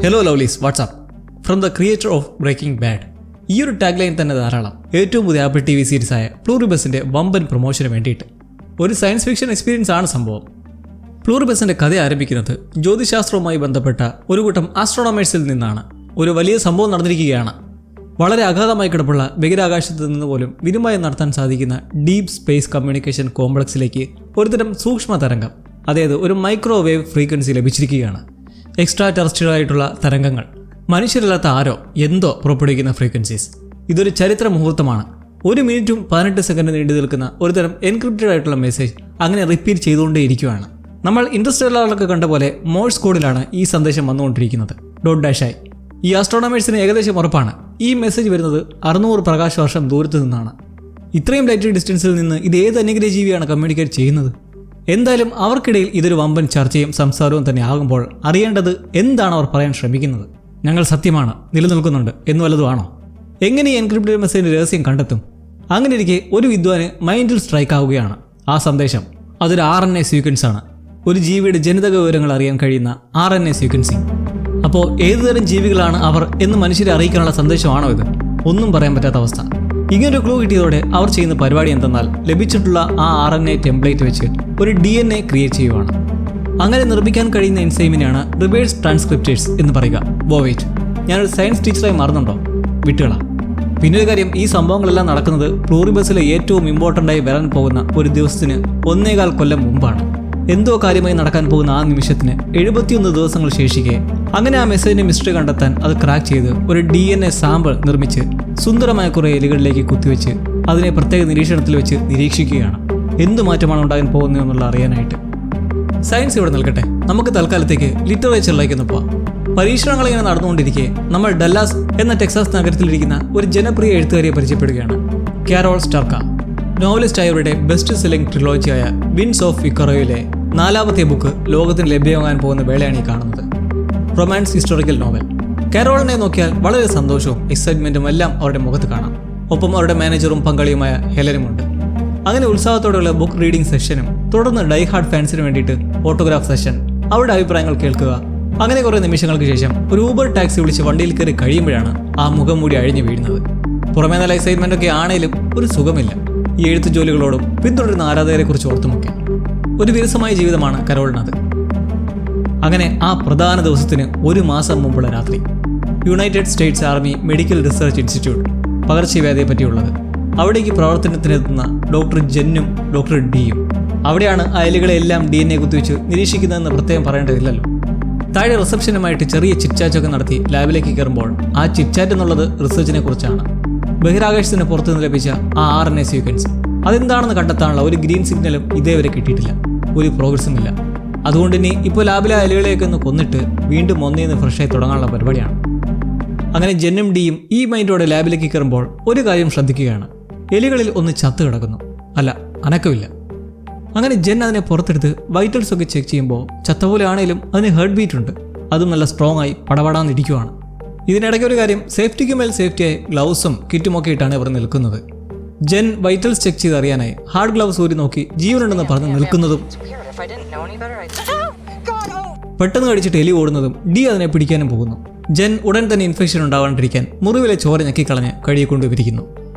Hello lovelies, what's up from the creator of Breaking Bad. ഈ ഒരു tag line തന്നെ ധാരാളം. ഏറ്റവും പുതിയ ആപ്പിൾ TV സീരീസായ പ്ലൂറിബസിന്റെ വമ്പൻ പ്രൊമോഷന് വേണ്ടിയിട്ട് ഒരു സയൻസ് ഫിക്ഷൻ എക്സ്പീരിയൻസ് ആണ് സംഭവം. പ്ലൂറിബസിന്റെ കഥ ആരംഭിക്കുന്നത് ജ്യോതിശാസ്ത്രവുമായി ബന്ധപ്പെട്ട ഒരു കൂട്ടം ആസ്ട്രോണമേഴ്സിൽ നിന്നാണ്. ഒരു വലിയ സംഭവം നടന്നിരിക്കുകയാണ്. വളരെ അഗാധമായി കിടപ്പുള്ള ബഹിരാകാശത്ത് നിന്ന് പോലും വിനിമയം നടത്താൻ സാധിക്കുന്ന ഡീപ് സ്പേസ് കമ്മ്യൂണിക്കേഷൻ കോംപ്ലക്സിലേക്ക് ഒരുതരം സൂക്ഷ്മ തരംഗം, അതായത് ഒരു മൈക്രോവേവ് ഫ്രീക്വൻസി ലഭിച്ചിരിക്കുകയാണ്. എക്സ്ട്രാ ടെറസ്ട്രിയൽ ആയിട്ടുള്ള തരംഗങ്ങൾ, മനുഷ്യരല്ലാത്ത ആരോ എന്തോ പുറപ്പെടുവിക്കുന്ന ഫ്രീക്വൻസീസ്. ഇതൊരു ചരിത്ര മുഹൂർത്തമാണ്. 1 മിനിറ്റും 18 സെക്കൻഡ് നീണ്ടു നിൽക്കുന്ന ഒരുതരം എൻക്രിപ്റ്റഡ് ആയിട്ടുള്ള മെസ്സേജ് അങ്ങനെ റിപ്പീറ്റ് ചെയ്തുകൊണ്ടേയിരിക്കുകയാണ്. നമ്മൾ ഇൻഡസ്ട്രിയലൊക്കെ കണ്ട പോലെ മോഴ്സ് കോഡിലാണ് ഈ സന്ദേശം വന്നുകൊണ്ടിരിക്കുന്നത്, .ആയി. ഈ ആസ്ട്രോണമേഴ്സിന് ഏകദേശം ഉറപ്പാണ് ഈ മെസ്സേജ് വരുന്നത് 600 പ്രകാശ വർഷം ദൂരത്ത് നിന്നാണ്. ഇത്രയും ലൈറ്റ് ഡിസ്റ്റൻസിൽ നിന്ന് ഇത് ഏത് അന്യഗ്രഹ ജീവിയാണ് കമ്മ്യൂണിക്കേറ്റ് ചെയ്യുന്നത്? എന്തായാലും അവർക്കിടയിൽ ഇതൊരു വമ്പൻ ചർച്ചയും സംസാരവും തന്നെ ആകുമ്പോൾ അറിയേണ്ടത് എന്താണ് അവർ പറയാൻ ശ്രമിക്കുന്നത്. ഞങ്ങൾ സത്യമാണ്, നിലനിൽക്കുന്നുണ്ട് എന്ന് വല്ലതുമാണോ? എങ്ങനെ ഈ എൻക്രിപ്റ്റഡ് മെസ്സേജിന്റെ രഹസ്യം കണ്ടെത്തും? അങ്ങനെയിരിക്കെ ഒരു വിദ്വാന് മൈൻഡിൽ സ്ട്രൈക്ക് ആവുകയാണ്. ആ സന്ദേശം അതൊരു RNA സീക്വൻസ് ആണ്. ഒരു ജീവിയുടെ ജനിതക വിവരങ്ങൾ അറിയാൻ കഴിയുന്ന RNA സീക്വൻസിങ്. അപ്പോൾ ഏതുതരം ജീവികളാണ് അവർ എന്ന് മനുഷ്യരെ അറിയിക്കാനുള്ള സന്ദേശമാണോ ഇത്? ഒന്നും പറയാൻ പറ്റാത്ത അവസ്ഥ. ഇങ്ങനൊരു ക്ലൂ കിട്ടിയതോടെ അവർ ചെയ്യുന്ന പരിപാടി എന്തെന്നാൽ ലഭിച്ചിട്ടുള്ള ആ RNA ടെംപ്ലേറ്റ് വെച്ച് ഒരു DNA ക്രിയേറ്റ് ചെയ്യുവാണ്. അങ്ങനെ നിർമ്മിക്കാൻ കഴിയുന്ന എൻസൈമിനെയാണ് റിവേഴ്സ് ട്രാൻസ്ക്രിപ്റ്റേഴ്സ് എന്ന് പറയുക. വെയിറ്റ്, ഞാനൊരു സയൻസ് ടീച്ചറായി മാറുന്നുണ്ടോ? വിട്ടുകളാം. പിന്നൊരു കാര്യം, ഈ സംഭവങ്ങളെല്ലാം നടക്കുന്നത് പ്ലൂറിബസിലെ ഏറ്റവും ഇമ്പോർട്ടൻ്റായി വരാൻ പോകുന്ന ഒരു ദിവസത്തിന് 1.25 കൊല്ലം മുമ്പാണ്. എന്തോ കാര്യമായി നടക്കാൻ പോകുന്ന ആ നിമിഷത്തിന് 71 ദിവസങ്ങൾ ശേഷിക്കെ അങ്ങനെ ആ മെസ്സേജിന്റെ മിസ്റ്ററി കണ്ടെത്താൻ അത് ക്രാക്ക് ചെയ്ത് ഒരു DNA സാമ്പിൾ നിർമ്മിച്ച് സുന്ദരമായ കുറേ എലികളിലേക്ക് കുത്തിവെച്ച് അതിനെ പ്രത്യേക നിരീക്ഷണത്തിൽ വെച്ച് നിരീക്ഷിക്കുകയാണ്. എന്തു മാറ്റമാണ് ഉണ്ടാകാൻ പോകുന്നതെന്നുള്ള അറിയാനായിട്ട്. സയൻസ് ഇവിടെ നിൽക്കട്ടെ, നമുക്ക് തൽക്കാലത്തേക്ക് ലിറ്ററേച്ചറിലേക്കൊന്ന് പോവാം. പരീക്ഷണങ്ങൾ ഇങ്ങനെ നടന്നുകൊണ്ടിരിക്കെ നമ്മൾ ഡല്ലാസ് എന്ന ടെക്സാസ് നഗരത്തിലിരിക്കുന്ന ഒരു ജനപ്രിയ എഴുത്തുകാരിയെ പരിചയപ്പെടുകയാണ്. Carol Stark. നോവലിസ്റ്റ് ആയവരുടെ ബെസ്റ്റ് സെല്ലിംഗ് ട്രിലോജിയായ വിൻസ് ഓഫ് ഇക്കറോയിലെ 4ാമത്തെ ബുക്ക് ലോകത്തിന് ലഭ്യമാകാൻ പോകുന്ന വേളയാണ് ഈ കാണുന്നത്. Romance historical novel. കാരോളിനെ നോക്കിയാൽ വളരെ സന്തോഷവും എക്സൈറ്റ്മെന്റും എല്ലാം അവരുടെ മുഖത്ത് കാണാം. ഒപ്പം അവരുടെ മാനേജറും പങ്കാളിയുമായ ഹെലനുമുണ്ട്. അങ്ങനെ ഉത്സാഹത്തോടെയുള്ള ബുക്ക് റീഡിംഗ് സെഷനും തുടർന്ന് ഡൈ ഹാർഡ് ഫാൻസിന് വേണ്ടിയിട്ട് ഫോട്ടോഗ്രാഫ് സെഷൻ, അവരുടെ അഭിപ്രായങ്ങൾ കേൾക്കുക. അങ്ങനെ കുറേ നിമിഷങ്ങൾക്ക് ശേഷം ഒരു ഊബർ ടാക്സി വിളിച്ച് വണ്ടിയിൽ കയറി കഴിയുമ്പോഴാണ് ആ മുഖം മൂടി അഴിഞ്ഞു വീഴുന്നത്. പുറമേ നല്ല എക്സൈറ്റ്മെന്റ് ഒക്കെ ആണേലും ഒരു സുഖമില്ല. ഈ എഴുത്തു ജോലികളോടും പിന്തുടരുന്ന ആരാധകരെക്കുറിച്ച് ഓർത്തുമൊക്കെ ഒരു വിരസമായ ജീവിതമാണ് കരോളിനത്. അങ്ങനെ ആ പ്രധാന ദിവസത്തിന് 1 മാസം മുമ്പുള്ള രാത്രി, United States army medical research institute, പകർച്ചവ്യാധിയെ പറ്റിയുള്ളത്, അവിടേക്ക് പ്രവർത്തനത്തിനെത്തുന്ന ഡോക്ടർ ജെന്നും ഡോക്ടർ ഡിയും. അവിടെയാണ് അയലുകളെല്ലാം DNA കുത്തിവെച്ച് നിരീക്ഷിക്കുന്നതെന്ന് പ്രത്യേകം പറയേണ്ടതില്ലല്ലോ. താഴെ റിസപ്ഷനുമായിട്ട് ചെറിയ ചിറ്റ്ചാറ്റൊക്കെ നടത്തി ലാബിലേക്ക് കയറുമ്പോൾ ആ ചിറ്റ്ചാറ്റ് എന്നുള്ളത് റിസർച്ചിനെ കുറിച്ചാണ്. ബഹിരാകാശത്തിന് പുറത്തുനിന്ന് ലഭിച്ച ആ RNA സീക്വൻസ് അതെന്താണെന്ന് കണ്ടെത്താനുള്ള ഒരു ഗ്രീൻ സിഗ്നലും ഇതേവരെ കിട്ടിയിട്ടില്ല. ഒരു പ്രോഗ്രസും ഇല്ല. അതുകൊണ്ട് ഇനി ഇപ്പോൾ ലാബിലെ അയലുകളെയൊക്കെ ഒന്ന് കൊന്നിട്ട് വീണ്ടും ഒന്നേന്ന് ഫ്രഷായി തുടങ്ങാനുള്ള പരിപാടിയാണ്. അങ്ങനെ ജെന്നും ഡിയും ഈ മൈൻഡോടെ ലാബിലേക്ക് കയറുമ്പോൾ ഒരു കാര്യം ശ്രദ്ധിക്കുകയാണ്. എലികളിൽ ഒന്ന് ചത്തു കിടക്കുന്നു. അല്ല, അനക്കമില്ല. അങ്ങനെ ജെൻ അതിനെ പുറത്തെടുത്ത് വൈറ്റൽസ് ഒക്കെ ചെക്ക് ചെയ്യുമ്പോൾ ചത്ത പോലെ ആണെങ്കിലും അതിന് ഹേർട്ട് ബീറ്റ് ഉണ്ട്. അതും നല്ല സ്ട്രോങ് ആയി പടപടാന്നിരിക്കുവാണ്. ഇതിനിടയ്ക്ക് ഒരു കാര്യം, സേഫ്റ്റിക്ക് മേൽ സേഫ്റ്റിയായി ഗ്ലൗസും കിറ്റുമൊക്കെ ഇട്ടാണ് ഇവർ നിൽക്കുന്നത്. ജെൻ വൈറ്റൽസ് ചെക്ക് ചെയ്ത് അറിയാനായി ഹാർഡ് ഗ്ലൗസ് ഊരി നോക്കി ജീവനുണ്ടെന്ന് പറഞ്ഞ് നിൽക്കുന്നതും പെട്ടെന്ന് കടിച്ചിട്ട് എലി ഓടുന്നതും ഡി അതിനെ പിടിക്കാനും പോകുന്നു. ജെൻ ഉടൻ തന്നെ ഇൻഫെക്ഷൻ ഉണ്ടാവാണ്ടിരിക്കാൻ മുറിവിലെ ചോര ഞെക്കിക്കളഞ്ഞ് കഴിയെ കൊണ്ടുവരിക്കുന്നു.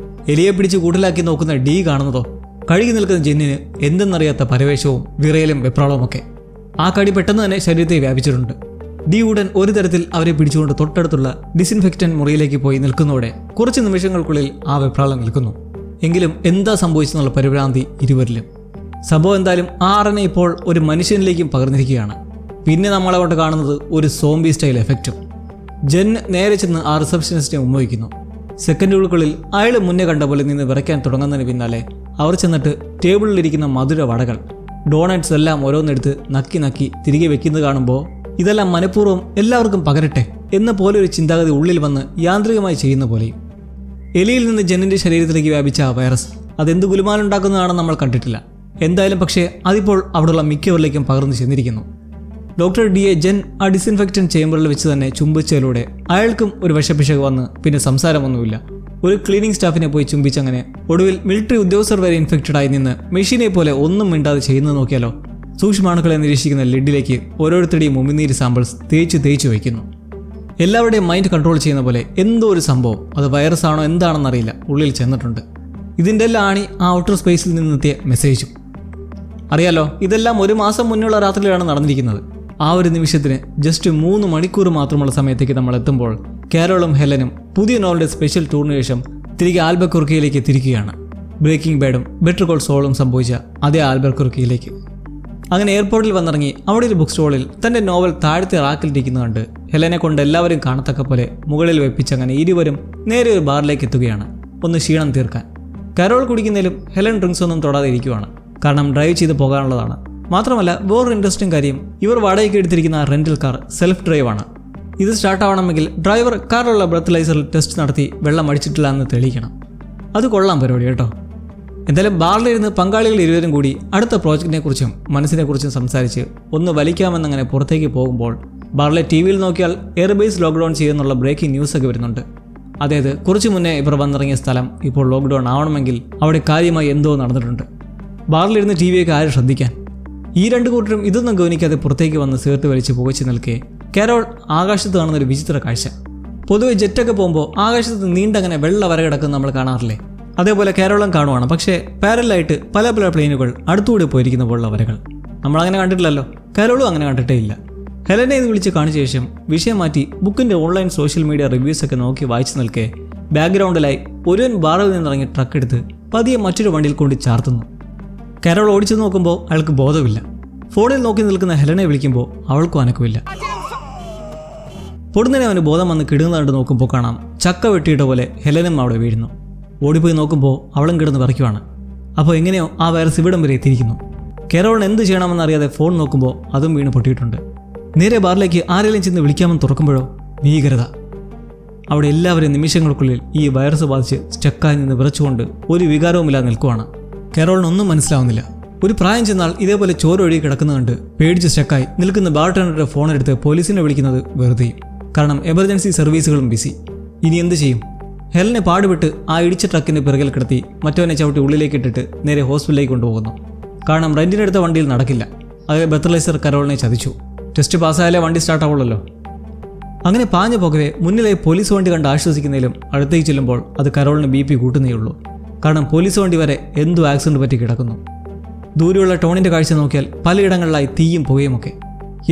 എലിയെ പിടിച്ച് കൂട്ടിലാക്കി നോക്കുന്ന ഡി കാണുന്നതോ കഴുകി നിൽക്കുന്ന ജെന്നിന് എന്തെന്നറിയാത്ത പരവേശവും വിറയലും വെപ്രാളവും ഒക്കെ. ആ കടി പെട്ടെന്ന് തന്നെ ശരീരത്തെ വ്യാപിച്ചിട്ടുണ്ട്. ഡി ഉടൻ ഒരു തരത്തിൽ അവരെ പിടിച്ചുകൊണ്ട് തൊട്ടടുത്തുള്ള ഡിസിൻഫെക്റ്റന്റ് മുറിയിലേക്ക് പോയി നിൽക്കുന്നതോടെ കുറച്ച് നിമിഷങ്ങൾക്കുള്ളിൽ ആ വെപ്രാളം നിൽക്കുന്നു. എങ്കിലും എന്താ സംഭവിച്ചെന്നുള്ള പരിഭ്രാന്തി ഇരുവരിലും. സംഭവം എന്തായാലും RNA ഇപ്പോൾ ഒരു മനുഷ്യനിലേക്കും പകർന്നിരിക്കുകയാണ്. പിന്നെ നമ്മളവിടെ കാണുന്നത് ഒരു സോംബി സ്റ്റൈൽ എഫക്റ്റും. ജെൻ നേരെ ചെന്ന് ആ റിസപ്ഷനിസ്റ്റിനെ ഉമ്മവയ്ക്കുന്നു. സെക്കൻഡുകൾക്കുള്ളിൽ അയാൾ മുന്നേ കണ്ട പോലെ നിന്ന് വിറയ്ക്കാൻ തുടങ്ങുന്നതിന് പിന്നാലെ അവർ ചെന്നിട്ട് ടേബിളിലിരിക്കുന്ന മധുര വടകൾ, ഡോണറ്റ്സ് എല്ലാം ഓരോന്നെടുത്ത് നക്കി തിരികെ വെക്കുന്നത് കാണുമ്പോൾ ഇതെല്ലാം മനഃപൂർവ്വം എല്ലാവർക്കും പകരട്ടെ എന്ന പോലെ ഒരു ചിന്താഗതി ഉള്ളിൽ വന്ന് യാന്ത്രികമായി ചെയ്യുന്ന പോലെയും. എലിയിൽ നിന്ന് ജെന്നിന്റെ ശരീരത്തിലേക്ക് വ്യാപിച്ച ആ വൈറസ് അതെന്ത് ഗുലുമാലുണ്ടാക്കുന്നതാണെന്ന് നമ്മൾ കണ്ടിട്ടില്ല. എന്തായാലും പക്ഷേ അതിപ്പോൾ അവിടെയുള്ള മിക്കവരിലേക്കും പകർന്നു ചെന്നിരിക്കുന്നു. ഡോക്ടർ ഡിയെ ജെൻ ആ ഡിസിൻഫെക്റ്റന്റ് ചേംബറിൽ വെച്ച് തന്നെ ചുംബിച്ചതിലൂടെ അയാൾക്കും ഒരു വിഷപ്പിശക് വന്ന് പിന്നെ സംസാരമൊന്നുമില്ല. ഒരു ക്ലീനിങ് സ്റ്റാഫിനെ പോയി ചുംബിച്ചങ്ങനെ ഒടുവിൽ മിലിറ്ററി ഉദ്യോഗസ്ഥർ വരെ ഇൻഫെക്റ്റഡായി നിന്ന് മെഷീനെ പോലെ ഒന്നും മിണ്ടാതെ ചെയ്യുന്നത് നോക്കിയാലോ. സൂക്ഷ്മാണുക്കളെ നിരീക്ഷിക്കുന്ന ലെഡിലേക്ക് ഓരോരുത്തരുടെയും ഉമിനീര് സാമ്പിൾസ് തേച്ച് വയ്ക്കുന്നു. എല്ലാവരുടെയും മൈൻഡ് കൺട്രോൾ ചെയ്യുന്ന പോലെ എന്തോ ഒരു സംഭവം, അത് വൈറസ് ആണോ എന്താണെന്നറിയില്ല, ഉള്ളിൽ ചെന്നിട്ടുണ്ട്. ഇതിൻ്റെ എല്ലാം ആണ് ആ ഔട്ടർ സ്പേസിൽ നിന്നെത്തിയ മെസ്സേജും. അറിയാലോ, ഇതെല്ലാം 1 മാസം മുന്നുള്ള രാത്രിയിലാണ് നടന്നിരിക്കുന്നത്. ആ ഒരു നിമിഷത്തിന് ജസ്റ്റ് 3 മണിക്കൂർ മാത്രമുള്ള സമയത്തേക്ക് നമ്മൾ എത്തുമ്പോൾ കാരോളും ഹെലനും പുതിയ നോവലിൻ്റെ സ്പെഷ്യൽ ടൂറിന് ശേഷം തിരികെ ആൽബക്കുർക്കിയിലേക്ക് തിരിക്കുകയാണ്. ബ്രേക്കിംഗ് ബാഡും ബെറ്റർ കോൾ സോളും സംഭവിച്ച അതേ ആൽബക്കുർക്കിയിലേക്ക്. അങ്ങനെ എയർപോർട്ടിൽ വന്നിറങ്ങി അവിടെ ഒരു ബുക്ക് സ്റ്റോളിൽ തൻ്റെ നോവൽ താഴത്തെ റാക്കിലിരിക്കുന്നത് കണ്ട് ഹെലനെ കൊണ്ട് എല്ലാവരും കാണത്തക്ക പോലെ മുകളിൽ വെപ്പിച്ചങ്ങനെ ഇരുവരും നേരെ ഒരു ബാറിലേക്ക് എത്തുകയാണ്, ഒന്ന് ക്ഷീണം തീർക്കാൻ. കരോൾ കുടിക്കുന്നതിലും ഹെലൻ ഡ്രിങ്ക്സ് ഒന്നും തൊടാതെ ഇരിക്കുവാണ്. കാരണം ഡ്രൈവ് ചെയ്ത് പോകാനുള്ളതാണ്. മാത്രമല്ല വേറൊരു ഇൻട്രസ്റ്റിംഗ് കാര്യം, ഇവർ വാടകയ്ക്ക് എടുത്തിരിക്കുന്ന റെന്റൽ കാർ സെൽഫ് ഡ്രൈവ് ആണ്. ഇത് സ്റ്റാർട്ട് ആവണമെങ്കിൽ ഡ്രൈവർ കാറിലുള്ള ബ്രത്ത്ലൈസറിൽ ടെസ്റ്റ് നടത്തി വെള്ളം അടിച്ചിട്ടില്ല എന്ന് തെളിയിക്കണം. അത് കൊള്ളാം പരിപാടി കേട്ടോ. എന്തായാലും ബാറിലിരുന്ന് പങ്കാളികൾ ഇരുവരും കൂടി അടുത്ത പ്രോജക്റ്റിനെ കുറിച്ചും മനസ്സിനെക്കുറിച്ചും സംസാരിച്ച് ഒന്ന് വലിക്കാമെന്നങ്ങനെ പുറത്തേക്ക് പോകുമ്പോൾ ബാറിലെ ടി വിയിൽ നോക്കിയാൽ എയർബേസ് ലോക്ക്ഡൗൺ ചെയ്യുന്നുള്ള ബ്രേക്കിംഗ് ന്യൂസൊക്കെ വരുന്നുണ്ട്. അതായത് കുറച്ചു മുന്നേ ഇവർ വന്നിറങ്ങിയ സ്ഥലം ഇപ്പോൾ ലോക്ക്ഡൗൺ ആവണമെങ്കിൽ അവിടെ കാര്യമായി എന്തോ നടന്നിട്ടുണ്ട്. ബാറിലിരുന്ന് ടി വിയൊക്കെ ആരും ശ്രദ്ധിക്കാൻ. ഈ 2 കൂട്ടരും ഇതൊന്നും ഗവനിക്കാതെ പുറത്തേക്ക് വന്ന് സിഗരറ്റ് വലിച്ച് പുകച്ച് നിൽക്കെ കാരോൾ ആകാശത്ത് കാണുന്നൊരു വിചിത്ര കാഴ്ച. പൊതുവെ ജെറ്റൊക്കെ പോകുമ്പോൾ ആകാശത്ത് നീണ്ടങ്ങനെ വെള്ള വര കിടക്കുന്ന നമ്മൾ കാണാറില്ലേ? അതേപോലെ കാരോളും കാണുവാണ്. പക്ഷേ പാരലായിട്ട് പല പ്ലെയിനുകൾ അടുത്തുകൂടി പോയിരിക്കുന്ന പോലുള്ള വരകൾ നമ്മളങ്ങനെ കണ്ടിട്ടില്ലല്ലോ. കാരോളും അങ്ങനെ കണ്ടിട്ടേ ഇല്ല. ഹെലനെ ഇത് വിളിച്ച് കാണിച്ച ശേഷം വിഷയം മാറ്റി ബുക്കിൻ്റെ ഓൺലൈൻ സോഷ്യൽ മീഡിയ റിവ്യൂസൊക്കെ നോക്കി വായിച്ചു നിൽക്കെ ബാക്ക്ഗ്രൗണ്ടിലായി ഒരുവൻ ബാറിൽ നിന്നിറങ്ങി ട്രക്ക് എടുത്ത് പതിയെ മറ്റൊരു വണ്ടിയിൽ കൊണ്ട് ചാർത്തുന്നു. കാരോൾ ഓടിച്ചു നോക്കുമ്പോൾ അയാൾക്ക് ബോധമില്ല. ഫോണിൽ നോക്കി നിൽക്കുന്ന ഹെലനെ വിളിക്കുമ്പോൾ അവൾക്കും അനക്കമില്ല. പൊടുന്നതിനെ അവന് ബോധം വന്ന് കിടന്നു കണ്ട് നോക്കുമ്പോൾ കാണാം ചക്ക വെട്ടിയിട്ട പോലെ ഹെലനും അവിടെ വീഴുന്നു. ഓടിപ്പോയി നോക്കുമ്പോൾ അവളും കിടന്ന് വിറയ്ക്കുവാണ്. അപ്പോൾ എങ്ങനെയോ ആ വൈറസ് ഇവിടം വരെ എത്തിയിരിക്കുന്നു. കാരോളിന് എന്ത് ചെയ്യണമെന്നറിയാതെ ഫോൺ നോക്കുമ്പോൾ അതും വീണ് പൊട്ടിയിട്ടുണ്ട്. നേരെ ബാറിലേക്ക് ആരെങ്കിലും ചെന്ന് വിളിക്കാമെന്ന് തുറക്കുമ്പോഴോ ഭീകരത. അവിടെ എല്ലാവരും നിമിഷങ്ങൾക്കുള്ളിൽ ഈ വൈറസ് ബാധിച്ച് സ്റ്റക്കായി നിന്ന് വിറച്ചുകൊണ്ട് ഒരു വികാരവുമില്ലാതെ നിൽക്കുവാണ്. കാരോളിനൊന്നും മനസ്സിലാവുന്നില്ല. ഒരു പ്രായം ചെന്നാൽ ഇതേപോലെ ചോരൊഴുകി കിടക്കുന്നത് കണ്ട് പേടിച്ച് സ്റ്റക്കായി നിൽക്കുന്ന ബാർട്ടൻഡറുടെ ഫോണെടുത്ത് പോലീസിനെ വിളിക്കുന്നത് വെറുതെയും. കാരണം എമർജൻസി സർവീസുകളും ബിസി. ഇനി എന്ത് ചെയ്യും? ഹെലനെ പാടുപെട്ട് ആ ഇടിച്ച ട്രക്കിൻ്റെ പിറകിൽ കിടത്തി മറ്റവനെ ചവിട്ടി ഉള്ളിലേക്ക് ഇട്ടിട്ട് നേരെ ഹോസ്പിറ്റലിലേക്ക് കൊണ്ടുപോകുന്നു. കാരണം റെന്റിനെടുത്ത വണ്ടിയിൽ നടക്കില്ല. അത് ബെത്തലൈസർ കരോളിനെ ചതിച്ചു. ടെസ്റ്റ് പാസ്സായാലേ വണ്ടി സ്റ്റാർട്ട് ആവുള്ളല്ലോ. അങ്ങനെ പാഞ്ഞു പോകവേ മുന്നിലെ പോലീസ് വണ്ടി കണ്ട് ആശ്വസിക്കുന്നതിലും അടുത്തേക്ക് ചെല്ലുമ്പോൾ അത് കരോളിന് BP കൂട്ടുന്നേയുള്ളൂ. കാരണം പോലീസ് വണ്ടി വരെ എന്തോ ആക്സിഡന്റ് പറ്റി കിടക്കുന്നു. ദൂരെയുള്ള ടൗണിൻ്റെ കാഴ്ച നോക്കിയാൽ പലയിടങ്ങളിലായി തീയും പുകയുമൊക്കെ.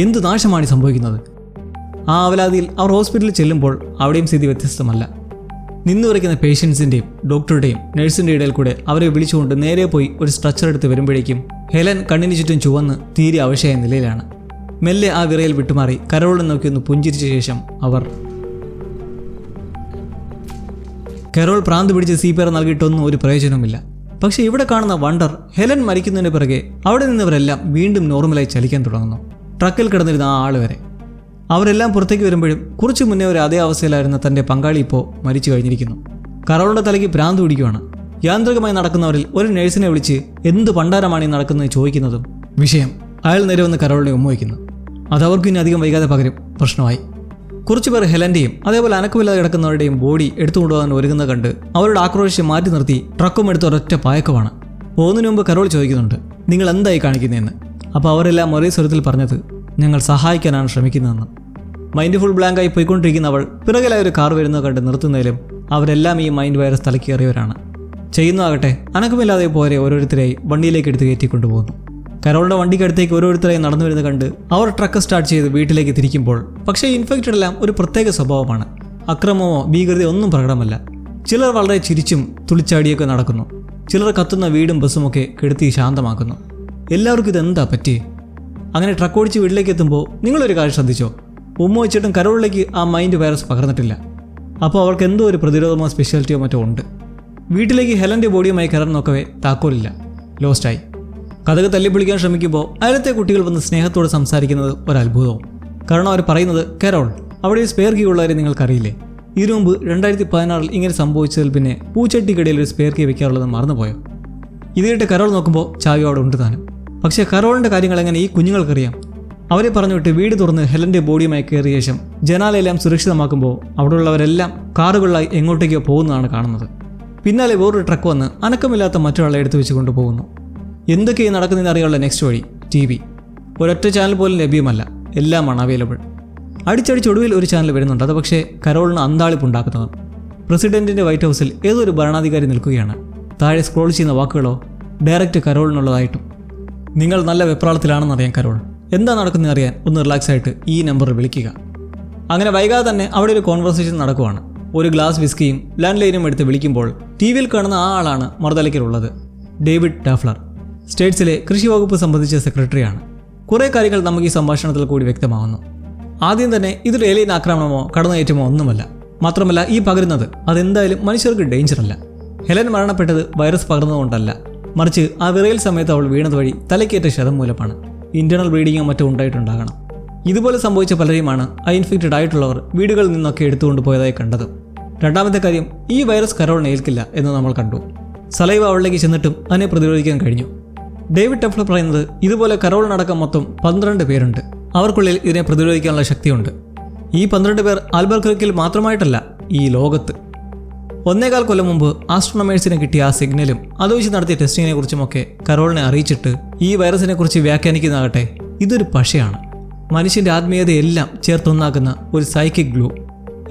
എന്ത് നാശമാണ് സംഭവിക്കുന്നത്? ആ അവലാതിയിൽ അവർ ഹോസ്പിറ്റലിൽ ചെല്ലുമ്പോൾ അവിടെയും സ്ഥിതി വ്യത്യസ്തമല്ല. നിന്നുവരയ്ക്കുന്ന പേഷ്യൻസിൻ്റെയും ഡോക്ടറുടെയും നഴ്സിൻ്റെ ഇടയിൽ കൂടെ അവരെ വിളിച്ചുകൊണ്ട് നേരെ പോയി ഒരു സ്ട്രക്ചർ എടുത്ത് വരുമ്പോഴേക്കും ഹെലൻ കണ്ണിന് ചുറ്റും ചുവന്ന് തീരെ അവശയായ നിലയിലാണ്. മെല്ലെ ആ വിറയിൽ വിട്ടുമാറി കരോളിനെ നോക്കിയൊന്ന് പുഞ്ചിരിച്ച ശേഷം അവർ കരോൾ പ്രാന്ത് പിടിച്ച് CPR നൽകിയിട്ടൊന്നും ഒരു പ്രയോജനവുമില്ല. പക്ഷേ ഇവിടെ കാണുന്ന വണ്ടർ, ഹെലൻ മരിക്കുന്നതിന് പിറകെ അവിടെ നിന്നവരെല്ലാം വീണ്ടും നോർമലായി ചലിക്കാൻ തുടങ്ങുന്നു. ട്രക്കിൽ കിടന്നിരുന്ന ആ ആൾ വരെ. അവരെല്ലാം പുറത്തേക്ക് വരുമ്പോഴും കുറച്ചു മുന്നേ ഒരു അതേ അവസ്ഥയിലായിരുന്ന തൻ്റെ പങ്കാളി ഇപ്പോൾ മരിച്ചു കഴിഞ്ഞിരിക്കുന്നു. കരോളിൻ്റെ തലയ്ക്ക് ഭ്രാന്ത് പിടിക്കുകയാണ്. യാന്ത്രികമായി നടക്കുന്നവരിൽ ഒരു നഴ്സിനെ വിളിച്ച് എന്ത് പണ്ടാരമാണ് ഈ നടക്കുന്നത് ചോദിക്കുന്നതും വിഷയം. അയാൾ നേരെ വന്ന് കരോളിനെ ഉമ്മവയ്ക്കുന്നു. അതവർക്ക് ഇനി അധികം വൈകാതെ പകരം പ്രശ്നമായി. കുറച്ചുപേർ ഹെലൻ്റെയും അതേപോലെ അനക്കമില്ലാതെ കിടക്കുന്നവരുടെയും ബോഡി എടുത്തുകൊണ്ടുപോകാൻ ഒരുങ്ങുന്നത് കണ്ട് അവരുടെ ആക്രോശം മാറ്റി നിർത്തി ട്രക്കും എടുത്ത് ഒരൊറ്റ പായക്കമാണ്. പോകുന്നതിന് മുമ്പ് കരോൾ ചോദിക്കുന്നുണ്ട്, നിങ്ങൾ എന്തായി കാണിക്കുന്നതെന്ന്. അപ്പോൾ അവരെല്ലാം ഒരേ സ്വരത്തിൽ പറഞ്ഞത്, ഞങ്ങൾ സഹായിക്കാനാണ് ശ്രമിക്കുന്നതെന്ന്. മൈൻഡ് ഫുൾ ബ്ലാങ്കായി പോയിക്കൊണ്ടിരിക്കുന്ന അവൾ പിറകിലായ ഒരു കാർ വരുന്നത് കണ്ട് നിർത്തുന്നതിലും അവരെല്ലാം ഈ മൈൻഡ് വൈറസ് തലക്കേറിയവരാണ്. ചെയ്യുന്നതാകട്ടെ അനക്കമില്ലാതെ പോരെ ഓരോരുത്തരെയായി വണ്ടിയിലേക്ക് എടുത്ത് കയറ്റിക്കൊണ്ടുപോകുന്നു. കരോളിൻ്റെ വണ്ടിക്കടുത്തേക്ക് ഓരോരുത്തരായി നടന്നു വരുന്നത് കണ്ട് അവർ ട്രക്ക് സ്റ്റാർട്ട് ചെയ്ത് വീട്ടിലേക്ക് തിരിക്കുമ്പോൾ പക്ഷേ ഇൻഫെക്റ്റഡ് എല്ലാം ഒരു പ്രത്യേക സ്വഭാവമാണ്. അക്രമമോ ഭീകരതയോ ഒന്നും പ്രകടമല്ല. ചിലർ വളരെ ചിരിച്ചും തുളിച്ചാടിയൊക്കെ നടക്കുന്നു. ചിലർ കത്തുന്ന വീടും ബസ്സുമൊക്കെ കെടുത്തി ശാന്തമാക്കുന്നു. എല്ലാവർക്കും ഇതെന്താ പറ്റിയേ? അങ്ങനെ ട്രക്ക് ഓടിച്ച് വീട്ടിലേക്ക് എത്തുമ്പോൾ നിങ്ങളൊരു കാര്യം ശ്രദ്ധിച്ചോ? ഉമ്മ വെച്ചിട്ടും കരോളിലേക്ക് ആ മൈൻഡ് വൈറസ് പകർന്നിട്ടില്ല. അപ്പോൾ അവൾക്ക് എന്തോ ഒരു പ്രതിരോധമോ സ്പെഷ്യാലിറ്റിയോ മറ്റോ ഉണ്ട്. വീട്ടിലേക്ക് ഹെലൻ്റെ ബോഡിയുമായി കയറാൻ നോക്കവേ താക്കോലില്ല. ലോസ്റ്റായി. കഥക് തല്ലിപ്പൊളിക്കാൻ ശ്രമിക്കുമ്പോൾ അയലത്തെ കുട്ടികൾ വന്ന് സ്നേഹത്തോട് സംസാരിക്കുന്നത് ഒരത്ഭുതവും. കാരണം അവർ പറയുന്നത്, കരോൾ അവിടെ ഒരു സ്പെയർ കീ ഉള്ളവരെ നിങ്ങൾക്കറിയില്ലേ? ഇതിനു മുമ്പ് 2016 ഇങ്ങനെ സംഭവിച്ചതിൽ പിന്നെ പൂച്ചട്ടിക്കിടയിൽ ഒരു സ്പെയർ കീ വെക്കാറുള്ളത് മറന്നുപോയോ? ഇത് കേട്ട് കരോൾ നോക്കുമ്പോൾ ചാവി അവിടെ ഉണ്ട് താനും. പക്ഷേ കരോളിൻ്റെ കാര്യങ്ങൾ എങ്ങനെ ഈ കുഞ്ഞുങ്ങൾക്കറിയാം? അവരെ പറഞ്ഞുവിട്ട് വീട് തുറന്ന് ഹെലൻ്റെ ബോഡിയുമായി കയറിയ ശേഷം ജനാലയെല്ലാം സുരക്ഷിതമാക്കുമ്പോൾ അവിടെയുള്ളവരെല്ലാം കാറുകളിലായി എങ്ങോട്ടേക്കോ പോകുന്നതാണ് കാണുന്നത്. പിന്നാലെ വേറൊരു ട്രക്ക് വന്ന് അനക്കമില്ലാത്ത മറ്റൊരാളെ എടുത്തു വെച്ച് കൊണ്ടുപോകുന്നു. എന്തൊക്കെയാണ് നടക്കുന്നതെന്ന് അറിയാനുള്ള നെക്സ്റ്റ് വഴി TV. ഒരൊറ്റ ചാനൽ പോലും ലഭ്യമല്ല. എല്ലാമാണ് അവൈലബിൾ. അടിച്ചടിച്ചൊടുവിൽ ഒരു ചാനൽ വരുന്നുണ്ട്. അത് പക്ഷേ കരോളിന് അന്താളിപ്പുണ്ടാക്കുന്നതും. പ്രസിഡന്റിന്റെ വൈറ്റ് ഹൗസിൽ ഏതോ ഒരു ഭരണാധികാരി നിൽക്കുകയാണ്. താഴെ സ്ക്രോൾ ചെയ്യുന്ന വാക്കുകളോ ഡയറക്റ്റ് കരോളിനുള്ളതായിട്ടും. നിങ്ങൾ നല്ല വെപ്രാളത്തിലാണെന്നറിയാം കരോൾ. എന്താ നടക്കുന്നത് അറിയാൻ ഒന്ന് റിലാക്സ് ആയിട്ട് ഈ നമ്പറിൽ വിളിക്കുക. അങ്ങനെ വൈകാതെ തന്നെ അവിടെ ഒരു കോൺവെർസേഷൻ നടക്കുവാണ്. ഒരു ഗ്ലാസ് വിസ്കിയും ലാൻഡ് ലൈനും എടുത്ത് വിളിക്കുമ്പോൾ ടി വിയിൽ കാണുന്ന ആ ആളാണ് മറുതലയ്ക്കലുള്ളത്. ഡേവിഡ് ടാഫ്ലർ, സ്റ്റേറ്റ്സിലെ കൃഷി വകുപ്പ് സംബന്ധിച്ച സെക്രട്ടറിയാണ്. കുറേ കാര്യങ്ങൾ നമുക്ക് ഈ സംഭാഷണത്തിൽ കൂടി വ്യക്തമാവുന്നു. ആദ്യം തന്നെ ഇതൊരു ഏലിയൻ ആക്രമണമോ കടന്നുകയറ്റമോ ഒന്നുമല്ല. മാത്രമല്ല ഈ പകരുന്നത് അതെന്തായാലും മനുഷ്യർക്ക് ഡേഞ്ചറല്ല. ഹെലൻ മരണപ്പെട്ടത് വൈറസ് പകർന്നതുകൊണ്ടല്ല, മറിച്ച് ആ വിറയൽ സമയത്ത് അവൾ വീണത് വഴി തലക്കേറ്റ ക്ഷതം മൂലമാണ്. ഇന്റേണൽ ബ്ലീഡിങ്ങോ മറ്റോ ഉണ്ടായിട്ടുണ്ടാകണം. ഇതുപോലെ സംഭവിച്ച പലരെയുമാണ് ഇൻഫെക്റ്റഡ് ആയിട്ടുള്ളവർ വീടുകളിൽ നിന്നൊക്കെ എടുത്തുകൊണ്ട് പോയതായി കണ്ടത്. രണ്ടാമത്തെ കാര്യം, ഈ വൈറസ് കരോളിനെ ഏൽക്കില്ല എന്ന് നമ്മൾ കണ്ടു. സലൈവ അവളിലേക്ക് ചെന്നിട്ടും അതിനെ പ്രതിരോധിക്കാൻ കഴിഞ്ഞു. ഡേവിഡ് ടാഫ്ലർ പറയുന്നത് ഇതുപോലെ കരോളിനടക്കം മൊത്തം 12 പേരുണ്ട്. അവർക്കുള്ളിൽ ഇതിനെ പ്രതിരോധിക്കാനുള്ള ശക്തിയുണ്ട്. ഈ 12 പേർ ആൽബർക്വക്കിൽ മാത്രമായിട്ടല്ല, ഈ ലോകത്ത്. 1.25 കൊല്ലം മുമ്പ് ആസ്ട്രോണമേഴ്സിന് കിട്ടിയ ആ സിഗ്നലും അതുവെച്ച് നടത്തിയ ടെസ്റ്റിങ്ങിനെ കുറിച്ചുമൊക്കെ കരോളിനെ അറിയിച്ചിട്ട് ഈ വൈറസിനെ കുറിച്ച് വ്യാഖ്യാനിക്കുന്നതാകട്ടെ ഇതൊരു പശയാണ്. മനുഷ്യൻ്റെ ആത്മീയതയെല്ലാം ചേർത്തൊന്നാക്കുന്ന ഒരു സൈക്കിക് ഗ്ലൂ.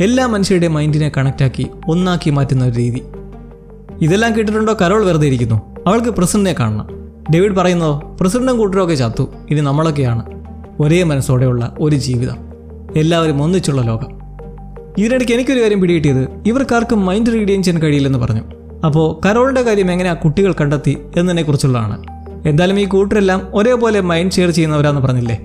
എല്ലാ മനുഷ്യരുടെ മൈൻഡിനെ കണക്റ്റാക്കി ഒന്നാക്കി മാറ്റുന്ന ഒരു രീതി. ഇതെല്ലാം കേട്ടിട്ടുണ്ടോ കരോൾ വെറുതെ ഇരിക്കുന്നു? അവൾക്ക് പ്രസിഡന്റിനെ കാണണം. ഡേവിഡ് പറയുന്നതോ പ്രസിഡന്റും കൂട്ടരൊക്കെ ചത്തു, ഇനി നമ്മളൊക്കെയാണ്. ഒരേ മനസ്സോടെയുള്ള ഒരു ജീവിതം, എല്ലാവരും ഒന്നിച്ചുള്ള ലോകം. ഇതിനിടയ്ക്ക് എനിക്കൊരു കാര്യം പിടികിട്ടിയത് ഇവർക്കാർക്കും മൈൻഡ് റീഡിങ് ചെയ്യാൻ കഴിയില്ലെന്ന് പറഞ്ഞു. അപ്പോൾ കരോളിൻ്റെ കാര്യം എങ്ങനെ ആ കുട്ടികൾ കണ്ടെത്തി എന്നതിനെക്കുറിച്ചുള്ളതാണ്. എന്തായാലും ഈ കൂട്ടരെല്ലാം ഒരേപോലെ മൈൻഡ് ഷെയർ ചെയ്യുന്നവരാന്ന് പറഞ്ഞില്ലേ,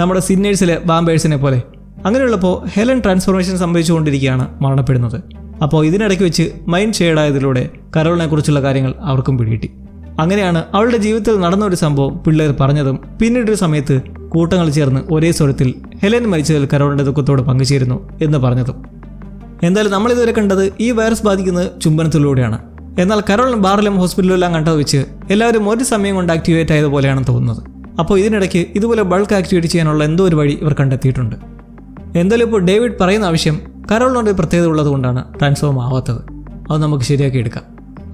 നമ്മുടെ സിന്നേഴ്സിലെ വാമ്പേഴ്സിനെ പോലെ. അങ്ങനെയുള്ളപ്പോൾ ഹെലൻ ട്രാൻസ്ഫോർമേഷൻ സംഭവിച്ചുകൊണ്ടിരിക്കുകയാണ് മരണപ്പെടുന്നത്. അപ്പോൾ ഇതിനിടയ്ക്ക് വെച്ച് മൈൻഡ് ഷെയർഡ് ആയതിലൂടെ കരോളിനെ കുറിച്ചുള്ള കാര്യങ്ങൾ അവർക്കും പിടികിട്ടി. അങ്ങനെയാണ് അവളുടെ ജീവിതത്തിൽ നടന്ന ഒരു സംഭവം പിള്ളേർ പറഞ്ഞതും പിന്നീടൊരു സമയത്ത് കൂട്ടങ്ങൾ ചേർന്ന് ഒരേ സ്വരത്തിൽ ഹെലൻ മരിച്ചതിൽ കരോളിൻ്റെ ദുഃഖത്തോട് പങ്കുചേരുന്നു എന്ന് പറഞ്ഞതും. എന്തായാലും നമ്മളിതുവരെ കണ്ടത് ഈ വൈറസ് ബാധിക്കുന്നത് ചുംബനത്തിലൂടെയാണ്. എന്നാൽ കരോളിനും ബാറിലും ഹോസ്പിറ്റലിലും എല്ലാം കണ്ടത് വെച്ച് എല്ലാവരും ഒരു സമയം കൊണ്ട് ആക്ടിവേറ്റ് ആയതുപോലെയാണ് തോന്നുന്നത്. അപ്പോൾ ഇതിനിടയ്ക്ക് ഇതുപോലെ ബൾക്ക് ആക്ടിവേറ്റ് ചെയ്യാനുള്ള എന്തോ ഒരു വഴി ഇവർ കണ്ടെത്തിയിട്ടുണ്ട്. എന്തായാലും ഇപ്പോൾ ഡേവിഡ് പറയുന്ന ആവശ്യം കരോളിനൊരു പ്രത്യേകത ഉള്ളതുകൊണ്ടാണ് ട്രാൻസ്ഫോം ആവാത്തത്. അത് നമുക്ക് ശരിയാക്കി എടുക്കാം.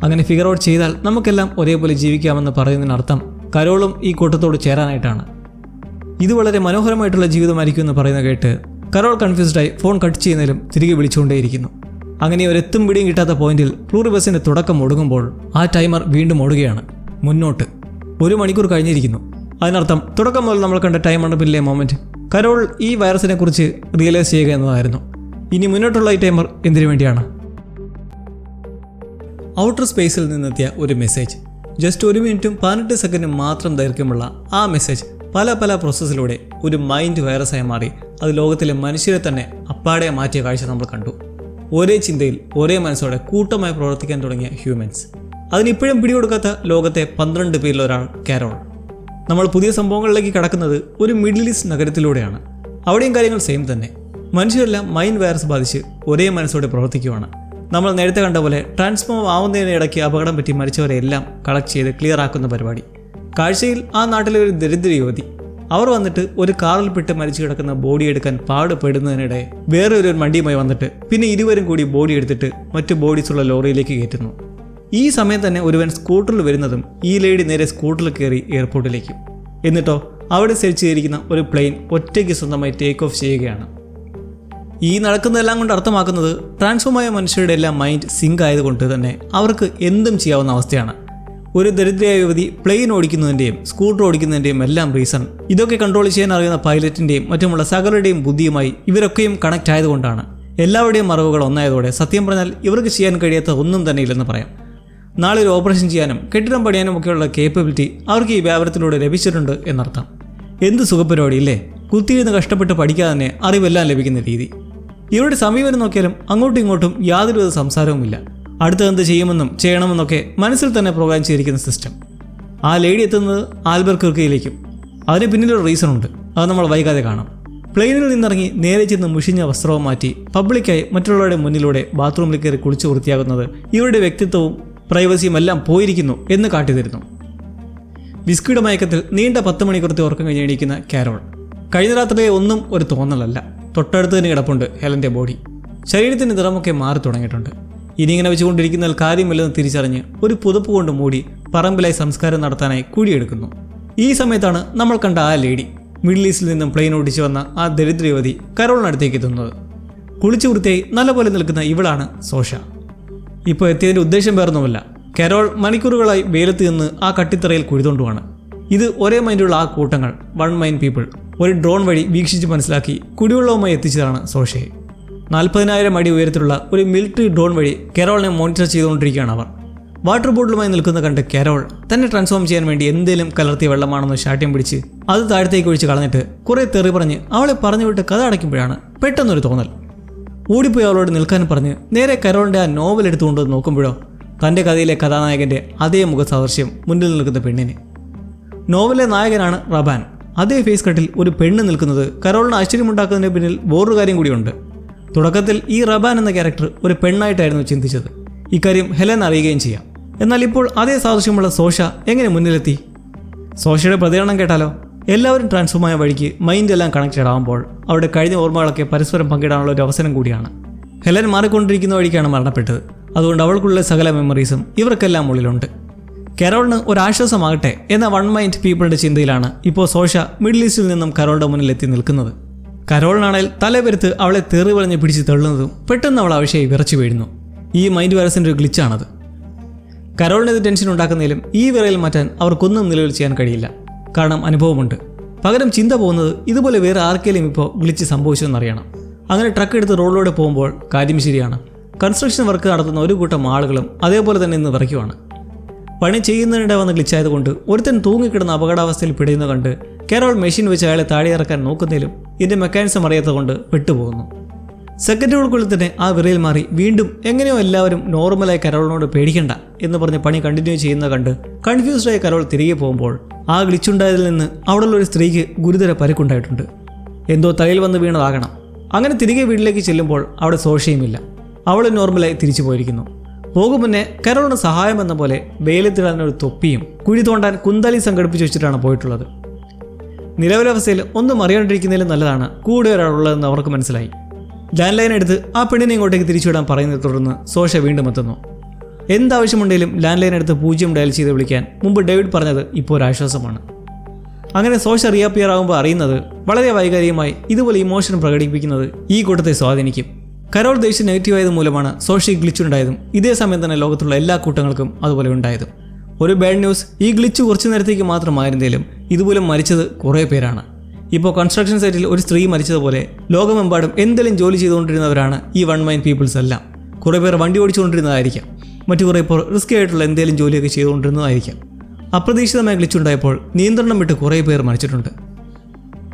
അങ്ങനെ ഫിഗർ ഔട്ട് ചെയ്താൽ നമുക്കെല്ലാം ഒരേപോലെ ജീവിക്കാമെന്ന് പറയുന്നതിനർത്ഥം കരോളും ഈ കൂട്ടത്തോട് ചേരാനായിട്ടാണ്. ഇത് വളരെ മനോഹരമായിട്ടുള്ള ജീവിതമായിരിക്കും എന്ന് പറയുന്ന കേട്ട് കരോൾ കൺഫ്യൂസ്ഡായി ഫോൺ കട്ട് ചെയ്യുന്നതിലും തിരികെ വിളിച്ചുകൊണ്ടേയിരിക്കുന്നു. അങ്ങനെ ഒരെത്തും പിടിയും കിട്ടാത്ത പോയിന്റിൽ പ്ലൂറിബസിന്റെ തുടക്കം ഒടുങ്ങുമ്പോൾ ആ ടൈമർ വീണ്ടും ഓടുകയാണ് മുന്നോട്ട്. 1 മണിക്കൂർ കഴിഞ്ഞിരിക്കുന്നു. അതിനർത്ഥം തുടക്കം മുതൽ നമ്മൾ കണ്ട ടൈം അണ്ടർപില്ലേ മൊമെന്റ് കരോൾ ഈ വൈറസിനെ കുറിച്ച് റിയലൈസ് ചെയ്യുക എന്നതായിരുന്നു. ഇനി മുന്നോട്ടുള്ള ഈ ടൈമർ എന്തിനു വേണ്ടിയാണ്? ഔട്ടർ സ്പേസിൽ നിന്നെത്തിയ ഒരു മെസ്സേജ്. ജസ്റ്റ് 1 മിനിറ്റും 18 സെക്കൻഡും മാത്രം ദൈർഘ്യമുള്ള ആ മെസ്സേജ് പല പ്രോസസ്സിലൂടെ ഒരു മൈൻഡ് വൈറസായി മാറി അത് ലോകത്തിലെ മനുഷ്യരെ തന്നെ അപ്പാടെ മാറ്റിയ കാഴ്ച നമ്മൾ കണ്ടു. ഒരേ ചിന്തയിൽ ഒരേ മനസ്സോടെ കൂട്ടമായി പ്രവർത്തിക്കാൻ തുടങ്ങിയ ഹ്യൂമൻസ്. അതിനിപ്പോഴും പിടികൊടുക്കാത്ത ലോകത്തെ 12 പേരിൽ ഒരാൾ കാരോൾ. നമ്മൾ പുതിയ സംഭവങ്ങളിലേക്ക് കടക്കുന്നത് ഒരു മിഡിൽ ഈസ്റ്റ് നഗരത്തിലൂടെയാണ്. അവിടെയും കാര്യങ്ങൾ സെയിം തന്നെ. മനുഷ്യരെല്ലാം മൈൻഡ് വൈറസ് ബാധിച്ച് ഒരേ മനസ്സോടെ പ്രവർത്തിക്കുകയാണ്. നമ്മൾ നേരത്തെ കണ്ട പോലെ ട്രാൻസ്ഫോം ആവുന്നതിനിടയ്ക്ക് അപകടം പറ്റി മരിച്ചവരെല്ലാം കളക്ട് ചെയ്ത് ക്ലിയർ ആക്കുന്ന പരിപാടി. കാഴ്ചയിൽ ആ നാട്ടിലെ ഒരു ദരിദ്ര യുവതി. അവർ വന്നിട്ട് ഒരു കാറിൽ പെട്ട് മരിച്ചു കിടക്കുന്ന ബോഡി എടുക്കാൻ പാടുപെടുന്നതിനിടെ വേറെ ഒരു വണ്ടിയുമായി വന്നിട്ട് പിന്നെ ഇരുവരും കൂടി ബോഡി എടുത്തിട്ട് മറ്റു ബോഡീസുള്ള ലോറിയിലേക്ക് കയറ്റുന്നു. ഈ സമയം തന്നെ ഒരുവൻ സ്കൂട്ടറിൽ വരുന്നതും ഈ ലേഡി നേരെ സ്കൂട്ടറിൽ കയറി എയർപോർട്ടിലേക്ക്. എന്നിട്ടോ അവിടെ സെറ്റ് ചെയ്തിരിക്കുന്ന ഒരു പ്ലെയിൻ ഒറ്റയ്ക്ക് സ്വന്തമായി ടേക്ക് ഓഫ് ചെയ്യുകയാണ്. ഈ നടക്കുന്നതെല്ലാം കൊണ്ട് അർത്ഥമാക്കുന്നത് ട്രാൻസ്ഫോമായ മനുഷ്യരുടെ എല്ലാം മൈൻഡ് സിങ്ക് ആയതുകൊണ്ട് തന്നെ അവർക്ക് എന്തും ചെയ്യാവുന്ന അവസ്ഥയാണ്. ഒരു ദരിദ്രയായ യുവതി പ്ലെയിൻ ഓടിക്കുന്നതിൻ്റെയും സ്കൂട്ടർ ഓടിക്കുന്നതിൻ്റെയും എല്ലാം റീസൺ ഇതൊക്കെ കൺട്രോൾ ചെയ്യാൻ അറിയുന്ന പൈലറ്റിൻ്റെയും മറ്റുമുള്ള സകലരുടെയും ബുദ്ധിയുമായി ഇവരൊക്കെയും കണക്റ്റ് ആയതുകൊണ്ടാണ്. എല്ലാവരുടെയും അറിവുകൾ ഒന്നായതോടെ സത്യം പറഞ്ഞാൽ ഇവർക്ക് ചെയ്യാൻ കഴിയാത്ത ഒന്നും തന്നെ ഇല്ലെന്ന് പറയാം. നാളെ ഒരു ഓപ്പറേഷൻ ചെയ്യാനും കെട്ടിടം പണിയാനും ഒക്കെയുള്ള കേപ്പബിലിറ്റി അവർക്ക് ഈ വ്യാപാരത്തിലൂടെ ലഭിച്ചിട്ടുണ്ട് എന്നർത്ഥം. എന്ത് സുഖപരിപാടി ഇല്ലേ? കുത്തിയിരുന്ന് കഷ്ടപ്പെട്ട് പഠിക്കാതെ തന്നെ അറിവെല്ലാം ലഭിക്കുന്ന രീതി. ഇവരുടെ സമീപനം നോക്കിയാലും അങ്ങോട്ടും ഇങ്ങോട്ടും യാതൊരുവിധ സംസാരവുമില്ല. അടുത്തതെന്ത് ചെയ്യുമെന്നും ചെയ്യണമെന്നൊക്കെ മനസ്സിൽ തന്നെ പ്രോഗ്രാം ചെയ്തിരിക്കുന്ന സിസ്റ്റം. ആ ലേഡി എത്തുന്നത് ആൽബർക്വക്കിയിലേക്കും. അതിന് പിന്നിലൊരു റീസൺ ഉണ്ട്. അത് നമ്മൾ വൈകാതെ കാണാം. പ്ലെയിനിൽ നിന്നിറങ്ങി നേരെ ചെന്ന് മുഷിഞ്ഞ വസ്ത്രവും മാറ്റി പബ്ലിക്കായി മറ്റുള്ളവരുടെ മുന്നിലൂടെ ബാത്റൂമിൽ കയറി കുളിച്ച് വൃത്തിയാകുന്നത് ഇവരുടെ വ്യക്തിത്വവും പ്രൈവസിയും എല്ലാം പോയിരിക്കുന്നു എന്ന് കാട്ടിത്തരുന്നു. വിസ്കിയുടെ മയക്കത്തിൽ നീണ്ട 10 മണിക്കൂറത്തെ ഉറക്കം കഴിഞ്ഞിരിക്കുന്ന കാരോൾ. കഴിഞ്ഞ രാത്രിയിലെ ഒന്നും ഒരു തോന്നലല്ല. തൊട്ടടുത്ത് തന്നെ കിടപ്പുണ്ട് ഹെലൻ്റെ ബോഡി. ശരീരത്തിൻ്റെ നിറമൊക്കെ മാറി തുടങ്ങിയിട്ടുണ്ട്. ഇനി ഇങ്ങനെ വെച്ചുകൊണ്ടിരിക്കുന്നതിൽ കാര്യമില്ലെന്ന് തിരിച്ചറിഞ്ഞ് ഒരു പുതപ്പ് കൊണ്ട് മൂടി പറമ്പിലായി സംസ്കാരം നടത്താനായി കുഴിയെടുക്കുന്നു. ഈ സമയത്താണ് നമ്മൾ കണ്ട ആ ലേഡി മിഡിൽ ഈസ്റ്റിൽ നിന്നും പ്ലെയിൻ ഓടിച്ചു വന്ന ആ ദരിദ്ര യുവതി കരോളിനടുത്തേക്ക് എത്തുന്നത്. കുളിച്ചു വൃത്തിയായി നല്ലപോലെ നിൽക്കുന്ന ഇവളാണ് സോഷ. ഇപ്പോൾ എത്തിയതിൻ്റെ ഉദ്ദേശം വേറൊന്നുമല്ല. കരോൾ മണിക്കൂറുകളായി വെയിലത്ത് നിന്ന് ആ കട്ടിത്തറയിൽ കുഴിതുകൊണ്ടുമാണ്. ഇത് ഒരേ മൈൻഡുള്ള ആ കൂട്ടങ്ങൾ, വൺ മൈൻഡ് പീപ്പിൾ, ഒരു ഡ്രോൺ വഴി വീക്ഷിച്ച് മനസ്സിലാക്കി കുടിവെള്ളവുമായി എത്തിച്ചതാണ് സോഷയെ. 40,000 അടി ഉയരത്തിലുള്ള ഒരു മിലിറ്ററി ഡ്രോൺ വഴി കരോളിനെ മോണിറ്റർ ചെയ്തുകൊണ്ടിരിക്കുകയാണ് അവർ. വാട്ടർ ബോട്ടിലുമായി നിൽക്കുന്ന കണ്ട് കരോൾ തന്നെ ട്രാൻസ്ഫോം ചെയ്യാൻ വേണ്ടി എന്തേലും കലർത്തിയ വെള്ളമാണെന്ന് ശാഠ്യം പിടിച്ച് അത് താഴത്തേക്ക് ഒഴിച്ച് കളഞ്ഞിട്ട് കുറേ തെറി പറഞ്ഞ് അവളെ പറഞ്ഞു വിട്ട് കഥ അടയ്ക്കുമ്പോഴാണ് പെട്ടെന്നൊരു തോന്നൽ. ഓടിപ്പോയി അവളോട് നിൽക്കാൻ പറഞ്ഞ് നേരെ കരോളിൻ്റെ ആ നോവൽ എടുത്തുകൊണ്ട് നോക്കുമ്പോഴോ തൻ്റെ കഥയിലെ കഥാനായകൻ്റെ അതേ മുഖസാദൃശ്യം മുന്നിൽ നിൽക്കുന്ന പെണ്ണിന്. നോവലിലെ നായകനാണ് റബാൻ. അതേ ഫേസ് കട്ടിൽ ഒരു പെണ്ണ് നിൽക്കുന്നത് കരോളിന് ആശ്ചര്യമുണ്ടാക്കുന്നതിന് പിന്നിൽ വേറൊരു കാര്യം കൂടിയുണ്ട്. തുടക്കത്തിൽ ഈ റബാൻ എന്ന ക്യാരക്ടർ ഒരു പെണ്ണായിട്ടായിരുന്നു ചിന്തിച്ചത്. ഇക്കാര്യം ഹെലൻ അറിയുകയും ചെയ്യാം. എന്നാൽ ഇപ്പോൾ അതേ സാദൃശ്യമുള്ള സോഷ എങ്ങനെ മുന്നിലെത്തി? സോഷയുടെ പ്രതികരണം കേട്ടാലോ? എല്ലാവരും ട്രാൻസ്ഫോമായ വഴിക്ക് മൈൻഡ് എല്ലാം കണക്റ്റഡ് ആകുമ്പോൾ അവരുടെ കഴിഞ്ഞ ഓർമ്മകളൊക്കെ പരസ്പരം പങ്കിടാനുള്ള ഒരു അവസരം കൂടിയാണ്. ഹെലൻ മാറിക്കൊണ്ടിരിക്കുന്ന വഴിക്കാണ് മരണപ്പെട്ടത്. അതുകൊണ്ട് അവൾക്കുള്ള സകല മെമ്മറീസും ഇവർക്കെല്ലാം ഉള്ളിലുണ്ട്. കരോളിന് ഒരാശ്വാസമാകട്ടെ എന്ന വൺ മൈൻഡ് പീപ്പിളുടെ ചിന്തയിലാണ് ഇപ്പോൾ സോഷ മിഡിൽ ഈസ്റ്റിൽ നിന്നും കരോളുടെ മുന്നിൽ എത്തി നിൽക്കുന്നത്. കരോളിനാണെങ്കിൽ തലപെരുത്ത് അവളെ തെറി പറഞ്ഞ് പിടിച്ച് തള്ളുന്നതും പെട്ടെന്ന് അവൾ ആവശ്യമായി വിറച്ചു വീഴുന്നു. ഈ മൈൻഡ് വൈറസിൻ്റെ ഒരു ഗ്ലിച്ചാണത്. കരോളിന് ഇത് ടെൻഷൻ ഉണ്ടാക്കുന്നതിലും ഈ വിറയിൽ മാറ്റാൻ അവർക്കൊന്നും നിലവിൽ ചെയ്യാൻ കഴിയില്ല. കാരണം അനുഭവമുണ്ട്. പകരം ചിന്ത പോകുന്നത് ഇതുപോലെ വേറെ ആർക്കെങ്കിലും ഇപ്പോൾ ഗ്ലിച്ച് സംഭവിച്ചതെന്നറിയണം. അങ്ങനെ ട്രക്ക് എടുത്ത് റോഡിലൂടെ പോകുമ്പോൾ കാര്യം ശരിയാണ്. കൺസ്ട്രക്ഷൻ വർക്ക് നടത്തുന്ന ഒരു കൂട്ടം ആളുകളും അതേപോലെ തന്നെ ഇന്ന് വിറയ്ക്കുവാണ്. പണി ചെയ്യുന്നതിനിടെ വന്ന ഗ്ലിച്ചായതുകൊണ്ട് ഒരുത്തൻ തൂങ്ങിക്കിടന്ന അപകടാവസ്ഥയിൽ പിടിയുന്ന കണ്ട് കരോൾ മെഷീൻ വെച്ച് അയാളെ താഴെ ഇറക്കാൻ നോക്കുന്നതിലും ഇതിൻ്റെ മെക്കാനിസം അറിയാത്തതുകൊണ്ട് പെട്ടുപോകുന്നു. സെക്കൻഡുകൾക്കുള്ളിൽ തന്നെ ആ വിറയിൽ മാറി വീണ്ടും എങ്ങനെയോ എല്ലാവരും നോർമലായി കരോളിനോട് പേടിക്കണ്ട എന്ന് പറഞ്ഞ് പണി കണ്ടിന്യൂ ചെയ്യുന്ന കണ്ട് കൺഫ്യൂസ്ഡായ കരോൾ തിരികെ പോകുമ്പോൾ ആ ഗ്ലിച്ചുണ്ടായതിൽ നിന്ന് അവിടെയുള്ള ഒരു സ്ത്രീക്ക് ഗുരുതര പരിക്കുണ്ടായിട്ടുണ്ട്. എന്തോ തലയിൽ വന്ന് വീണതാകണം. അങ്ങനെ തിരികെ വീട്ടിലേക്ക് ചെല്ലുമ്പോൾ അവിടെ സോഷയുമില്ല. അവൾ നോർമലായി തിരിച്ചു പോയിരിക്കുന്നു. പോകും മുന്നേ കരോളിന് സഹായം എന്ന പോലെ വെയിലത്തിടാനൊരു തൊപ്പിയും കുഴി തോണ്ടാൻ കുന്താലി സംഘടിപ്പിച്ച് വെച്ചിട്ടാണ് പോയിട്ടുള്ളത്. നിലവിലവസ്ഥയിൽ ഒന്നും അറിയാണ്ടിരിക്കുന്നതിലും നല്ലതാണ് കൂടെ ഒരാളുള്ളതെന്ന് അവർക്ക് മനസ്സിലായി. ലാൻഡ് ലൈൻ എടുത്ത് ആ പെണ്ണിനെ ഇങ്ങോട്ടേക്ക് തിരിച്ചുവിടാൻ പറയുന്നതിനെ തുടർന്ന് സോഷ വീണ്ടും എത്തുന്നു. എന്താവശ്യമുണ്ടെങ്കിലും ലാൻഡ് ലൈൻ എടുത്ത് 0 ഡയൽ ചെയ്ത് വിളിക്കാൻ മുമ്പ് ഡേവിഡ് പറഞ്ഞത് ഇപ്പോൾ ഒരു ആശ്വാസമാണ്. അങ്ങനെ സോഷ റീഅപ്പിയർ ആകുമ്പോൾ അറിയുന്നത് വളരെ വൈകാരികമായി ഇതുപോലെ ഇമോഷൻ പ്രകടിപ്പിക്കുന്നത് ഈ കൂട്ടത്തെ സ്വാധീനിക്കും. കരോൾ ദേഷ്യം നെഗറ്റീവായത് മൂലമാണ് സോഷി ഗ്ലിച്ചുണ്ടായതും ഇതേ സമയം തന്നെ ലോകത്തുള്ള എല്ലാ കൂട്ടങ്ങൾക്കും അതുപോലെ ഉണ്ടായതും. ഒരു ബാഡ് ന്യൂസ്, ഈ ഗ്ലിച്ച് കുറച്ചു നേരത്തേക്ക് മാത്രമായിരുന്നേലും ഇതുപോലും മരിച്ചത് കുറേ പേരാണ്. ഇപ്പോൾ കൺസ്ട്രക്ഷൻ സൈറ്റിൽ ഒരു സ്ത്രീ മരിച്ചതുപോലെ ലോകമെമ്പാടും എന്തെങ്കിലും ജോലി ചെയ്തുകൊണ്ടിരുന്നവരാണ് ഈ വൺ മൈൻഡ് പീപ്പിൾസ് എല്ലാം. കുറേ പേർ വണ്ടി ഓടിച്ചുകൊണ്ടിരുന്നതായിരിക്കാം. മറ്റു കുറേ പേർ റിസ്കി ആയിട്ടുള്ള എന്തെങ്കിലും ജോലിയൊക്കെ ചെയ്തുകൊണ്ടിരുന്നതായിരിക്കാം. അപ്രതീക്ഷിതമായ ഗ്ലിച്ചുണ്ടായപ്പോൾ നിയന്ത്രണം വിട്ട് കുറേ പേർ മരിച്ചിട്ടുണ്ട്.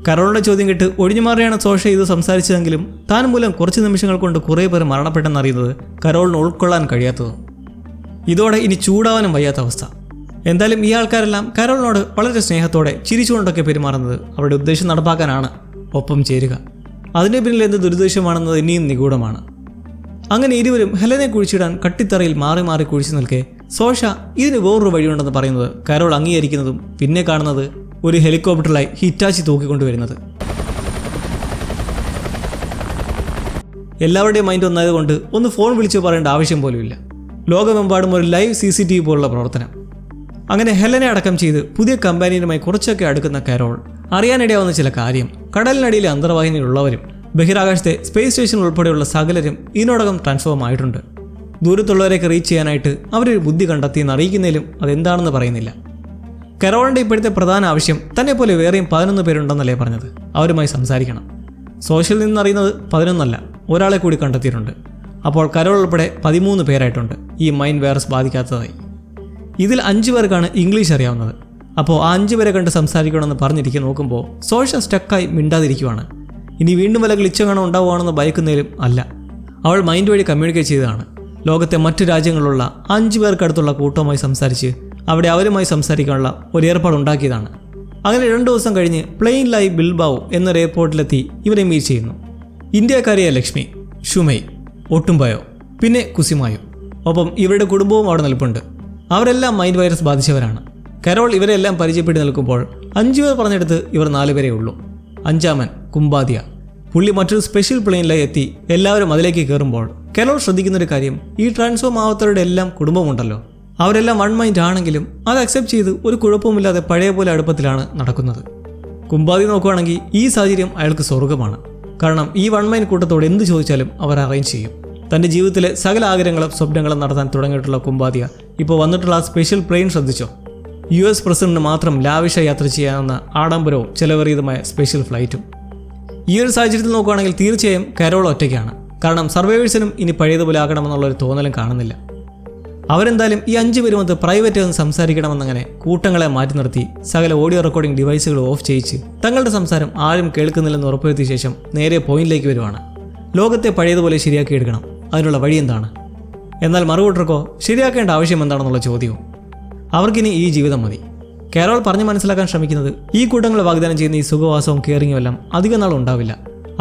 കരോളിൻ്റെ ചോദ്യം കേട്ട് ഒഴിഞ്ഞുമാറിയാണ് സോഷ ഇത് സംസാരിച്ചതെങ്കിലും താൻ മൂലം കുറച്ച് നിമിഷങ്ങൾ കൊണ്ട് കുറേ പേർ മരണപ്പെട്ടെന്നറിയുന്നത് കരോളിന് ഉൾക്കൊള്ളാൻ കഴിയാത്തത്. ഇതോടെ ഇനി ചൂടാവാനും വയ്യാത്ത അവസ്ഥ. എന്തായാലും ഈ ആൾക്കാരെല്ലാം കരോളിനോട് വളരെ സ്നേഹത്തോടെ ചിരിച്ചുകൊണ്ടൊക്കെ പെരുമാറുന്നത് അവരുടെ ഉദ്ദേശം നടപ്പാക്കാനാണ്, ഒപ്പം ചേരുക. അതിൻ്റെ പിന്നിൽ എന്ത് ദുരുദ്ദേശമാണെന്നത് ഇനിയും നിഗൂഢമാണ്. അങ്ങനെ ഇരുവരും ഹെലനെ കുഴിച്ചിടാൻ കട്ടിത്തറയിൽ മാറി മാറി കുഴിച്ചു നിൽക്കെ സോഷ ഇതിന് വേറൊരു വഴിയുണ്ടെന്ന് പറയുന്നത് കരോൾ അംഗീകരിക്കുന്നതും പിന്നെ കാണുന്നത് ഒരു ഹെലികോപ്റ്ററിലായി ഹിറ്റാച്ചി തൂക്കിക്കൊണ്ടുവരുന്നത്. എല്ലാവരുടെയും മൈൻഡ് ഒന്നായതുകൊണ്ട് ഒന്ന് ഫോൺ വിളിച്ചു പറയേണ്ട ആവശ്യം പോലുമില്ല. ലോകമെമ്പാടും ഒരു ലൈവ് CCTV പോലുള്ള പ്രവർത്തനം. അങ്ങനെ ഹെലനെ അടക്കം ചെയ്ത് പുതിയ കമ്പാനിയുമായി കുറച്ചൊക്കെ അടുക്കുന്ന കരോൾ അറിയാനിടയാവുന്ന ചില കാര്യം കടലിനടിയിലെ അന്തർവാഹിനിയിലുള്ളവരും ബഹിരാകാശത്തെ സ്പേസ് സ്റ്റേഷൻ ഉൾപ്പെടെയുള്ള സകലരും ഇതിനോടകം ട്രാൻസ്ഫോം ആയിട്ടുണ്ട്. ദൂരത്തുള്ളവരെയൊക്കെ റീച്ച് ചെയ്യാനായിട്ട് അവരൊരു ബുദ്ധി കണ്ടെത്തിയെന്ന് അറിയിക്കുന്നതിലും അതെന്താണെന്ന് പറയുന്നില്ല. കരോളിൻ്റെ ഇപ്പോഴത്തെ പ്രധാന ആവശ്യം തന്നെ പോലെ വേറെയും 11 പേരുണ്ടെന്നല്ലേ പറഞ്ഞത്, അവരുമായി സംസാരിക്കണം. സോഷ്യൽ നിന്നറിയുന്നത് 11 അല്ല, ഒരാളെ കൂടി കണ്ടെത്തിയിട്ടുണ്ട്. അപ്പോൾ കരോൾ ഉൾപ്പെടെ 13 പേരായിട്ടുണ്ട് ഈ മൈൻഡ് വൈറസ് ബാധിക്കാത്തതായി. ഇതിൽ 5 പേർക്കാണ് ഇംഗ്ലീഷ് അറിയാവുന്നത്. അപ്പോൾ ആ 5 പേരെ കണ്ട് സംസാരിക്കണമെന്ന് പറഞ്ഞിരിക്കാൻ നോക്കുമ്പോൾ സോഷ സ്റ്റക്കായി മിണ്ടാതിരിക്കുവാണ്. ഇനി വീണ്ടും വല്ല ഗ്ലിച്ചങ്ങാണോ ഉണ്ടാവുകയാണെന്ന് ഭയക്കുന്നതിലും അല്ല, അവൾ മൈൻഡ് വഴി കമ്മ്യൂണിക്കേറ്റ് ചെയ്തതാണ്. ലോകത്തെ മറ്റു രാജ്യങ്ങളിലുള്ള 5 പേർക്കടുത്തുള്ള കൂട്ടവുമായി സംസാരിച്ച് അവിടെ അവരുമായി സംസാരിക്കാനുള്ള ഒരു ഏർപ്പാടുണ്ടാക്കിയതാണ്. അങ്ങനെ 2 ദിവസം കഴിഞ്ഞ് പ്ലെയിനിലായി ബിൽബാവോ എന്നൊരു എയർപോർട്ടിലെത്തി ഇവരെ മീറ്റ് ചെയ്യുന്നു. ഇന്ത്യക്കാരിയായ ലക്ഷ്മി, ഷുമൈ, ഒട്ടുംബയോ, പിന്നെ കുസിമായോ, ഒപ്പം ഇവരുടെ കുടുംബവും അവിടെ നിൽപ്പുണ്ട്. അവരെല്ലാം മൈൻഡ് വൈറസ് ബാധിച്ചവരാണ്. കരോൾ ഇവരെല്ലാം പരിചയപ്പെട്ട് നിൽക്കുമ്പോൾ 5 പേർ പറഞ്ഞെടുത്ത് ഇവർ 4 പേരേ ഉള്ളൂ. 5ാമൻ കുംബാദിയ. പുള്ളി മറ്റൊരു സ്പെഷ്യൽ പ്ലെയിനിലായി എത്തി എല്ലാവരും അതിലേക്ക് കയറുമ്പോൾ കരോൾ ശ്രദ്ധിക്കുന്നൊരു കാര്യം, ഈ ട്രാൻസ്ഫോം ആവാത്തവരുടെ എല്ലാം കുടുംബമുണ്ടല്ലോ, അവരെല്ലാം വൺ മൈൻഡ് ആണെങ്കിലും അത് അക്സെപ്റ്റ് ചെയ്ത് ഒരു കുഴപ്പമില്ലാതെ പഴയ പോലെ അടുപ്പത്തിലാണ് നടക്കുന്നത്. കുമ്പാതി നോക്കുകയാണെങ്കിൽ ഈ സാഹചര്യം അയാൾക്ക് സ്വർഗമാണ്. കാരണം ഈ വൺ മൈൻ കൂട്ടത്തോട് എന്ത് ചോദിച്ചാലും അവർ അറേഞ്ച് ചെയ്യും. തൻ്റെ ജീവിതത്തിലെ സകല ആഗ്രഹങ്ങളും സ്വപ്നങ്ങളും നടത്താൻ തുടങ്ങിയിട്ടുള്ള കുമ്പാതിയ ഇപ്പോൾ വന്നിട്ടുള്ള ആ സ്പെഷ്യൽ പ്ലെയിൻ ശ്രദ്ധിച്ചോ? US പ്രസിഡന്റിന് മാത്രം ലാവിഷ യാത്ര ചെയ്യാവുന്ന ആഡംബരവും ചെലവേറിയതുമായ സ്പെഷ്യൽ ഫ്ലൈറ്റും. ഈ ഒരു സാഹചര്യത്തിൽ നോക്കുകയാണെങ്കിൽ തീർച്ചയായും കരോൾ ഒറ്റയ്ക്കാണ്. കാരണം സർവൈവേഴ്സിനും ഇനി പഴയതുപോലെ ആകണമെന്നുള്ളൊരു തോന്നലും കാണുന്നില്ല. അവരെന്തായാലും ഈ 5 പേരുമൊത്ത് പ്രൈവറ്റ് ഒന്ന് സംസാരിക്കണമെന്നങ്ങനെ കൂട്ടങ്ങളെ മാറ്റി നിർത്തി സകല ഓഡിയോ റെക്കോർഡിംഗ് ഡിവൈസുകൾ ഓഫ് ചെയ്യിച്ച് തങ്ങളുടെ സംസാരം ആരും കേൾക്കുന്നില്ലെന്ന് ഉറപ്പുവരുത്തിയ ശേഷം നേരെ പോയിന്റിലേക്ക് വരുവാണ്. ലോകത്തെ പഴയതുപോലെ ശരിയാക്കിയെടുക്കണം, അതിനുള്ള വഴി എന്താണ്? എന്നാൽ മറുകൂട്ടർക്കോ ശരിയാക്കേണ്ട ആവശ്യം എന്താണെന്നുള്ള ചോദ്യവും. അവർക്കിനി ഈ ജീവിതം മതി. കരോൾ പറഞ്ഞു മനസ്സിലാക്കാൻ ശ്രമിക്കുന്നത് ഈ കൂട്ടങ്ങൾ വാഗ്ദാനം ചെയ്യുന്ന ഈ സുഖവാസവും കെയറിങ്ങും എല്ലാം അധികം നാൾ ഉണ്ടാവില്ല.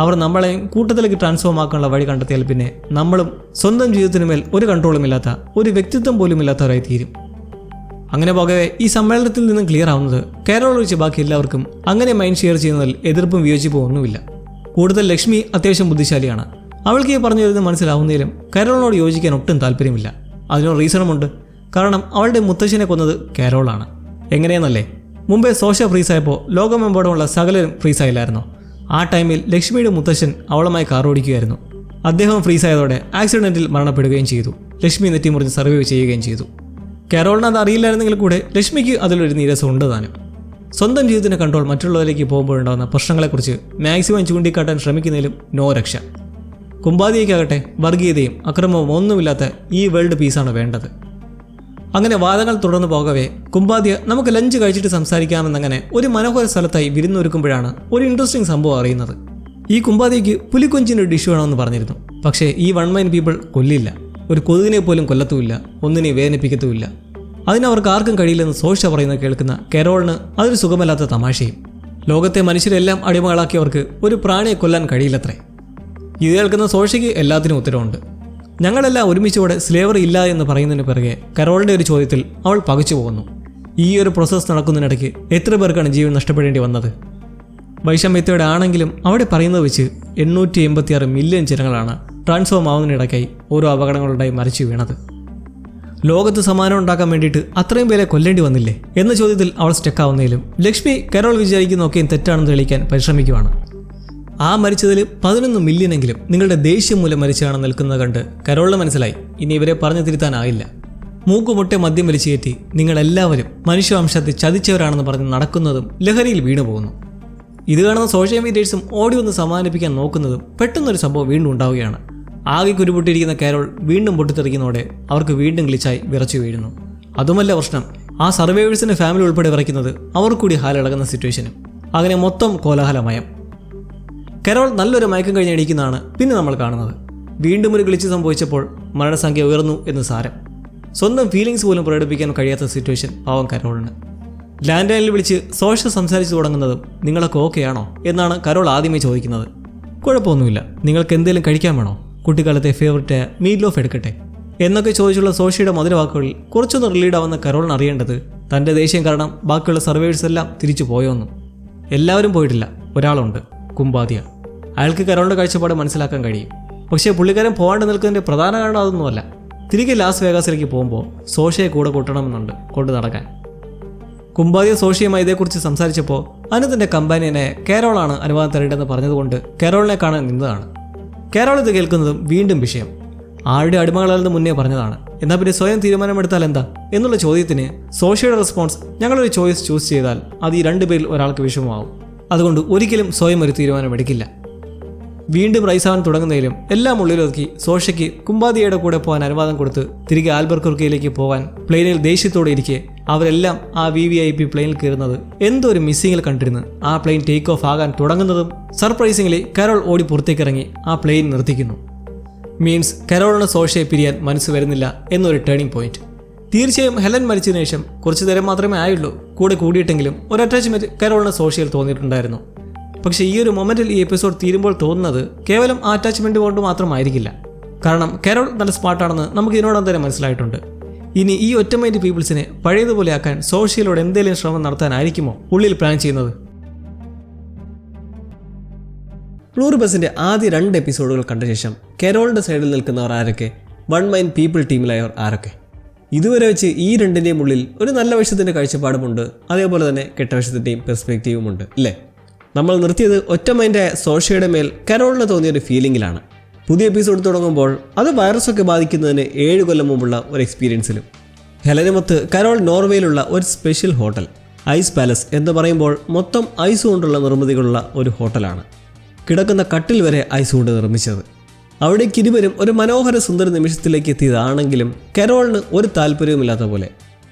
അവർ നമ്മളെയും കൂട്ടത്തിലേക്ക് ട്രാൻസ്ഫോം ആക്കാനുള്ള വഴി കണ്ടെത്തിയാൽ പിന്നെ നമ്മളും സ്വന്തം ജീവിതത്തിനുമേൽ ഒരു കൺട്രോളുമില്ലാത്ത, ഒരു വ്യക്തിത്വം പോലും ഇല്ലാത്തവരായി തീരും. അങ്ങനെ പോകവേ ഈ സമ്മേളനത്തിൽ നിന്നും ക്ലിയർ ആവുന്നത് കരോൾ ഒഴിച്ച് ബാക്കി എല്ലാവർക്കും അങ്ങനെ മൈൻഡ് ഷെയർ ചെയ്യുന്നതിൽ എതിർപ്പും വിയോജിപ്പും ഒന്നുമില്ല. കൂടുതൽ ലക്ഷ്മി അത്യാവശ്യം ബുദ്ധിശാലിയാണ്. അവൾക്ക് ഈ പറഞ്ഞു വരുന്നത് മനസ്സിലാവുന്നതിലും കരോളിനോട് യോജിക്കാൻ ഒട്ടും താല്പര്യമില്ല. അതിനൊരു റീസണുമുണ്ട്. കാരണം അവളുടെ മുത്തശ്ശനെ കൊന്നത് കരോളാണ്. എങ്ങനെയെന്നല്ലേ? മുമ്പേ സോഷ ഫ്രീസായപ്പോൾ ലോകമെമ്പാടുമുള്ള സകലരും ഫ്രീസായില്ലായിരുന്നോ? ആ ടൈമിൽ ലക്ഷ്മിയുടെ മുത്തശ്ശൻ അവളുമായി കാർ ഓടിക്കുകയായിരുന്നു. അദ്ദേഹം ഫ്രീസായതോടെ ആക്സിഡന്റിൽ മരണപ്പെടുകയും ചെയ്തു. ലക്ഷ്മി നെറ്റിമുറിഞ്ഞ് സർവൈവ് ചെയ്യുകയും ചെയ്തു. കരോളിന് അത് അറിയില്ലായിരുന്നെങ്കിൽ കൂടെ ലക്ഷ്മിക്ക് അതിലൊരു നീരസം ഉണ്ട് താനും. സ്വന്തം ജീവിതത്തിന്റെ കൺട്രോൾ മറ്റുള്ളവരിലേക്ക് പോകുമ്പോഴുണ്ടാകുന്ന പ്രശ്നങ്ങളെക്കുറിച്ച് മാക്സിമം ചൂണ്ടിക്കാട്ടാൻ ശ്രമിക്കുന്നതിലും നോ രക്ഷ. കുമ്പാതിയേക്കാകട്ടെ വർഗീയതയും അക്രമവും ഒന്നുമില്ലാത്ത ഈ വേൾഡ് പീസാണ് വേണ്ടത്. അങ്ങനെ വാദങ്ങൾ തുടർന്നു പോകവേ കുമ്പാദ്യ നമുക്ക് ലഞ്ച് കഴിച്ചിട്ട് സംസാരിക്കാമെന്നങ്ങനെ ഒരു മനോഹര സ്ഥലത്തായി വിരുന്നൊരുക്കുമ്പോഴാണ് ഒരു ഇൻട്രസ്റ്റിംഗ് സംഭവം അറിയുന്നത്. ഈ കുമ്പാദ്യയ്ക്ക് പുലിക്കൊഞ്ചിൻ്റെ ഒരു ഡിഷ് വേണമെന്ന് പറഞ്ഞിരുന്നു. പക്ഷേ ഈ വൺ മൈൻ പീപ്പിൾ കൊല്ലില്ല. ഒരു കൊതുകിനെ പോലും കൊല്ലത്തുമില്ല, ഒന്നിനെ വേദനിപ്പിക്കത്തുമില്ല. അതിനവർക്ക് ആർക്കും കഴിയില്ലെന്ന് സോഷ പറയുന്നത് കേൾക്കുന്ന കരോളിന് അതൊരു സുഖമല്ലാത്ത തമാശയും. ലോകത്തെ മനുഷ്യരെല്ലാം അടിമകളാക്കിയവർക്ക് ഒരു പ്രാണിയെ കൊല്ലാൻ കഴിയില്ലത്രേ. ഇത് കേൾക്കുന്ന സോഷയ്ക്ക് എല്ലാത്തിനും ഉത്തരവുണ്ട്. ഞങ്ങളെല്ലാം ഒരുമിച്ചോടെ സ്ലേവറി ഇല്ല എന്ന് പറയുന്നതിന് പിറകെ കരോളിൻ്റെ ഒരു ചോദ്യത്തിൽ അവൾ പകച്ചു പോകുന്നു. ഈ ഒരു പ്രോസസ്സ് നടക്കുന്നതിനിടയ്ക്ക് എത്ര പേർക്കാണ് ജീവൻ നഷ്ടപ്പെടേണ്ടി വന്നത്? വൈഷമ്യത്തോടെ ആണെങ്കിലും അവിടെ പറയുന്നത് വെച്ച് 886 മില്യൺ ജനങ്ങളാണ് ട്രാൻസ്ഫോം ആവുന്നതിനിടയ്ക്കായി ഓരോ അപകടങ്ങളുണ്ടായി മരിച്ചു വീണത്. ലോകത്ത് സമാനം ഉണ്ടാക്കാൻ വേണ്ടിയിട്ട് അത്രയും പേരെ കൊല്ലേണ്ടി വന്നില്ലേ എന്ന ചോദ്യത്തിൽ അവൾ സ്റ്റക്കാവുന്നതിലും ലക്ഷ്മി കരോൾ വിചാരിക്കുന്നതൊക്കെയും തെറ്റാണെന്ന് തെളിയിക്കാൻ പരിശ്രമിക്കുവാണ്. ആ മരിച്ചതിൽ 11 മില്യണെങ്കിലും നിങ്ങളുടെ ദേഷ്യം മൂലം മരിച്ചാണ് നിൽക്കുന്നത് കണ്ട് കരോളിന് മനസ്സിലായി ഇനി ഇവരെ പറഞ്ഞു തിരുത്താനായില്ല. മൂക്കുമുട്ടെ മദ്യം വലിച്ചു കയറ്റി നിങ്ങളെല്ലാവരും മനുഷ്യവംശത്തെ ചതിച്ചവരാണെന്ന് പറഞ്ഞ് നടക്കുന്നതും ലഹരിയിൽ വീണുപോകുന്നു. ഇത് കാണുന്ന സോഷ്യൽ മീഡിയേഴ്സും ഓടി ഒന്ന് സമാധാനിപ്പിക്കാൻ നോക്കുന്നതും പെട്ടെന്നൊരു സംഭവം വീണ്ടും ഉണ്ടാവുകയാണ്. ആകെ കുരുപൊട്ടിയിരിക്കുന്ന കരോൾ വീണ്ടും പൊട്ടിത്തെറിക്കുന്നതോടെ അവർക്ക് വീണ്ടും ഗ്ലിച്ചായി വിറച്ചു വീഴുന്നു. അതുമല്ല പ്രശ്നം, ആ സർവൈവേഴ്സിൻ്റെ ഫാമിലി ഉൾപ്പെടെ വിറയ്ക്കുന്നത് അവർ കൂടി ഹാലിളകുന്ന സിറ്റുവേഷനും. അങ്ങനെ മൊത്തം കോലാഹലമയം. കരോൾ നല്ലൊരു മയക്കം കഴിഞ്ഞ് എണീക്കുന്നതാണ് പിന്നെ നമ്മൾ കാണുന്നത്. വീണ്ടും ഒരു ഗ്ലിച്ച് സംഭവിച്ചപ്പോൾ മരണസംഖ്യ ഉയർന്നു എന്ന് സാരം. സ്വന്തം ഫീലിങ്സ് പോലും പ്രകടിപ്പിക്കാൻ കഴിയാത്ത സിറ്റുവേഷൻ പാവം കരോളിന്. ലാൻഡ് ലൈനിൽ വിളിച്ച് സോഷ സംസാരിച്ചു തുടങ്ങുന്നതും നിങ്ങളൊക്കെ ഓക്കെയാണോ എന്നാണ് കരോൾ ആദ്യമേ ചോദിക്കുന്നത്. കുഴപ്പമൊന്നുമില്ല, നിങ്ങൾക്ക് എന്തെങ്കിലും കഴിക്കാൻ വേണോ? കുട്ടിക്കാലത്തെ ഫേവററ്റ് മീറ്റ് ലോഫ് എടുക്കട്ടെ എന്നൊക്കെ ചോദിച്ചുള്ള സോഷയുടെ മധുരവാക്കുകളിൽ കുറച്ചൊന്ന് റിലീഡ് ആവുന്ന കരോളിന് അറിയേണ്ടത് തൻ്റെ ദേഷ്യം കാരണം ബാക്കിയുള്ള സർവൈവേഴ്സ് എല്ലാം തിരിച്ചു പോയോന്നും. എല്ലാവരും പോയിട്ടില്ല, ഒരാളുണ്ട്, കുമ്പാദ്യ. അയാൾക്ക് കരോളിൻ്റെ കാഴ്ചപ്പാട് മനസ്സിലാക്കാൻ കഴിയും. പക്ഷേ പുള്ളിക്കാരൻ പോകാണ്ട് നിൽക്കുന്നതിൻ്റെ പ്രധാന കാരണം അതൊന്നുമല്ല. തിരികെ ലാസ് വേഗാസിലേക്ക് പോകുമ്പോൾ സോഷയെ കൂടെ കൂട്ടണമെന്നുണ്ട് കൊണ്ടു നടക്കാൻ. കുമ്പാദ്യ സോഷയുമായി ഇതേക്കുറിച്ച് സംസാരിച്ചപ്പോൾ തൻ്റെ കമ്പാനിയനെ കരോളാണ് അനുവാദം തരേണ്ടതെന്ന് പറഞ്ഞതുകൊണ്ട് കരോളിനെ കാണാൻ നിന്നതാണ്. കരോൾ ഇത് കേൾക്കുന്നതും വീണ്ടും വിഷയം. ആരുടെ അടിമകളെന്ന് മുന്നേ പറഞ്ഞതാണ്, എന്നാൽ പിന്നെ സ്വയം തീരുമാനമെടുത്താൽ എന്താ എന്നുള്ള ചോദ്യത്തിന് സോഷയുടെ റെസ്പോൺസ്, ഞങ്ങളൊരു ചോയ്സ് ചൂസ് ചെയ്താൽ അത് ഈ 2 പേരിൽ ഒരാൾക്ക് വിഷമമാവും. അതുകൊണ്ട് ഒരിക്കലും സ്വയം ഒരു തീരുമാനമെടുക്കില്ല. വീണ്ടും റൈസാവാൻ തുടങ്ങുന്നതിലും എല്ലാം ഉള്ളിലൊതുക്കി സോഷയ്ക്ക് കുമ്പാദിയയുടെ കൂടെ പോകാൻ അനുവാദം കൊടുത്ത് തിരികെ ആൽബർക്കുർക്കയിലേക്ക് പോകാൻ പ്ലെയിനിൽ ദേഷ്യത്തോടെ ഇരിക്കെ അവരെല്ലാം ആ VVIP പ്ലെയിനിൽ കയറുന്നത് എന്തോ ഒരു മിസ്സിങ്ങിൽ കണ്ടിരുന്ന് ആ പ്ലെയിൻ ടേക്ക് ഓഫ് ആകാൻ തുടങ്ങുന്നതും സർപ്രൈസിംഗ്ലി കരോൾ ഓടി പുറത്തേക്കിറങ്ങി ആ പ്ലെയിൻ നിർത്തിക്കുന്നു. മീൻസ് കരോളിന് സോഷയെ പിരിയാൻ മനസ്സ് വരുന്നില്ല എന്നൊരു ടേണിംഗ് പോയിന്റ്. തീർച്ചയായും ഹെലൻ മരിച്ചതിന് ശേഷം കുറച്ചു നേരം മാത്രമേ ആയുള്ളൂ കൂടെ കൂടിയിട്ടെങ്കിലും ഒരു അറ്റാച്ച്മെന്റ് കരോളിന് സോഷ്യൽ തോന്നിയിട്ടുണ്ടായിരുന്നു. പക്ഷേ ഈ ഒരു മൊമെന്റിൽ ഈ എപ്പിസോഡ് തീരുമ്പോൾ തോന്നുന്നത് കേവലം ആ അറ്റാച്ച്മെന്റ് കൊണ്ട് മാത്രമായിരിക്കില്ല. കാരണം കരോൾ നല്ല സ്മാർട്ടാണെന്ന് നമുക്ക് ഇതിനോടകം തന്നെ മനസ്സിലായിട്ടുണ്ട്. ഇനി ഈ ഒറ്റമൈൻഡ് പീപ്പിൾസിനെ പഴയതുപോലെ ആക്കാൻ സോഷ്യലോട് എന്തെങ്കിലും ശ്രമം നടത്താനായിരിക്കുമോ ഉള്ളിൽ പ്ലാൻ ചെയ്യുന്നത്? പ്ലൂറിബസിന്റെ ആദ്യ 2 എപ്പിസോഡുകൾ കണ്ട ശേഷം കരോളിന്റെ സൈഡിൽ നിൽക്കുന്നവർ ആരൊക്കെ, വൺ മൈൻ പീപ്പിൾ ടീമിലായവർ ആരൊക്കെ? ഇതുവരെ വെച്ച് ഈ 2ന്റെയും ഉള്ളിൽ ഒരു നല്ല വശത്തിന്റെ കാഴ്ചപ്പാടുമുണ്ട്, അതേപോലെ തന്നെ കെട്ട വശത്തിന്റെയും പെർസ്പെക്റ്റീവുമുണ്ട്, ഇല്ലേ? നമ്മൾ നിർത്തിയത് ഒറ്റ മൈൻഡായ സോഷ്യയുടെ മേൽ കരോളിന് തോന്നിയൊരു ഫീലിംഗിലാണ്. പുതിയ എപ്പിസോഡ് തുടങ്ങുമ്പോൾ അത് വൈറസൊക്കെ ബാധിക്കുന്നതിന് 7 കൊല്ലം മുമ്പുള്ള ഒരു എക്സ്പീരിയൻസിലും. ഹെലനുമൊത്ത് കരോൾ നോർവേയിലുള്ള ഒരു സ്പെഷ്യൽ ഹോട്ടൽ ഐസ് പാലസ് എന്ന് പറയുമ്പോൾ മൊത്തം ഐസ് കൊണ്ടുള്ള നിർമ്മിതികളുള്ള ഒരു ഹോട്ടലാണ്. കിടക്കുന്ന കട്ടിൽ വരെ ഐസ് കൊണ്ട് നിർമ്മിച്ചത്. അവിടേക്ക് ഇരുവരും ഒരു മനോഹര സുന്ദര നിമിഷത്തിലേക്ക് എത്തിയതാണെങ്കിലും കരോളിന് ഒരു താല്പര്യവുമില്ലാത്ത പോലെ.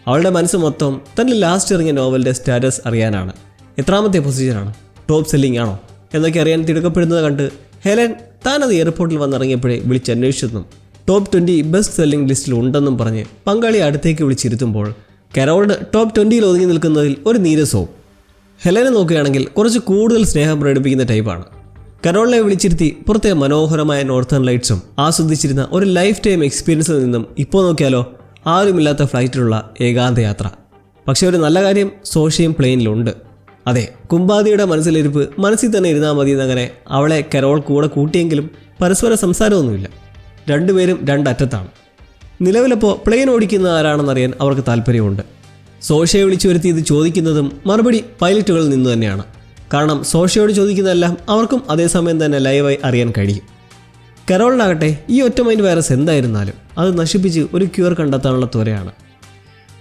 അവളുടെ മനസ്സ് മൊത്തം തൻ്റെ ലാസ്റ്റ് ഇറങ്ങിയ നോവലിൻ്റെ സ്റ്റാറ്റസ് അറിയാനാണ്. എത്രാമത്തെ പൊസിഷനാണ്, ടോപ്പ് സെല്ലിംഗ് ആണോ എന്നൊക്കെ അറിയാൻ തിടുക്കപ്പെടുന്നത് കണ്ട് ഹെലൻ താനത് എയർപോർട്ടിൽ വന്നിറങ്ങിയപ്പോഴേ വിളിച്ചന്വേഷിച്ചെന്നും ടോപ്പ് 20 ബെസ്റ്റ് സെല്ലിംഗ് ലിസ്റ്റിൽ ഉണ്ടെന്നും പറഞ്ഞ് പങ്കാളിയെ അടുത്തേക്ക് വിളിച്ചിരുത്തുമ്പോൾ കരോളിന് ടോപ്പ് 20 ഒതുങ്ങി നിൽക്കുന്നതിൽ ഒരു നീരസവും. ഹെലനെ നോക്കുകയാണെങ്കിൽ കുറച്ച് കൂടുതൽ സ്നേഹം പ്രകടിപ്പിക്കുന്ന ടൈപ്പാണ്. കരോളിനെ വിളിച്ചിരുത്തി പുറത്തെ മനോഹരമായ നോർത്തേൺ ലൈറ്റ്സും ആസ്വദിച്ചിരുന്ന ഒരു ലൈഫ് ടൈം എക്സ്പീരിയൻസിൽ നിന്നും ഇപ്പോൾ നോക്കിയാലോ ആരുമില്ലാത്ത ഫ്ലൈറ്റിലുള്ള ഏകാന്ത യാത്ര. പക്ഷേ ഒരു നല്ല കാര്യം, സോഷ്യയും പ്ലെയിനിലുണ്ട്. അതെ, കുമ്പാതിയുടെ മനസ്സിലിരിപ്പ് മനസ്സിൽ തന്നെ ഇരുന്നാൽ മതി എന്നങ്ങനെ അവളെ കരോൾ കൂടെ കൂട്ടിയെങ്കിലും പരസ്പര സംസാരമൊന്നുമില്ല. രണ്ടുപേരും രണ്ടറ്റത്താണ്. നിലവിലിപ്പോൾ പ്ലെയിൻ ഓടിക്കുന്ന ആരാണെന്നറിയാൻ അവർക്ക് താല്പര്യമുണ്ട്. സോഷ്യയെ വിളിച്ചു വരുത്തി ഇത് ചോദിക്കുന്നതും മറുപടി പൈലറ്റുകളിൽ നിന്ന് തന്നെയാണ്. കാരണം സോഷ്യയോട് ചോദിക്കുന്നതെല്ലാം അവർക്കും അതേസമയം തന്നെ ലൈവായി അറിയാൻ കഴിയും. കരോളിനാകട്ടെ ഈ ഒറ്റ മൈൻഡ് വൈറസ് എന്തായിരുന്നാലും അത് നശിപ്പിച്ച് ഒരു ക്യൂർ കണ്ടെത്താനുള്ള ത്വരയാണ്.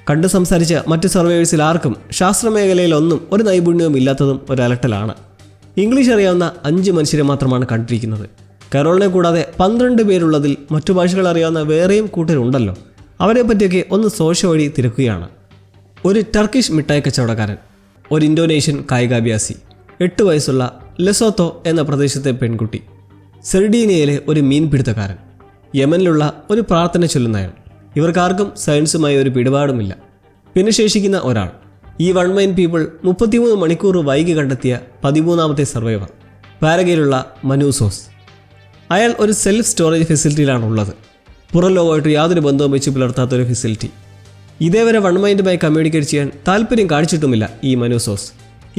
കണ്ട് സംസാരിച്ച മറ്റ് സർവൈവേഴ്സിൽ ആർക്കും ശാസ്ത്രമേഖലയിലൊന്നും ഒരു നൈപുണ്യവും ഇല്ലാത്തതും ഒരു അലട്ടലാണ്. ഇംഗ്ലീഷ് അറിയാവുന്ന 5 മനുഷ്യരെ മാത്രമാണ് കണ്ടിരിക്കുന്നത്. കരോളിനെ കൂടാതെ 12 പേരുള്ളതിൽ മറ്റു ഭാഷകൾ അറിയാവുന്ന വേറെയും കൂട്ടരുണ്ടല്ലോ. അവരെ പറ്റിയൊക്കെ ഒന്ന് സോഷ്യ വഴി തിരക്കുകയാണ്. ഒരു ടർക്കിഷ് മിഠായി കച്ചവടക്കാരൻ, ഒരു ഇന്തോനേഷ്യൻ കായികാഭ്യാസി, 8 വയസ്സുള്ള ലെസോത്തോ എന്ന പ്രദേശത്തെ പെൺകുട്ടി, സെർഡീനിയയിലെ ഒരു മീൻപിടുത്തക്കാരൻ, യമനിലുള്ള ഒരു പ്രാർത്ഥന ചൊല്ലുന്നയാൾ. ഇവർക്കാർക്കും സയൻസുമായി ഒരു പിടിപാടുമില്ല. പിന്നെ ശേഷിക്കുന്ന ഒരാൾ, ഈ 1 മൈൻഡ് പീപ്പിൾ 33 മണിക്കൂർ വൈകി കണ്ടെത്തിയ 13ാമത്തെ സർവൈവർ, പാരഗയിലുള്ള മനൂസോസ്. അയാൾ ഒരു സെൽഫ് സ്റ്റോറേജ് ഫെസിലിറ്റിയിലാണുള്ളത്. പുറം ലോകമായിട്ട് യാതൊരു ബന്ധവും വെച്ച് പുലർത്താത്തൊരു ഫെസിലിറ്റി. ഇതേവരെ 1 മൈൻഡുമായി കമ്മ്യൂണിക്കേറ്റ് ചെയ്യാൻ താല്പര്യം കാണിച്ചിട്ടുമില്ല ഈ മനൂസോസ്.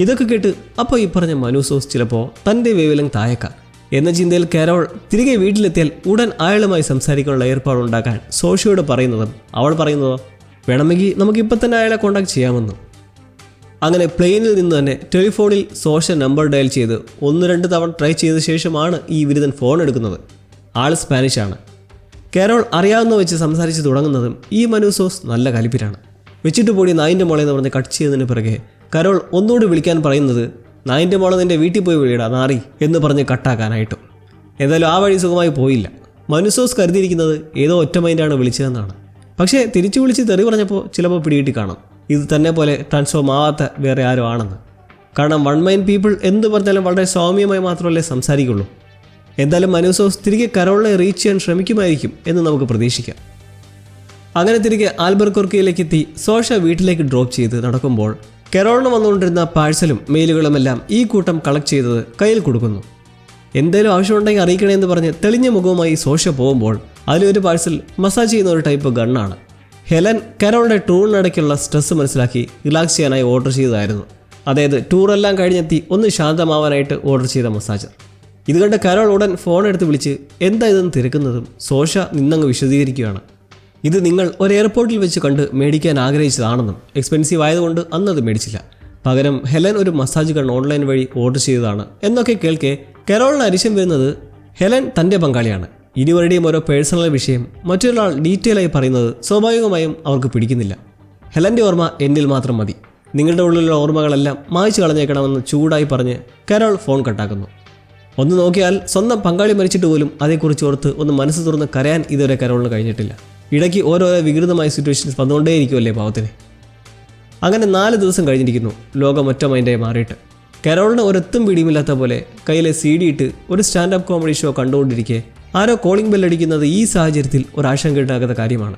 ഇതൊക്കെ കേട്ട് അപ്പോൾ ഈ പറഞ്ഞ മനൂസോസ് ചിലപ്പോൾ തൻ്റെ വേവിലും താഴേക്കാം എന്ന ചിന്തയിൽ കരോൾ തിരികെ വീട്ടിലെത്തിയാൽ ഉടൻ അയാളുമായി സംസാരിക്കാനുള്ള ഏർപ്പാടുണ്ടാക്കാൻ സോഷ്യയോട് പറയുന്നതും അവൾ പറയുന്നതോ വേണമെങ്കിൽ നമുക്കിപ്പോൾ തന്നെ അയാളെ കോൺടാക്ട് ചെയ്യാമെന്നും. അങ്ങനെ പ്ലെയിനിൽ നിന്ന് തന്നെ ടെലിഫോണിൽ സോഷ്യ നമ്പർ ഡയൽ ചെയ്ത് 1-2 തവണ ട്രൈ ചെയ്ത ശേഷമാണ് ഈ വിരുദ്ധൻ ഫോൺ എടുക്കുന്നത്. ആൾ സ്പാനിഷാണ്. കരോൾ അറിയാവുന്ന വെച്ച് സംസാരിച്ച് തുടങ്ങുന്നതും ഈ മനൂസോസ് നല്ല കലിപ്പിലാണ്. വെച്ചിട്ട് പോടി നായിൻ്റെ മോളെ എന്ന് പറഞ്ഞ് കട്ട് ചെയ്തതിന് പിറകെ കരോൾ ഒന്നുകൂടി വിളിക്കാൻ പറയുന്നത് നായിൻ്റെ മോളെ നിൻ്റെ വീട്ടിൽ പോയി വിളിയിടാ നാറി എന്ന് പറഞ്ഞ് കട്ടാക്കാനായിട്ടും. എന്തായാലും ആ വഴി സുഖമായി പോയില്ല. മനൂസോസ് കരുതിയിരിക്കുന്നത് ഏതോ ഒറ്റ മൈൻഡാണ് വിളിച്ചതെന്നാണ്. പക്ഷേ തിരിച്ചു വിളിച്ച് തെറി പറഞ്ഞപ്പോൾ ചിലപ്പോൾ പിടികിട്ടി കാണും ഇത് തന്നെ പോലെ ട്രാൻസ്ഫോം ആവാത്ത വേറെ ആരോ ആണെന്ന്. കാരണം 1 മൈൻഡ് പീപ്പിൾ എന്ത് പറഞ്ഞാലും വളരെ സൗമ്യമായി മാത്രമല്ലേ സംസാരിക്കുള്ളൂ. എന്തായാലും മനൂസോസ് തിരികെ കരോളിനെ റീച്ച് ചെയ്യാൻ ശ്രമിക്കുമായിരിക്കും എന്ന് നമുക്ക് പ്രതീക്ഷിക്കാം. അങ്ങനെ തിരികെ ആൽബർക്കോർക്കിയിലേക്ക് എത്തി സോഷ്യ വീട്ടിലേക്ക് ഡ്രോപ്പ് ചെയ്ത് നടക്കുമ്പോൾ കരോളിന് വന്നുകൊണ്ടിരുന്ന പാഴ്സലും മെയിലുകളുമെല്ലാം ഈ കൂട്ടം കളക്ട് ചെയ്തത് കയ്യിൽ കൊടുക്കുന്നു. എന്തായാലും ആവശ്യമുണ്ടെങ്കിൽ അറിയിക്കണമെന്ന് പറഞ്ഞ് തെളിഞ്ഞ മുഖവുമായി സോഷ്യ പോകുമ്പോൾ അതിലൊരു പാഴ്സൽ മസാജ് ചെയ്യുന്ന ഒരു ടൈപ്പ് ഗണ്ണാണ്. ഹെലൻ കരോളിൻ്റെ ടൂറിനിടയ്ക്കുള്ള സ്ട്രെസ് മനസ്സിലാക്കി റിലാക്സ് ചെയ്യാനായി ഓർഡർ ചെയ്തതായിരുന്നു. അതായത് ടൂറെല്ലാം കഴിഞ്ഞെത്തി ഒന്ന് ശാന്തമാവാനായിട്ട് ഓർഡർ ചെയ്ത മസാജർ. ഇത് കണ്ട കരോൾ ഉടൻ ഫോൺ എടുത്ത് വിളിച്ച് എന്താ ഇതെന്ന് തിരക്കുന്നതും സോഷ്യ നിന്നങ്ങ് വിശദീകരിക്കുകയാണ്. ഇത് നിങ്ങൾ ഒരു എയർപോർട്ടിൽ വെച്ച് കണ്ട് മേടിക്കാൻ ആഗ്രഹിച്ചതാണെന്നും എക്സ്പെൻസീവ് ആയതുകൊണ്ട് അന്നത് മേടിച്ചില്ല, പകരം ഹെലൻ ഒരു മസാജ് ഗൺ ഓൺലൈൻ വഴി ഓർഡർ ചെയ്തതാണ് എന്നൊക്കെ കേൾക്കെ കരോളിന് അരിശം വരുന്നത് ഹെലൻ തൻ്റെ പങ്കാളിയാണ്. ഇരുവരുടെയും ഓരോ പേഴ്സണൽ വിഷയം മറ്റൊരാൾ ഡീറ്റെയിൽ ആയി പറയുന്നത് സ്വാഭാവികമായും അവർക്ക് പിടിക്കുന്നില്ല. ഹെലൻ്റെ ഓർമ്മ എന്നിൽ മാത്രം മതി, നിങ്ങളുടെ ഉള്ളിലുള്ള ഓർമ്മകളെല്ലാം മായ്ച്ചു കളഞ്ഞേക്കണമെന്ന് ചൂടായി പറഞ്ഞ് കരോൾ ഫോൺ കട്ടാക്കുന്നു. ഒന്ന് നോക്കിയാൽ സ്വന്തം പങ്കാളി മരിച്ചിട്ട് പോലും അതേക്കുറിച്ച് ഓർത്ത് ഒന്ന് മനസ്സ് തുറന്ന് കരയാൻ ഇതുവരെ കരോളിന് കഴിഞ്ഞിട്ടില്ല. ഇടയ്ക്ക് ഓരോരോ വികൃതമായ സിറ്റുവേഷൻസ് വന്നുകൊണ്ടേയിരിക്കുമല്ലേ പാവത്തിന്. അങ്ങനെ 4 ദിവസം കഴിഞ്ഞിരിക്കുന്നു ലോകം ഒറ്റ മൈൻഡായി മാറിയിട്ട്. കരോളിന് ഒരെത്തും പിടിയുമില്ലാത്ത പോലെ കയ്യിലെ CD ഇട്ട് ഒരു സ്റ്റാൻഡപ്പ് കോമഡി ഷോ കണ്ടുകൊണ്ടിരിക്കെ ആരോ കോളിംഗ് ബെല്ലടിക്കുന്നത് ഈ സാഹചര്യത്തിൽ ഒരു ആശങ്ക ഉണ്ടാകാത്ത കാര്യമാണ്.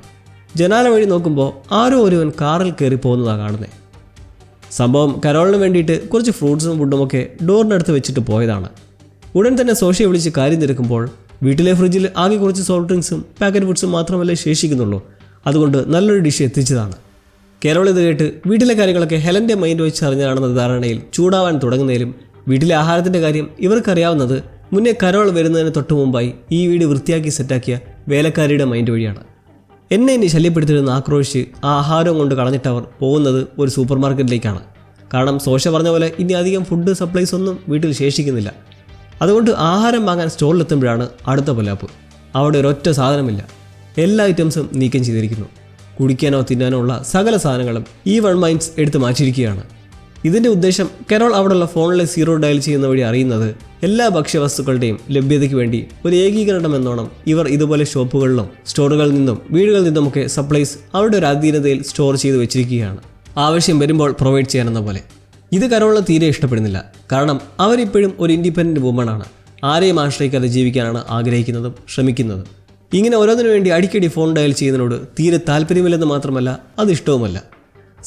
ജനാല വഴി നോക്കുമ്പോൾ ആരോ ഒരുവൻ കാറിൽ കയറി പോകുന്നതാണ് കാണുന്നത്. സംഭവം കരോളിന് വേണ്ടിയിട്ട് കുറച്ച് ഫ്രൂട്ട്സും ഫുഡുമൊക്കെ ഡോറിനടുത്ത് വെച്ചിട്ട് പോയതാണ്. ഉടൻ തന്നെ സോഷ്യയെ വിളിച്ച് കാര്യം തിരക്കുമ്പോൾ വീട്ടിലെ ഫ്രിഡ്ജിൽ ആകെ കുറച്ച് സോഫ്റ്റ് ഡ്രിങ്ക്സും പാക്കറ്റ് ഫുഡ്സും മാത്രമല്ലേ ശേഷിക്കുന്നുള്ളൂ. അതുകൊണ്ട് നല്ലൊരു ഡിഷ് എത്തിച്ചതാണ്. കരോൾ ഇത് കേട്ട് വീട്ടിലെ കാര്യങ്ങളൊക്കെ ഹെലൻ്റെ മൈൻഡ് വെച്ച് അറിഞ്ഞതാണെന്ന ധാരണയിൽ ചൂടാവാൻ തുടങ്ങുന്നതിലും വീട്ടിലെ ആഹാരത്തിൻ്റെ കാര്യം ഇവർക്കറിയാവുന്നത് മുന്നേ കരോൾ വരുന്നതിന് തൊട്ട് മുമ്പായി ഈ വീട് വൃത്തിയാക്കി സെറ്റാക്കിയ വേലക്കാരിയുടെ മൈൻഡ് വഴിയാണ്. എന്നെ ഇനി ശല്യപ്പെടുത്തിയിരുന്ന ആക്രോശിച്ച് ആ ആഹാരം കൊണ്ട് കളഞ്ഞിട്ടവർ പോകുന്നത് ഒരു സൂപ്പർ മാർക്കറ്റിലേക്കാണ്. കാരണം സോഷ പറഞ്ഞ പോലെ ഇനി അധികം ഫുഡ് സപ്ലൈസ് ഒന്നും വീട്ടിൽ ശേഷിക്കുന്നില്ല. അതുകൊണ്ട് ആഹാരം വാങ്ങാൻ സ്റ്റോറിലെത്തുമ്പോഴാണ് അടുത്ത പൊല്ലാപ്പ്. അവിടെ ഒരൊറ്റ സാധനമില്ല. എല്ലാ ഐറ്റംസും നീക്കം ചെയ്തിരിക്കുന്നു. കുടിക്കാനോ തിന്നാനോ ഉള്ള സകല സാധനങ്ങളും ഈ വൺ മൈൻഡ്സ് എടുത്ത് മാറ്റിയിരിക്കുകയാണ്. ഇതിൻ്റെ ഉദ്ദേശം കരോൾ അവിടെയുള്ള ഫോണിലെ സീറോ ഡയൽ ചെയ്യുന്ന വഴി അറിയുന്നത് എല്ലാ ഭക്ഷ്യവസ്തുക്കളുടെയും ലഭ്യതയ്ക്ക് വേണ്ടി ഒരു ഏകീകരണം എന്നോണം ഇവർ ഇതുപോലെ ഷോപ്പുകളിലും സ്റ്റോറുകളിൽ നിന്നും വീടുകളിൽ നിന്നുമൊക്കെ സപ്ലൈസ് അവരുടെ ഒരു അധീനതയിൽ സ്റ്റോർ ചെയ്ത് വെച്ചിരിക്കുകയാണ്, ആവശ്യം വരുമ്പോൾ പ്രൊവൈഡ് ചെയ്യാനെന്ന പോലെ. ഇത് കരോളിന് തീരെ ഇഷ്ടപ്പെടുന്നില്ല. കാരണം അവരിപ്പോഴും ഒരു ഇൻഡിപെൻഡൻറ്റ് വുമണാണ്. ആരെയും ആശ്രയിക്കാതെ ജീവിക്കാനാണ് ആഗ്രഹിക്കുന്നതും ശ്രമിക്കുന്നതും. ഇങ്ങനെ ഓരോന്നിനു വേണ്ടി അടിക്കടി ഫോൺ ഡയൽ ചെയ്യുന്നതിനോട് തീരെ താല്പര്യമില്ലെന്ന് മാത്രമല്ല അത് ഇഷ്ടവുമല്ല.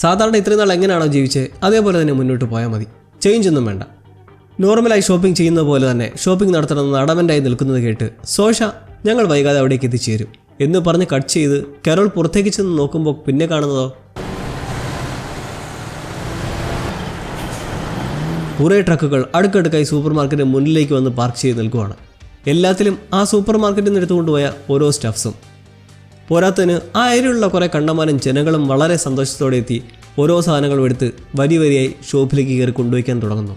സാധാരണ ഇത്രയും നാൾ എങ്ങനെയാണോ ജീവിച്ചത് അതേപോലെ തന്നെ മുന്നോട്ട് പോയാൽ മതി, ചേഞ്ച് ഒന്നും വേണ്ട. നോർമലായി ഷോപ്പിംഗ് ചെയ്യുന്ന പോലെ തന്നെ ഷോപ്പിംഗ് നടത്തണമെന്ന് അടമൻ്റായി നിൽക്കുന്നത് കേട്ട് സോഷ ഞങ്ങൾ വൈകാതെ അവിടേക്ക് എത്തിച്ചേരും എന്ന് പറഞ്ഞ് കട്ട് ചെയ്ത് കരോൾ പുറത്തേക്ക് ചെന്ന് നോക്കുമ്പോൾ പിന്നെ കാണുന്നതോ കുറേ ട്രക്കുകൾ അടുക്കടുക്കായി സൂപ്പർ മാർക്കറ്റിന് മുന്നിലേക്ക് വന്ന് പാർക്ക് ചെയ്ത് നിൽക്കുവാണ്. എല്ലാത്തിലും ആ സൂപ്പർ മാർക്കറ്റിൽ നിന്ന് എടുത്തുകൊണ്ടുപോയ ഓരോ സ്റ്റഫ്സും. പോരാത്തതിന് ആ ഏരിയയിലുള്ള കുറേ കണ്ടമാനം ജനങ്ങളും വളരെ സന്തോഷത്തോടെ എത്തി ഓരോ സാധനങ്ങളും എടുത്ത് വരിയായി ഷോപ്പിലേക്ക് കയറി കൊണ്ടുവയ്ക്കാൻ തുടങ്ങുന്നു.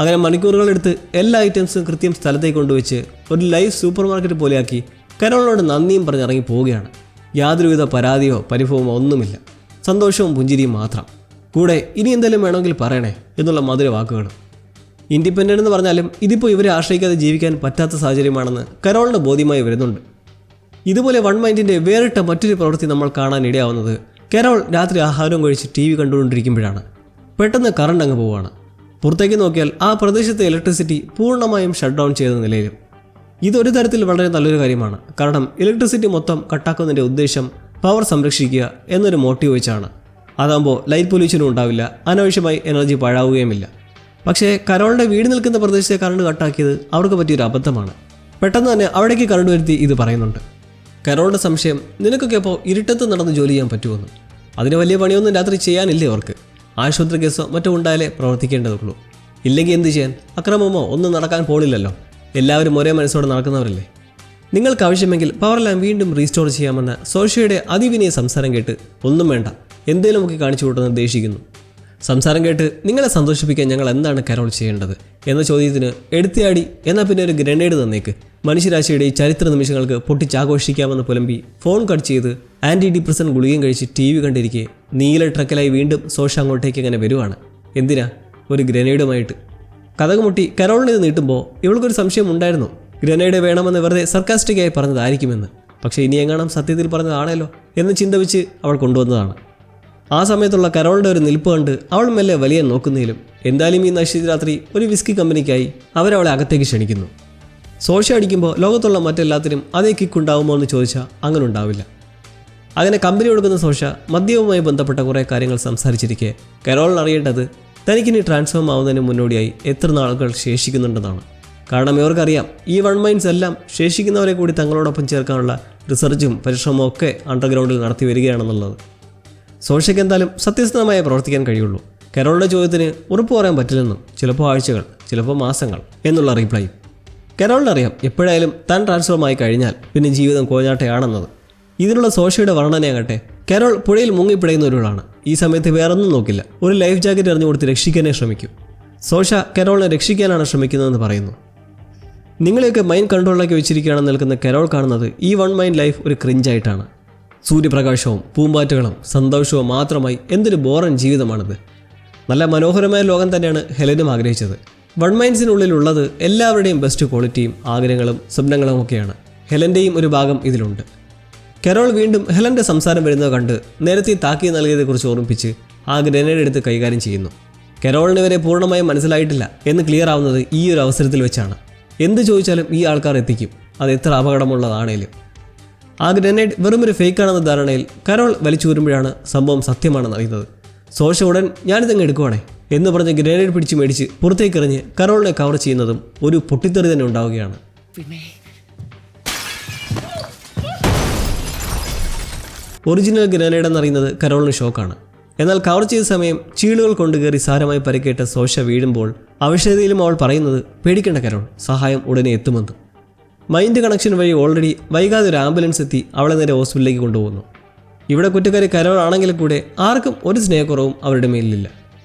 അങ്ങനെ മണിക്കൂറുകളെടുത്ത് എല്ലാ ഐറ്റംസും കൃത്യം സ്ഥലത്തേക്ക് കൊണ്ടുവച്ച് ഒരു ലൈവ് സൂപ്പർ മാർക്കറ്റ് പോലെയാക്കി കരോളിനോട് നന്ദിയും പറഞ്ഞിറങ്ങി പോവുകയാണ്. യാതൊരുവിധ പരാതിയോ പരിഭവമോ ഒന്നുമില്ല, സന്തോഷവും പുഞ്ചിരിയും മാത്രം. കൂടെ ഇനി എന്തെങ്കിലും വേണമെങ്കിൽ പറയണേ എന്നുള്ള മധുര വാക്കുകളും. ഇൻഡിപെൻഡൻ്റ് എന്ന് പറഞ്ഞാലും ഇതിപ്പോൾ ഇവരെ ആശ്രയിക്കാതെ ജീവിക്കാൻ പറ്റാത്ത സാഹചര്യമാണെന്ന് കരോളിന് ബോധ്യമായി വരുന്നുണ്ട്. ഇതുപോലെ വൺ മൈൻഡിൻ്റെ വേറിട്ട മറ്റൊരു പ്രവൃത്തി നമ്മൾ കാണാൻ ഇടയാവുന്നത് കരോൾ രാത്രി ആഹാരം കഴിച്ച് TV കണ്ടുകൊണ്ടിരിക്കുമ്പോഴാണ്. പെട്ടെന്ന് കറണ്ട് അങ്ങ് പോവുകയാണ്. പുറത്തേക്ക് നോക്കിയാൽ ആ പ്രദേശത്തെ ഇലക്ട്രിസിറ്റി പൂർണ്ണമായും ഷട്ട് ഡൗൺ ചെയ്ത നിലയിലും. ഇതൊരു തരത്തിൽ വളരെ നല്ലൊരു കാര്യമാണ്. കാരണം ഇലക്ട്രിസിറ്റി മൊത്തം കട്ടാക്കുന്നതിൻ്റെ ഉദ്ദേശം പവർ സംരക്ഷിക്കുക എന്നൊരു മോട്ടീവ് വെച്ചാണ്. അതാകുമ്പോൾ ലൈറ്റ് പൊല്യൂഷനും ഉണ്ടാവില്ല, അനാവശ്യമായി എനർജി പാഴാവുകയുമില്ല. പക്ഷേ കരോളിൻ്റെ വീട് നിൽക്കുന്ന പ്രദേശത്തെ കറണ്ട് കട്ടാക്കിയത് അവർക്ക് പറ്റിയൊരു അബദ്ധമാണ്. പെട്ടെന്ന് തന്നെ അവിടേക്ക് കറണ്ട് വരുത്തി ഇത് പറയുന്നുണ്ട്. കരോളിൻ്റെ സംശയം, നിനക്കൊക്കെ അപ്പോൾ ഇരുട്ടത്ത് നടന്ന് ജോലി ചെയ്യാൻ പറ്റുമെന്ന്. അതിന് വലിയ പണിയൊന്നും രാത്രി ചെയ്യാനില്ലേ അവർക്ക്? ആശുപത്രി കേസോ മറ്റോ ഉണ്ടായാലേ പ്രവർത്തിക്കേണ്ടതുള്ളൂ. ഇല്ലെങ്കിൽ എന്ത് ചെയ്യാൻ? അക്രമമോ ഒന്നും നടക്കാൻ പോണില്ലല്ലോ. എല്ലാവരും ഒരേ മനസ്സോടെ നടക്കുന്നവരല്ലേ. നിങ്ങൾക്ക് ആവശ്യമെങ്കിൽ പവറെല്ലാം വീണ്ടും റീസ്റ്റോർ ചെയ്യാമെന്ന സോഷ്യയുടെ അതിവിനയ സംസാരം കേട്ട് ഒന്നും വേണ്ട, എന്തേലുമൊക്കെ കാണിച്ചു കൂട്ടുന്ന ഉദ്ദേശിക്കുന്നു. സംസാരം കേട്ട് നിങ്ങളെ സന്തോഷിപ്പിക്കാൻ ഞങ്ങൾ എന്താണ് കരോൾ ചെയ്യേണ്ടത് എന്ന ചോദ്യത്തിന് എടുത്തിയാടി എന്നാൽ പിന്നെ ഒരു ഗ്രനേഡ് തന്നേക്ക്, മനുഷ്യരാശിയുടെ ഈ ചരിത്ര നിമിഷങ്ങൾക്ക് പൊട്ടിച്ചാഘോഷിക്കാമെന്ന് പുലമ്പി ഫോൺ കട്ട് ചെയ്ത് ആൻറ്റി ഡിപ്രസൻ ഗുളികയും കഴിച്ച് TV കണ്ടിരിക്കെ നീല ട്രക്കിലായി വീണ്ടും സോഷ അങ്ങോട്ടേക്ക് അങ്ങനെ വരുവാണ്. എന്തിനാ? ഒരു ഗ്രനേഡുമായിട്ട്. കഥകുമുട്ടി കരോളിന് ഇത് നീട്ടുമ്പോൾ ഇവൾക്കൊരു സംശയം ഉണ്ടായിരുന്നു, ഗ്രനേഡ് വേണമെന്ന് വെറുതെ സർക്കാസ്റ്റിക്കായി പറഞ്ഞതായിരിക്കുമെന്ന്. പക്ഷേ ഇനി എങ്ങാനും സത്യത്തിൽ പറഞ്ഞതാണല്ലോ എന്ന് ചിന്ത വെച്ച് അവൾ കൊണ്ടുവന്നതാണ്. ആ സമയത്തുള്ള കരോളിൻ്റെ ഒരു നിൽപ്പ് കണ്ട് അവൾ മെല്ലെ വലിയ നോക്കുന്നതിലും എന്തായാലും ഈ നശിച്ച രാത്രി ഒരു വിസ്കി കമ്പനിക്കായി അവരവളെ അകത്തേക്ക് ക്ഷണിക്കുന്നു. സോഷ അടിക്കുമ്പോൾ ലോകത്തുള്ള മറ്റെല്ലാത്തിനും അതേ കിക്കുണ്ടാവുമോ എന്ന് ചോദിച്ചാൽ അങ്ങനെ ഉണ്ടാവില്ല. അങ്ങനെ കമ്പനി കൊടുക്കുന്ന സോഷ മദ്യവുമായി ബന്ധപ്പെട്ട കുറേ കാര്യങ്ങൾ സംസാരിച്ചിരിക്കെ കരോളിന് അറിയേണ്ടത് തനിക്കിനി ട്രാൻസ്ഫോം ആവുന്നതിന് മുന്നോടിയായി എത്ര നാളുകൾ ശേഷിക്കുന്നുണ്ടെന്നാണ്. കാരണം ഇവർക്കറിയാം ഈ വൺ മൈൻഡ്സ് എല്ലാം ശേഷിക്കുന്നവരെ കൂടി തങ്ങളോടൊപ്പം ചേർക്കാനുള്ള റിസർച്ചും പരിശ്രമവും ഒക്കെ അണ്ടർഗ്രൗണ്ടിൽ നടത്തി വരികയാണെന്നുള്ളത്. സോഷയ്ക്ക് എന്തായാലും സത്യസന്ധമായി പ്രവർത്തിക്കാൻ കഴിയുള്ളൂ. കരോളിൻ്റെ ചോദ്യത്തിന് ഉറപ്പ് പറയാൻ പറ്റില്ലെന്നും ചിലപ്പോൾ ആഴ്ചകൾ ചിലപ്പോൾ മാസങ്ങൾ എന്നുള്ള റീപ്ലൈ. കരോളിനറിയാം എപ്പോഴായാലും താൻ ട്രാൻസ്ഫോമായി കഴിഞ്ഞാൽ പിന്നെ ജീവിതം കോഞ്ഞാട്ടയാണെന്നത്. ഇതിനുള്ള സോഷയുടെ വർണ്ണനയാകട്ടെ കരോൾ പുഴയിൽ മുങ്ങിപ്പിടയുന്ന ഒരാളാണ്. ഈ സമയത്ത് വേറൊന്നും നോക്കില്ല, ഒരു ലൈഫ് ജാക്കറ്റ് എറിഞ്ഞു കൊടുത്ത് രക്ഷിക്കാനേ ശ്രമിക്കും. സോഷ കരോളിനെ രക്ഷിക്കാനാണ് ശ്രമിക്കുന്നതെന്ന് പറയുന്നു. നിങ്ങളെയൊക്കെ മൈൻഡ് കൺട്രോളിലേക്ക് വെച്ചിരിക്കുകയാണെന്ന് നിൽക്കുന്ന കരോൾ കാണുന്നത് ഈ വൺ മൈൻഡ് ലൈഫ് ഒരു ക്രിഞ്ചായിട്ടാണ്. സൂര്യപ്രകാശവും പൂമ്പാറ്റകളും സന്തോഷവും മാത്രമായി എന്തൊരു ബോറൻ ജീവിതമാണിത്. നല്ല മനോഹരമായ ലോകം തന്നെയാണ് ഹെലനും ആഗ്രഹിച്ചത്. വൺ മൈൻഡ്സിനുള്ളിലുള്ളത് എല്ലാവരുടെയും ബെസ്റ്റ് ക്വാളിറ്റിയും ആഗ്രഹങ്ങളും സ്വപ്നങ്ങളും ഒക്കെയാണ്. ഹെലൻ്റെയും ഒരു ഭാഗം ഇതിലുണ്ട്. കരോൾ വീണ്ടും ഹെലൻ്റെ സംസാരം വരുന്നത് കണ്ട് നേരത്തെ താക്കി നൽകിയതെക്കുറിച്ച് ഓർമ്മിപ്പിച്ച് ആ ഗ്രനേഡ് എടുത്ത് കൈകാര്യം ചെയ്യുന്നു. കരോളിന് ഇവരെ പൂർണ്ണമായും മനസ്സിലായിട്ടില്ല എന്ന് ക്ലിയർ ആവുന്നത് ഈ ഒരു അവസരത്തിൽ വെച്ചാണ്. എന്ത് ചോദിച്ചാലും ഈ ആൾക്കാർ എത്തിക്കും, അത് എത്ര അപകടമുള്ളതാണേലും. ആ ഗ്രനേഡ് വെറുമൊരു ഫേക്കാണെന്ന ധാരണയിൽ കരോൾ വലിച്ചൂരുമ്പോഴാണ് സംഭവം സത്യമാണെന്ന് അറിയുന്നത്. സോഷ ഉടൻ ഞാനിതങ്ങ് എടുക്കുവാണേ എന്ന് പറഞ്ഞ് ഗ്രനേഡ് പിടിച്ച് മേടിച്ച് പുറത്തേക്കെറിഞ്ഞ് കരോളിനെ കവർ ചെയ്യുന്നതും ഒരു പൊട്ടിത്തെറി തന്നെ ഉണ്ടാവുകയാണ്. ഒറിജിനൽ ഗ്രനേഡ് എന്നറിയുന്നത് കരോളിന് ഷോക്കാണ്. എന്നാൽ കവർ ചെയ്ത സമയം ചീളുകൾ കൊണ്ടുകയറി സാരമായി പരിക്കേറ്റ സോഷ വീഴുമ്പോൾ അവശതയിലും അവൾ പറയുന്നത് പേടിക്കേണ്ട കരോൾ, സഹായം ഉടനെ എത്തുമെന്ന്. മൈൻഡ് കണക്ഷൻ വഴി ഓൾറെഡി വൈകാതെ ഒരു ആംബുലൻസ് എത്തി അവളെ നേരെ ഹോസ്പിറ്റലിലേക്ക് കൊണ്ടുപോകുന്നു. ഇവിടെ കുറ്റക്കാരി കരോൾ ആണെങ്കിൽ കൂടെ ആർക്കും ഒരു സ്നേഹക്കുറവും അവരുടെ മേലിലില്ല.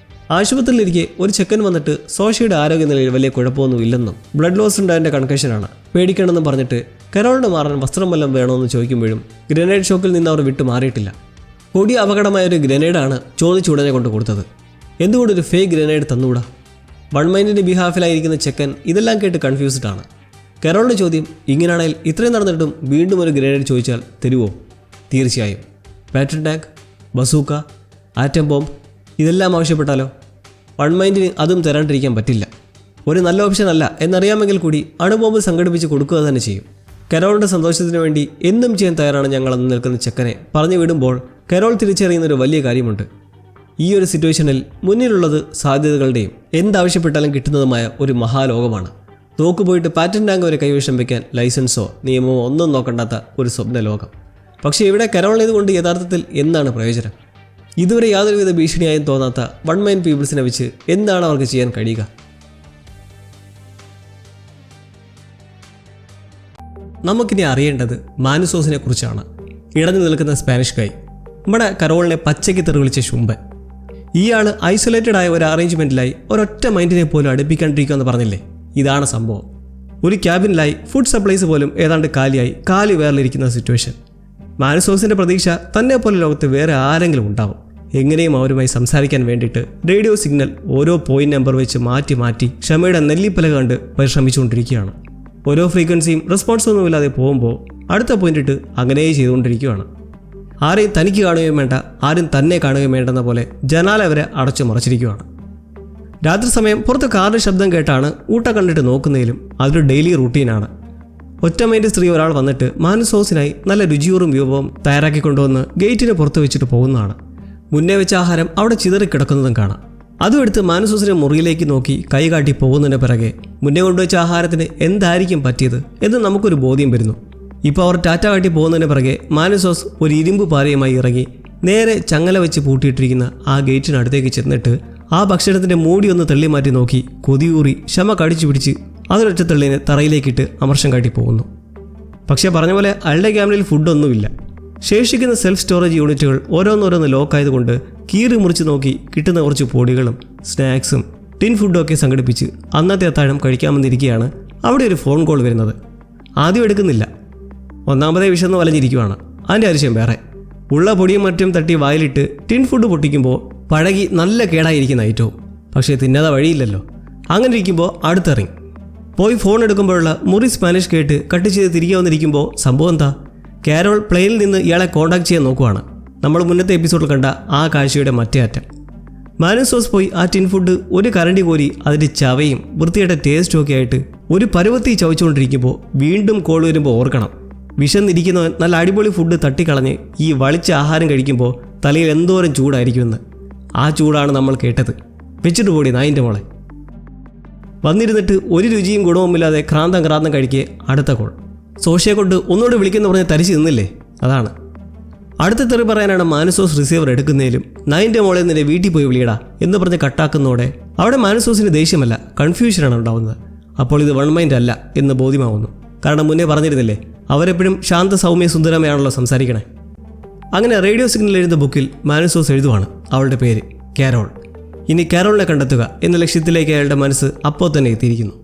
ആശുപത്രിയിലിരിക്കെ ഒരു ചെക്കൻ വന്നിട്ട് സോഷ്യയുടെ ആരോഗ്യനിലയിൽ വലിയ കുഴപ്പമൊന്നും ഇല്ലെന്നും ബ്ലഡ് ലോസ് ഉണ്ടായതിൻ്റെ കൺകഷനാണ്, പേടിക്കണമെന്നും പറഞ്ഞിട്ട് കരോളിന് മാറാൻ വസ്ത്രം വല്ലതും വേണമെന്ന് ചോദിക്കുമ്പോഴും ഗ്രനേഡ് ഷോക്കിൽ നിന്ന് അവർ വിട്ടു മാറിയിട്ടില്ല. കൊടിയ അപകടമായ ഒരു ഗ്രനേഡാണ് ചോദിച്ചുടനെ കൊണ്ട് കൊടുത്തത്. എന്തുകൊണ്ടൊരു ഫേക്ക് ഗ്രനേഡ് തന്നുകൂടാ? വൺ മൈൻഡിൻ്റെ ബിഹാഫിലായിരിക്കുന്ന ചെക്കൻ ഇതെല്ലാം കേട്ട് കൺഫ്യൂസ്ഡ് ആണ്. കരോളിൻ്റെ ചോദ്യം, ഇങ്ങനെയാണെങ്കിൽ ഇത്രയും നടന്നിട്ടും വീണ്ടും ഒരു ഗ്രനേഡ് ചോദിച്ചാൽ തരുമോ? തീർച്ചയായും. Battery tank, bazooka, atom bomb ഇതെല്ലാം ആവശ്യപ്പെട്ടാലോ? വൺ മൈൻഡിന് അതും തരാണ്ടിരിക്കാൻ പറ്റില്ല. ഒരു നല്ല ഓപ്ഷൻ അല്ല എന്നറിയാമെങ്കിൽ കൂടി അണുബോംബ് സംഘടിപ്പിച്ച് കൊടുക്കുക തന്നെ ചെയ്യും. കരോളിൻ്റെ സന്തോഷത്തിന് വേണ്ടി എന്തും ചെയ്യാൻ തയ്യാറാണ് ഞങ്ങളെന്ന് നിൽക്കുന്ന ചെക്കനെ പറഞ്ഞു വിടുമ്പോൾ കരോൾ തിരിച്ചറിയുന്നൊരു വലിയ കാര്യമുണ്ട്. ഈ ഒരു സിറ്റുവേഷനിൽ മുന്നിലുള്ളത് സാധ്യതകളുടെയും എന്താവശ്യപ്പെട്ടാലും കിട്ടുന്നതുമായ ഒരു മഹാലോകമാണ്. തോക്കുപോയിട്ട് പാറ്റന്റ് ടാങ്ക് വരെ കൈവശം വയ്ക്കാൻ ലൈസൻസോ നിയമമോ ഒന്നും നോക്കണ്ടാത്ത ഒരു സ്വപ്ന ലോകം. പക്ഷേ ഇവിടെ കരോളിനതുകൊണ്ട് യഥാർത്ഥത്തിൽ എന്താണ് പ്രയോജനം? ഇതുവരെ യാതൊരുവിധ ഭീഷണിയായും തോന്നാത്ത വൺ മൈൻഡ് പീപ്പിൾസിനെ വെച്ച് എന്താണ് അവർക്ക് ചെയ്യാൻ കഴിയുക? നമുക്കിനി അറിയേണ്ടത് മാനുസോസിനെ കുറിച്ചാണ്. ഇടഞ്ഞു നിൽക്കുന്ന സ്പാനിഷ് ഗൈ, നമ്മുടെ കരോളിനെ പച്ചയ്ക്ക് തെറിവിളിച്ച ശുംഭൻ. ഇയാൾ ഐസൊലേറ്റഡ് ആയ ഒരു അറേഞ്ച്മെൻറ്റിലായി ഒരൊറ്റ മൈൻഡിനെ പോലും അടുപ്പിക്കാണ്ടിരിക്കുമെന്ന് പറഞ്ഞില്ലേ? ഇതാണ് സംഭവം. ഒരു ക്യാബിനിലായി ഫുഡ് സപ്ലൈസ് പോലും ഏതാണ്ട് കാലിയായി കാലി വേറിലിരിക്കുന്ന സിറ്റുവേഷൻ. മാനുസോസിൻ്റെ പ്രതീക്ഷ തന്നെ പോലെ ലോകത്ത് വേറെ ആരെങ്കിലും ഉണ്ടാവും. എങ്ങനെയും അവരുമായി സംസാരിക്കാൻ വേണ്ടിയിട്ട് റേഡിയോ സിഗ്നൽ ഓരോ പോയിന്റ് നമ്പർ വെച്ച് മാറ്റി മാറ്റി ക്ഷമയുടെ നെല്ലിപ്പല കണ്ട് പരിശ്രമിച്ചുകൊണ്ടിരിക്കുകയാണ്. ഓരോ ഫ്രീക്വൻസിയും റെസ്പോൺസ് ഒന്നുമില്ലാതെ പോകുമ്പോൾ അടുത്ത പോയിന്റിട്ട് അങ്ങനെ ചെയ്തുകൊണ്ടിരിക്കുകയാണ്. ആരെയും തനിക്ക് കാണുകയും വേണ്ട, ആരും തന്നെ കാണുകയും വേണ്ടെന്ന പോലെ ജനാല വരെ അടച്ചു മറച്ചിരിക്കുകയാണ്. രാത്രി സമയം പുറത്ത് കാറിൻ്റെ ശബ്ദം കേട്ടാണ് ഊട്ട കണ്ടിട്ട് നോക്കുന്നതിലും അതൊരു ഡെയിലി റൂട്ടീനാണ്. ഒറ്റമൈൻഡ് സ്ത്രീ ഒരാൾ വന്നിട്ട് മാനുസോസിനായി നല്ല രുചിയൂറും വിഭവം തയ്യാറാക്കിക്കൊണ്ടുവന്ന് ഗേറ്റിന് പുറത്ത് വെച്ചിട്ട് പോകുന്നതാണ്. മുന്നേ വെച്ച ആഹാരം അവിടെ ചിതറിക്കിടക്കുന്നതും കാണാം. അതും എടുത്ത് മാനുസോസിൻ്റെ മുറിയിലേക്ക് നോക്കി കൈ കാട്ടി പോകുന്നതിന് പിറകെ മുന്നേ കൊണ്ടുവച്ച ആഹാരത്തിന് എന്തായിരിക്കും പറ്റിയത് എന്ന് നമുക്കൊരു ബോധ്യം വരുന്നു. ഇപ്പോൾ അവർ ടാറ്റ കാട്ടി പോകുന്നതിന് പിറകെ മാനുസോസ് ഒരു ഇരുമ്പ് പാരയുമായി ഇറങ്ങി നേരെ ചങ്ങല വെച്ച് പൂട്ടിയിട്ടിരിക്കുന്ന ആ ഗേറ്റിനടുത്തേക്ക് ചെന്നിട്ട് ആ ഭക്ഷണത്തിൻ്റെ മൂടി ഒന്ന് തള്ളി മാറ്റി നോക്കി കൊതിയൂറി ക്ഷമ കടിച്ചു പിടിച്ച് അതൊരൊറ്റ തള്ളിനെ തറയിലേക്കിട്ട് അമർഷം കാട്ടി പോകുന്നു. പക്ഷേ പറഞ്ഞ പോലെ അയാളുടെ ക്യാബിനിൽ ഫുഡൊന്നുമില്ല. ശേഷിക്കുന്ന സെൽഫ് സ്റ്റോറേജ് യൂണിറ്റുകൾ ഓരോന്നോരോന്ന് ലോക്കായതുകൊണ്ട് കീറി മുറിച്ച് നോക്കി കിട്ടുന്ന കുറച്ച് പൊടികളും സ്നാക്സും ടിൻ ഫുഡും ഒക്കെ സംഘടിപ്പിച്ച് അന്നത്തെ അത്താഴം കഴിക്കാമെന്നിരിക്കുകയാണ് അവിടെ ഒരു ഫോൺ കോൾ വരുന്നത്. ആദ്യം എടുക്കുന്നില്ല. ഒന്നാമതേ വിശന്ന് വലഞ്ഞിരിക്കുവാണ്. അതിൻ്റെ ആവശ്യം വേറെ. ഉള്ള പൊടിയും മറ്റും തട്ടി വായിലിട്ട് ടിൻ ഫുഡ് പൊട്ടിക്കുമ്പോൾ പഴകി നല്ല കേടായിരിക്കുന്ന ഐറ്റവും. പക്ഷേ തിന്നാതെ വഴിയില്ലല്ലോ. അങ്ങനെ ഇരിക്കുമ്പോൾ അടുത്തിറങ്ങി പോയി ഫോൺ എടുക്കുമ്പോഴുള്ള മുറി സ്പാനിഷ് കേട്ട് കട്ട് ചെയ്ത് തിരികെ വന്നിരിക്കുമ്പോൾ സംഭവം എന്താ? കാരോൾ പ്ലെയിനിൽ നിന്ന് ഇയാളെ കോൺടാക്ട് ചെയ്യാൻ നോക്കുവാണ്. നമ്മൾ മുന്നത്തെ എപ്പിസോഡിൽ കണ്ട ആ കാഴ്ചയുടെ മറ്റേ അറ്റം. മാനുസോസ് പോയി ആ ടിൻ ഫുഡ് ഒരു കരണ്ടി കോരി അതിൻ്റെ ചവയും വൃത്തിയായിട്ട് ടേസ്റ്റും ഒക്കെ ആയിട്ട് ഒരു പരുവത്തി ചവച്ചുകൊണ്ടിരിക്കുമ്പോൾ വീണ്ടും കോൾ വരുമ്പോൾ ഓർക്കണം, വിശന്നിരിക്കുന്നവൻ നല്ല അടിപൊളി ഫുഡ് തട്ടിക്കളഞ്ഞ് ഈ വളിച്ച ആഹാരം കഴിക്കുമ്പോൾ തലയിൽ എന്തോരം ചൂടായിരിക്കുമെന്ന്. ആ ചൂടാണ് നമ്മൾ കേട്ടത്. വെച്ചിട്ട് പോടി നായിൻ്റെ മോളെ. വന്നിരുന്നിട്ട് ഒരു രുചിയും ഗുണവുമില്ലാതെ ക്രാന്തം കഴിക്കേ അടുത്ത കോൾ. സോഷ്യയെ കൊണ്ട് ഒന്നുകൂടെ വിളിക്കുന്ന പറഞ്ഞ് തരിച്ച് നിന്നില്ലേ? അതാണ്. അടുത്ത തെറി പറയാനാണ് മാനുസോസ് റിസീവർ എടുക്കുന്നതിലും നായിൻ്റെ മോളെ നിന്റെ വീട്ടിൽ പോയി വിളിയടാ എന്ന് പറഞ്ഞ് കട്ടാക്കുന്നതോടെ അവിടെ മാനുസോസിന് ദേഷ്യമല്ല, കൺഫ്യൂഷനാണ് ഉണ്ടാവുന്നത്. അപ്പോൾ ഇത് വൺ മൈൻഡ് അല്ല എന്ന് ബോധ്യമാവുന്നു. കാരണം മുന്നേ പറഞ്ഞിരുന്നില്ലേ, അവരെപ്പോഴും ശാന്ത സൗമ്യ സുന്ദരമയാണല്ലോ സംസാരിക്കണേ. അങ്ങനെ റേഡിയോ സിഗ്നൽ എഴുതുന്ന ബുക്കിൽ മാനുസോസ് എഴുതുവാണ് അവളുടെ പേര് കാരോൾ. ഇനി കാരോളിനെ കണ്ടെത്തുക എന്ന ലക്ഷ്യത്തിലേക്ക് അയാളുടെ മനസ്സ് അപ്പോൾ തന്നെ എത്തിയിരിക്കുന്നു.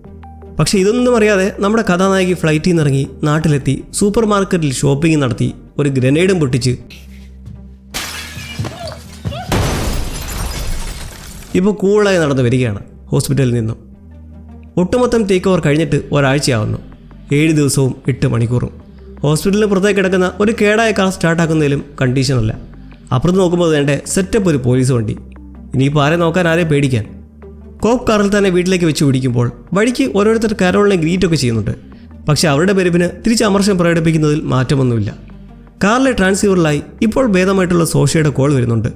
പക്ഷേ ഇതൊന്നും അറിയാതെ നമ്മുടെ കഥാനായകി ഫ്ലൈറ്റിൽ നിന്നിറങ്ങി നാട്ടിലെത്തി സൂപ്പർ മാർക്കറ്റിൽ ഷോപ്പിംഗ് നടത്തി ഒരു ഗ്രനേഡും പൊട്ടിച്ച് ഇപ്പോൾ കൂളായി നടന്നു വരികയാണ് ഹോസ്പിറ്റലിൽ നിന്നും. ഒട്ടുമൊത്തം ടേക്ക് ഓവർ കഴിഞ്ഞിട്ട് ഒരാഴ്ചയാവുന്നു. 7 ദിവസവും 8 മണിക്കൂറും. ഹോസ്പിറ്റലിന് പുറത്തേക്ക് കിടക്കുന്ന ഒരു കേടായ കാർ സ്റ്റാർട്ടാക്കുന്നതിലും കണ്ടീഷനല്ല. അപ്പുറത്ത് നോക്കുമ്പോൾ വേണ്ട സെറ്റപ്പ് ഒരു പോലീസ് വണ്ടി. ഇനിയിപ്പോൾ ആരെ നോക്കാൻ, ആരെ പേടിക്കാൻ? കോപ്പ് കാറിൽ തന്നെ വീട്ടിലേക്ക് വെച്ച് പിടിക്കുമ്പോൾ വഴിക്ക് ഓരോരുത്തർ കാരോളിനെ ഗ്രീറ്റൊക്കെ ചെയ്യുന്നുണ്ട്. പക്ഷേ അവരുടെ പെരുപ്പിന് തിരിച്ച് അമർഷം പ്രകടിപ്പിക്കുന്നതിൽ മാറ്റമൊന്നുമില്ല. കാറിലെ ട്രാൻസ്സീവറിലായി ഇപ്പോൾ ഭേദമായിട്ടുള്ള സോഷ്യയുടെ കോൾ വരുന്നുണ്ട്.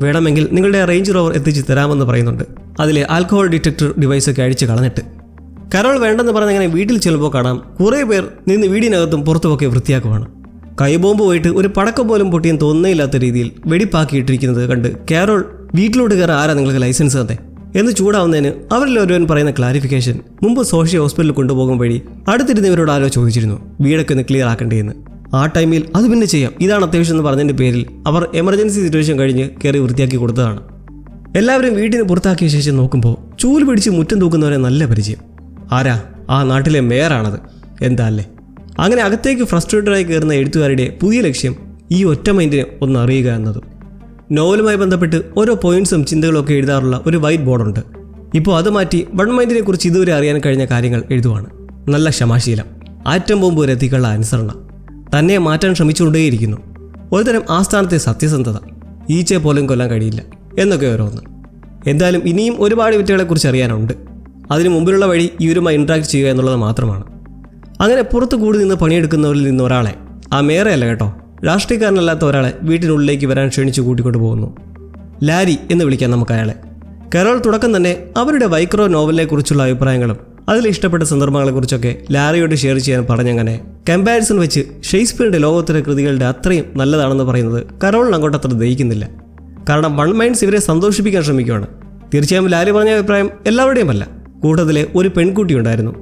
വേണമെങ്കിൽ നിങ്ങളുടെ റേഞ്ച് റോവർ എത്തിച്ച് തരാമെന്ന് പറയുന്നുണ്ട്. അതിലെ ആൽക്കഹോൾ ഡിറ്റക്ടർ ഡിവൈസൊക്കെ അഴിച്ച് കളഞ്ഞിട്ട്. കരോൾ വേണ്ടെന്ന് പറഞ്ഞങ്ങനെ വീട്ടിൽ ചെല്ലുമ്പോൾ കാണാം കുറേ പേർ നിന്ന് വീടിനകത്തും പുറത്തുമൊക്കെ വൃത്തിയാക്കുവാണ്. കൈബോംബ് പോയിട്ട് ഒരു പടക്കം പോലും പൊട്ടിയും തോന്നുന്നില്ലാത്ത രീതിയിൽ വെടിപ്പാക്കിയിട്ടിരിക്കുന്നത് കണ്ട് കാരോൾ വീട്ടിലോട്ട് കയറാൻ ആരാ നിങ്ങൾക്ക് ലൈസൻസ് തന്നെ എന്ന് ചൂടാവുന്നതിന് അവരിൽ ഒരുവൻ പറയുന്ന ക്ലാരിഫിക്കേഷൻ മുമ്പ് സോഷ്യ ഹോസ്പിറ്റലിൽ കൊണ്ടുപോകും വഴി അടുത്തിരുന്നവരോട് ആരോ ചോദിച്ചിരുന്നു വീടൊക്കെ ഒന്ന് ക്ലിയർ ആക്കേണ്ടതെന്ന്. ആ ടൈമിൽ അത് പിന്നെ ചെയ്യാം, ഇതാണ് അത്യാവശ്യം എന്ന് പറഞ്ഞതിൻ്റെ പേരിൽ അവർ എമർജൻസി സിറ്റുവേഷൻ കഴിഞ്ഞ് കയറി വൃത്തിയാക്കി കൊടുത്തതാണ്. എല്ലാവരും വീട്ടിന് പുറത്താക്കിയ ശേഷം നോക്കുമ്പോൾ ചൂല് പിടിച്ച് മുറ്റം തൂക്കുന്നവരെ നല്ല പരിചയം. ആരാ? ആ നാട്ടിലെ മേയറാണത്. എന്താ അല്ലേ? അങ്ങനെ അകത്തേക്ക് ഫ്രസ്ട്രേറ്റഡായി കയറുന്ന എഴുത്തുകാരുടെ പുതിയ ലക്ഷ്യം ഈ ഒറ്റ മൈൻഡിനെ ഒന്ന് അറിയുക എന്നതും. നോവലുമായി ബന്ധപ്പെട്ട് ഓരോ പോയിന്റ്സും ചിന്തകളൊക്കെ എഴുതാറുള്ള ഒരു വൈറ്റ് ബോർഡുണ്ട്. ഇപ്പോൾ അത് മാറ്റി വൺ മൈൻഡിനെ കുറിച്ച് ഇതുവരെ അറിയാൻ കഴിഞ്ഞ കാര്യങ്ങൾ എഴുതുവാണ്. നല്ല ക്ഷമാശീലം, ആറ്റം ബോംബ് വരെ എത്തിക്കുള്ള അനുസരണ, തന്നെ മാറ്റാൻ ശ്രമിച്ചുകൊണ്ടേയിരിക്കുന്നു, ഒരുതരം ആസ്ഥാനത്തെ സത്യസന്ധത, ഈച്ചയെ പോലും കൊല്ലാൻ കഴിയില്ല എന്നൊക്കെ ഓരോന്ന്. എന്തായാലും ഇനിയും ഒരുപാട് വിറ്റുകളെക്കുറിച്ച് അറിയാനുണ്ട്. അതിന് മുമ്പിലുള്ള വഴി ഇവരുമായി ഇൻട്രാക്ട് ചെയ്യുക എന്നുള്ളത് മാത്രമാണ്. അങ്ങനെ പുറത്ത് കൂടി നിന്ന് പണിയെടുക്കുന്നവരിൽ നിന്ന് ഒരാളെ, ആ മേയറയല്ല കേട്ടോ, രാഷ്ട്രീയക്കാരനല്ലാത്ത ഒരാളെ വീട്ടിനുള്ളിലേക്ക് വരാൻ ക്ഷണിച്ച് കൂട്ടിക്കൊണ്ടു പോകുന്നു. ലാരി എന്ന് വിളിക്കാം നമുക്ക് അയാളെ. കരോൾ തുടക്കം തന്നെ അവരുടെ വൈക്രോ നോവലിനെക്കുറിച്ചുള്ള അഭിപ്രായങ്ങളും അതിൽ ഇഷ്ടപ്പെട്ട സന്ദർഭങ്ങളെക്കുറിച്ചൊക്കെ ലാരിയോട് ഷെയർ ചെയ്യാൻ പറഞ്ഞങ്ങനെ കമ്പാരിസൺ വെച്ച് ഷേക്സ്പിയറുടെ ലോകോത്തര കൃതികളുടെ അത്രയും നല്ലതാണെന്ന് പറയുന്നത് കരോളിന് അങ്ങോട്ട് അത്ര ദഹിക്കുന്നില്ല. കാരണം വൺ മൈൻഡ്സ് ഇവരെ സന്തോഷിപ്പിക്കാൻ ശ്രമിക്കുകയാണ്. തീർച്ചയായും ലാരി പറഞ്ഞ അഭിപ്രായം എല്ലാവരുടെയും അല്ല. കൂട്ടത്തിലെ ഒരു പെൺകുട്ടി ഉണ്ടായിരുന്നു.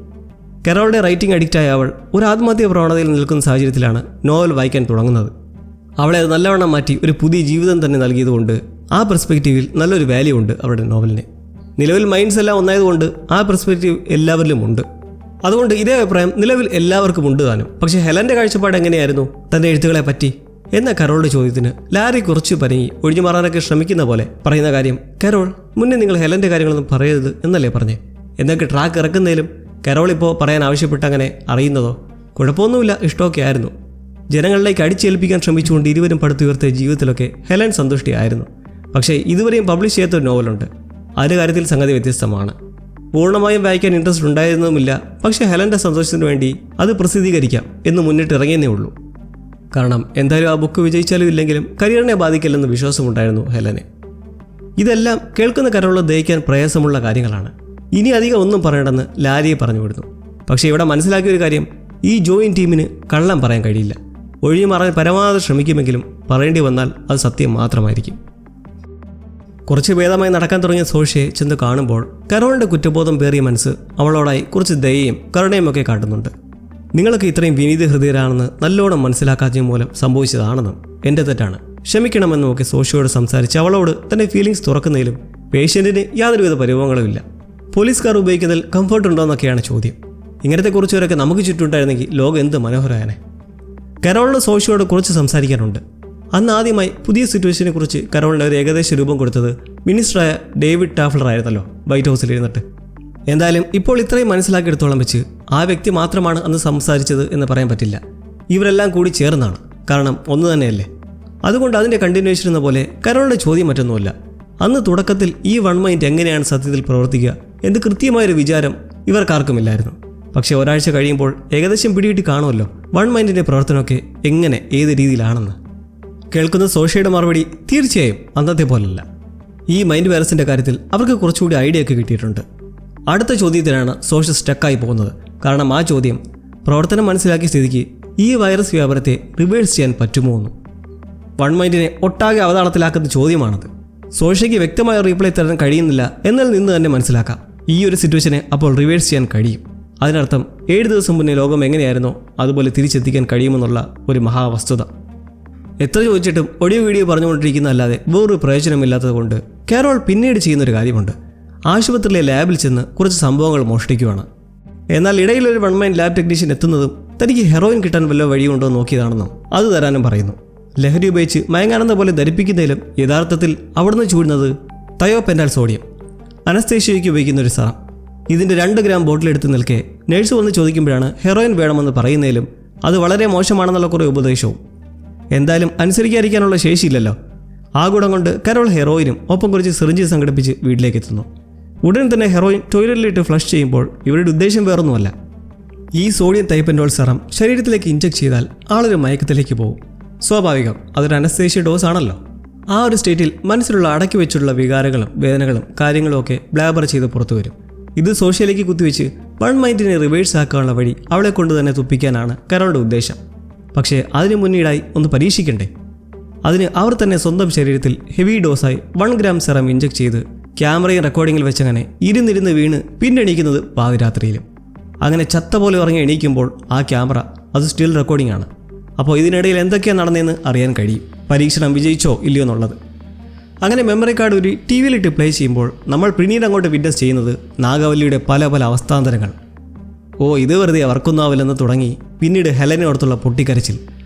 കരോളുടെ റൈറ്റിംഗ് അഡിക്റ്റായ അവൾ ഒരു ആത്മഹത്യ പ്രവണതയിൽ നിൽക്കുന്ന സാഹചര്യത്തിലാണ് നോവൽ വായിക്കാൻ തുടങ്ങുന്നത്. അവളെ അത് നല്ലവണ്ണം മാറ്റി ഒരു പുതിയ ജീവിതം തന്നെ നൽകിയതുകൊണ്ട് ആ പെർസ്പെക്റ്റീവിൽ നല്ലൊരു വാല്യൂ ഉണ്ട് അവരുടെ നോവലിന്. നിലവിൽ മൈൻഡ്സ് എല്ലാം ഒന്നായതുകൊണ്ട് ആ പെർസ്പെക്റ്റീവ് എല്ലാവരിലും ഉണ്ട്. അതുകൊണ്ട് ഇതേ അഭിപ്രായം നിലവിൽ എല്ലാവർക്കും ഉണ്ട് താനും. പക്ഷേ ഹെലൻ്റെ കാഴ്ചപ്പാട് എങ്ങനെയായിരുന്നു തൻ്റെ എഴുത്തുകളെ പറ്റി എന്ന കരോളുടെ ചോദ്യത്തിന് ലാരി കുറച്ച് പരങ്ങി ഒഴിഞ്ഞു മാറാനൊക്കെ ശ്രമിക്കുന്ന പോലെ പറയുന്ന കാര്യം, കരോൾ മുന്നേ നിങ്ങൾ ഹെലൻ്റെ കാര്യങ്ങളൊന്നും പറയരുത് എന്നല്ലേ പറഞ്ഞേ? എന്നൊക്കെ ട്രാക്ക് ഇറക്കുന്നതിലും കരോൾ ഇപ്പോൾ പറയാൻ ആവശ്യപ്പെട്ട് അങ്ങനെ അറിയുന്നതോ? കുഴപ്പമൊന്നുമില്ല, ഇഷ്ടമൊക്കെ ആയിരുന്നു. ജനങ്ങളിലേക്ക് അടിച്ചേൽപ്പിക്കാൻ ശ്രമിച്ചുകൊണ്ട് ഇരുവരും പടുത്തുയർത്തിയ ജീവിതത്തിലൊക്കെ ഹെലൻ സന്തുഷ്ടിയായിരുന്നു. പക്ഷേ ഇതുവരെയും പബ്ലിഷ് ചെയ്യാത്ത ഒരു നോവലുണ്ട്. അതിൻ്റെ കാര്യത്തിൽ സംഗതി വ്യത്യസ്തമാണ്. പൂർണ്ണമായും വായിക്കാൻ ഇൻട്രസ്റ്റ് ഉണ്ടായിരുന്നതുമില്ല. പക്ഷേ ഹെലൻ്റെ സന്തോഷത്തിന് വേണ്ടി അത് പ്രസിദ്ധീകരിക്കാം എന്ന് മുന്നിട്ട് ഇറങ്ങിയേ ഉള്ളൂ. കാരണം എന്തായാലും ആ ബുക്ക് വിജയിച്ചാലും ഇല്ലെങ്കിലും കരിയറിനെ ബാധിക്കില്ലെന്ന് വിശ്വാസമുണ്ടായിരുന്നു ഹെലന്. ഇതെല്ലാം കേൾക്കുന്ന കരോളിൽ ദഹിക്കാൻ പ്രയാസമുള്ള കാര്യങ്ങളാണ്. ഇനി അധികം ഒന്നും പറയണമെന്ന് ലാരിയെ പറഞ്ഞു വിടുന്നു. പക്ഷേ ഇവിടെ മനസ്സിലാക്കിയ ഒരു കാര്യം, ഈ ജോയിൻ ടീമിന് കള്ളം പറയാൻ കഴിയില്ല. ഒഴിഞ്ഞു മാറാൻ പരമാവധി ശ്രമിക്കുമെങ്കിലും പറയേണ്ടി വന്നാൽ അത് സത്യം മാത്രമായിരിക്കും. കുറച്ച് ഭേദമായി നടക്കാൻ തുടങ്ങിയ സോഷ്യയെ ചെന്ന് കാണുമ്പോൾ കരോളിൻ്റെ കുറ്റബോധം പേറിയ മനസ്സ് അവളോടായി കുറച്ച് ദയയും കരുണയും ഒക്കെ കാട്ടുന്നുണ്ട്. നിങ്ങളൊക്കെ ഇത്രയും വിനീത ഹൃദയരാണെന്ന് നല്ലോണം മനസ്സിലാക്കാത്തത് മൂലം സംഭവിച്ചതാണെന്നും എൻ്റെ തെറ്റാണ്, ക്ഷമിക്കണമെന്നും ഒക്കെ സോഷ്യയോട് സംസാരിച്ച് അവളോട് തൻ്റെ ഫീലിങ്സ് തുറക്കുന്നതിലും പേഷ്യൻറ്റിന് യാതൊരുവിധ പരിഭവങ്ങളുമില്ല. പോലീസുകാർ ഉപയോഗിക്കുന്നതിൽ കംഫർട്ട് ഉണ്ടോ എന്നൊക്കെയാണ് ചോദ്യം. ഇങ്ങനത്തെ കുറിച്ചവരൊക്കെ നമുക്ക് ചുറ്റുണ്ടായിരുന്നെങ്കിൽ ലോകം എന്ത് മനോഹരമായനെ. കരോളിന് സോഷ്യയോട് കുറച്ച് സംസാരിക്കാനുണ്ട്. അന്ന് ആദ്യമായി പുതിയ സിറ്റുവേഷനെ കുറിച്ച് കരോളിന് ഒരു ഏകദേശ രൂപം കൊടുത്തത് മിനിസ്റ്ററായ ഡേവിഡ് ടാഫ്ലർ ആയിരുന്നല്ലോ വൈറ്റ് ഹൗസിൽ ഇരുന്നിട്ട്. എന്തായാലും ഇപ്പോൾ ഇത്രയും മനസ്സിലാക്കിയെടുത്തോളം വെച്ച് ആ വ്യക്തി മാത്രമാണ് അന്ന് സംസാരിച്ചത് എന്ന് പറയാൻ പറ്റില്ല. ഇവരെല്ലാം കൂടി ചേർന്നാണ്. കാരണം ഒന്ന് തന്നെയല്ലേ. അതുകൊണ്ട് അതിൻ്റെ കണ്ടിന്യൂവേഷൻ എന്ന പോലെ കരോളിൻ്റെ ചോദ്യം മറ്റൊന്നുമല്ല. അന്ന് തുടക്കത്തിൽ ഈ വൺ മൈൻഡ് എങ്ങനെയാണ് സത്യത്തിൽ പ്രവർത്തിക്കുക എന്ന് കൃത്യമായൊരു വിചാരം ഇവർക്കാർക്കുമില്ലായിരുന്നു. പക്ഷേ ഒരാഴ്ച കഴിയുമ്പോൾ ഏകദേശം പിടികിട്ടി കാണുമല്ലോ വൺ മൈൻഡിൻ്റെ പ്രവർത്തനമൊക്കെ എങ്ങനെ ഏത് രീതിയിലാണെന്ന്. കേൾക്കുന്ന സോഷ്യയുടെ മറുപടി തീർച്ചയായും അന്നത്തെ പോലല്ല. ഈ മൈൻഡ് വൈറസിൻ്റെ കാര്യത്തിൽ അവർക്ക് കുറച്ചുകൂടി ഐഡിയ ഒക്കെ കിട്ടിയിട്ടുണ്ട്. അടുത്ത ചോദ്യത്തിനാണ് സോഷ്യ സ്റ്റക്കായി പോകുന്നത്. കാരണം ആ ചോദ്യം പ്രവർത്തനം മനസ്സിലാക്കിയ സ്ഥിതിക്ക് ഈ വൈറസ് വ്യാപനത്തെ റിവേഴ്സ് ചെയ്യാൻ പറ്റുമോ എന്നും. വൺ മൈൻഡിനെ ഒട്ടാകെ അവതാളത്തിലാക്കുന്ന ചോദ്യമാണത്. സോഷ്യയ്ക്ക് വ്യക്തമായ റീപ്ലൈ തരാൻ കഴിയുന്നില്ല എന്നതിൽ നിന്ന് തന്നെ മനസ്സിലാക്കാം ഈ ഒരു സിറ്റുവേഷനെ അപ്പോൾ റിവേഴ്സ് ചെയ്യാൻ കഴിയും. അതിനർത്ഥം 7 ദിവസം മുന്നേ ലോകം എങ്ങനെയായിരുന്നോ അതുപോലെ തിരിച്ചെത്തിക്കാൻ കഴിയുമെന്നുള്ള ഒരു മഹാവസ്തുത. എത്ര ചോദിച്ചിട്ടും ഒഡിയോ വീഡിയോ പറഞ്ഞുകൊണ്ടിരിക്കുന്നതല്ലാതെ വേറൊരു പ്രയോജനമില്ലാത്തത് കൊണ്ട് കരോൾ പിന്നീട് ചെയ്യുന്നൊരു കാര്യമുണ്ട്. ആശുപത്രിയിലെ ലാബിൽ ചെന്ന് കുറച്ച് സംഭവങ്ങൾ മോഷ്ടിക്കുകയാണ്. എന്നാൽ ഇടയിലൊരു വൺ മൈൻഡ് ലാബ് ടെക്നീഷ്യൻ എത്തുന്നതും തനിക്ക് ഹെറോയിൻ കിട്ടാൻ വല്ല വഴിയുണ്ടോ നോക്കിയതാണെന്നും അത് തരാനും പറയുന്നു. ലഹരി ഉപയോഗിച്ച് മയങ്ങാനെന്ന പോലെ ധരിപ്പിക്കുന്നതിലും യഥാർത്ഥത്തിൽ അവിടുന്ന് ചൂടുന്നത് തയോപെൻഡാൽ സോഡിയം, അനസ്തേഷ്യയ്ക്ക് ഉപയോഗിക്കുന്ന ഒരു സാധനം. ഇതിൻ്റെ 2 ഗ്രാം ബോട്ടിലെടുത്ത് നിൽക്കെ നഴ്സ് വന്ന് ചോദിക്കുമ്പോഴാണ് ഹെറോയിൻ വേണമെന്ന് പറയുന്നതിലും അത് വളരെ മോശമാണെന്നുള്ള കുറേ ഉപദേശവും. എന്തായാലും അനുസരിക്കാതിരിക്കാനുള്ള ശേഷിയില്ലല്ലോ. ആ ഗുണം കൊണ്ട് കരോൾ ഹെറോയിനും ഒപ്പം കുറച്ച് സിറിഞ്ച് സംഘടിപ്പിച്ച് വീട്ടിലേക്ക് എത്തുന്നു. ഉടൻ തന്നെ ഹെറോയിൻ ടോയ്ലറ്റിലിട്ട് ഫ്ലഷ് ചെയ്യുമ്പോൾ ഇവരുടെ ഉദ്ദേശം വേറൊന്നുമല്ല. ഈ സോഡിയം തൈപ്പൻഡോൾ സെറം ശരീരത്തിലേക്ക് ഇഞ്ചക്ട് ചെയ്താൽ ആളൊരു മയക്കത്തിലേക്ക് പോകും. സ്വാഭാവികം, അതൊരു അനസ്തേഷ്യ ഡോസ് ആണല്ലോ. ആ ഒരു സ്റ്റേറ്റിൽ മനസ്സിലുള്ള അടക്കി വെച്ചുള്ള വികാരങ്ങളും വേദനകളും കാര്യങ്ങളും ഒക്കെ ബ്ലാബർ ചെയ്ത് പുറത്തു വരും. ഇത് സോഷ്യയിലേക്ക് കുത്തിവെച്ച് വൺ മൈൻഡിനെ റിവേഴ്സ് ആക്കാനുള്ള വഴി അവളെ കൊണ്ട് തന്നെ തുപ്പിക്കാനാണ് കരോളുടെ ഉദ്ദേശം. പക്ഷേ അതിന് മുന്നീടായി ഒന്ന് പരീക്ഷിക്കണ്ടേ? അതിന് അവർ തന്നെ സ്വന്തം ശരീരത്തിൽ ഹെവി ഡോസായി 1 ഗ്രാം സെറം ഇഞ്ചക്ട് ചെയ്ത് ക്യാമറയും റെക്കോർഡിങ്ങിൽ വെച്ചങ്ങനെ ഇരുന്നിരുന്ന് വീണ് പിന്നെണീക്കുന്നത് പാതിരാത്രിയിലും. അങ്ങനെ ചത്ത പോലെ ഉറങ്ങി എണീക്കുമ്പോൾ ആ ക്യാമറ അത് സ്റ്റിൽ റെക്കോർഡിംഗ് ആണ്. അപ്പോൾ ഇതിനിടയിൽ എന്തൊക്കെയാണ് നടന്നതെന്ന് അറിയാൻ കഴിയും, പരീക്ഷണം വിജയിച്ചോ ഇല്ലയോ എന്നുള്ളത്. അങ്ങനെ മെമ്മറി കാർഡ് ഒരു ടി വിയിലിട്ട് പ്ലേ ചെയ്യുമ്പോൾ നമ്മൾ പിന്നീട് അങ്ങോട്ട് വിറ്റ്നസ് ചെയ്യുന്നത് നാഗവല്ലിയുടെ പല പല അവസ്ഥാന്തരങ്ങൾ. ഇത് വെറുതെ അവർക്കൊന്നാവില്ലെന്ന് തുടങ്ങി പിന്നീട് ഹെലനോടത്തുള്ള പൊട്ടിക്കരച്ചിൽ,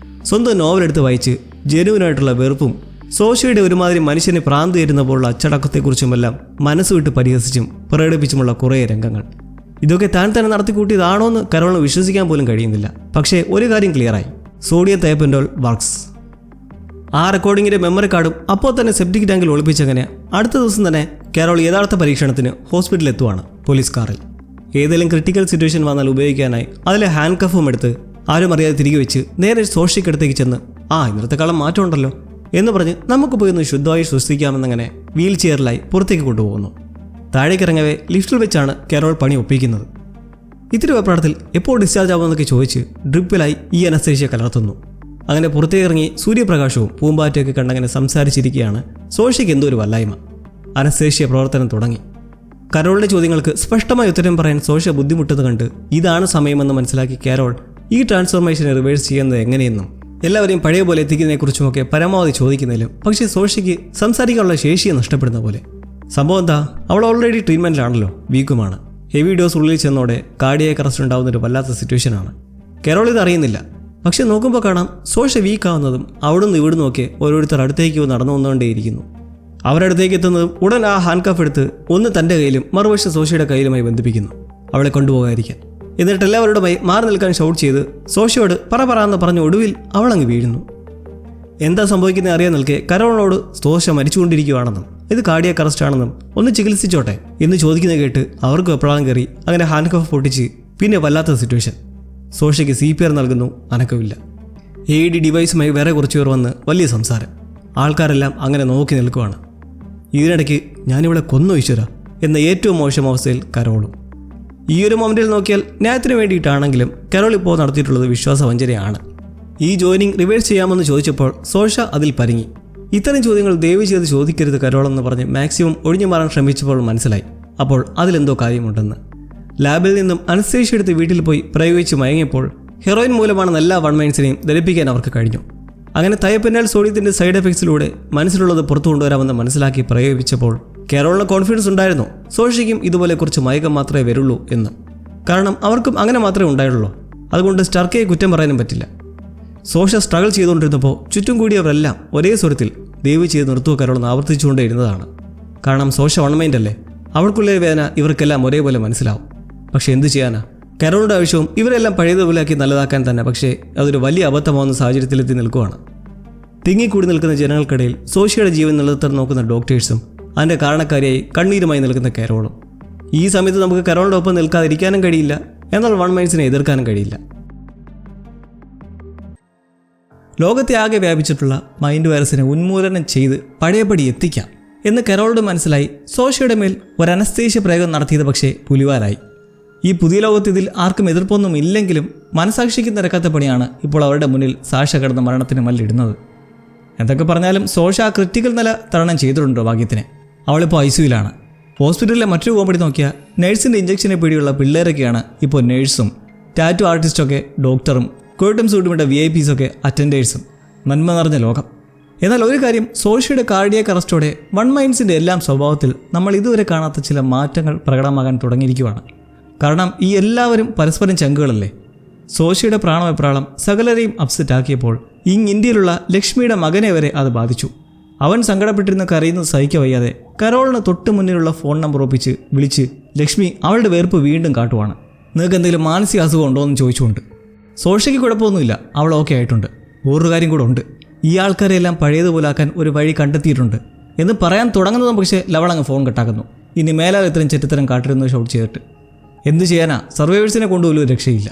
സ്വന്തം നോവലെടുത്ത് വായിച്ച് ജനുവിനായിട്ടുള്ള വെറുപ്പും സോഷ്യയുടെ ഒരുമാതിരി മനുഷ്യനെ ഭ്രാന്ത് തരുന്നപോലുള്ള അച്ചടക്കത്തെക്കുറിച്ചുമെല്ലാം മനസ്സുവിട്ട് പരിഹസിച്ചും പ്രകടിപ്പിച്ചുമുള്ള കുറേ രംഗങ്ങൾ. ഇതൊക്കെ താൻ തന്നെ നടത്തിക്കൂട്ടിയതാണോ എന്ന് കരോളിന് വിശ്വസിക്കാൻ പോലും കഴിയുന്നില്ല. പക്ഷേ ഒരു കാര്യം ക്ലിയറായി, സോഡിയം തൈപെൻഡോൾ വർക്ക്സ്. ആ റെക്കോർഡിങ്ങിൻ്റെ മെമ്മറി കാർഡും അപ്പോൾ തന്നെ സെപ്റ്റിക് ടാങ്കിൽ ഒളിപ്പിച്ചങ്ങനെ അടുത്ത ദിവസം തന്നെ കരോൾ യഥാർത്ഥ പരീക്ഷണത്തിന് ഹോസ്പിറ്റലിൽ എത്തുവാണ് പോലീസ് കാറിൽ. ഏതെങ്കിലും ക്രിട്ടിക്കൽ സിറ്റുവേഷൻ വന്നാൽ ഉപയോഗിക്കാനായി അതിലെ ഹാൻഡ് കഫും എടുത്ത് ആരും അറിയാതെ തിരികെ വെച്ച് നേരെ സോഷ്യക്കടുത്തേക്ക് ചെന്ന് ഇന്നത്തെ കാലം മാറ്റമുണ്ടല്ലോ എന്ന് പറഞ്ഞ് നമുക്ക് പോയി ഒന്ന് ശുദ്ധമായി ശ്വസിക്കാമെന്നങ്ങനെ വീൽ ചെയറിലായി പുറത്തേക്ക് കൊണ്ടുപോകുന്നു. താഴേക്കിറങ്ങവേ ലിഫ്റ്റിൽ വെച്ചാണ് കരോൾ പണി ഒപ്പിക്കുന്നത്. ഇത്തിരി വെപ്രാളത്തിൽ എപ്പോൾ ഡിസ്ചാർജ് ആവുമെന്നൊക്കെ ചോദിച്ച് ഡ്രിപ്പിലായി ഈ അനസ്തേഷ്യ കലർത്തുന്നു. അങ്ങനെ പുറത്തേക്കിറങ്ങി സൂര്യപ്രകാശവും പൂമ്പാറ്റയൊക്കെ കണ്ടങ്ങനെ സംസാരിച്ചിരിക്കുകയാണ് സോഷ്യയ്ക്ക് എന്തോ ഒരു വല്ലായ്മ. അനസ്തേഷ്യ പ്രവർത്തനം തുടങ്ങി. കരോളിൻ്റെ ചോദ്യങ്ങൾക്ക് സ്പഷ്ടമായ ഉത്തരം പറയാൻ സോഷ്യ ബുദ്ധിമുട്ടുന്നത് കണ്ട് ഇതാണ് സമയമെന്ന് മനസ്സിലാക്കി കരോൾ ഈ ട്രാൻസ്ഫോർമേഷനെ റിവേഴ്സ് ചെയ്യുന്നത് എങ്ങനെയെന്നും എല്ലാവരെയും പഴയ പോലെ എത്തിക്കുന്നതിനെക്കുറിച്ചുമൊക്കെ പരമാവധി ചോദിക്കുന്നതിലും പക്ഷേ സോഷ്യയ്ക്ക് സംസാരിക്കാനുള്ള ശേഷിയെ നഷ്ടപ്പെടുന്ന പോലെ. സംഭവം എന്താ, അവൾ ഓൾറെഡി ട്രീറ്റ്മെൻറ്റിലാണല്ലോ, വീക്കുമാണ്. ഹെവി ഡോസ് ഉള്ളിൽ ചെന്നോടെ കാർഡിയാക് അറസ്റ്റ് ഉണ്ടാവുന്നൊരു വല്ലാത്ത സിറ്റുവേഷനാണ്. കരോൾ ഇത് അറിയുന്നില്ല. പക്ഷെ നോക്കുമ്പോൾ കാണാം സോഷ്യ വീക്കാവുന്നതും അവിടുന്ന് ഇവിടുന്നൊക്കെ ഓരോരുത്തർ അടുത്തേക്ക് നടന്നു വന്നുകൊണ്ടേയിരിക്കുന്നു. അവരടുത്തേക്ക് എത്തുന്നതും ഉടൻ ആ ഹാൻഡ് കഫ് എടുത്ത് ഒന്ന് തൻ്റെ കയ്യിലും മറുവശം സോഷ്യയുടെ കയ്യിലുമായി ബന്ധിപ്പിക്കുന്നു, അവളെ കൊണ്ടുപോകാതിരിക്കാൻ. എന്നിട്ട് എല്ലാവരുടെയുമായി മാറി നിൽക്കാൻ ഷൗട്ട് ചെയ്ത് സോഷ്യയോട് പറന്ന് പറഞ്ഞ് ഒടുവിൽ അവളങ്ങ് വീഴുന്നു. എന്താ സംഭവിക്കുന്നത് അറിയാൻ നിൽക്കെ കരോളിനോട് സോഷ്യ മരിച്ചുകൊണ്ടിരിക്കുകയാണെന്നും ഇത് കാർഡിയാക് അറസ്റ്റ് ആണെന്നും ഒന്ന് ചികിത്സിച്ചോട്ടെ എന്ന് ചോദിക്കുന്നത് കേട്ട് അവർക്ക് വെപ്രാളം കയറി. അങ്ങനെ ഹാൻഡ് കഫ് പൊട്ടിച്ച് പിന്നെ വല്ലാത്ത സിറ്റുവേഷൻ. സോഷ്യയ്ക്ക് CPR നൽകുന്നു, അനക്കമില്ല. AED ഡിവൈസുമായി വേറെ കുറച്ച് പേർ വന്ന് വലിയ സംസാരം. ആൾക്കാരെല്ലാം അങ്ങനെ നോക്കി നിൽക്കുവാണ്. ഇതിനിടയ്ക്ക് ഞാനിവിടെ കൊന്നു ഈശ്വര എന്ന ഏറ്റവും മോശം അവസ്ഥയിൽ കരോളും. ഈ ഒരു മൊമെൻറ്റിൽ നോക്കിയാൽ ന്യായത്തിന് വേണ്ടിയിട്ടാണെങ്കിലും കരോൾ ഇപ്പോൾ നടത്തിയിട്ടുള്ളത് വിശ്വാസവഞ്ചനയാണ്. ഈ ജോയിനിങ് റിവേഴ്സ് ചെയ്യാമെന്ന് ചോദിച്ചപ്പോൾ സോഷ്യ അതിൽ പരിങ്ങി. ഇത്തരം ചോദ്യങ്ങൾ ദയവ് ചെയ്ത് ചോദിക്കരുത് കരോളെന്ന് പറഞ്ഞ് മാക്സിമം ഒഴിഞ്ഞു മാറാൻ ശ്രമിച്ചപ്പോൾ മനസ്സിലായി അപ്പോൾ അതിലെന്തോ കാര്യമുണ്ടെന്ന്. ലാബിൽ നിന്നും അനസ്തേഷ്യ എടുത്ത് വീട്ടിൽ പോയി പ്രയോഗിച്ച് മയങ്ങിയപ്പോൾ ഹെറോയിൻ മൂലമാണെന്ന് എല്ലാ വൺമൈൻസിനെയും ധരിപ്പിക്കാൻ അവർക്ക് കഴിഞ്ഞു. അങ്ങനെ തൈപെൻഡോൾ സോഡിയത്തിൻ്റെ സൈഡ് എഫക്ട്സിലൂടെ മനസ്സിലുള്ളത് പുറത്തു കൊണ്ടുവരാമെന്ന് മനസ്സിലാക്കി പ്രയോഗിച്ചപ്പോൾ കരോളിന് കോൺഫിഡൻസ് ഉണ്ടായിരുന്നു സോഷ്യയ്ക്കും ഇതുപോലെ കുറച്ച് മയക്കം മാത്രമേ വരുള്ളൂ എന്ന്. കാരണം അവർക്കും അങ്ങനെ മാത്രമേ ഉണ്ടായുള്ളൂ. അതുകൊണ്ട് സ്റ്റാർക്കയെ കുറ്റം പറയാനും പറ്റില്ല. സോഷ്യ സ്ട്രഗിൾ ചെയ്തുകൊണ്ടിരുന്നപ്പോൾ ചുറ്റും കൂടിയവരെല്ലാം ഒരേ സ്വരത്തിൽ ദയവ് ചെയ്ത് നിർത്തുക കരോളെന്ന് ആവർത്തിച്ചുകൊണ്ടേയിരുന്നതാണ്. കാരണം സോഷ്യ വൺമൈൻഡ് അല്ലേ, അവൾക്കുള്ള വേദന ഇവർക്കെല്ലാം ഒരേപോലെ മനസ്സിലാവും. പക്ഷെ എന്ത് ചെയ്യാനാ, കരോളിൻ്റെ ആവശ്യവും ഇവരെല്ലാം പഴയതുപോലെയാക്കി നല്ലതാക്കാൻ തന്നെ. പക്ഷേ അതൊരു വലിയ അബദ്ധമാവുന്ന സാഹചര്യത്തിലെത്തി നിൽക്കുവാണ്. തിങ്ങിക്കൂടി നിൽക്കുന്ന ജനങ്ങൾക്കിടയിൽ സോഷ്യയുടെ ജീവൻ നിലനിർത്താൻ നോക്കുന്ന ഡോക്ടേഴ്സും അതിൻ്റെ കാരണക്കാരിയായി കണ്ണീരുമായി നിൽക്കുന്ന കരോളും. ഈ സമയത്ത് നമുക്ക് കരോളിൻ്റെ ഒപ്പം നിൽക്കാതിരിക്കാനും കഴിയില്ല, എന്നാൽ വൺമൈൻസിനെ എതിർക്കാനും കഴിയില്ല. ലോകത്തെ ആകെ വ്യാപിച്ചിട്ടുള്ള മൈൻഡ് വൈറസിനെ ഉന്മൂലനം ചെയ്ത് പഴയപടി എത്തിക്കാം എന്ന് കരോളോട് മനസ്സിലായി സോഷ്യയുടെ മേൽ ഒരു അനസ്തേഷ്യ പ്രയോഗം നടത്തിയത് പക്ഷേ പുലിവാലായി. ഈ പുതിയ ലോകത്ത് ഇതിൽ ആർക്കും എതിർപ്പൊന്നും ഇല്ലെങ്കിലും മനസാക്ഷിക്ക് നിരക്കാത്ത പണിയാണ് ഇപ്പോൾ അവരുടെ മുന്നിൽ സാക്ഷ്യ കടന്ന മരണത്തിന് മല്ലിടുന്നത്. എന്തൊക്കെ പറഞ്ഞാലും സോഷ്യ ആ ക്രിട്ടിക്കൽ നില തരണം ചെയ്തിട്ടുണ്ടോ ഭാഗ്യത്തിന്. അവളിപ്പോൾ ICUവിലാണ്. ഹോസ്പിറ്റലിലെ മറ്റൊരു കോമഡി നോക്കിയാൽ നഴ്സിൻ്റെ ഇഞ്ചക്ഷനെ പേടിയുള്ള പിള്ളേരൊക്കെയാണ് ഇപ്പോൾ നേഴ്സും, ടാറ്റു ആർട്ടിസ്റ്റൊക്കെ ഡോക്ടറും, കോട്ടും സൂട്ടുമിട്ട VIPസൊക്കെ അറ്റൻഡേഴ്സും. നന്മ നിറഞ്ഞ ലോകം. എന്നാൽ ഒരു കാര്യം, സോഷ്യയുടെ കാർഡിയാക് അറസ്റ്റോടെ വൺമൈൻസിൻ്റെ എല്ലാം സ്വഭാവത്തിൽ നമ്മൾ ഇതുവരെ കാണാത്ത ചില മാറ്റങ്ങൾ പ്രകടമാകാൻ തുടങ്ങിയിരിക്കുകയാണ്. കാരണം ഈ എല്ലാവരും പരസ്പരം ചങ്കുകളല്ലേ. സോഷ്യയുടെ പ്രാണവെപ്രാളം സകലരെയും അപ്സെറ്റ് ആക്കിയപ്പോൾ ഇന്ത്യയിലുള്ള ലക്ഷ്മിയുടെ മകനെ വരെ അത് ബാധിച്ചു. അവൻ സങ്കടപ്പെട്ടിരുന്ന കരയുന്നത് സഹിக்க വയ്യാതെ കരോളിന് തൊട്ട് മുന്നിലുള്ള ഫോൺ നമ്പർ ഒപ്പിച്ച് വിളിച്ച് ലക്ഷ്മി അവളുടെ വേർപ്പ് വീണ്ടും കാട്ടുവാണ്. നിങ്ങൾക്ക് എന്തെങ്കിലും മാനസിക അസുഖം ഉണ്ടോ എന്ന് ചോദിച്ചുകൊണ്ട്. സോഷ്യയ്ക്ക് കുഴപ്പമൊന്നുമില്ല, അവൾ ഓക്കെ ആയിട്ടുണ്ട്. വേറൊരു കാര്യം കൂടെ ഉണ്ട്, ഈ ആൾക്കാരെല്ലാം പഴയതുപോലാക്കാൻ ഒരു വഴി കണ്ടെത്തിയിട്ടുണ്ട് എന്ന് പറയാൻ തുടങ്ങുന്നതും പക്ഷേ ലവളങ്ങ് ഫോൺ കട്ടാക്കുന്നു. ഇനി മേലാൽ ഇത്രയും ചെറ്റത്തരം കാട്ടിരുന്നു ഷൗട്ട് ചെയ്തിട്ട്. എന്തു ചെയ്യാനാ, സർവൈവേഴ്സിനെ കൊണ്ടുപോലും രക്ഷയില്ല.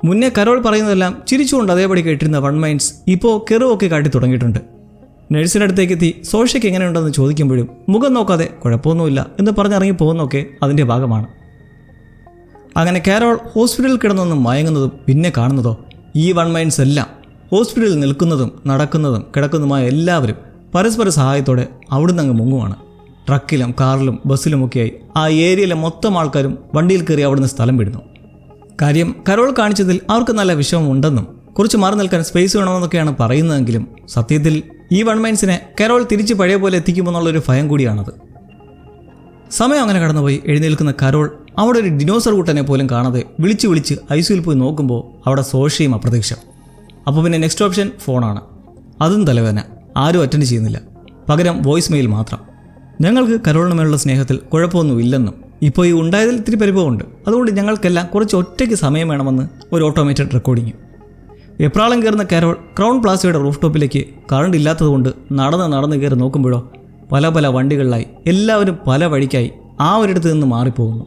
മുന്നേ കരോൾ പറയുന്നതെല്ലാം ചിരിച്ചുകൊണ്ട് അതേപടി കേട്ടിരുന്ന വൺമൈൻസ് ഇപ്പോൾ കെറുവൊക്കെ കാട്ടി തുടങ്ങിയിട്ടുണ്ട്. നഴ്സിൻ്റെ അടുത്തേക്ക് എത്തി സോഷ്യയ്ക്ക് എങ്ങനെയുണ്ടെന്ന് ചോദിക്കുമ്പോഴും മുഖം നോക്കാതെ കുഴപ്പമൊന്നുമില്ല എന്ന് പറഞ്ഞിറങ്ങി പോകുന്നതൊക്കെ അതിൻ്റെ ഭാഗമാണ്. അങ്ങനെ കരോൾ ഹോസ്പിറ്റലിൽ കിടന്നൊന്ന് മയങ്ങുന്നതും പിന്നെ കാണുന്നതോ ഈ വൺമൈൻസ് എല്ലാം ഹോസ്പിറ്റലിൽ നിൽക്കുന്നതും നടക്കുന്നതും കിടക്കുന്നതുമായ എല്ലാവരും പരസ്പര സഹായത്തോടെ അവിടുന്ന് അങ്ങ് മുങ്ങുവാണ്. ട്രക്കിലും കാറിലും ബസ്സിലുമൊക്കെയായി ആ ഏരിയയിലെ മൊത്തം ആൾക്കാരും വണ്ടിയിൽ കയറി അവിടുന്ന് സ്ഥലം വിടുന്നു. കാര്യം കരോൾ കാണിച്ചതിൽ അവർക്ക് നല്ല വിഷമമുണ്ടെന്നും കുറച്ച് മാറി നിൽക്കാൻ സ്പേസ് വേണമെന്നൊക്കെയാണ് പറയുന്നതെങ്കിലും സത്യത്തിൽ ഈ വൺ മൈൻസിനെ കരോൾ തിരിച്ച് പഴയ പോലെ എത്തിക്കുമെന്നുള്ളൊരു ഭയം കൂടിയാണത്. സമയം അങ്ങനെ കടന്നുപോയി. എഴുന്നേൽക്കുന്ന കരോൾ അവിടെ ഒരു ഡിനോസർ കൂട്ടനെ പോലും കാണാതെ വിളിച്ച് ഐസിയുയിൽ പോയി നോക്കുമ്പോൾ അവിടെ സോഷ്യയും അപ്രത്യക്ഷം. അപ്പോൾ പിന്നെ നെക്സ്റ്റ് ഓപ്ഷൻ ഫോണാണ്. അതും തലവേദന. ആരും അറ്റൻഡ് ചെയ്യുന്നില്ല. പകരം വോയിസ് മെയിൽ മാത്രം. ഞങ്ങൾക്ക് കരോളിന് മേലുള്ള സ്നേഹത്തിൽ കുഴപ്പമൊന്നുമില്ലെന്നും ഇപ്പോൾ ഈ ഉണ്ടായതിൽ ഇത്തിരി പരിഭവമുണ്ട്. അതുകൊണ്ട് ഞങ്ങൾക്കെല്ലാം കുറച്ച് ഒറ്റയ്ക്ക് സമയം വേണമെന്ന് ഒരു ഓട്ടോമേറ്റഡ് റെക്കോർഡിങ്. വെപ്രാളം കയറുന്ന കരോൾ ക്രൗൺ പ്ലാസയുടെ റൂഫ് ടോപ്പിലേക്ക് കറണ്ട് ഇല്ലാത്തതുകൊണ്ട് നടന്ന് കയറി നോക്കുമ്പോഴോ പല വണ്ടികളിലായി എല്ലാവരും പല വഴിക്കായി ആ ഒരിടത്ത് നിന്ന് മാറിപ്പോകുന്നു.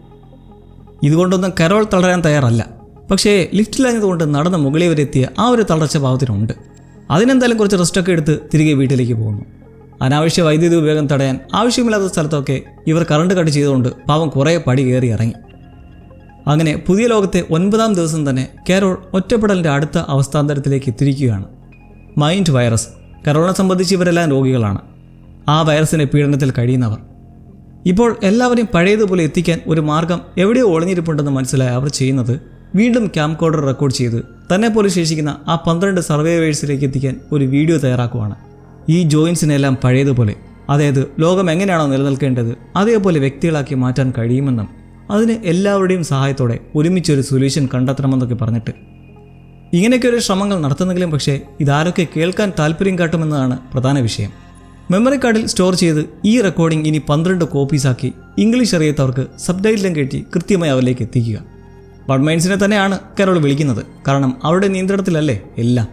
ഇതുകൊണ്ടൊന്നും കരോൾ തളരാൻ തയ്യാറല്ല. പക്ഷേ ലിഫ്റ്റിലാഞ്ഞതുകൊണ്ട് നടന്ന് മുകളിൽ വരെ എത്തിയ ആ ഒരു തളർച്ച ഭാവത്തിനുണ്ട്. അതിനെന്തായാലും കുറച്ച് റെസ്റ്റൊക്കെ എടുത്ത് തിരികെ വീട്ടിലേക്ക് പോകുന്നു. അനാവശ്യ വൈദ്യുതി ഉപയോഗം തടയാൻ ആവശ്യമില്ലാത്ത സ്ഥലത്തൊക്കെ ഇവർ കറണ്ട് കട്ട് ചെയ്തുകൊണ്ട് പാവം കുറേ പടി കയറി ഇറങ്ങി. അങ്ങനെ പുതിയ ലോകത്തെ 9ാം ദിവസം തന്നെ കരോൾ ഒറ്റപ്പെടലിൻ്റെ അടുത്ത അവസ്ഥാന്തരത്തിലേക്ക് എത്തിയിരിക്കുകയാണ്. Mind virus. കരോളിനെ സംബന്ധിച്ച് ഇവരെല്ലാം രോഗികളാണ്. ആ വൈറസിൻ്റെ പീഡനത്തിൽ കഴിയുന്നവർ. ഇപ്പോൾ എല്ലാവരെയും പഴയതുപോലെ എത്തിക്കാൻ ഒരു മാർഗം എവിടെയോ ഒളിഞ്ഞിരിപ്പുണ്ടെന്ന് മനസ്സിലായി അവർ ചെയ്യുന്നത് വീണ്ടും ക്യാംകോർഡർ റെക്കോർഡ് ചെയ്ത് തന്നെപ്പോലെ ശേഷിക്കുന്ന ആ 12 സർവൈവേഴ്സിലേക്ക് എത്തിക്കാൻ ഒരു വീഡിയോ തയ്യാറാക്കുവാണ്. ഈ ജോയിൻസിനെല്ലാം പഴയതുപോലെ, അതായത് ലോകം എങ്ങനെയാണോ നിലനിൽക്കേണ്ടത് അതേപോലെ വ്യക്തികളാക്കി മാറ്റാൻ കഴിയുമെന്നും അതിന് എല്ലാവരുടെയും സഹായത്തോടെ ഒരുമിച്ചൊരു സൊല്യൂഷൻ കണ്ടെത്തണമെന്നൊക്കെ പറഞ്ഞിട്ട് ഇങ്ങനെയൊക്കെ ഒരു ശ്രമങ്ങൾ നടത്തുന്നെങ്കിലും പക്ഷേ ഇതാരൊക്കെ കേൾക്കാൻ താല്പര്യം കാട്ടുമെന്നതാണ് പ്രധാന വിഷയം. മെമ്മറി കാർഡിൽ സ്റ്റോർ ചെയ്ത് ഈ റെക്കോർഡിംഗ് ഇനി 12 കോപ്പീസാക്കി ഇംഗ്ലീഷ് അറിയാത്തവർക്ക് സബ്ടൈറ്റിലും കയറ്റി കൃത്യമായി അവരിലേക്ക് എത്തിക്കുക. ബഡ്മൈൻസിനെ തന്നെയാണ് കരോൾ വിളിക്കുന്നത്. കാരണം അവരുടെ നിയന്ത്രണത്തിലല്ലേ എല്ലാം.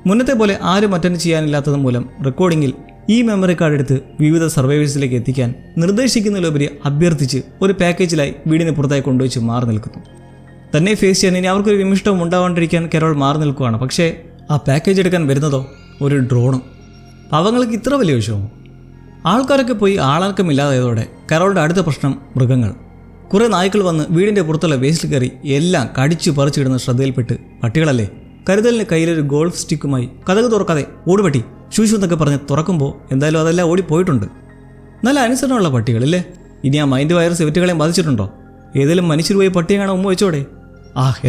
മുന്നത്തെ പോലെ ആരും അറ്റൻഡ് ചെയ്യാനില്ലാത്തത് മൂലം റെക്കോർഡിങ്ങിൽ ഈ മെമ്മറി കാർഡ് എടുത്ത് വിവിധ സർവൈവേഴ്സിലേക്ക് എത്തിക്കാൻ നിർദ്ദേശിക്കുന്നതിലുപരി അഭ്യർത്ഥിച്ച് ഒരു പാക്കേജിലായി വീടിന് പുറത്തായി കൊണ്ടുവച്ച് മാറി നിൽക്കുന്നു. തന്നെ ഫേസ് ചെയ്യാൻ ഇനി അവർക്കൊരു വിമിഷ്ടവും ഉണ്ടാവാണ്ടിരിക്കാൻ കരോൾ മാറി നിൽക്കുകയാണ്. പക്ഷേ ആ പാക്കേജ് എടുക്കാൻ വരുന്നതോ ഒരു ഡ്രോണും. അവങ്ങൾക്ക് ഇത്ര വലിയ വിഷമോ? ആൾക്കാരൊക്കെ പോയി ആളർക്കമില്ലാതായതോടെ കരോളിൻ്റെ അടുത്ത പ്രശ്നം മൃഗങ്ങൾ. കുറേ നായ്ക്കൾ വന്ന് വീടിൻ്റെ പുറത്തുള്ള വേസ്റ്റിൽ കയറി എല്ലാം കടിച്ചു പറിച്ചിടുന്ന ശ്രദ്ധയിൽപ്പെട്ട് പട്ടികളല്ലേ കരുതലിന് കയ്യിലൊരു ഗോൾഫ് സ്റ്റിക്കുമായി കതക് തുറക്കാതെ ഓടുപട്ടി ശൂശു എന്നൊക്കെ പറഞ്ഞ് തുറക്കുമ്പോൾ എന്തായാലും അതെല്ലാം ഓടിപ്പോയിട്ടുണ്ട്. നല്ല അനുസരണമുള്ള പട്ടികളില്ലേ? ഇനി ആ മൈൻഡ് വൈറസ് ഇവറ്റുകളെയും ബാധിച്ചിട്ടുണ്ടോ? ഏതെങ്കിലും മനുഷ്യർ പോയി പട്ടിയെ കാണാൻ ഉമ്മ വെച്ചോടെ?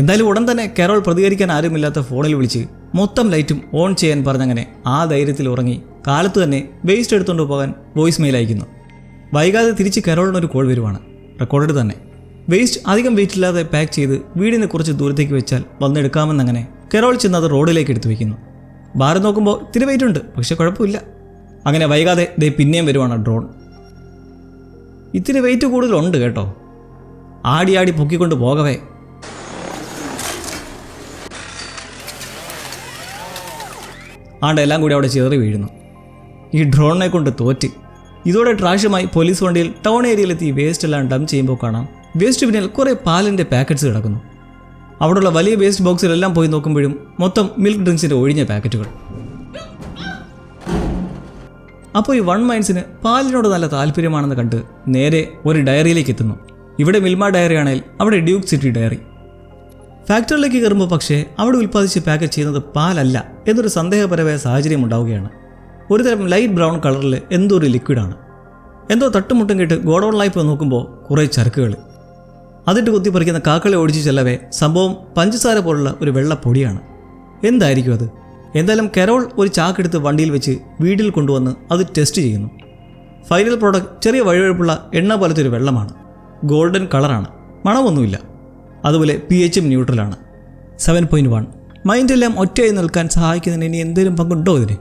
എന്തായാലും ഉടൻ തന്നെ കരോൾ പ്രതികരിക്കാൻ ആരുമില്ലാത്ത ഫോണിൽ വിളിച്ച് മൊത്തം ലൈറ്റും ഓൺ ചെയ്യാൻ പറഞ്ഞങ്ങനെ ആ ധൈര്യത്തിൽ ഉറങ്ങി കാലത്ത് തന്നെ വേസ്റ്റ് എടുത്തുകൊണ്ട് പോകാൻ വോയിസ് മെയിൽ അയക്കുന്നു. വൈകാതെ തിരിച്ച് കരോളിനൊരു കോൾ വരുവാണ്. റെക്കോർഡ് തന്നെ. വേസ്റ്റ് അധികം വെയിറ്റ് ഇല്ലാതെ പാക്ക് ചെയ്ത് വീടിന് കുറച്ച് ദൂരത്തേക്ക് വെച്ചാൽ വന്നെടുക്കാമെന്നങ്ങനെ കരോൾ ചെന്ന് അത് റോഡിലേക്ക് എടുത്തു വയ്ക്കുന്നു. ഭാരം നോക്കുമ്പോൾ ഇത്തിരി വെയിറ്റ് ഉണ്ട്, പക്ഷെ കുഴപ്പമില്ല. അങ്ങനെ വൈകാതെ പിന്നെയും വരുവാണ് ഡ്രോൺ. ഇത്തിരി വെയിറ്റ് കൂടുതലുണ്ട് കേട്ടോ. ആടി പൊക്കിക്കൊണ്ട് പോകവേ എല്ലാം കൂടി അവിടെ ചേറി വീഴുന്നു. ഈ ഡ്രോണിനെ കൊണ്ട് തോറ്റ്. ഇതോടെ ട്രാഷുമായി പോലീസ് വണ്ടിയിൽ ടൗൺ ഏരിയയിലെത്തി വേസ്റ്റ് എല്ലാം ഡംപ് ചെയ്യുമ്പോൾ കാണാം വേസ്റ്റ് ബിന്നിൽ കുറേ പാലിൻ്റെ പാക്കറ്റ്സ് കിടക്കുന്നു. അവിടെയുള്ള വലിയ വേസ്റ്റ് ബോക്സിലെല്ലാം പോയി നോക്കുമ്പോഴും മൊത്തം മിൽക്ക് ഡ്രിങ്ക്സിൻ്റെ ഒഴിഞ്ഞ പാക്കറ്റുകൾ. അപ്പോൾ ഈ വൺ മൈൻസിന് പാലിനോട് നല്ല താല്പര്യമാണെന്ന് കണ്ട് നേരെ ഒരു ഡയറിയിലേക്ക് എത്തുന്നു. ഇവിടെ മിൽമ ഡയറി ആണെങ്കിൽ അവിടെ ഡ്യൂക്ക് സിറ്റി ഡയറി. ഫാക്ടറിയിലേക്ക് കയറുമ്പോൾ പക്ഷേ അവിടെ ഉൽപ്പാദിച്ച് പാക്കറ്റ് ചെയ്യുന്നത് പാലല്ല എന്നൊരു സന്ദേഹപരമായ സാഹചര്യം ഉണ്ടാവുകയാണ്. ഒരുതരം ലൈറ്റ് ബ്രൗൺ കളറിൽ എന്തോ ഒരു ലിക്വിഡാണ്. എന്തോ തട്ടുമുട്ടും കേട്ട് ഗോഡൗണിലായി പോയി നോക്കുമ്പോൾ കുറേ ചരക്കുകൾ. അതിട്ട് കുത്തിപ്പറിക്കുന്ന കാക്കളെ ഓടിച്ച് ചെല്ലവേ സംഭവം പഞ്ചസാര പോലുള്ള ഒരു വെള്ളപ്പൊടിയാണ്. എന്തായിരിക്കും അത്? എന്തായാലും കരോൾ ഒരു ചാക്കെടുത്ത് വണ്ടിയിൽ വെച്ച് വീട്ടിൽ കൊണ്ടുവന്ന് അത് ടെസ്റ്റ് ചെയ്യുന്നു. ഫൈനൽ പ്രോഡക്റ്റ് ചെറിയ വഴുവഴുപ്പുള്ള എണ്ണ പോലത്തെ ഒരു വെള്ളമാണ്. ഗോൾഡൻ കളറാണ്. മണമൊന്നുമില്ല. അതുപോലെ pH ന്യൂട്രലാണ്. 7.1. മൈൻഡെല്ലാം ഒറ്റയായി നിൽക്കാൻ സഹായിക്കുന്നതിന് ഇനി എന്തെങ്കിലും പങ്കുണ്ടോ ഇതിന്?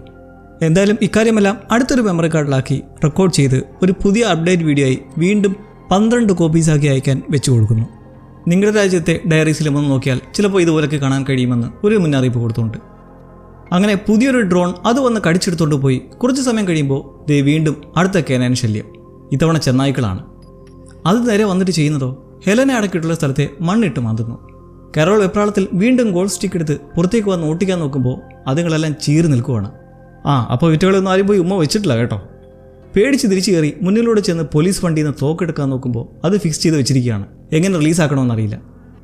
എന്തായാലും ഇക്കാര്യമെല്ലാം അടുത്തൊരു മെമ്മറി കാർഡിലാക്കി റെക്കോർഡ് ചെയ്ത് ഒരു പുതിയ അപ്ഡേറ്റ് വീഡിയോ ആയി വീണ്ടും 12 കോപ്പീസാക്കി അയക്കാൻ വെച്ചു കൊടുക്കുന്നു. നിങ്ങളുടെ രാജ്യത്തെ ഡയറീസിലും ഒന്ന് നോക്കിയാൽ ചിലപ്പോൾ ഇതുപോലൊക്കെ കാണാൻ കഴിയുമെന്ന് ഒരു മുന്നറിയിപ്പ് കൊടുത്തുകൊണ്ട് അങ്ങനെ പുതിയൊരു ഡ്രോൺ അത് വന്ന് കടിച്ചെടുത്തുകൊണ്ട് പോയി. കുറച്ച് സമയം കഴിയുമ്പോൾ വീണ്ടും അടുത്ത കേനൻ ശല്യം. ഇത്തവണ ചെന്നായ്ക്കളാണ്. അത് നേരെ വന്നിട്ട് ചെയ്യുന്നതോ ഹെലനെ അടക്കിയിട്ടുള്ള സ്ഥലത്തെ മണ്ണിട്ട് മാന്തുന്നു. കരോൾ വെപ്രാളത്തിൽ വീണ്ടും ഗോൾഡ് സ്റ്റിക്ക് എടുത്ത് പുറത്തേക്ക് വന്ന് ഓട്ടിക്കാൻ നോക്കുമ്പോൾ അതുങ്ങളെല്ലാം ചീറി നിൽക്കുവാണ്. അപ്പോൾ വിറ്റുകളൊന്നും ആരും പോയി ഉമ്മ വെച്ചിട്ടില്ല കേട്ടോ. പേടിച്ച് തിരിച്ചു കയറി മുന്നിലൂടെ ചെന്ന് പോലീസ് വണ്ടിയിൽ നിന്ന് തോക്കെടുക്കാൻ നോക്കുമ്പോൾ അത് ഫിക്സ് ചെയ്ത് വെച്ചിരിക്കുകയാണ്. എങ്ങനെ റിലീസാക്കണമെന്നറിയില്ല.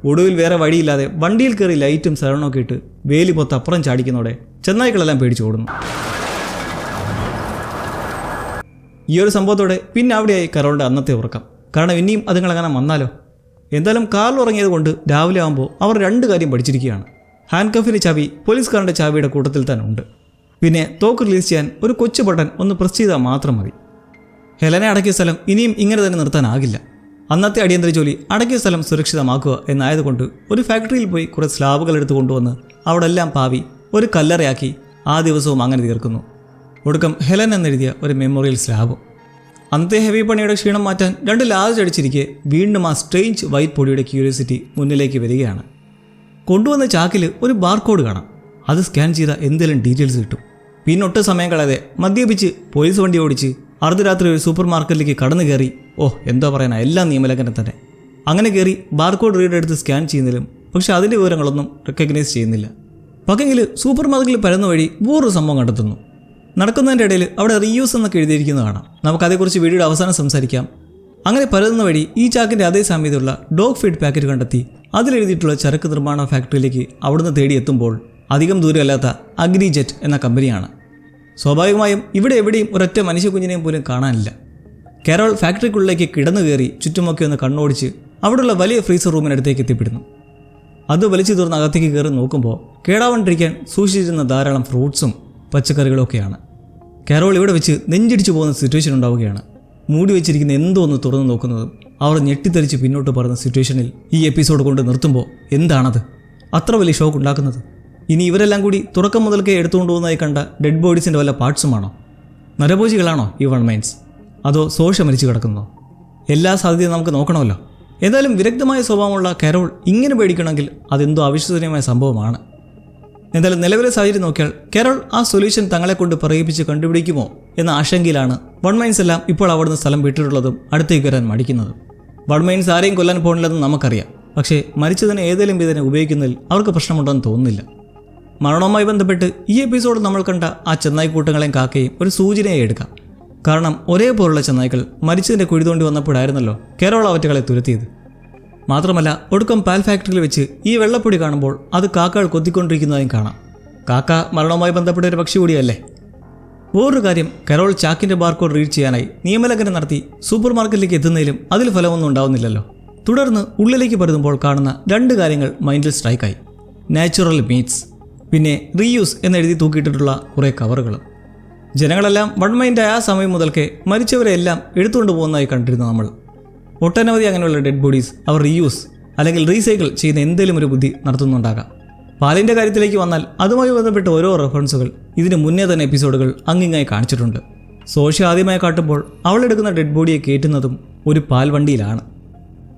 ഒടുവിൽ വേറെ വഴിയില്ലാതെ വണ്ടിയിൽ കയറി ലൈറ്റും സരണമൊക്കെ ഇട്ട് വേലി പൊത്ത് അപ്പുറം ചാടിക്കുന്നതോടെ ചെന്നായ്ക്കളെല്ലാം പേടിച്ചോടുന്നു. ഈ ഒരു സംഭവത്തോടെ പിന്നെ അവിടെയായി കരോളിൻ്റെ അന്നത്തെ ഉറക്കം. കാരണം ഇനിയും അതുങ്ങളങ്ങനെ വന്നാലോ? എന്തായാലും കാറിൽ ഉറങ്ങിയത് കൊണ്ട് രാവിലെ ആകുമ്പോൾ അവർ 2 കാര്യം പഠിച്ചിരിക്കുകയാണ്. ഹാൻഡ് കഫിന് ചാവി പോലീസുകാരൻ്റെ ചാവിയുടെ കൂട്ടത്തിൽ തന്നെ ഉണ്ട്. പിന്നെ തോക്ക് റിലീസ് ചെയ്യാൻ ഒരു കൊച്ചു ബട്ടൺ ഒന്ന് പ്രസ് ചെയ്താൽ മാത്രം മതി. ഹെലനെ അടക്കിയ സ്ഥലം ഇനിയും ഇങ്ങനെ തന്നെ നിർത്താനാകില്ല. അന്നത്തെ അടിയന്തര ജോലി അടക്കിയ സ്ഥലം സുരക്ഷിതമാക്കുക എന്നായതുകൊണ്ട് ഒരു ഫാക്ടറിയിൽ പോയി കുറേ സ്ലാബുകൾ എടുത്തു കൊണ്ടുവന്ന് അവിടെ എല്ലാം പാവി ഒരു കല്ലറയാക്കി ആ ദിവസവും അങ്ങനെ തീർക്കുന്നു. ഒടുക്കം ഹെലൻ എന്നെഴുതിയ ഒരു മെമ്മോറിയൽ സ്ലാബും. അന്നത്തെ ഹെവി പണിയുടെ ക്ഷീണം മാറ്റാൻ 2 ലാർജ് അടിച്ചിരിക്കെ വീണ്ടും ആ സ്ട്രേഞ്ച് വൈറ്റ് പൊടിയുടെ ക്യൂരിയോസിറ്റി മുന്നിലേക്ക് വരികയാണ്. കൊണ്ടുവന്ന ചാക്കിൽ ഒരു ബാർകോഡ് കാണാം. അത് സ്കാൻ ചെയ്ത എന്തെങ്കിലും ഡീറ്റെയിൽസ് കിട്ടും. പിന്നൊട്ട് സമയം കളയാതെ മദ്യപിച്ച് പോലീസ് വണ്ടി ഓടിച്ച് അർദ്ധരാത്രി ഒരു സൂപ്പർ മാർക്കറ്റിലേക്ക് കടന്നു കയറി. എന്തോ പറയാനാ, എല്ലാം നിയമലംഘനം തന്നെ. അങ്ങനെ കയറി ബാർകോഡ് റീഡർ എടുത്ത് സ്കാൻ ചെയ്യുന്നതിലും പക്ഷെ അതിൻ്റെ വിവരങ്ങളൊന്നും റെക്കഗ്നൈസ് ചെയ്യുന്നില്ല. പക്ഷെങ്കിൽ സൂപ്പർ മാർക്കറ്റിൽ പരന്ന വഴി വേറൊരു സംഭവം കണ്ടെത്തുന്നു. നടക്കുന്നതിൻ്റെ ഇടയിൽ അവിടെ റീയൂസ് എന്നൊക്കെ എഴുതിയിരിക്കുന്നത് കാണാം. നമുക്കതേക്കുറിച്ച് വീഡിയോയുടെ അവസാനം സംസാരിക്കാം. അങ്ങനെ പരതുന്ന വഴി ഈ ചാക്കിൻ്റെ അതേ സാമ്യതയുള്ള ഡോഗ് ഫീഡ് പാക്കറ്റ് കണ്ടെത്തി അതിലെഴുതിയിട്ടുള്ള ചരക്ക് നിർമ്മാണ ഫാക്ടറിയിലേക്ക് അവിടുന്ന് തേടി എത്തുമ്പോൾ അധികം ദൂരമല്ലാത്ത അഗ്രിജെറ്റ് എന്ന കമ്പനിയാണ്. സ്വാഭാവികമായും ഇവിടെ എവിടെയും ഒരൊറ്റ മനുഷ്യക്കുഞ്ഞിനെയും പോലും കാണാനില്ല. കാരോൾ ഫാക്ടറിക്കുള്ളിലേക്ക് കിടന്നു കയറി ചുറ്റുമൊക്കെ ഒന്ന് കണ്ണോടിച്ച് അവിടെയുള്ള വലിയ ഫ്രീസർ റൂമിനടുത്തേക്ക് എത്തിപ്പെടുന്നു. അത് വലിച്ചു തുറന്ന് അകത്തേക്ക് കയറി നോക്കുമ്പോൾ കേടാവാണ്ടിരിക്കാൻ സൂക്ഷിച്ചിരുന്ന ധാരാളം ഫ്രൂട്ട്സും പച്ചക്കറികളൊക്കെയാണ്. കാരോൾ ഇവിടെ വെച്ച് നെഞ്ചിടിച്ചു പോകുന്ന സിറ്റുവേഷൻ ഉണ്ടാവുകയാണ്. മൂടി വെച്ചിരിക്കുന്ന എന്തോ ഒന്ന് തുറന്നു നോക്കുന്നതും അവർ ഞെട്ടിത്തെറിച്ച് പിന്നോട്ട് പറയുന്ന സിറ്റുവേഷനിൽ ഈ എപ്പിസോഡ് കൊണ്ട് നിർത്തുമ്പോൾ എന്താണത് അത്ര വലിയ ഷോക്ക് ഉണ്ടാക്കുന്നത്? ഇനി ഇവരെല്ലാം കൂടി തുറക്കം മുതൽക്കേ എടുത്തുകൊണ്ട് പോകുന്നതായി കണ്ട ഡെഡ് ബോഡീസിൻ്റെ വല്ല പാർട്സുമാണോ? നരഭോജികളാണോ ഈ വൺ മൈൻസ്? അതോ സോഷ മരിച്ചു കിടക്കുന്നോ? എല്ലാ സാധ്യതയും നമുക്ക് നോക്കണമല്ലോ. ഏതായാലും വിരക്തമായ സ്വഭാവമുള്ള കാരോൾ ഇങ്ങനെ പേടിക്കണമെങ്കിൽ അതെന്തോ അവിശ്വസനീയമായ സംഭവമാണ്. എന്തായാലും നിലവിലെ സാഹചര്യം നോക്കിയാൽ കാരോൾ ആ സൊല്യൂഷൻ തങ്ങളെ കൊണ്ട് പറയിപ്പിച്ച് കണ്ടുപിടിക്കുമോ എന്ന ആശങ്കയിലാണ് വൺ മൈൻസ് എല്ലാം ഇപ്പോൾ അവിടുന്ന് സ്ഥലം വിട്ടിട്ടുള്ളതും അടുത്തേക്ക് വരാൻ മടിക്കുന്നതും. വൺ മൈൻസ് ആരെയും കൊല്ലാൻ പോകണില്ലെന്ന് നമുക്കറിയാം. പക്ഷേ മരിച്ചതിന് ഏതെങ്കിലും വിധനെ ഉപയോഗിക്കുന്നതിൽ അവർക്ക് പ്രശ്നമുണ്ടെന്ന് തോന്നുന്നില്ല. മരണവുമായി ബന്ധപ്പെട്ട് ഈ എപ്പിസോഡിൽ നമ്മൾ കണ്ട ആ ചെന്നായിക്കൂട്ടങ്ങളെയും കാക്കയും ഒരു സൂചനയായി എടുക്കാം. കാരണം ഒരേപോലുള്ള ചെന്നായ്ക്കൾ മരിച്ചതിൻ്റെ കുഴി തോണ്ടി വന്നപ്പോഴായിരുന്നല്ലോ കാരോൾ അവറ്റകളെ തുരത്തിയത്. മാത്രമല്ല ഒടുക്കം പാൽ ഫാക്ടറിയിൽ വെച്ച് ഈ വെള്ളപ്പൊടി കാണുമ്പോൾ അത് കാക്കകൾ കൊത്തിക്കൊണ്ടിരിക്കുന്നതായും കാണാം. കാക്ക മരണവുമായി ബന്ധപ്പെട്ട ഒരു പക്ഷി കൂടിയല്ലേ. വേറൊരു കാര്യം, കാരോൾ ചാക്കിൻ്റെ ബാർകോഡ് റീഡ് ചെയ്യാനായി നിയമലംഘനം നടത്തി സൂപ്പർ മാർക്കറ്റിലേക്ക് എത്തുന്നതിലും അതിൽ ഫലമൊന്നും ഉണ്ടാവുന്നില്ലല്ലോ. തുടർന്ന് ഉള്ളിലേക്ക് പരുതുമ്പോൾ കാണുന്ന 2 കാര്യങ്ങൾ മൈൻഡിൽ സ്ട്രൈക്കായി. നാച്ചുറൽ മീറ്റ്സ്, പിന്നെ റീയൂസ് എന്നെഴുതി തൂക്കിയിട്ടിട്ടുള്ള കുറേ കവറുകളും. ജനങ്ങളെല്ലാം വൺ മൈൻഡായ ആ സമയം മുതൽക്കേ മരിച്ചവരെല്ലാം എടുത്തുകൊണ്ട് പോകുന്നതായി കണ്ടിരുന്നു നമ്മൾ. ഒട്ടനവധി അങ്ങനെയുള്ള ഡെഡ് ബോഡീസ് അവർ റീയൂസ് അല്ലെങ്കിൽ റീസൈക്കിൾ ചെയ്യുന്ന എന്തെങ്കിലും ഒരു ബുദ്ധി നടത്തുന്നുണ്ടാകാം. പാലിൻ്റെ കാര്യത്തിലേക്ക് വന്നാൽ അതുമായി ബന്ധപ്പെട്ട ഓരോ റെഫറൻസുകൾ ഇതിന് മുന്നേ തന്നെ എപ്പിസോഡുകൾ അങ്ങിങ്ങായി കാണിച്ചിട്ടുണ്ട്. സോഷ്യ ആദ്യമായി കാട്ടുമ്പോൾ അവളെടുക്കുന്ന ഡെഡ് ബോഡിയെ കയറ്റുന്നതും ഒരു പാൽ വണ്ടിയിലാണ്.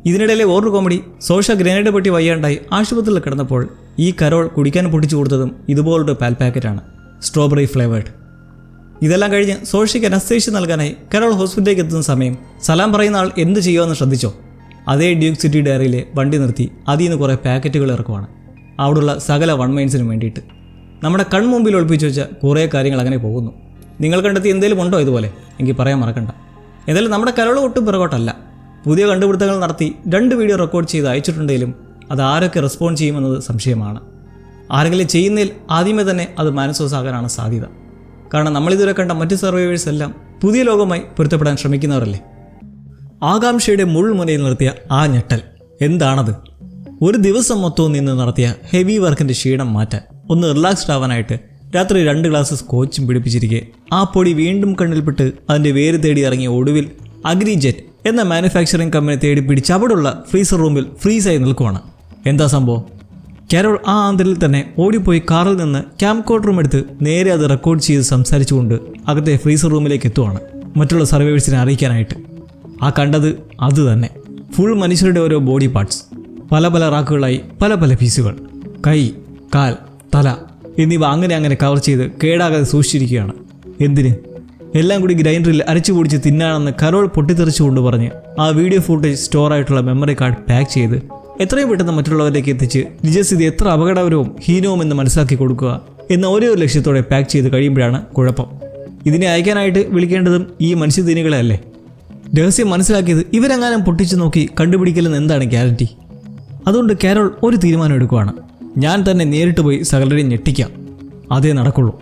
ഇതിനിടയിലെ ഓരോ കോമഡി, സോഷ്യ ഗ്രനേഡ് പെട്ടി വയ്യാണ്ടായി ആശുപത്രിയിൽ കിടന്നപ്പോൾ ഈ കാരോൾ കുടിക്കാൻ പൊട്ടിച്ചു കൊടുത്തതും ഇതുപോലൊരു പാൽ പാക്കറ്റാണ്, സ്ട്രോബെറി ഫ്ലേവേർഡ്. ഇതെല്ലാം കഴിഞ്ഞ് സോഷ്യയ്ക്ക് അനസ്തേഷ്യ നൽകാനായി കാരോൾ ഹോസ്പിറ്റലിലേക്ക് എത്തുന്ന സമയം സലാം പറയുന്ന ആൾ എന്ത് ചെയ്യുമെന്ന് ശ്രദ്ധിച്ചോ? അതേ ഡ്യൂക്ക് സിറ്റി ഡയറിയിലെ വണ്ടി നിർത്തി അതിൽ നിന്ന് കുറേ പാക്കറ്റുകൾ ഇറക്കുവാണ് അവിടെയുള്ള സകല വൺ മൈൻസിനും വേണ്ടിയിട്ട്. നമ്മുടെ കൺമുമ്പിൽ ഒളിപ്പിച്ചു വെച്ച കുറേ കാര്യങ്ങൾ അങ്ങനെ പോകുന്നു. നിങ്ങൾ കണ്ടെത്തി എന്തെങ്കിലും ഉണ്ടോ ഇതുപോലെ? എങ്കിൽ പറയാൻ മറക്കണ്ട. എന്തായാലും നമ്മുടെ കാരോൾ ഒട്ടും പിറകോട്ടല്ല. പുതിയ കണ്ടുപിടുത്തങ്ങൾ നടത്തി 2 വീഡിയോ റെക്കോർഡ് ചെയ്ത് അയച്ചിട്ടുണ്ടെങ്കിലും അത് ആരൊക്കെ റെസ്പോണ്ട് ചെയ്യുമെന്നത് സംശയമാണ്. ആരെങ്കിലും ചെയ്യുന്നതിൽ ആദ്യമേ തന്നെ അത് മാനസോസ് ആകാനാണ് സാധ്യത. കാരണം നമ്മളിതുവരെ കണ്ട മറ്റ് സർവൈവേഴ്സ് എല്ലാം പുതിയ ലോകവുമായി പൊരുത്തപ്പെടാൻ ശ്രമിക്കുന്നവരല്ലേ. ആകാംക്ഷയുടെ മുൾമുനയിൽ നിർത്തിയ ആ ഞെട്ടൽ എന്താണത്? ഒരു ദിവസം മൊത്തവും നിന്ന് നടത്തിയ ഹെവി വർക്കിൻ്റെ ക്ഷീണം മാറ്റാൻ ഒന്ന് റിലാക്സ്ഡ് ആവാനായിട്ട് രാത്രി 2 ഗ്ലാസ് സ്കോച്ചും പിടിപ്പിച്ചിരിക്കെ ആ പൊടി വീണ്ടും കണ്ണിൽപ്പെട്ട് അതിൻ്റെ വേര് തേടി ഇറങ്ങിയ ഒടുവിൽ അഗ്രിജെറ്റ് എന്ന മാനുഫാക്ചറിംഗ് കമ്പനി തേടി പിടിച്ച് അവിടെയുള്ള ഫ്രീസർ റൂമിൽ ഫ്രീസായി നിൽക്കുവാണ്. എന്താ സംഭവം? കാരോൾ ആ ആന്തരിൽ തന്നെ ഓടിപ്പോയി കാറിൽ നിന്ന് ക്യാം കോഡ് റൂം എടുത്ത് നേരെ അത് റെക്കോർഡ് ചെയ്ത് സംസാരിച്ചുകൊണ്ട് അകത്തെ ഫ്രീസർ റൂമിലേക്ക് എത്തുവാണ് മറ്റുള്ള സർവൈവേഴ്സിനെ അറിയിക്കാനായിട്ട്. ആ കണ്ടത് അത് തന്നെ, ഫുൾ മനുഷ്യരുടെ ഓരോ ബോഡി പാർട്സ്, പല പല റാക്കുകളായി പല പല പീസുകൾ, കൈ, കാൽ, തല എന്നിവ അങ്ങനെ കവർ ചെയ്ത് കേടാകാതെ സൂക്ഷിച്ചിരിക്കുകയാണ്. എന്തിന്? എല്ലാം കൂടി ഗ്രൈൻഡറിൽ അരച്ചു പൊടിച്ച് തിന്നാണെന്ന് കാരോൾ പൊട്ടിത്തെറിച്ചുകൊണ്ട് പറഞ്ഞ് ആ വീഡിയോ ഫുട്ടേജ് സ്റ്റോറായിട്ടുള്ള മെമ്മറി കാർഡ് പാക്ക് ചെയ്ത് എത്രയും പെട്ടെന്ന് മറ്റുള്ളവരിലേക്ക് എത്തിച്ച് നിജസ്ഥിതി എത്ര അപകടകരവും ഹീനവും എന്ന് മനസ്സിലാക്കി കൊടുക്കുക എന്ന ഒരേ ഒരു ലക്ഷ്യത്തോടെ പാക്ക് ചെയ്ത് കഴിയുമ്പോഴാണ് കുഴപ്പം. ഇതിനെ അയക്കാനായിട്ട് വിളിക്കേണ്ടതും ഈ മനുഷ്യദീനികളെ അല്ലേ? രഹസ്യം മനസ്സിലാക്കിയത് ഇവരെങ്ങാനും പൊട്ടിച്ചു നോക്കി കണ്ടുപിടിക്കലെന്ന് എന്താണ് ഗ്യാരണ്ടി? അതുകൊണ്ട് കാരോൾ ഒരു തീരുമാനം എടുക്കുവാണ്. ഞാൻ തന്നെ നേരിട്ട് പോയി സകലരെയും ഞെട്ടിക്കാം, അതേ നടക്കുള്ളൂ.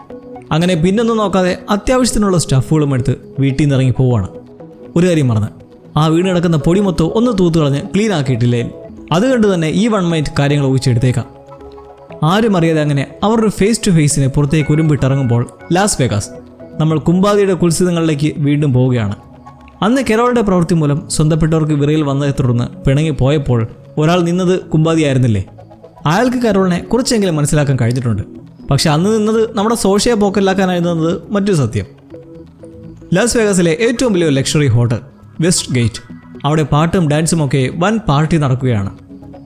അങ്ങനെ പിന്നൊന്നും നോക്കാതെ അത്യാവശ്യത്തിനുള്ള സ്റ്റഫുകളും എടുത്ത് വീട്ടിൽ നിന്ന് ഇറങ്ങി പോവുകയാണ്. ഒരു കാര്യം മറന്ന്, ആ വീട് കിടക്കുന്ന പൊടി മൊത്തം ഒന്ന് തൂത്ത് കളഞ്ഞ് ക്ലീൻ ആക്കിയിട്ടില്ലേ? അത് കണ്ട് തന്നെ ഈ വൺ മൈൻഡ് കാര്യങ്ങൾ ഊഹിച്ചെടുത്തേക്കാം. ആരും അറിയാതെ അങ്ങനെ അവർ ഒരു ഫേസ് ടു ഫേസിന് പുറത്തേക്ക് ഉരുമ്പിട്ടിറങ്ങുമ്പോൾ ലാസ് വേഗാസ്, നമ്മൾ കുംബാദിയുടെ കുൽസിതങ്ങളിലേക്ക് വീണ്ടും പോവുകയാണ്. അന്ന് കെറോളുടെ പ്രവൃത്തി മൂലം സ്വന്തപ്പെട്ടവർക്ക് വിറയിൽ വന്നതെ തുടർന്ന് പിണങ്ങി പോയപ്പോൾ ഒരാൾ നിന്നത് കുംബാദിയായിരുന്നില്ലേ? അയാൾക്ക് കെറോളിനെ കുറച്ചെങ്കിലും മനസ്സിലാക്കാൻ കഴിഞ്ഞിട്ടുണ്ട്. പക്ഷെ അന്ന് നിന്നത് നമ്മുടെ സോഷ്യയെ പോക്കല്ലാക്കാനായിരുന്നത് മറ്റൊരു സത്യം. ലാസ് വേഗാസിലെ ഏറ്റവും വലിയ ലക്ഷറി ഹോട്ടൽ വെസ്റ്റ് ഗേറ്റ്, അവിടെ പാട്ടും ഡാൻസും ഒക്കെ വൻ പാർട്ടി നടക്കുകയാണ്.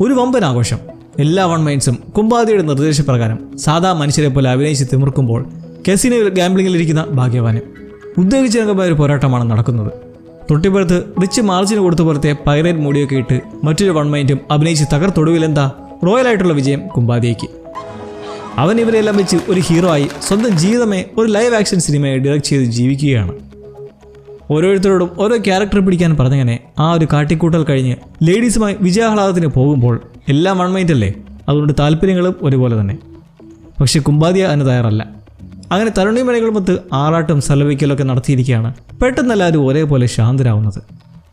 ഒരു വമ്പൻ ആഘോഷം. എല്ലാ വൺ മൈൻസും കുംബാദിയുടെ നിർദ്ദേശപ്രകാരം സാധാ മനുഷ്യരെ പോലെ അഭിനയിച്ച് തിമിർക്കുമ്പോൾ കസിനോയിൽ ഗാംബ്ലിങ്ങിലിരിക്കുന്ന ഭാഗ്യവാനും ഉദ്യോഗിച്ചരംഗമായ ഒരു പോരാട്ടമാണ് നടക്കുന്നത്. തൊട്ടിപ്പുറത്ത് റിച്ച് മാർജിന് കൊടുത്ത പോലത്തെ പൈറേറ്റ് മൂടിയൊക്കെ ഇട്ട് മറ്റൊരു വൺ മൈൻഡും അഭിനയിച്ച് തകർത്തൊടുവിലെന്താ റോയലായിട്ടുള്ള വിജയം കുംബാദിയയ്ക്ക്. അവൻ ഇവരെല്ലാം വെച്ച് ഒരു ഹീറോ ആയി സ്വന്തം ജീവിതമേ ഒരു ലൈവ് ആക്ഷൻ സിനിമയെ ഡയറക്റ്റ് ചെയ്ത് ജീവിക്കുകയാണ്. ഓരോരുത്തരോടും ഓരോ ക്യാരക്ടർ പിടിക്കാൻ പറഞ്ഞങ്ങനെ ആ ഒരു കാട്ടിക്കൂട്ടൽ കഴിഞ്ഞ് ലേഡീസുമായി വിജയാഹ്ലാദത്തിന് പോകുമ്പോൾ എല്ലാം വൺ മൈൻഡ് അല്ലേ, അതുകൊണ്ട് താല്പര്യങ്ങളും ഒരുപോലെ തന്നെ. പക്ഷെ കുംബാദിയ അതിന് തയ്യാറല്ല. അങ്ങനെ തരുണിമണികളുമൊത്ത് ആറാട്ടും സലവിക്കലൊക്കെ നടത്തിയിരിക്കുകയാണ് പെട്ടെന്നെല്ലാവരും ഒരേപോലെ ശാന്തരാവുന്നത്.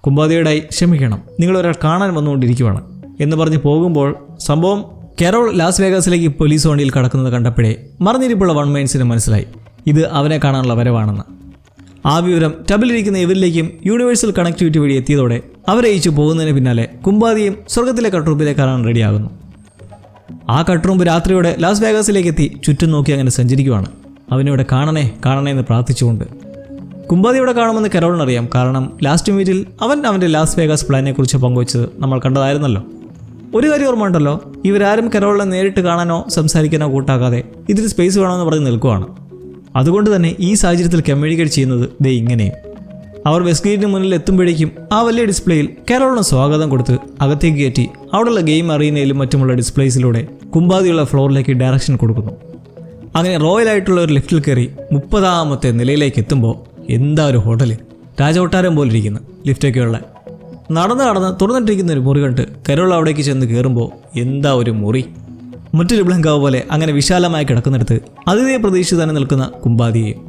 കുംബാദിയോടായി ക്ഷമിക്കണം, നിങ്ങളൊരാൾ കാണാൻ വന്നുകൊണ്ടിരിക്കുവാണ് എന്ന് പറഞ്ഞ് പോകുമ്പോൾ സംഭവം കെറോൾ ലാസ് വേഗാസിലേക്ക് പോലീസ് വണ്ടിയിൽ കടക്കുന്നത് കണ്ടപ്പോഴേ മറിഞ്ഞിരിപ്പുള്ള വൺ മൈൻസിന് മനസ്സിലായി ഇത് അവനെ കാണാനുള്ള വരവാണെന്ന്. ആ വിവരം ടബിലിരിക്കുന്ന ഇവരിലേക്കും യൂണിവേഴ്സൽ കണക്ടിവിറ്റി വഴി എത്തിയതോടെ അവരയിച്ചു പോകുന്നതിന് പിന്നാലെ കുംബാദിയും സ്വർഗത്തിലെ കട്ട്റൂമ്പിലേക്ക് കാണാൻ റെഡിയാകുന്നു. ആ കട്ട്റൂമ്പ് രാത്രിയോടെ ലാസ് വേഗാസിലേക്ക് എത്തി ചുറ്റും നോക്കി അങ്ങനെ സഞ്ചരിക്കുവാണ്, അവനിവിടെ കാണണേ എന്ന് പ്രാർത്ഥിച്ചുകൊണ്ട്. കുംബാദിയോടെ കാണുമെന്ന് കെറോളിനറിയാം, കാരണം ലാസ്റ്റ് മീറ്റിൽ അവൻ്റെ ലാസ് വേഗാസ് പ്ലാനിനെക്കുറിച്ച് പങ്കുവച്ചത് നമ്മൾ കണ്ടതായിരുന്നല്ലോ. ഒരു കാര്യം ഓർമ്മ ഉണ്ടല്ലോ, ഇവരാരും കെറോളിനെ നേരിട്ട് കാണാനോ സംസാരിക്കാനോ കൂട്ടാക്കാതെ ഇതിൽ സ്പേസ് വേണമെന്ന് പറഞ്ഞ് നിൽക്കുവാണ്. അതുകൊണ്ട് തന്നെ ഈ സാഹചര്യത്തിൽ കമ്മ്യൂണിക്കേറ്റ് ചെയ്യുന്നത് ദേ ഇങ്ങനെയും. അവർ വെസ്റ്റ്ഗേറ്റിന് മുന്നിൽ എത്തുമ്പോഴേക്കും ആ വലിയ ഡിസ്പ്ലേയിൽ കെറോളിന് സ്വാഗതം കൊടുത്ത് അകത്തേക്ക് കയറ്റി അവിടെയുള്ള ഗെയിം അറീനയിലും മറ്റുമുള്ള ഡിസ്പ്ലേസിലൂടെ കുംബാദിയുള്ള ഫ്ലോറിലേക്ക് ഡയറക്ഷൻ കൊടുക്കുന്നു. അങ്ങനെ റോയലായിട്ടുള്ള ഒരു ലിഫ്റ്റിൽ കയറി 30ാമത്തെ നിലയിലേക്ക് എത്തുമ്പോൾ എന്താ ഒരു ഹോട്ടൽ, രാജകൊട്ടാരം പോലെ ഇരിക്കുന്നു. ലിഫ്റ്റൊക്കെയുള്ള നടന്ന് തുറന്നിട്ടിരിക്കുന്ന ഒരു മുറി കണ്ട് കെറോൾ അവിടേക്ക് ചെന്ന് കയറുമ്പോൾ എന്താ ഒരു മുറി, മറ്റൊരു ബ്ലങ്കാവ് പോലെ അങ്ങനെ വിശാലമായി കിടക്കുന്നിടത്ത് അതിഥിയെ പ്രതീക്ഷിച്ച് തന്നെ നിൽക്കുന്ന കുംബാദിയെയും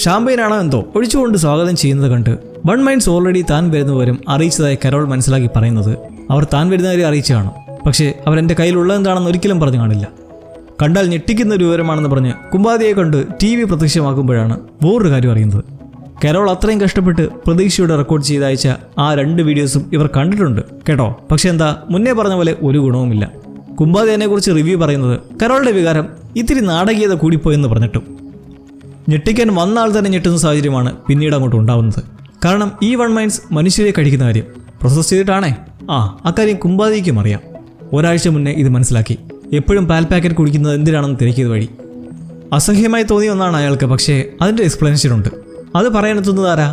ഷാമ്പയിനാണോ എന്തോ ഒഴിച്ചുകൊണ്ട് സ്വാഗതം ചെയ്യുന്നത് കണ്ട് വൺ മൈൻഡ്സ് ഓൾറെഡി താൻ വരുന്നവരും അറിയിച്ചതായി കെറോൾ മനസ്സിലാക്കി പറയുന്നത് അവർ താൻ വരുന്ന കാര്യം അറിയിച്ചു കാണും. പക്ഷേ അവരെൻ്റെ കയ്യിലുള്ളതെന്താണെന്ന് ഒരിക്കലും പറഞ്ഞു കാണില്ല. കണ്ടാൽ ഞെട്ടിക്കുന്ന ഒരു വിവരമാണെന്ന് പറഞ്ഞ് കുംബാദിയെ കൊണ്ട് TV പ്രത്യക്ഷമാക്കുമ്പോഴാണ് വേറൊരു കാര്യം അറിയുന്നത്. കെറോൾ അത്രയും കഷ്ടപ്പെട്ട് പ്രതീക്ഷയോടെ റെക്കോർഡ് ചെയ്ത് അയച്ച ആ 2 വീഡിയോസും ഇവർ കണ്ടിട്ടുണ്ട് കേട്ടോ. പക്ഷെ എന്താ മുന്നേ പറഞ്ഞ പോലെ ഒരു ഗുണവുമില്ല. കുംബാദിയെക്കുറിച്ച് റിവ്യൂ പറയുന്നത് കെറോളുടെ വികാരം ഇത്തിരി നാടകീയത കൂടിപ്പോയെന്ന് പറഞ്ഞിട്ടും ഞെട്ടിക്കാൻ വന്ന ആൾ തന്നെ ഞെട്ടുന്ന സാഹചര്യമാണ് പിന്നീട് അങ്ങോട്ട് ഉണ്ടാവുന്നത്. കാരണം ഈ വൺ മൈൻഡ്സ് മനുഷ്യരെ കഴിക്കുന്ന കാര്യം പ്രോസസ് ചെയ്തിട്ടാണേ. അക്കാര്യം കുംബാദിക്കും അറിയാം. ഒരാഴ്ച മുന്നേ ഇത് മനസ്സിലാക്കി. എപ്പോഴും പാൽ പാക്കറ്റ് കുടിക്കുന്നത് എന്തിനാണെന്ന് തിരക്കിയത് വഴി അസഹ്യമായി തോന്നിയ ഒന്നാണ് അയാൾക്ക്. പക്ഷേ അതിൻ്റെ എക്സ്പ്ലനേഷൻ ഉണ്ട്. അത് പറയാനെത്തുന്നത് ആരാ?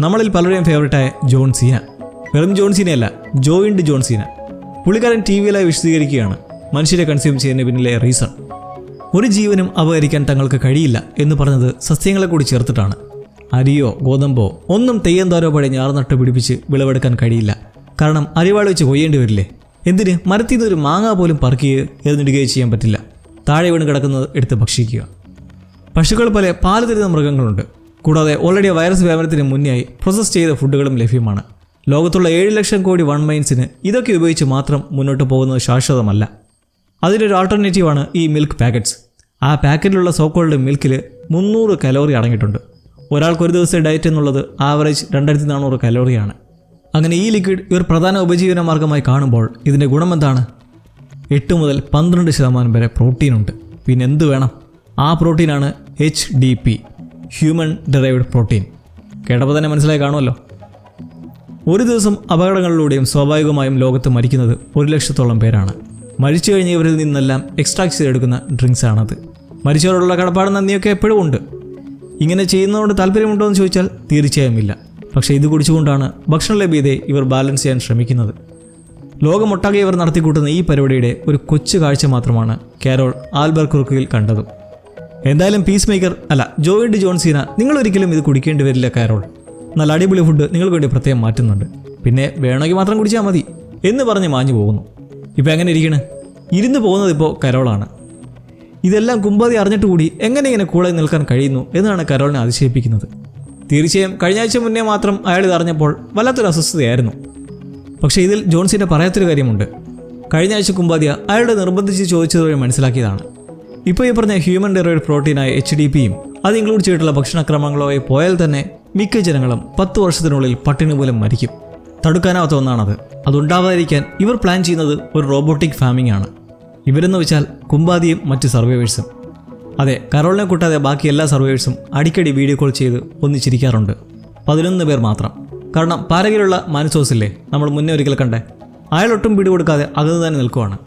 നമ്മളിൽ പലരുടെയും ഫേവറേറ്റായ ജോൺ സീന. വെറും ജോൺ സീനയല്ല, ജോയിൻഡ് ജോൺ സീന. പുള്ളിക്കാരൻ TVയിലായി വിശദീകരിക്കുകയാണ് മനുഷ്യരെ കൺസ്യൂം ചെയ്യുന്നതിന് പിന്നിലെ റീസൺ. ഒരു ജീവനും അപഹരിക്കാൻ തങ്ങൾക്ക് കഴിയില്ല എന്ന് പറഞ്ഞത് സസ്യങ്ങളെ കൂടി ചേർത്തിട്ടാണ്. അരിയോ ഗോതമ്പോ ഒന്നും തെയ്യന്താരോ പഴയ ഞാർനട്ട് പിടിപ്പിച്ച് വിളവെടുക്കാൻ കഴിയില്ല. കാരണം അരിവാൾ വെച്ച് കൊയ്യേണ്ടി വരില്ലേ? എന്തിന് മരത്തിൽ നിന്ന് ഒരു മാങ്ങ പോലും പറിക്കുകയോ എറിഞ്ഞിടുകയോ ചെയ്യാൻ പറ്റില്ല. താഴെ വീണ് കിടക്കുന്നത് എടുത്ത് ഭക്ഷിക്കുക. പശുക്കൾ പോലെ പാല് തരുന്ന മൃഗങ്ങളുണ്ട്. കൂടാതെ ഓൾറെഡി വൈറസ് വ്യാപനത്തിന് മുന്നേയായി പ്രോസസ് ചെയ്ത ഫുഡുകളും ലഭ്യമാണ്. ലോകത്തുള്ള 7 ലക്ഷം കോടി വൺ മൈൻസിന് ഇതൊക്കെ ഉപയോഗിച്ച് മാത്രം മുന്നോട്ട് പോകുന്നത് ശാശ്വതമല്ല. അതിലൊരു ആൾട്ടർനേറ്റീവാണ് ഈ മിൽക്ക് പാക്കറ്റ്സ്. ആ പാക്കറ്റിലുള്ള സോക്കോൾഡ് മിൽക്കിൽ 300 കലോറി അടങ്ങിയിട്ടുണ്ട്. ഒരാൾക്ക് ഒരു ദിവസത്തെ ഡയറ്റ് എന്നുള്ളത് ആവറേജ് 2400 കലോറിയാണ്. അങ്ങനെ ഈ ലിക്വിഡ് ഇവർ പ്രധാന ഉപജീവന മാർഗമായി കാണുമ്പോൾ ഇതിൻ്റെ ഗുണമെന്താണ്? 8 മുതൽ 12% വരെ പ്രോട്ടീനുണ്ട്. പിന്നെ എന്ത് വേണം? ആ പ്രോട്ടീനാണ് HDP, ഹ്യൂമൻ ഡെറൈവ്ഡ് പ്രോട്ടീൻ. കേട്ടപ്പോൾ തന്നെ മനസ്സിലായി കാണുമല്ലോ. ഒരു ദിവസം അപകടങ്ങളിലൂടെയും സ്വാഭാവികമായും ലോകത്ത് മരിക്കുന്നത് 1 ലക്ഷത്തോളം പേരാണ്. മരിച്ചു കഴിഞ്ഞ ഇവരിൽ നിന്നെല്ലാം എക്സ്ട്രാക്ട് ചെയ്തെടുക്കുന്ന ഡ്രിങ്ക്സ് ആണത്. മരിച്ചവരോടുള്ള കടപ്പാടും നന്ദിയൊക്കെ എപ്പോഴും ഉണ്ട്. ഇങ്ങനെ ചെയ്യുന്നതുകൊണ്ട് താല്പര്യമുണ്ടോ എന്ന് ചോദിച്ചാൽ തീർച്ചയായും ഇല്ല. പക്ഷേ ഇത് കുടിച്ചുകൊണ്ടാണ് ഭക്ഷണ ലഭ്യതയെ ഇവർ ബാലൻസ് ചെയ്യാൻ ശ്രമിക്കുന്നത്. ലോകമൊട്ടാകെ ഇവർ നടത്തിക്കൂട്ടുന്ന ഈ പരിപാടിയുടെ ഒരു കൊച്ചു കാഴ്ച മാത്രമാണ് കെറോൾ ആൽബർക്കുർക്കിൽ കണ്ടതും. എന്തായാലും പീസ് മേക്കർ അല്ല ജോയിൻഡ് ജോൺ സീന, നിങ്ങളൊരിക്കലും ഇത് കുടിക്കേണ്ടി വരില്ല കെറോൾ. നല്ല അടിപൊളി ഫുഡ് നിങ്ങൾക്ക് വേണ്ടി പ്രത്യേകം മാറ്റുന്നുണ്ട്. പിന്നെ വേണമെങ്കിൽ മാത്രം കുടിച്ചാൽ മതി എന്ന് പറഞ്ഞ് മാഞ്ഞു പോകുന്നു. ഇപ്പം എങ്ങനെ ഇരിക്കണ്? ഇരുന്ന് പോകുന്നത് ഇപ്പോൾ കെറോളാണ്. ഇതെല്ലാം കുംബാദി അറിഞ്ഞിട്ട് കൂടി എങ്ങനെ ഇങ്ങനെ കൂടെ നിൽക്കാൻ കഴിയുന്നു എന്നാണ് കെറോളിനെ അതിശയിപ്പിക്കുന്നത്. തീർച്ചയായും കഴിഞ്ഞ ആഴ്ച മുന്നേ മാത്രം അയാൾ ഇതറിഞ്ഞപ്പോൾ വല്ലാത്തൊരു അസ്വസ്ഥതയായിരുന്നു. പക്ഷേ ഇതിൽ ജോൺ സീന പറയാത്തൊരു കാര്യമുണ്ട്. കഴിഞ്ഞ ആഴ്ച കുമ്പാദിയ അയാളുടെ നിർബന്ധിച്ച് ചോദിച്ചത് വഴി മനസ്സിലാക്കിയതാണ്. ഇപ്പോൾ ഈ പറഞ്ഞ ഹ്യൂമൻ ഡെറിവേറ്റഡ് പ്രോട്ടീനായ HDPയും അത് ഇൻക്ലൂഡ് ചെയ്തിട്ടുള്ള ഭക്ഷണക്രമങ്ങളുമായി പോയാൽ തന്നെ മിക്ക ജനങ്ങളും 10 വർഷത്തിനുള്ളിൽ പട്ടിണി മൂലം മരിക്കും. തടുക്കാനാവാത്ത ഒന്നാണത്. അതുണ്ടാവാതിരിക്കാൻ ഇവർ പ്ലാൻ ചെയ്യുന്നത് ഒരു റോബോട്ടിക് ഫാമിംഗ് ആണ്. ഇവരെന്ന് വെച്ചാൽ കുമ്പാദിയും മറ്റ് സർവൈവേഴ്സും. അതെ, കരോളിനെ കൂട്ടാതെ ബാക്കി എല്ലാ സർവൈവേഴ്സും അടിക്കടി വീഡിയോ കോൾ ചെയ്ത് ഒന്നിച്ചിരിക്കാറുണ്ട്. 11 പേർ മാത്രം. കാരണം പാരഗിലുള്ള മാനുസോസില്ലേ, നമ്മൾ മുന്നേ ഒരിക്കൽ കണ്ടേ, അയാളൊട്ടും പിടികൊടുക്കാതെ അകന്ന് തന്നെ നിൽക്കുവാണ്.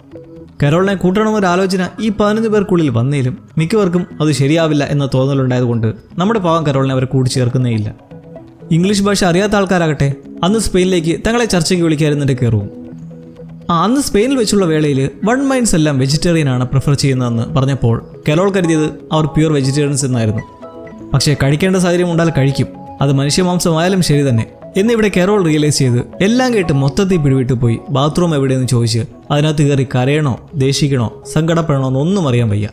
കരോളിനെ കൂട്ടണമെന്നൊരു ആലോചന ഈ 11 പേർക്കുള്ളിൽ വന്നേലും മിക്കവർക്കും അത് ശരിയാവില്ല എന്ന തോന്നലുണ്ടായതുകൊണ്ട് നമ്മുടെ പാവം കരോളിനെ അവരെ കൂട്ടിച്ചേർക്കുന്നേയില്ല. ഇംഗ്ലീഷ് ഭാഷ അറിയാത്ത ആൾക്കാരാകട്ടെ അന്ന് സ്പെയിനിലേക്ക് തങ്ങളെ ചർച്ചയ്ക്ക് വിളിക്കാതിരുന്നിട്ട് കയറും. അന്ന് സ്പെയിനിൽ വെച്ചുള്ള വേളയിൽ വൺ മൈൻഡ്സ് എല്ലാം വെജിറ്റേറിയനാണ് പ്രിഫർ ചെയ്യുന്നതെന്ന് പറഞ്ഞപ്പോൾ കരോൾ കരുതിയത് അവർ പ്യൂർ വെജിറ്റേറിയൻസ് എന്നായിരുന്നു. പക്ഷേ കഴിക്കേണ്ട സാഹചര്യം ഉണ്ടാൽ കഴിക്കും, അത് മനുഷ്യമാംസമായാലും ശരി തന്നെ എന്നിവിടെ കരോൾ റിയലൈസ് ചെയ്ത് എല്ലാം കേട്ട് മൊത്തത്തിൽ പിടിവിട്ട് പോയി ബാത്റൂം എവിടെയെന്ന് ചോദിച്ച് അതിനകത്ത് കയറി കരയണോ, ദേഷിക്കണോ, സങ്കടപ്പെടണോ എന്നൊന്നും അറിയാൻ വയ്യ.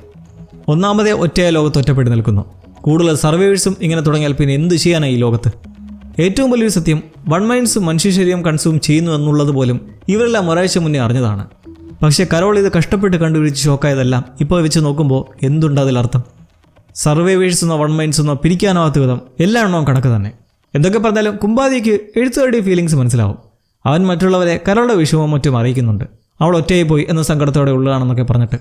ഒന്നാമതേ ഒറ്റയായ ലോകത്ത് ഒറ്റപ്പെട്ട് നിൽക്കുന്നു. കൂടുതൽ സർവൈവേഴ്സും ഇങ്ങനെ തുടങ്ങിയാൽ പിന്നെ എന്ത് ചെയ്യാനാണ് ഈ ലോകത്ത്? ഏറ്റവും വലിയൊരു സത്യം, വൺ മൈൻഡ്സ് മനുഷ്യ ശരീരം കൺസ്യൂം ചെയ്യുന്നു എന്നുള്ളത് പോലും ഇവരെല്ലാം ഒരാഴ്ച മുന്നേ അറിഞ്ഞതാണ്. പക്ഷേ കരോൾ ഇത് കഷ്ടപ്പെട്ട് കണ്ടുപിടിച്ച് ഷോക്കായതെല്ലാം ഇപ്പോൾ വെച്ച് നോക്കുമ്പോൾ എന്തുണ്ട് അതിലർത്ഥം? സർവൈവേഴ്സ് എന്നോ വൺ മൈൻഡ്സ് എന്നോ പിരിക്കാനാവാത്ത വിധം എല്ലാ എണ്ണവും കണക്ക് തന്നെ. എന്തൊക്കെ പറഞ്ഞാലും കുമ്പാദിക്ക് എഴുത്തുകാരുടെ ഫീലിങ്സ് മനസ്സിലാവും. അവൻ മറ്റുള്ളവരെ കരോളുടെ വിഷമവും മറ്റും അറിയിക്കുന്നുണ്ട്. അവൾ ഒറ്റയായി പോയി എന്ന സങ്കടത്തോടെ ഉള്ളതാണെന്നൊക്കെ പറഞ്ഞിട്ട്.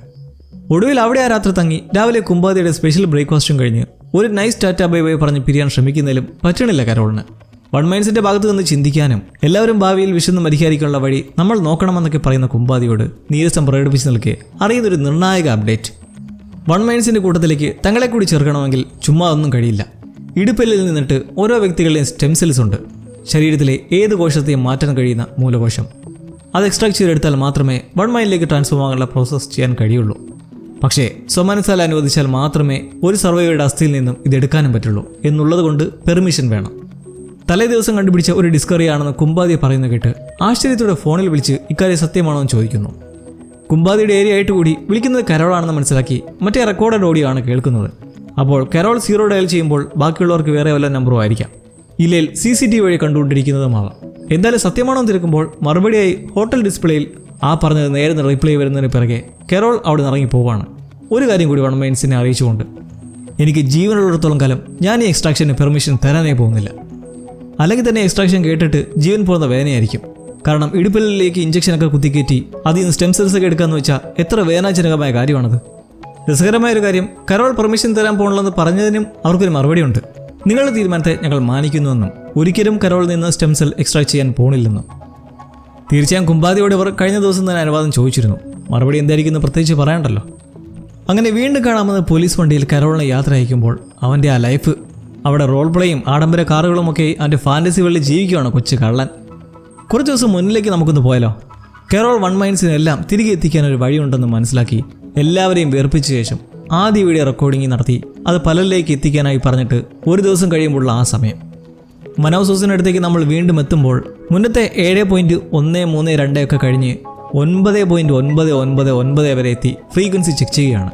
ഒടുവിൽ അവിടെ ആ രാത്രി തങ്ങി രാവിലെ കുമ്പാദിയുടെ സ്പെഷ്യൽ ബ്രേക്ക്ഫാസ്റ്റും കഴിഞ്ഞ് ഒരു നൈസ് ടാറ്റ ബൈ ബൈ പറഞ്ഞ് പിരിയാൻ ശ്രമിക്കുന്നതിലും പറ്റണില്ല കരോളിന്. വൺ മൈൻഡ്സിന്റെ ഭാഗത്ത് നിന്ന് ചിന്തിക്കാനും എല്ലാവരും ഭാവിയിൽ വിശന്ന് മരിക്കാതിരിക്കാനുള്ള വഴി നമ്മൾ നോക്കണമെന്നൊക്കെ പറയുന്ന കുമ്പാദിയോട് നീരസം പ്രകടിപ്പിച്ച് നിൽക്കെ അറിയുന്നൊരു നിർണായക അപ്ഡേറ്റ്. വൺ മൈൻഡ്സിന്റെ കൂട്ടത്തിലേക്ക് തങ്ങളെ കൂടി ചേർക്കണമെങ്കിൽ ചുമ്മാ ഒന്നും കഴിയില്ല. ഇടുപ്പല്ലിൽ നിന്നിട്ട് ഓരോ വ്യക്തികളുടെയും സ്റ്റെം സെൽസ് ഉണ്ട്. ശരീരത്തിലെ ഏത് കോശത്തെയും മാറ്റാൻ കഴിയുന്ന മൂലകോശം. അത് എക്സ്ട്രാക്ട് ചെയ്തെടുത്താൽ മാത്രമേ വൺ മൈൻഡിലേക്ക് ട്രാൻസ്ഫോം ആകാനുള്ള പ്രോസസ്സ് ചെയ്യാൻ കഴിയുള്ളൂ. പക്ഷേ സ്വമനസാൽ അനുവദിച്ചാൽ മാത്രമേ ഒരു സർവൈവറുടെ അസ്ഥിയിൽ നിന്നും ഇതെടുക്കാനും പറ്റുള്ളൂ എന്നുള്ളത് കൊണ്ട് പെർമിഷൻ വേണം. തലേ ദിവസം കണ്ടുപിടിച്ച ഒരു ഡിസ്കവറി ആണെന്ന് കുമ്പാദിയെ പറയുന്ന കേട്ട് ആശ്ചര്യത്തോടെ ഫോണിൽ വിളിച്ച് ഇക്കാര്യം സത്യമാണോ എന്ന് ചോദിക്കുന്നു. കുമ്പാദിയുടെ ഏരിയ ആയിട്ട് കൂടി വിളിക്കുന്നത് കരോളാണെന്ന് മനസ്സിലാക്കി മറ്റേ റെക്കോർഡഡ് ഓഡിയോ ആണ് കേൾക്കുന്നത്. അപ്പോൾ കരോൾ 0 ഡയൽ ചെയ്യുമ്പോൾ ബാക്കിയുള്ളവർക്ക് വേറെ വല്ല നമ്പറും ആയിരിക്കാം. ഇല്ലെങ്കിൽ CCTV വഴി കണ്ടുകൊണ്ടിരിക്കുന്നതുമാവാം. എന്തായാലും സത്യമാണോ എന്ന് തിരക്കുമ്പോൾ മറുപടിയായി ഹോട്ടൽ ഡിസ്പ്ലേയിൽ ആ പറഞ്ഞത് നേരെ റിപ്ലൈ വരുന്നതിന് പിറകെ കരോൾ അവിടെ നിന്ന് ഇറങ്ങി പോവാണ്. ഒരു കാര്യം കൂടി വൺ മൈൻഡ്സിനെ അറിയിച്ചുകൊണ്ട്, എനിക്ക് ജീവനുള്ളിടത്തോളം കാലം ഞാൻ ഈ എക്സ്ട്രാക്ഷന് പെർമിഷൻ തരാനേ പോകുന്നില്ല. അല്ലെങ്കിൽ തന്നെ എക്സ്ട്രാക്ഷൻ കേട്ടിട്ട് ജീവൻ പോകുന്ന വേദനയായിരിക്കും. കാരണം ഇടുപ്പലിലേക്ക് ഇഞ്ചക്ഷനൊക്കെ കുത്തിക്കയറ്റി അതിൽ നിന്ന് സ്റ്റെം സെൽസ് ഒക്കെ എടുക്കാമെന്ന് വെച്ചാൽ എത്ര വേദനാജനകമായ കാര്യമാണത്. രസകരമായൊരു കാര്യം, കരോൾ പെർമിഷൻ തരാൻ പോകണമെന്ന് പറഞ്ഞതിനും അവർക്കൊരു മറുപടിയുണ്ട്. നിങ്ങളുടെ തീരുമാനത്തെ ഞങ്ങൾ മാനിക്കുന്നുവെന്നും ഒരിക്കലും കരോളിൽ നിന്ന് സ്റ്റെം സെൽ എക്സ്ട്രാക്ട് ചെയ്യാൻ പോണില്ലെന്നും. തീർച്ചയായും കുമ്പാദിയോട് അവർ കഴിഞ്ഞ ദിവസം തന്നെ അനുവാദം ചോദിച്ചിരുന്നു. മറുപടി എന്തായിരിക്കും പ്രത്യേകിച്ച് പറയണ്ടല്ലോ. അങ്ങനെ വീണ്ടും കാണാമെന്ന് പോലീസ് വണ്ടിയിൽ കരോളിനെ യാത്ര അയക്കുമ്പോൾ അവൻ്റെ ആ ലൈഫ്, അവിടെ റോൾ പ്ലേയും ആഡംബര കാറുകളുമൊക്കെ അവൻ്റെ ഫാൻറ്റസി വെള്ളി ജീവിക്കുകയാണ് കൊച്ചു കള്ളൻ. കുറച്ച് ദിവസം മുന്നിലേക്ക് നമുക്കൊന്ന് പോയാലോ? കരോൾ വൺ മൈൻഡ്സിനെല്ലാം തിരികെ എത്തിക്കാൻ ഒരു വഴിയുണ്ടെന്ന് മനസ്സിലാക്കി എല്ലാവരെയും വേർപ്പിച്ച ശേഷം ആദ്യ വീഡിയോ റെക്കോർഡിംഗ് നടത്തി അത് പലരിലേക്ക് എത്തിക്കാനായി പറഞ്ഞിട്ട് ഒരു ദിവസം കഴിയുമ്പോഴുള്ള ആ സമയം മനോസോസിനടുത്തേക്ക് നമ്മൾ വീണ്ടും എത്തുമ്പോൾ മുന്നത്തെ 7.132 ഒക്കെ കഴിഞ്ഞ് 9.999 വരെ എത്തി ഫ്രീക്വൻസി ചെക്ക് ചെയ്യുകയാണ്.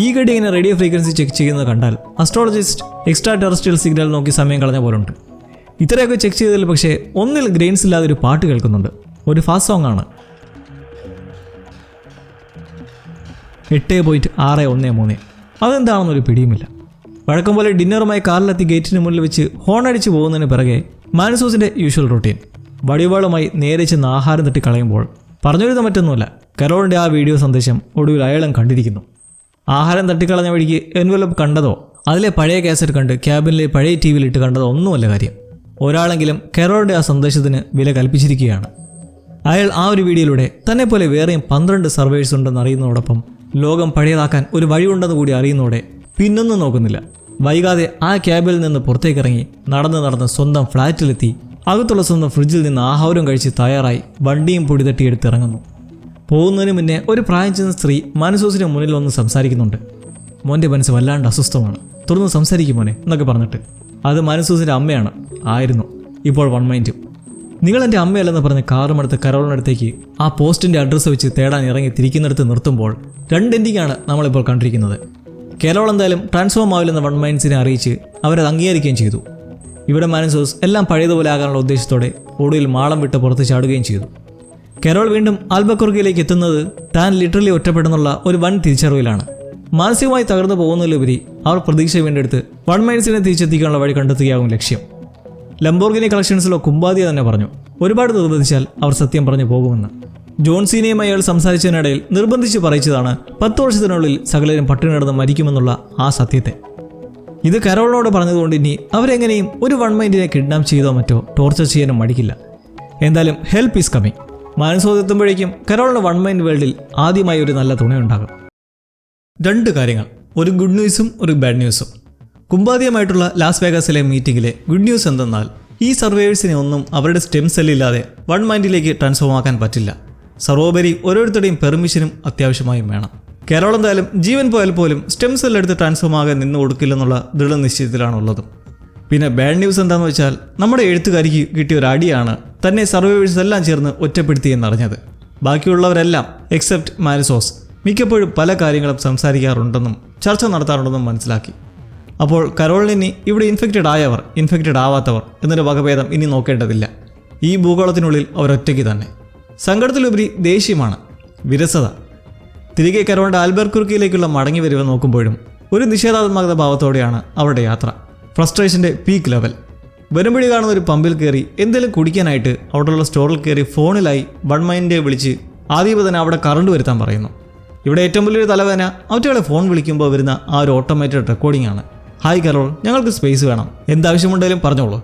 ഈ ഗഡി ഇങ്ങനെ റേഡിയോ ഫ്രീക്വൻസി ചെക്ക് ചെയ്യുന്നത് കണ്ടാൽ അസ്ട്രോളജിസ്റ്റ് എക്സ്ട്രാ ടെറസ്ട്രിയൽ സിഗ്നൽ നോക്കി സമയം കളഞ്ഞ പോലുണ്ട്. ഇത്രയൊക്കെ ചെക്ക് ചെയ്തതിൽ പക്ഷേ ഒന്നിൽ ഗ്രെയിൻസ് ഇല്ലാതെ ഒരു പാട്ട് കേൾക്കുന്നുണ്ട്. ഒരു ഫാസ്റ്റ് സോങ് ആണ്. 8.613. അതെന്താണെന്നൊരു പിടിയുമില്ല. വഴക്കം പോലെ ഡിന്നറുമായി കാറിലെത്തി ഗേറ്റിന് മുന്നിൽ വെച്ച് ഹോൺ അടിച്ച് പോകുന്നതിന് പിറകെ മാനസോസിൻ്റെ യൂഷ്വൽ റൂട്ടീൻ. വടിവാളുമായി നേരെ ചെന്ന് ആഹാരം തട്ടിക്കളയുമ്പോൾ പറഞ്ഞിരുന്ന മറ്റൊന്നുമല്ല, കരോളിൻ്റെ ആ വീഡിയോ സന്ദേശം ഒടുവിൽ അയാളും കണ്ടിരിക്കുന്നു. ആഹാരം തട്ടിക്കളഞ്ഞ വഴിക്ക് എൻവലപ്പ് കണ്ടതോ അതിലെ പഴയ കാസറ്റ് കണ്ട് ക്യാബിനിലെ പഴയ TV ഇട്ട് കണ്ടതോ ഒന്നുമല്ല കാര്യം. ഒരാളെങ്കിലും കരോളിൻ്റെ ആ സന്ദേശത്തിന് വില കൽപ്പിച്ചിരിക്കുകയാണ്. അയാൾ ആ ഒരു വീഡിയോയിലൂടെ തന്നെ പോലെ വേറെയും 12 സർവേഴ്സ് ഉണ്ടെന്ന് അറിയുന്നതോടൊപ്പം ലോകം പഴയതാക്കാൻ ഒരു വഴിയുണ്ടെന്ന് കൂടി അറിയുന്നതോടെ പിന്നൊന്നും നോക്കുന്നില്ല. വൈകാതെ ആ ക്യാബിൽ നിന്ന് പുറത്തേക്കിറങ്ങി നടന്ന് സ്വന്തം ഫ്ലാറ്റിലെത്തി അകത്തുള്ള സ്വന്തം ഫ്രിഡ്ജിൽ നിന്ന് ആഹാരം കഴിച്ച് തയ്യാറായി വണ്ടിയും പൊടി തട്ടിയെടുത്തിറങ്ങുന്നു. പോകുന്നതിന് മുന്നേ ഒരു പ്രായം ചെന്ന സ്ത്രീ മാനസോസിന് മുന്നിൽ വന്ന് സംസാരിക്കുന്നുണ്ട്. മോൻ്റെ മനസ്സ് വല്ലാണ്ട് അസ്വസ്ഥമാണ്, തുറന്ന് സംസാരിക്കും മോനെ എന്നൊക്കെ പറഞ്ഞിട്ട്. അത് മാനസോസിൻ്റെ അമ്മയാണ്. ആയിരുന്നു. ഇപ്പോൾ വൺ മൈൻഡും. നിങ്ങളെൻ്റെ അമ്മയല്ലെന്ന് പറഞ്ഞ് കാറുമെടുത്ത് കരോളിനടുത്തേക്ക് ആ പോസ്റ്റിൻ്റെ അഡ്രസ്സ് വെച്ച് തേടാൻ ഇറങ്ങി തിരിക്കുന്നിടത്ത് നിർത്തുമ്പോൾ 2 എൻഡിങ്ങാണ് നമ്മളിപ്പോൾ കണ്ടിരിക്കുന്നത്. കരോൾ എന്തായാലും ട്രാൻസ്ഫോം ആവില്ലെന്ന് വൺ മൈൻഡ്സിനെ അറിയിച്ച് അവരത് അംഗീകരിക്കുകയും ചെയ്തു. ഇവിടെ മാനസോസ് എല്ലാം പഴയതുപോലെ ആകാനുള്ള ഉദ്ദേശത്തോടെ ഒടുവിൽ മാളം വിട്ട് പുറത്ത് ചാടുകയും ചെയ്തു. കരോൾ വീണ്ടും ആൽബക്കോർക്കിയിലേക്ക് എത്തുന്നത് താൻ ലിറ്ററലി ഒറ്റപ്പെടുന്നുള്ള ഒരു വൻ തിരിച്ചറിവിലാണ്. മാനസികമായി തകർന്നു പോകുന്നതിലുപരി അവർ പ്രതീക്ഷ വീണ്ടെടുത്ത് വൺ മൈൻസിനെ തിരിച്ചെത്തിക്കാനുള്ള വഴി കണ്ടെത്തുകയാകും ലക്ഷ്യം. ലംബോർഗിനി കളക്ഷൻസിലോ കുമ്പാദിയ തന്നെ പറഞ്ഞു, ഒരുപാട് നിർബന്ധിച്ചാൽ അവർ സത്യം പറഞ്ഞു പോകുമെന്ന്. ജോൺ സീനയുമായി അയാൾ സംസാരിച്ചതിനിടയിൽ നിർബന്ധിച്ച് പറയിച്ചതാണ് 10 വർഷത്തിനുള്ളിൽ സകലരും പട്ടിണി കിടന്ന് മരിക്കുമെന്നുള്ള ആ സത്യത്തെ. ഇത് കരോളിനോട് പറഞ്ഞതുകൊണ്ട് ഇനി അവരെങ്ങനെയും ഒരു വൺ മൈൻഡിനെ കിഡ്നാപ്പ് ചെയ്തോ മറ്റോ ടോർച്ചർ ചെയ്യാനും മടിക്കില്ല. എന്തായാലും ഹെൽപ്പ് ഈസ് കമ്മിങ്. മാനസോതെത്തുമ്പോഴേക്കും കരോളിന് വൺ മൈൻഡ് വേൾഡിൽ ആദ്യമായി ഒരു നല്ല തുണയുണ്ടാകും. 2 കാര്യങ്ങൾ, ഒരു ഗുഡ് ന്യൂസും ഒരു ബാഡ് ന്യൂസും. കുമ്പാദിയുമായിട്ടുള്ള ലാസ് വേഗാസിലെ മീറ്റിംഗിലെ ഗുഡ് ന്യൂസ് എന്തെന്നാൽ ഈ സർവൈവേഴ്സിനെ ഒന്നും അവരുടെ സ്റ്റെം സെല്ലില്ലാതെ വൺ മൈൻഡിലേക്ക് ട്രാൻസ്ഫോം ആക്കാൻ പറ്റില്ല. സർവോപരി ഓരോരുത്തരുടെയും പെർമിഷനും അത്യാവശ്യമായും വേണം. കരോൾ എന്തായാലും ജീവൻ പോയാൽ പോലും സ്റ്റെം സെല്ലെടുത്ത് ട്രാൻസ്ഫോം ആകാൻ നിന്ന് കൊടുക്കില്ലെന്നുള്ള ദൃഢനിശ്ചയത്തിലാണുള്ളത്. പിന്നെ ബാഡ് ന്യൂസ് എന്താണെന്ന് വെച്ചാൽ നമ്മുടെ എഴുത്തുകാരിക്ക് കിട്ടിയ ഒരു അടിയാണ് തന്നെ സർവൈവേഴ്സ് എല്ലാം ചേർന്ന് ഒറ്റപ്പെടുത്തിയെന്നറിഞ്ഞത്. ബാക്കിയുള്ളവരെല്ലാം എക്സെപ്റ്റ് മാരിസോസ് മിക്കപ്പോഴും പല കാര്യങ്ങളും സംസാരിക്കാറുണ്ടെന്നും ചർച്ച നടത്താറുണ്ടെന്നും മനസ്സിലാക്കി. അപ്പോൾ കരോളിനി ഇവിടെ ഇൻഫെക്റ്റഡ് ആയവർ, ഇൻഫെക്റ്റഡ് ആവാത്തവർ എന്നൊരു വകഭേദം ഇനി നോക്കേണ്ടതില്ല. ഈ ഭൂഗോളത്തിനുള്ളിൽ അവരൊറ്റയ്ക്ക് തന്നെ. സങ്കടത്തിലുപരി ദേഷ്യമാണ്, വിരസത. തിരികെ കരോളിൻ്റെ ആൽബർക്കുർക്കിയിലേക്കുള്ള മടങ്ങി വരവ് നോക്കുമ്പോഴും ഒരു നിഷേധാത്മക ഭാവത്തോടെയാണ് അവരുടെ യാത്ര. ഫ്രസ്ട്രേഷൻ്റെ പീക്ക് ലെവൽ. വരുമ്പഴി കാണുന്ന ഒരു പമ്പിൽ കയറി എന്തെങ്കിലും കുടിക്കാനായിട്ട് അവിടെയുള്ള സ്റ്റോറിൽ കയറി ഫോണിലായി വൺ മൈൻഡെ വിളിച്ച് ആദ്യം തന്നെ അവിടെ കറണ്ട് വരുത്താൻ പറയുന്നു. ഇവിടെ ഏറ്റവും വലിയൊരു തലവേദന അവറ്റകളെ ഫോൺ വിളിക്കുമ്പോൾ വരുന്ന ആ ഒരു ഓട്ടോമേറ്റഡ് റെക്കോർഡിംഗ് ആണ്. ഹായ് കരോൾ, ഞങ്ങൾക്ക് സ്പേസ് വേണം, എന്താവശ്യമുണ്ടെങ്കിലും പറഞ്ഞോളൂ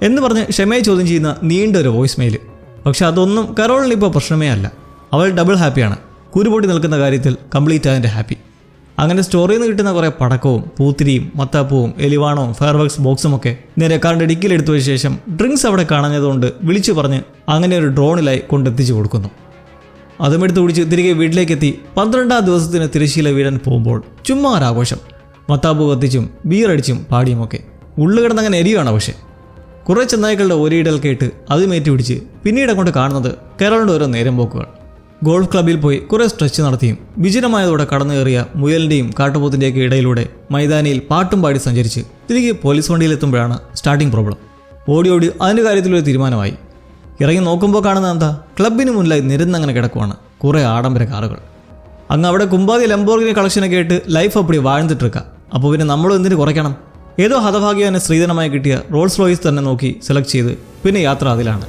എന്ന് പറഞ്ഞ് ക്ഷമയെ ചോദ്യം ചെയ്യുന്ന നീണ്ടൊരു വോയിസ് മെയിൽ. പക്ഷെ അതൊന്നും കരോളിന് ഇപ്പോൾ പ്രശ്നമേ അല്ല. അവൾ ഡബിൾ ഹാപ്പിയാണ്. കുരുപൊട്ടി നിൽക്കുന്ന കാര്യത്തിൽ കംപ്ലീറ്റ് അതിൻ്റെ ഹാപ്പി. അങ്ങനെ സ്റ്റോറിയിൽ നിന്ന് കിട്ടുന്ന കുറേ പടക്കവും പൂത്തിരിയും മത്താപ്പൂവും എലിവാണവും ഫയർവർക്സ് ബോക്സും ഒക്കെ നേരെ കാറിൻ്റെ ഡിക്കിലെടുത്ത ശേഷം ഡ്രിങ്ക്സ് അവിടെ കാണഞ്ഞതുകൊണ്ട് വിളിച്ചു പറഞ്ഞ് അങ്ങനെ ഒരു ഡ്രോണിലായി കൊണ്ടെത്തിച്ചു കൊടുക്കുന്നു. അതും എടുത്ത് കുടിച്ച് തിരികെ വീട്ടിലേക്കെത്തി 12ാം ദിവസത്തിന് തിരശ്ശീല വീഴാൻ പോകുമ്പോൾ ചുമ്മാ ഒരാഘോഷം. മത്താപ്പൂ കത്തിച്ചും ബീറടിച്ചും പാടിയുമൊക്കെ ഉള്ളു കിടന്നങ്ങനെ എരിയുകയാണ്. പക്ഷേ കുറേ ചെന്നായ്ക്കളുടെ ഒരിടൽ കേട്ട് അതുമേറ്റി പിടിച്ച് പിന്നീട് അങ്ങോട്ട് കാണുന്നത് കേരളയുടെ ഓരോ നേരം പോക്കുകൾ. ഗോൾഫ് ക്ലബ്ബിൽ പോയി കുറേ സ്ട്രെച്ച് നടത്തിയും വിജനമായതോടെ കടന്നു കയറിയ മുയലിൻ്റെയും കാട്ടുപോത്തിൻ്റെയൊക്കെ ഇടയിലൂടെ മൈതാനിയിൽ പാട്ടും പാടി സഞ്ചരിച്ച് തിരികെ പോലീസ് വണ്ടിയിലെത്തുമ്പോഴാണ് സ്റ്റാർട്ടിംഗ് പ്രോബ്ലം. ഓടി അതിൻ്റെ കാര്യത്തിലൊരു തീരുമാനമായി. ഇറങ്ങി നോക്കുമ്പോൾ കാണുന്നത് എന്താ, ക്ലബിന് മുന്നിലായി നിരന്നങ്ങനെ കിടക്കുവാണ് കുറേ ആഡംബര കാറുകൾ. അങ്ങ് അവിടെ കുമ്പാതി ലംബോർഗിനി കളക്ഷനൊക്കെ ആയിട്ട് ലൈഫ് അപ്പടി വാഴ്ന്നിട്ടിരിക്കുക. അപ്പോൾ പിന്നെ നമ്മളും എന്തിനു കുറയ്ക്കണം? ഏതോ ഹതഭാഗ്യവനെ സ്ത്രീധനമായി കിട്ടിയ റോൾസ് റോയ്സ് തന്നെ നോക്കി സെലക്ട് ചെയ്ത് പിന്നെ യാത്ര അതിലാണ്.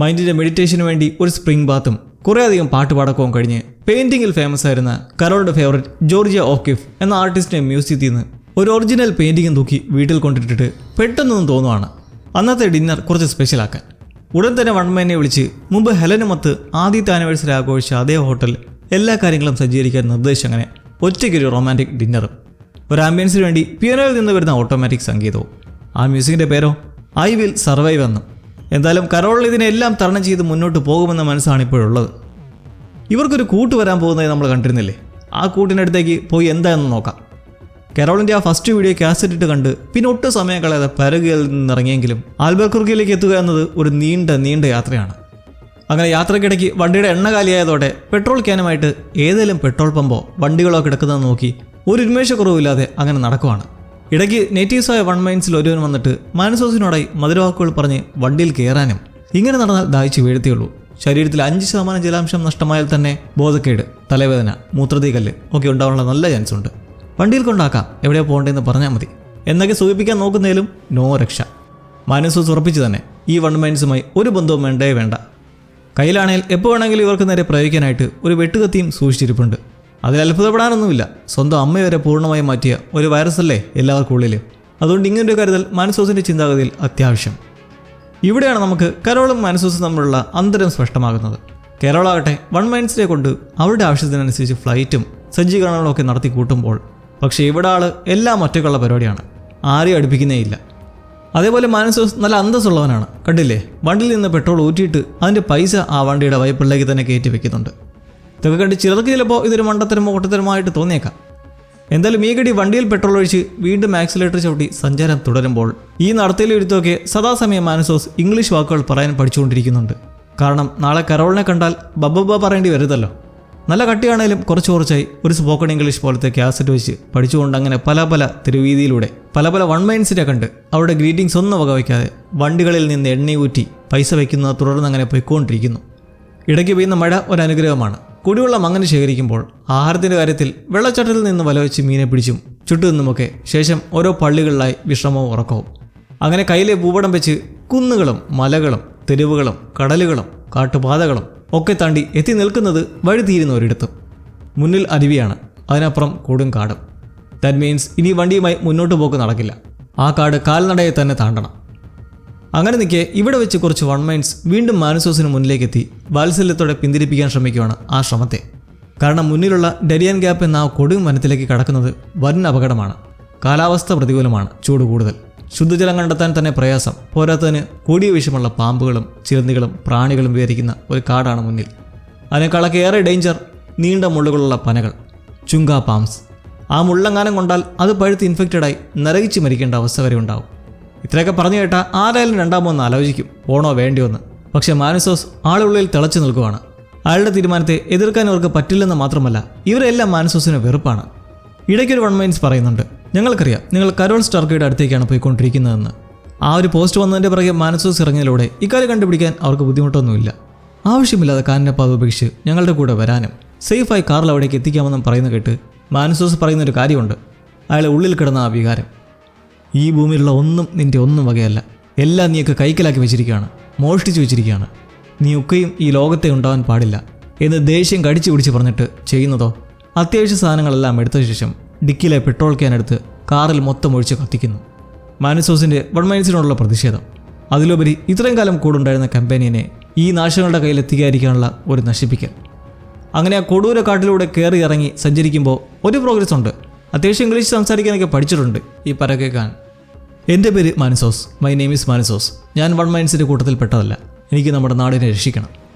മൈൻഡിൻ്റെ മെഡിറ്റേഷന് വേണ്ടി ഒരു സ്പ്രിംഗ് ബാത്തും കുറേയധികം പാട്ടുപാടക്കവും കഴിഞ്ഞ് പെയിൻറ്റിങ്ങിൽ ഫേമസ് ആയിരുന്ന കരോളുടെ ഫേവറേറ്റ് ജോർജിയ ഓക്കിഫ് എന്ന ആർട്ടിസ്റ്റിനെ മ്യൂസിയത്തിൽ നിന്ന് ഒരു ഒറിജിനൽ പെയിൻറ്റിങ്ങും തൂക്കി വീട്ടിൽ കൊണ്ടിട്ടിട്ട് പെട്ടെന്നൊന്നും തോന്നുവാണ് അന്നത്തെ ഡിന്നർ കുറച്ച് സ്പെഷ്യലാക്കാൻ. ഉടൻ തന്നെ വൺമേനെ വിളിച്ച് മുമ്പ് ഹെലനുമൊത്ത് ആദ്യത്തെ ആനിവേഴ്സറി ആഘോഷിച്ച അതേ ഹോട്ടൽ എല്ലാ കാര്യങ്ങളും സജ്ജീകരിക്കാൻ നിർദ്ദേശിച്ച് അങ്ങനെ ഒറ്റയ്ക്കൊരു റൊമാൻറ്റിക് ഡിന്നറും ഒരു ആംബിയൻസിന് വേണ്ടി പിയാനോയിൽ നിന്ന് വരുന്ന ഓട്ടോമാറ്റിക് സംഗീതവും. ആ മ്യൂസിക്കിൻ്റെ പേരോ ഐ വിൽ സർവൈവ് എന്നും. എന്തായാലും കരോൾ ഇതിനെല്ലാം തരണം ചെയ്ത് മുന്നോട്ട് പോകുമെന്ന മനസ്സാണ് ഇപ്പോഴുള്ളത്. ഇവർക്കൊരു കൂട്ട് വരാൻ പോകുന്നത് നമ്മൾ കണ്ടിരുന്നില്ലേ? ആ കൂട്ടിനടുത്തേക്ക് പോയി എന്താണെന്ന് നോക്കാം. കരോളിൻ്റെ ആ ഫസ്റ്റ് വീഡിയോ കാസറ്റ് ഇട്ട് കണ്ട് പിന്നെ ഒട്ടും സമയം കളയാതെ പരകയിൽ നിന്നിറങ്ങിയെങ്കിലും ആൽബർക്കുർക്കിയിലേക്ക് എത്തുക എന്നത് ഒരു നീണ്ട യാത്രയാണ്. അങ്ങനെ യാത്രക്കിടയ്ക്ക് വണ്ടിയുടെ എണ്ണ കാലിയായതോടെ പെട്രോൾ ക്യാനുമായിട്ട് ഏതെങ്കിലും പെട്രോൾ പമ്പോ വണ്ടികളോ കിടക്കുന്നതെന്ന് നോക്കി ഒരു ഉന്മേഷക്കുറവില്ലാതെ അങ്ങനെ നടക്കുവാണ്. ഇടയ്ക്ക് നേറ്റീവ്സായ വൺ മൈൻസിൽ ഒരുവൻ വന്നിട്ട് മാനസോസിനോടായി മധുരവാക്കുകൾ പറഞ്ഞ് വണ്ടിയിൽ കയറാനും. ഇങ്ങനെ നടന്നാൽ ദാഹിച്ച് വീഴ്ത്തിയുള്ളൂ. ശരീരത്തിൽ 5% ജലാംശം നഷ്ടമായാൽ തന്നെ ബോധക്കേട്, തലവേദന, മൂത്രതീകല്ല് ഒക്കെ ഉണ്ടാവാനുള്ള നല്ല ചാൻസ് ഉണ്ട്. വണ്ടിയിൽ കൊണ്ടാക്കാം, എവിടെയോ പോകേണ്ടതെന്ന് പറഞ്ഞാൽ മതി എന്നൊക്കെ സൂചിപ്പിക്കാൻ നോക്കുന്നതിലും നോ രക്ഷ. മാനസോസ് ഉറപ്പിച്ച് തന്നെ ഈ വൺ മൈൻസുമായി ഒരു ബന്ധവും വേണ്ട. കയ്യിലാണെങ്കിൽ എപ്പോൾ വേണമെങ്കിലും ഇവർക്ക് നേരെ പ്രയോഗിക്കാനായിട്ട് ഒരു വെട്ടുകത്തിയും സൂക്ഷിച്ചിരിപ്പുണ്ട്. അതിൽ അത്ഭുതപ്പെടാനൊന്നുമില്ല. സ്വന്തം അമ്മയെ വരെ പൂർണ്ണമായും മാറ്റിയ ഒരു വൈറസല്ലേ എല്ലാവർക്കും ഉള്ളിൽ. അതുകൊണ്ട് ഇങ്ങനൊരു കരുതൽ മാനസോസിൻ്റെ ചിന്താഗതിയിൽ അത്യാവശ്യം. ഇവിടെയാണ് നമുക്ക് കരോളും മാനസോസും തമ്മിലുള്ള അന്തരം സ്പഷ്ടമാകുന്നത്. കരോളാകട്ടെ വൺ മൈൻസിനെ കൊണ്ട് അവരുടെ ആവശ്യത്തിനനുസരിച്ച് ഫ്ലൈറ്റും സജ്ജീകരണങ്ങളും ഒക്കെ നടത്തി കൂട്ടുമ്പോൾ പക്ഷേ ഇവിടെ ആൾ എല്ലാം ഒറ്റയ്ക്കുള്ള പരിപാടിയാണ്, ആരെയും അടുപ്പിക്കുന്നേയില്ല. അതേപോലെ മാനസോസ് നല്ല അന്തസ്സുള്ളവനാണ്. കണ്ടില്ലേ, വണ്ടിയിൽ നിന്ന് പെട്രോൾ ഊറ്റിയിട്ട് അതിൻ്റെ പൈസ ആ വണ്ടിയുടെ വൈപ്പിളിലേക്ക് തന്നെ കയറ്റി വെക്കുന്നുണ്ട്. ഇതൊക്കെ കണ്ട് ചിലർക്ക് ചിലപ്പോൾ ഇതൊരു മണ്ടത്തരമോ ഒട്ടത്തരമായിട്ട് തോന്നിയേക്കാം. എന്തായാലും ഈ ഗടി വണ്ടിയിൽ പെട്രോൾ ഒഴിച്ച് വീണ്ടും ആക്സിലേറ്റർ ചവിട്ടി സഞ്ചാരം തുടരുമ്പോൾ ഈ നടത്തിയിലെഴുത്തൊക്കെ സദാസമയം മാനസോസ് ഇംഗ്ലീഷ് വാക്കുകൾ പറയാൻ പഠിച്ചുകൊണ്ടിരിക്കുന്നുണ്ട്. കാരണം നാളെ കരോളിനെ കണ്ടാൽ ബബ്ബ പറയേണ്ടി വരുതല്ലോ. നല്ല കട്ടിയാണേലും കുറച്ചായി ഒരു സ്പോക്കൺ ഇംഗ്ലീഷ് പോലത്തെ കാസറ്റ് വെച്ച് പഠിച്ചുകൊണ്ട് അങ്ങനെ പല തെരുവീതിയിലൂടെ പല വൺ മൈൻസിനെ കണ്ട് അവരുടെ ഗ്രീറ്റിംഗ്സ് ഒന്നും വകവയ്ക്കാതെ വണ്ടികളിൽ നിന്ന് എണ്ണയൂറ്റി പൈസ വയ്ക്കുന്നത് തുടർന്ന് അങ്ങനെ പൊയ്ക്കൊണ്ടിരിക്കുന്നു. ഇടയ്ക്ക് പെയ്യുന്ന മഴ ഒരനുഗ്രഹമാണ്. കുടിവെള്ളം അങ്ങനെ ശേഖരിക്കുമ്പോൾ ആഹാരത്തിൻ്റെ കാര്യത്തിൽ വെള്ളച്ചാട്ടത്തിൽ നിന്ന് വലവെച്ച് മീനെ പിടിച്ചും ചുട്ടുനിന്നുമൊക്കെ ശേഷം ഓരോ പള്ളികളിലായി വിശ്രമവും ഉറക്കവും. അങ്ങനെ കയ്യിലെ ഭൂപടം വെച്ച് കുന്നുകളും മലകളും തെരുവുകളും കടലുകളും കാട്ടുപാതകളും ഒക്കെ താണ്ടി എത്തി നിൽക്കുന്നത് വഴി തീരുന്ന ഒരിടത്തും. മുന്നിൽ അരുവിയാണ്, അതിനപ്പുറം കൂടും കാടും. ദാറ്റ് മീൻസ് ഇനി വണ്ടിയുമായി മുന്നോട്ട് പോക്ക് നടക്കില്ല. ആ കാട് കാൽനടയെ തന്നെ താണ്ടണം. അങ്ങനെ നിൽക്കെ ഇവിടെ വെച്ച് കുറച്ച് വൺ മൈൻസ് വീണ്ടും മാനസോസിന് മുന്നിലേക്കെത്തി വാത്സല്യത്തോടെ പിന്തിരിപ്പിക്കാൻ ശ്രമിക്കുകയാണ് ആ ശ്രമത്തെ. കാരണം മുന്നിലുള്ള ഡെരിയൻ ഗ്യാപ്പ് എന്ന ആ കൊടും വനത്തിലേക്ക് കടക്കുന്നത് വൻ അപകടമാണ്. കാലാവസ്ഥ പ്രതികൂലമാണ്, ചൂട് കൂടുതൽ, ശുദ്ധജലം കണ്ടെത്താൻ തന്നെ പ്രയാസം, പോരാത്തതിന് കൂടിയ വിഷമുള്ള പാമ്പുകളും ചിലന്തികളും പ്രാണികളും വിഹരിക്കുന്ന ഒരു കാടാണ് മുന്നിൽ. അതിനേക്കാളൊക്കെ ഏറെ ഡേഞ്ചർ നീണ്ട മുള്ളുകളുള്ള പനകൾ, ചുങ്കാ പാംസ്. ആ മുള്ളങ്ങാനം കൊണ്ടാൽ അത് പഴുത്ത് ഇൻഫെക്റ്റഡായി നരകിച്ച് മരിക്കേണ്ട അവസ്ഥ വരെ ഉണ്ടാവും. ഇത്രയൊക്കെ പറഞ്ഞു കേട്ടാൽ ആരായാലും രണ്ടാമൊന്ന് ആലോചിക്കും പോണോ വേണ്ടിയോന്ന്. പക്ഷേ മാനസോസ് ആളുള്ളിൽ തിളച്ചു നിൽക്കുവാണ്. അയാളുടെ തീരുമാനത്തെ എതിർക്കാൻ അവർക്ക് പറ്റില്ലെന്ന് മാത്രമല്ല, ഇവരെല്ലാം മാനസോസിന് വെറുപ്പാണ്. ഇടയ്ക്കൊരു വൺ മൈൻസ് പറയുന്നുണ്ട്, ഞങ്ങൾക്കറിയാം നിങ്ങൾ കരോൾ സ്റ്റാർക്കയുടെ അടുത്തേക്കാണ് പോയിക്കൊണ്ടിരിക്കുന്നതെന്ന്. ആ ഒരു പോസ്റ്റ് വന്നതിൻ്റെ പിറകെ മാനസോസ് ഇറങ്ങിയതിലൂടെ ഇക്കാര്യം കണ്ടുപിടിക്കാൻ അവർക്ക് ബുദ്ധിമുട്ടൊന്നുമില്ല. ആവശ്യമില്ലാതെ കാനനപ്പാത ഉപേക്ഷിച്ച് ഞങ്ങളുടെ കൂടെ വരാനും സേഫായി കാറിൽ അവിടേക്ക് എത്തിക്കാമെന്നും പറയുന്ന കേട്ട് മാനസോസ് പറയുന്നൊരു കാര്യമുണ്ട്. അയാളെ ഉള്ളിൽ കിടന്ന ആ വികാരം. ഈ ഭൂമിയിലുള്ള ഒന്നും നിൻ്റെ ഒന്നും വകയല്ല, എല്ലാം നീയൊക്കെ കൈക്കലാക്കി വെച്ചിരിക്കുകയാണ്, മോഷ്ടിച്ചു വെച്ചിരിക്കുകയാണ്. നീ ഒക്കെയും ഈ ലോകത്തെ ഉണ്ടാവാൻ പാടില്ല എന്ന് ദേഷ്യം കടിച്ചു പിടിച്ച് പറഞ്ഞിട്ട് ചെയ്യുന്നതോ അത്യാവശ്യ സാധനങ്ങളെല്ലാം എടുത്ത ശേഷം ഡിക്കിയിലെ പെട്രോൾ ക്യാൻ എടുത്ത് കാറിൽ മൊത്തം ഒഴിച്ച് കത്തിക്കുന്നു. മാനസോസിൻ്റെ വൺ മൈൻസിനോടുള്ള പ്രതിഷേധം, അതിലുപരി ഇത്രയും കാലം കൂടുണ്ടായിരുന്ന കമ്പനിയെ ഈ നാശങ്ങളുടെ കയ്യിലെത്തിക്കാതിരിക്കാനുള്ള ഒരു നശിപ്പിക്കൽ. അങ്ങനെ ആ കൊടൂര കാട്ടിലൂടെ കയറി ഇറങ്ങി സഞ്ചരിക്കുമ്പോൾ ഒരു പ്രോഗ്രസ് ഉണ്ട്. അത്യാവശ്യം ഇംഗ്ലീഷ് സംസാരിക്കാനൊക്കെ പഠിച്ചിട്ടുണ്ട് ഈ പരക്കേക്കാൻ. എൻ്റെ പേര് മാനസോസ്, മൈ നെയിം ഈസ് മാനസോസ്. ഞാൻ വൺ മൈൻസിൻ്റെ കൂട്ടത്തിൽപ്പെട്ടതല്ല. എനിക്ക് നമ്മുടെ നാടിനെ രക്ഷിക്കണം.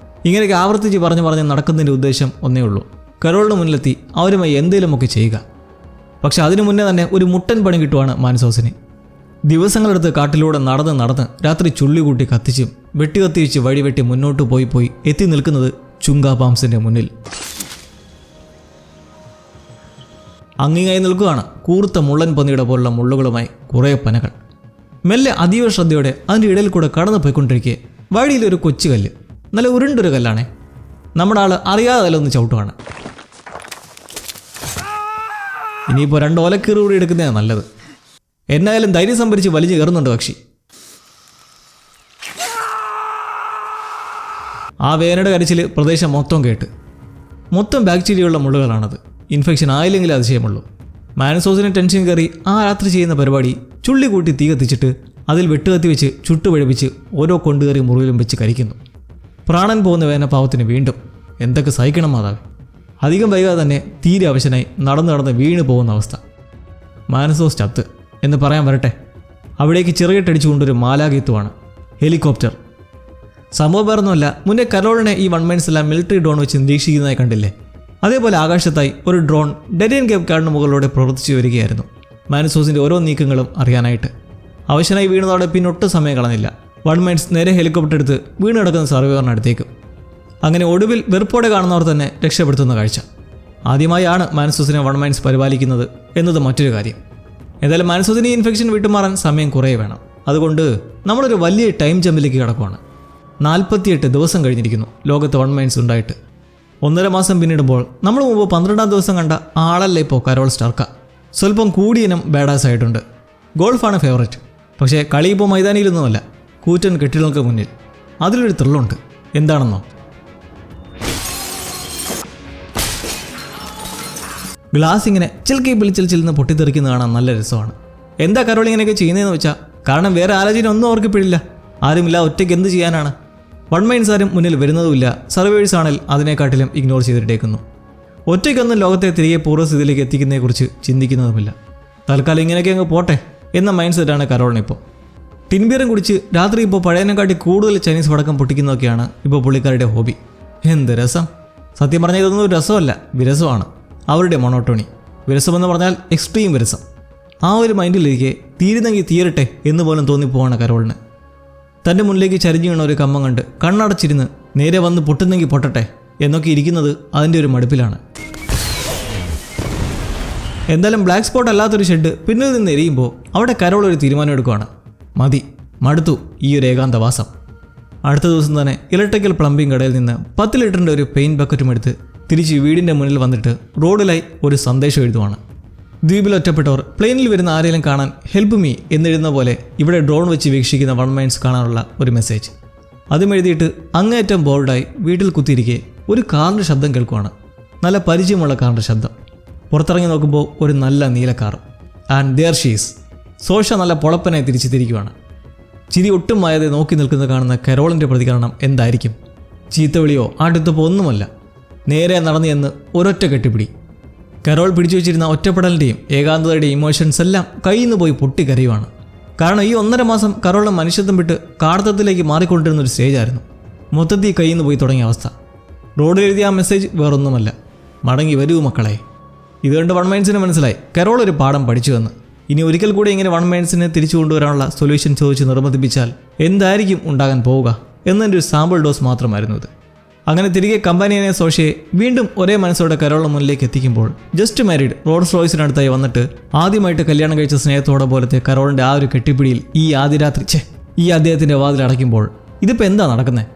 ഇങ്ങനെയൊക്കെ ആവർത്തിച്ച് പറഞ്ഞ് നടക്കുന്നതിൻ്റെ ഉദ്ദേശം ഒന്നേ ഉള്ളൂ, കരോളിന് മുന്നിലെത്തി അവരുമായി എന്തെങ്കിലുമൊക്കെ ചെയ്യുക. പക്ഷെ അതിനു മുന്നേ തന്നെ ഒരു മുട്ടൻ പണി കിട്ടുവാണ് മാനസോസിന്. ദിവസങ്ങളെടുത്ത് കാട്ടിലൂടെ നടന്ന് രാത്രി ചുള്ളി കൂട്ടി കത്തിച്ചും വെട്ടി വഴിവെട്ടി മുന്നോട്ട് പോയി എത്തി നിൽക്കുന്നത് ചുങ്കാ പാംസിൻ്റെ മുന്നിൽ. അങ്ങിങ്ങായി നിൽക്കുകയാണ് കൂർത്ത മുള്ളൻ പന്നിയുടെ പോലുള്ള മുള്ളുകളുമായി കുറേ പനകൾ. മെല്ലെ അതീവ ശ്രദ്ധയോടെ അതിൻ്റെ ഇടയിൽ കൂടെ കടന്നു പോയിക്കൊണ്ടിരിക്കെ വഴിയിലൊരു കൊച്ചു കല്ല്, നല്ല ഉരുണ്ടൊരു കല്ലാണേ. നമ്മുടെ ആൾ അറിയാതെ അതിലൊന്ന് ചവിട്ടുവാണ്. ഇനിയിപ്പോൾ 2 ഓലക്കീറ് കൂടി എടുക്കുന്നതാണ് നല്ലത്. എന്നായാലും ധൈര്യം സംഭരിച്ച് വലിഞ്ഞു കയറുന്നുണ്ട് കക്ഷി. ആ വേനയുടെ കരച്ചിൽ പ്രദേശം മൊത്തം കേട്ട്. മൊത്തം ബാക്ടീരിയയുള്ള മുള്ളുകളാണത്. ഇൻഫെക്ഷൻ ആയില്ലെങ്കിലേ അതിശയമുള്ളൂ. മാനസോസിന് ടെൻഷൻ കയറി ആ രാത്രി ചെയ്യുന്ന പരിപാടി ചുള്ളി കൂട്ടി തീ കത്തിച്ചിട്ട് അതിൽ വെട്ടുകത്തി വെച്ച് ചുട്ടുപഴിപ്പിച്ച് ഓരോ കൊണ്ടുകയറി മുറിയിലും വെച്ച് കരിക്കുന്നു. പ്രാണൻ പോകുന്ന വേനപ്പാവത്തിന് വീണ്ടും എന്തൊക്കെ സഹിക്കണം മാതാവ്. അധികം വൈകാതെ തന്നെ തീരെ അവശനായി നടന്ന് വീണ് പോകുന്ന അവസ്ഥ. മാനസോസ് ചത്ത് എന്ന് പറയാൻ വരട്ടെ. അവിടേക്ക് ചിറകിട്ടടിച്ചുകൊണ്ടൊരു മാലാകീത്തുവാണ് ഹെലികോപ്റ്റർ. സംഭവം വേറൊന്നുമല്ല, മുന്നേ കരോളിനെ ഈ വൺ മൈൻസ് എല്ലാം മിലിറ്ററി ഡ്രോൺ വെച്ച് നിരീക്ഷിക്കുന്നതായി കണ്ടില്ലേ? അതേപോലെ ആകാശത്തായി ഒരു ഡ്രോൺ ഡെരിയൻ ഗ്യാപ്പ് കാടിന് മുകളിലൂടെ പ്രവർത്തിച്ചു വരികയായിരുന്നു, മാനസോസിൻ്റെ ഓരോ നീക്കങ്ങളും അറിയാനായിട്ട്. അവശനായി വീണതോടെ പിന്നൊട്ടും സമയം കളഞ്ഞില്ല. വൺ മൈൻസ് നേരെ ഹെലികോപ്റ്റർ എടുത്ത് വീണ് കിടക്കുന്ന സർവൈവറിനടുത്തേക്കും. അങ്ങനെ ഒടുവിൽ വെറുപ്പോടെ കാണുന്നവർ തന്നെ രക്ഷപ്പെടുത്തുന്ന കാഴ്ച. ആദ്യമായാണ് മാനസോസിനെ വൺ മൈൻസ് പരിപാലിക്കുന്നത് എന്നത് മറ്റൊരു കാര്യം. എന്തായാലും മാനസോസിന് ഈ ഇൻഫെക്ഷൻ വിട്ടുമാറാൻ സമയം കുറേ വേണം. അതുകൊണ്ട് നമ്മളൊരു വലിയ ടൈം ജമ്പിലേക്ക് കിടക്കുവാണ്. 48 ദിവസം കഴിഞ്ഞിരിക്കുന്നു ലോകത്ത് വൺ മൈൻസ് ഉണ്ടായിട്ട്. 1.5 മാസം പിന്നിടുമ്പോൾ നമ്മൾ മുമ്പ് 12-ാം ദിവസം കണ്ട ആളല്ല ഇപ്പോൾ കരോൾ സ്റ്റാർക്ക. സ്വല്പം കൂടിയിനം ബാഡാസ് ആയിട്ടുണ്ട്. ഗോൾഫാണ് ഫേവറേറ്റ്. പക്ഷേ കളി ഇപ്പോൾ മൈതാനിയിലൊന്നുമല്ല, കൂറ്റൻ കെട്ടിടങ്ങൾക്ക് മുന്നിൽ. അതിലൊരു ത്രില്ലുണ്ട്. എന്താണെന്നോ? ഗ്ലാസ് ഇങ്ങനെ ചിൽക്കി പിളിച്ചിൽ പൊട്ടിത്തെറിക്കുന്നത് കാണാൻ നല്ല രസമാണ്. എന്താ കരോൾ ഇങ്ങനെയൊക്കെ ചെയ്യുന്നതെന്ന് വെച്ചാൽ, കാരണം വേറെ ആലോചന ഒന്നും അവർക്ക് പിടില്ല. ആരുമില്ല, ഒറ്റയ്ക്ക് എന്ത് ചെയ്യാനാണ്? വൺ മൈൻസ് ആരും മുന്നിൽ വരുന്നതുമില്ല. സർവൈവേഴ്സ് ആണെങ്കിൽ അതിനെക്കാട്ടിലും ഇഗ്നോർ ചെയ്തിട്ടേക്കുന്നു. ഒറ്റയ്ക്കൊന്നും ലോകത്തെ തിരികെ പൂർവ്വസ്ഥിതിയിലേക്ക് എത്തിക്കുന്നതിനെക്കുറിച്ച് ചിന്തിക്കുന്നതുമില്ല. തൽക്കാലം ഇങ്ങനെയൊക്കെ അങ്ങ് പോട്ടെ എന്ന മൈൻഡ് സെറ്റാണ് കരോളിനിപ്പോൾ. ടിൻബിയറും കുടിച്ച് രാത്രി ഇപ്പോൾ പഴയതിനെക്കാട്ടി കൂടുതൽ ചൈനീസ് പടക്കം പൊട്ടിക്കുന്നതൊക്കെയാണ് ഇപ്പോൾ പുള്ളിക്കാരുടെ ഹോബി. എന്ത് രസം! സത്യം പറഞ്ഞാൽ ഇതൊന്നും ഒരു രസമല്ല, വിരസമാണ്. അവരുടെ മൊണോട്ടോണി. വിരസമെന്ന് പറഞ്ഞാൽ എക്സ്ട്രീം വിരസം. ആ ഒരു മൈൻഡിലിരിക്കെ തീരുന്നെങ്കിൽ തീരട്ടെ എന്ന് പോലും തോന്നിപ്പോവാണ് കരോളിന്. തൻ്റെ മുന്നിലേക്ക് ചരിഞ്ഞു വീണ ഒരു കമ്പം കണ്ട് കണ്ണടച്ചിരുന്ന് നേരെ വന്ന് പൊട്ടുന്നെങ്കിൽ പൊട്ടട്ടെ എന്നൊക്കെ ഇരിക്കുന്നത് അതിൻ്റെ ഒരു മടുപ്പിലാണ്. എന്തായാലും ബ്ലാക്ക് സ്പോട്ട് അല്ലാത്തൊരു ഷെഡ് പിന്നിൽ നിന്ന് എരിയുമ്പോൾ അവിടെ കരോൾ ഒരു തീരുമാനം എടുക്കുകയാണ്. മതി, മടുത്തു ഈ ഒരു ഏകാന്തവാസം. അടുത്ത ദിവസം തന്നെ ഇലക്ട്രിക്കൽ പ്ലംബിംഗ് കടയിൽ നിന്ന് 10 ലിറ്ററിൻ്റെ ഒരു പെയിൻറ്റ് ബക്കറ്റും എടുത്ത് തിരിച്ച് വീടിൻ്റെ മുന്നിൽ വന്നിട്ട് റോഡിലായി ഒരു സന്ദേശം എഴുതുവാണ്. ദ്വീപിൽ ഒറ്റപ്പെട്ടവർ പ്ലെയിനിൽ വരുന്ന ആരെങ്കിലും കാണാൻ ഹെൽപ്പ് മീ എന്നെഴുതുന്ന പോലെ ഇവിടെ ഡ്രോൺ വെച്ച് വീക്ഷിക്കുന്ന വൺ മൈൻഡ്സ് കാണാനുള്ള ഒരു മെസ്സേജ്. അതും എഴുതിയിട്ട് അങ്ങേയറ്റം ബോൾഡായി വീട്ടിൽ കുത്തിയിരിക്കെ ഒരു കാറിൻ്റെ ശബ്ദം കേൾക്കുവാണ്. നല്ല പരിചയമുള്ള കാറിൻ്റെ ശബ്ദം. പുറത്തിറങ്ങി നോക്കുമ്പോൾ ഒരു നല്ല നീല കാർ. And there she's. സോഷ നല്ല പൊളപ്പനായി തിരിച്ചു തിരിക്കുവാണ്. ചിരി ഒട്ടും മായതെ നോക്കി നിൽക്കുന്നത് കാണുന്ന കരോളിൻ്റെ പ്രതികരണം എന്തായിരിക്കും? ചീത്തവിളിയോ ആട്ടിത്തപ്പോ ഒന്നുമല്ല. നേരെ നടന്നു എന്ന് ഒരൊറ്റ കെട്ടിപ്പിടി. കരോൾ പിടിച്ചു വെച്ചിരുന്ന ഒറ്റപ്പെടലിൻ്റെയും ഏകാന്തതയുടെയും ഇമോഷൻസ് എല്ലാം കയ്യിൽ നിന്ന് പോയി പൊട്ടിക്കരയുവാണ്. കാരണം ഈ 1.5 മാസം കരോളിനെ മനുഷ്യത്വം വിട്ട് കാർത്തത്തിലേക്ക് മാറിക്കൊണ്ടിരുന്ന ഒരു സ്റ്റേജായിരുന്നു. മൊത്തത്തിൽ കയ്യിൽ നിന്ന് പോയി തുടങ്ങിയ അവസ്ഥ. റോഡിൽ എഴുതിയ ആ മെസ്സേജ് വേറൊന്നുമല്ല, മടങ്ങി വരൂ മക്കളെ. ഇതുകൊണ്ട് വൺ മൈൻഡ്സിന് മനസ്സിലായി കരോൾ ഒരു പാഠം പഠിച്ചുവെന്ന്. ഇനി ഒരിക്കൽ കൂടി ഇങ്ങനെ വൺ മൈൻഡ്സിനെ തിരിച്ചു കൊണ്ടുവരാനുള്ള സൊല്യൂഷൻ ചോദിച്ച് നിർബന്ധിപ്പിച്ചാൽ എന്തായിരിക്കും ഉണ്ടാകാൻ പോവുക എന്നതിൻ്റെ ഒരു സാമ്പിൾ ഡോസ് മാത്രമായിരുന്നു ഇത്. അങ്ങനെ തിരികെ കമ്പാനിയനെ സോഷയെ വീണ്ടും ഒരേ മനസ്സോടെ കരോളിന് മുന്നിലേക്ക് എത്തിക്കുമ്പോൾ ജസ്റ്റ് മാരീഡ് റോൾസ് റോയ്സിനടുത്തായി വന്നിട്ട് ആദ്യമായിട്ട് കല്യാണം കഴിച്ച സ്നേഹത്തോടെ പോലത്തെ കരോളിൻ്റെ ആ ഒരു കെട്ടിപ്പിടിയിൽ ഈ ആദ്യ രാത്രി ഈ അദ്ദേഹത്തിൻ്റെ വാതിൽ അടയ്ക്കുമ്പോൾ ഇതിപ്പോൾ എന്താ നടക്കുന്നത്?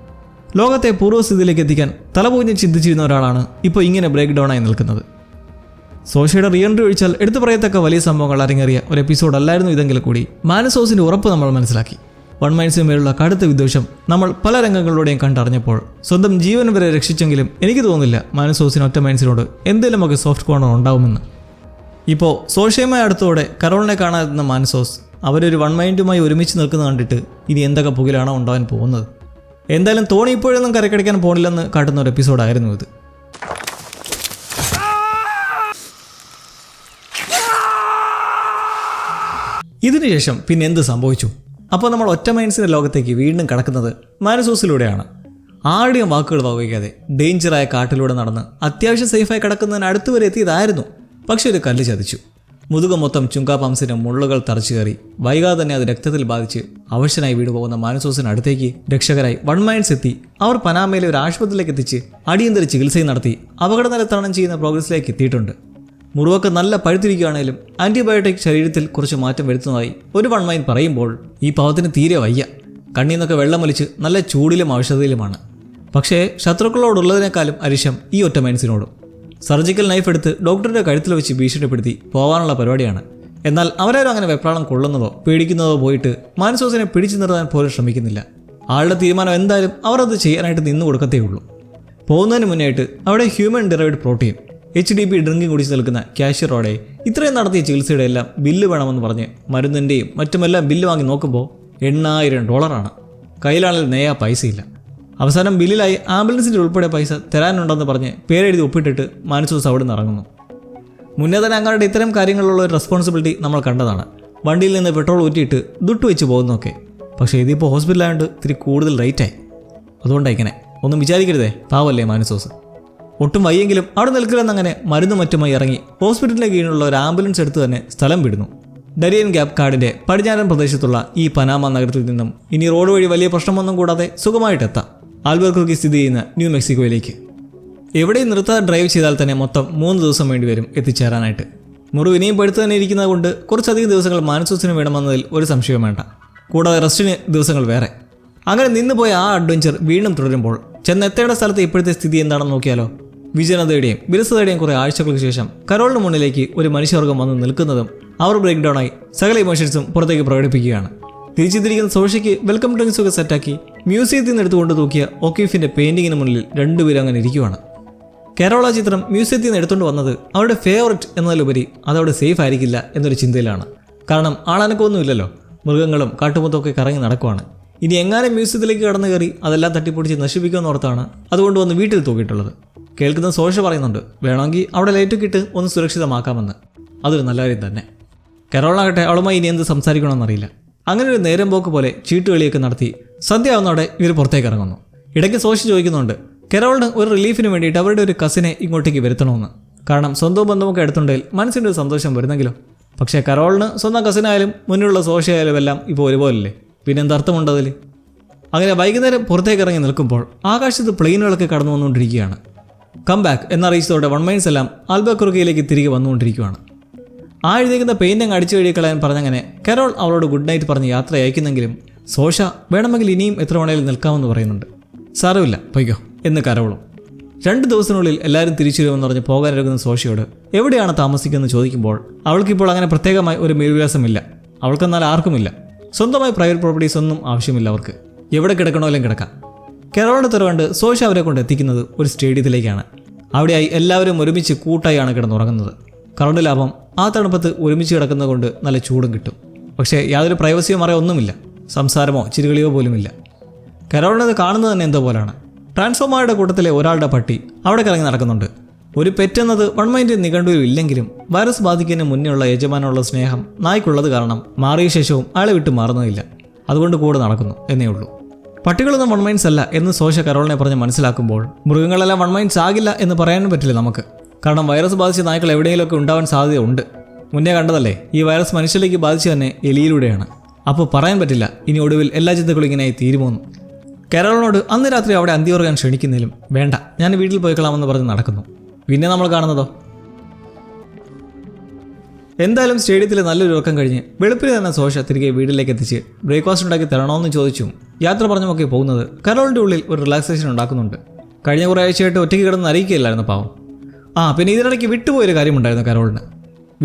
ലോകത്തെ പൂർവ്വസ്ഥിതിയിലേക്ക് എത്തിക്കാൻ തലപൂഞ്ഞ് ചിന്തിച്ചിരുന്ന ഒരാളാണ് ഇപ്പോൾ ഇങ്ങനെ ബ്രേക്ക് ഡൗൺ ആയി നിൽക്കുന്നത്. സോഷയുടെ റീഎൻട്രി ഒഴിച്ചാൽ എടുത്തു പറയത്തക്ക വലിയ സംഭവങ്ങൾ അരങ്ങേറിയ ഒരു എപ്പിസോഡ് അല്ലായിരുന്നു ഇതെങ്കിൽ കൂടി മാനസോസിൻ്റെ ഉറപ്പ് നമ്മൾ മനസ്സിലാക്കി. വൺ മൈൻഡ്സിന് മേലുള്ള കടുത്ത വിദ്വേഷം നമ്മൾ പല രംഗങ്ങളിലൂടെയും കണ്ടറിഞ്ഞപ്പോൾ സ്വന്തം ജീവൻ വരെ രക്ഷിച്ചെങ്കിലും എനിക്ക് തോന്നുന്നില്ല മാനസോസിന് ഒറ്റ മൈൻഡ്സിനോട് എന്തെങ്കിലുമൊക്കെ സോഫ്റ്റ് കോർണർ ഉണ്ടാവുമെന്ന്. ഇപ്പോൾ സോഷ്യയുമായി അടുത്തോടെ കരോളിനെ കാണാതെന്ന മാനസോസ് അവരൊരു വൺ മൈൻഡുമായി ഒരുമിച്ച് നിൽക്കുന്നത് കണ്ടിട്ട് ഇനി എന്തൊക്കെ പുകിലാണോ ഉണ്ടാവാൻ പോകുന്നത്. എന്തായാലും തോണി ഇപ്പോഴൊന്നും കരക്കടിക്കാൻ പോണില്ലെന്ന് കാട്ടുന്ന ഒരു എപ്പിസോഡായിരുന്നു ഇത്. ഇതിനുശേഷം പിന്നെ എന്ത് സംഭവിച്ചു? അപ്പോൾ നമ്മൾ ഒറ്റ മൈൻഡ്സിൻ്റെ ലോകത്തേക്ക് വീണ്ടും കടക്കുന്നത് മാനസോസിലൂടെയാണ്. ആരുടെയും വാക്കുകൾ വകവയ്ക്കാതെ ഡേഞ്ചറായ കാട്ടിലൂടെ നടന്ന് അത്യാവശ്യം സേഫായി കിടക്കുന്നതിന് അടുത്ത് വരെ എത്തിയതായിരുന്നു. പക്ഷെ ഒരു കല്ല് ചതിച്ചു. മുതുക മൊത്തം ചുങ്കാപംസിന് മുള്ളുകൾ തറച്ചു കയറി വൈകാതെ തന്നെ അത് രക്തത്തിൽ ബാധിച്ച് അവശനായി വീട് പോകുന്ന മാനസോസിന് അടുത്തേക്ക് രക്ഷകരായി വൺ മൈൻഡ്സ് എത്തി. അവർ പനാമയിലെ ഒരു ആശുപത്രിയിലേക്ക് എത്തിച്ച് അടിയന്തര ചികിത്സയും നടത്തി അപകടനില തരണം ചെയ്യുന്ന പ്രോഗ്രസ്സിലേക്ക് എത്തിയിട്ടുണ്ട്. മുറിവൊക്കെ നല്ല പഴുത്തിരിക്കുകയാണെങ്കിലും ആൻറ്റിബയോട്ടിക് ശരീരത്തിൽ കുറച്ച് മാറ്റം വരുത്തുന്നതായി ഒരു വൺ മൈൻഡ് പറയുമ്പോൾ ഈ പാവത്തിന് തീരെ വയ്യ. കണ്ണിൽ നിന്നൊക്കെ വെള്ളമൊലിച്ച് നല്ല ചൂടിലും ഔഷധയിലുമാണ്. പക്ഷേ ശത്രുക്കളോടുള്ളതിനേക്കാളും അരിശം ഈ ഒറ്റ മൈൻഡ്സിനോടും. സർജിക്കൽ നൈഫ് എടുത്ത് ഡോക്ടറുടെ കഴുത്തിൽ വെച്ച് ഭീഷണിപ്പെടുത്തി പോകാനുള്ള പരിപാടിയാണ്. എന്നാൽ അവരാരും അങ്ങനെ വെപ്രാളം കൊള്ളുന്നതോ പേടിക്കുന്നതോ പോയിട്ട് മാനസോസിനെ പിടിച്ചു നിർത്താൻ പോലും ശ്രമിക്കുന്നില്ല. ആളുടെ തീരുമാനം എന്തായാലും അവർ അത് ചെയ്യാനായിട്ട് നിന്നു കൊടുക്കത്തേ ഉള്ളൂ. പോകുന്നതിന് മുന്നേയായിട്ട് അവിടെ human derived protein HDP drinking കുടിച്ച് നിൽക്കുന്ന ക്യാഷ്യറോടെ ഇത്രയും നടത്തിയ ചികിത്സയുടെ എല്ലാം ബില്ല് വേണമെന്ന് പറഞ്ഞ് മരുന്നിൻ്റെയും മറ്റുമെല്ലാം ബില്ല് വാങ്ങി നോക്കുമ്പോൾ $8,000. കയ്യിലാണെങ്കിൽ നേയാ പൈസയില്ല. അവസാനം ബില്ലിലായി ആംബുലൻസിൻ്റെ ഉൾപ്പെടെ പൈസ തരാനുണ്ടെന്ന് പറഞ്ഞ് പേരെഴുതി ഒപ്പിട്ടിട്ട് മാനസോസ് അവിടെ നിന്ന് ഇറങ്ങുന്നു. മുന്നേ തന്നെ അങ്ങാരുടെ ഇത്തരം കാര്യങ്ങളിലുള്ള ഒരു റെസ്പോൺസിബിലിറ്റി നമ്മൾ കണ്ടതാണ്. വണ്ടിയിൽ നിന്ന് പെട്രോൾ ഊറ്റിയിട്ട് ദുട്ട് വെച്ച് പോകുന്നൊക്കെ. പക്ഷേ ഇതിപ്പോൾ ഹോസ്പിറ്റലായതുകൊണ്ട് ഇത്തിരി കൂടുതൽ റേറ്റായി. അതുകൊണ്ടാണ് ഇങ്ങനെ. ഒന്നും വിചാരിക്കരുതേ, പാവല്ലേ മാനസോസ്. ഒട്ടും വയ്യെങ്കിലും അവിടെ നിൽക്കില്ലെന്നങ്ങനെ മരുന്നും മറ്റുമായി ഇറങ്ങി ഹോസ്പിറ്റലിന് കീഴിലുള്ള ഒരു ആംബുലൻസ് എടുത്ത് തന്നെ സ്ഥലം വിടുന്നു. ഡരിയൻ ഗ്യാപ് കാടിൻ്റെ പടിഞ്ഞാറൻ പ്രദേശത്തുള്ള ഈ പനാമ നഗരത്തിൽ നിന്നും ഇനി റോഡ് വഴി വലിയ പ്രശ്നമൊന്നും കൂടാതെ സുഖമായിട്ടെത്താം ആൽബർക്കോയ്ക്ക് സ്ഥിതി ചെയ്യുന്ന ന്യൂ മെക്സിക്കോയിലേക്ക്. എവിടെയും നിർത്താതെ ഡ്രൈവ് ചെയ്താൽ തന്നെ മൊത്തം 3 ദിവസം വേണ്ടി വരും എത്തിച്ചേരാനായിട്ട്. മുറിവ് ഇനിയും പഴുത്ത് തന്നെ ഇരിക്കുന്നത് കൊണ്ട് കുറച്ചധികം ദിവസങ്ങൾ മാനസോസിന് വേണമെന്നതിൽ ഒരു സംശയവും വേണ്ട. കൂടാതെ റെസ്റ്റിന് ദിവസങ്ങൾ വേറെ. അങ്ങനെ നിന്നുപോയ ആ അഡ്വഞ്ചർ വീണ്ടും തുടരുമ്പോൾ ചെന്നെത്തേണ്ട സ്ഥലത്ത് ഇപ്പോഴത്തെ സ്ഥിതി എന്താണെന്ന് നോക്കിയാലോ. വിജനതയുടെയും വിരസതയുടെയും കുറേ ആഴ്ചകൾക്ക് ശേഷം കരോളിന് മുന്നിലേക്ക് ഒരു മനുഷ്യവർഗം വന്ന് നിൽക്കുന്നതും അവർ ബ്രേക്ക് ഡൗൺ ആയി സകല ഇമോഷൻസും പുറത്തേക്ക് പ്രകടിപ്പിക്കുകയാണ്. തിരിച്ചിരിക്കുന്ന സോഷ്യയ്ക്ക് വെൽക്കം ഡ്രിങ്ക്സ് ഒക്കെ സെറ്റാക്കി മ്യൂസിയത്തിൽ നിന്ന് എടുത്തുകൊണ്ട് തൂക്കിയ ഒക്കീഫിൻ്റെ പെയിൻറ്റിങ്ങിന് മുന്നിൽ രണ്ടുപേരും അങ്ങനെ ഇരിക്കുവാണ്. കരോള ചിത്രം മ്യൂസിയത്തിൽ നിന്ന് എടുത്തുകൊണ്ട് വന്നത് അവരുടെ ഫേവററ്റ് എന്നതിലുപരി അതവിടെ സേഫ് ആയിരിക്കില്ല എന്നൊരു ചിന്തയിലാണ്. കാരണം ആളനക്കൊന്നുമില്ലല്ലോ, മൃഗങ്ങളും കാട്ടുമുത്തൊക്കെ കറങ്ങി നടക്കുവാണ്. ഇനി എങ്ങാനും മ്യൂസിയത്തിലേക്ക് കടന്നു കയറി അതെല്ലാം തട്ടിപ്പൊടിച്ച് നശിപ്പിക്കുമെന്ന് ഓർത്താണ് അതുകൊണ്ട് വന്ന് വീട്ടിൽ തൂക്കിയിട്ടുള്ളത്. കേൾക്കുന്ന സോഷ്യ പറയുന്നുണ്ട് വേണമെങ്കിൽ അവിടെ ലൈറ്റൊക്കെ ഇട്ട് ഒന്ന് സുരക്ഷിതമാക്കാമെന്ന്. അതൊരു നല്ല കാര്യം തന്നെ. കരോളാകട്ടെ അവളുമായി ഇനി എന്ത് സംസാരിക്കണമെന്നറിയില്ല. അങ്ങനെ ഒരു നേരം പോക്ക് പോലെ ചീട്ടുകളിയൊക്കെ നടത്തി സന്ധ്യ ആവുന്നവിടെ ഇവർ പുറത്തേക്ക് ഇറങ്ങുന്നു. ഇടയ്ക്ക് സോഷ്യ ചോദിക്കുന്നുണ്ട് കരോളിന് ഒരു റിലീഫിന് വേണ്ടിയിട്ട് അവരുടെ ഒരു കസിനെ ഇങ്ങോട്ടേക്ക് വരുത്തണമെന്ന്. കാരണം സ്വന്തവും ബന്ധമൊക്കെ എടുത്തുണ്ടെങ്കിൽ മനസ്സിൻ്റെ ഒരു സന്തോഷം വരുന്നെങ്കിലോ. പക്ഷേ കരോളിന് സ്വന്തം കസിനായാലും മുന്നിലുള്ള സോഷ്യ ആയാലും എല്ലാം ഇപ്പോൾ ഒരുപോലല്ലേ, പിന്നെന്ത് അർത്ഥമുണ്ട് അതിൽ? അങ്ങനെ വൈകുന്നേരം പുറത്തേക്ക് ഇറങ്ങി നിൽക്കുമ്പോൾ ആകാശത്ത് പ്ലെയിനുകളൊക്കെ കടന്നു വന്നുകൊണ്ടിരിക്കുകയാണ്. കം ബാക്ക് എന്നറിയിച്ചതോടെ വൺ മൈൻസ് എല്ലാം ആൽബക്കുറുകയിലേക്ക് തിരികെ വന്നുകൊണ്ടിരിക്കുകയാണ്. ആ എഴുതിയിരിക്കുന്ന പെയിൻ്റ് അടിച്ചു കഴുകി കളയാൻ പറഞ്ഞങ്ങനെ കരോൾ അവളോട് ഗുഡ് നൈറ്റ് പറഞ്ഞ് യാത്ര അയക്കുന്നെങ്കിലും സോഷ വേണമെങ്കിൽ ഇനിയും എത്ര വേണേലും നിൽക്കാമെന്ന് പറയുന്നുണ്ട്. സാരമില്ല പൊയ്ക്കോ എന്ന് കരോളും. 2 ദിവസത്തിനുള്ളിൽ എല്ലാവരും തിരിച്ചു വരുമെന്ന് പറഞ്ഞ് പോകാനിരിക്കുന്ന സോഷയോട് എവിടെയാണ് താമസിക്കുന്നത് ചോദിക്കുമ്പോൾ അവൾക്കിപ്പോൾ അങ്ങനെ പ്രത്യേകമായി ഒരു മേൽവിലാസമില്ല. അവൾക്കെന്നാൽ ആർക്കുമില്ല. സ്വന്തമായി പ്രൈവറ്റ് പ്രോപ്പർട്ടീസ് ഒന്നും ആവശ്യമില്ല അവർക്ക്. എവിടെ കിടക്കണമെങ്കിലും കിടക്കാം. കരോളിൻ്റെ തുറകണ്ട് സോഷ അവരെ കൊണ്ട് എത്തിക്കുന്നത് ഒരു സ്റ്റേഡിയത്തിലേക്കാണ്. അവിടെയായി എല്ലാവരും ഒരുമിച്ച് കൂട്ടായാണ് കിടന്നുറങ്ങുന്നത്. കറണ്ട് ലാഭം ആ തണുപ്പത്ത് ഒരുമിച്ച് കിടക്കുന്നത് കൊണ്ട് നല്ല ചൂടും കിട്ടും. പക്ഷേ യാതൊരു പ്രൈവസിയോ മറയോ ഒന്നുമില്ല. സംസാരമോ ചിരികളിയോ പോലുമില്ല. കരോളിനത് കാണുന്നത് തന്നെ എന്തോ പോലാണ്. ട്രാൻസ്ഫോമറുടെ കൂട്ടത്തിലെ ഒരാളുടെ പട്ടി അവിടെ കറങ്ങി നടക്കുന്നുണ്ട്. ഒരു പെറ്റെന്നത് വൺ മൈൻഡ് നിഘണ്ടുവിൽ ഇല്ലെങ്കിലും വൈറസ് ബാധിക്കുന്നതിന് മുന്നേയുള്ള യജമാനുള്ള സ്നേഹം നായ്ക്കുള്ളത് കാരണം മാറിയ ശേഷവും അയാളെ വിട്ട് മാറുന്നതില്ല. അതുകൊണ്ട് കൂടെ നടക്കുന്നു എന്നേ ഉള്ളൂ. പട്ടികളൊന്നും വൺ മൈൻഡ്സ് അല്ല എന്ന് സോഷ കരോളിനെ പറഞ്ഞ് മനസ്സിലാക്കുമ്പോൾ മൃഗങ്ങളെല്ലാം വൺ മൈൻഡ്സ് ആകില്ല എന്ന് പറയാനും പറ്റില്ല നമുക്ക്. കാരണം വൈറസ് ബാധിച്ച നായ്ക്കൾ എവിടെയെങ്കിലുമൊക്കെ ഉണ്ടാവാൻ സാധ്യതയുണ്ട്. മുന്നേ കണ്ടതല്ലേ, ഈ വൈറസ് മനുഷ്യരിലേക്ക് ബാധിച്ചു തന്നെ എലിയിലൂടെയാണ്. അപ്പോൾ പറയാൻ പറ്റില്ല ഇനി ഒടുവിൽ എല്ലാ ചിന്തകളും ഇങ്ങനെയായി തീരുമോന്ന്. കരോളിനോട് അന്ന് രാത്രി അവിടെ അന്തിയുറങ്ങാൻ ക്ഷണിക്കുന്നതിലും വേണ്ട ഞാൻ വീട്ടിൽ പോയിക്കളാമെന്ന് പറഞ്ഞ് നടക്കുന്നു. പിന്നെ നമ്മൾ കാണുന്നതോ എന്തായാലും സ്റ്റേഡിയത്തിൽ നല്ലൊരു ഉറക്കം കഴിഞ്ഞ് വെളുപ്പിന് തന്നെ സോഷ തിരികെ വീട്ടിലേക്ക് എത്തിച്ച് ബ്രേക്ക്ഫാസ്റ്റ് ഉണ്ടാക്കി തരണമെന്ന് ചോദിച്ചും യാത്ര പറഞ്ഞുമൊക്കെ പോകുന്നത് കരോളിൻ്റെ ഉള്ളിൽ ഒരു റിലാക്സേഷൻ ഉണ്ടാക്കുന്നുണ്ട്. കഴിഞ്ഞ കുറേ ആഴ്ചയായിട്ട് ഒറ്റയ്ക്ക് കിടന്ന് അറിയിക്കുകയില്ലായിരുന്നു പാവം. പിന്നെ ഇതിനിടയ്ക്ക് വിട്ടുപോയൊരു കാര്യമുണ്ടായിരുന്നു കരോളിന്.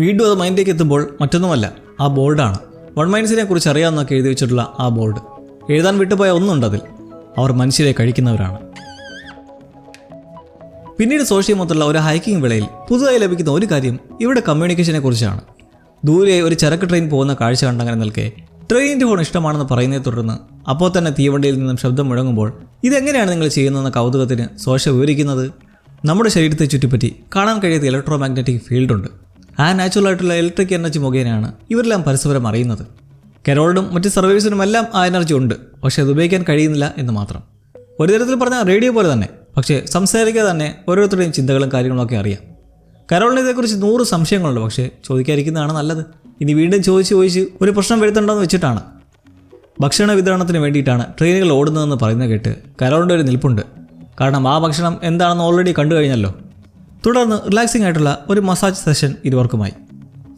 വീണ്ടും അത് മൈൻഡിലേക്ക് എത്തുമ്പോൾ മറ്റൊന്നുമല്ല, ആ ബോർഡാണ്. വൺ മൈൻഡ്സിനെ കുറിച്ച് അറിയാമെന്നൊക്കെ എഴുതി വെച്ചിട്ടുള്ള ആ ബോർഡ്. എഴുതാൻ വിട്ടുപോയ ഒന്നുണ്ട് അതിൽ. അവർ മനുഷ്യരെ കഴിക്കുന്നവരാണ്. പിന്നീട് സോഷ്യൽ ഒരു ഹൈക്കിംഗ് വേളയിൽ പുതുതായി ലഭിക്കുന്ന ഒരു കാര്യം ഇവിടെ കമ്മ്യൂണിക്കേഷനെ കുറിച്ചാണ്. ദൂരെ ഒരു ചരക്ക് ട്രെയിൻ പോകുന്ന കാഴ്ച കണ്ടങ്ങനെ നിൽക്കെ ട്രെയിനിൻ്റെ ഹോൺ ഇഷ്ടമാണെന്ന് പറയുന്നതിനെ തുടർന്ന് അപ്പോൾ തന്നെ തീവണ്ടിയിൽ നിന്നും ശബ്ദം മുഴങ്ങുമ്പോൾ ഇതെങ്ങനെയാണ് നിങ്ങൾ ചെയ്യുന്നതെന്ന കൗതുകത്തിന് സോഷ വിവരിക്കുന്നത് നമ്മുടെ ശരീരത്തെ ചുറ്റിപ്പറ്റി കാണാൻ കഴിയാത്ത ഇലക്ട്രോ മാഗ്നറ്റിക് ഫീൽഡുണ്ട്. ആ നാച്ചുറലായിട്ടുള്ള ഇലക്ട്രിക് എനർജി മുഖേനയാണ് ഇവരെല്ലാം പരസ്പരം അറിയുന്നത്. കരോളിനും മറ്റ് സർവീസിനുമെല്ലാം ആ എനർജി ഉണ്ട്, പക്ഷേ അത് ഉപയോഗിക്കാൻ കഴിയുന്നില്ല എന്ന് മാത്രം. ഒരു തരത്തിൽ പറഞ്ഞാൽ റേഡിയോ പോലെ തന്നെ, പക്ഷേ സംസാരിക്കാതെ തന്നെ ഓരോരുത്തരുടെയും ചിന്തകളും കാര്യങ്ങളൊക്കെ അറിയാം. കരോളിന് ഇതേക്കുറിച്ച് 100 സംശയങ്ങളുണ്ട്, പക്ഷേ ചോദിക്കാതിരിക്കുന്നതാണ് നല്ലത്. ഇനി വീണ്ടും ചോദിച്ച് ഒരു പ്രശ്നം വരുത്തുണ്ടെന്ന് വെച്ചിട്ടാണ്. ഭക്ഷണ വിതരണത്തിന് വേണ്ടിയിട്ടാണ് ട്രെയിനുകൾ ഓടുന്നതെന്ന് പറയുന്നത് കേട്ട് കരോളിൻ്റെ ഒരു നിൽപ്പുണ്ട്. കാരണം ആ ഭക്ഷണം എന്താണെന്ന് ഓൾറെഡി കണ്ടു കഴിഞ്ഞല്ലോ. തുടർന്ന് റിലാക്സിംഗ് ആയിട്ടുള്ള ഒരു മസാജ് സെഷൻ ഇരുവർക്കുമായി.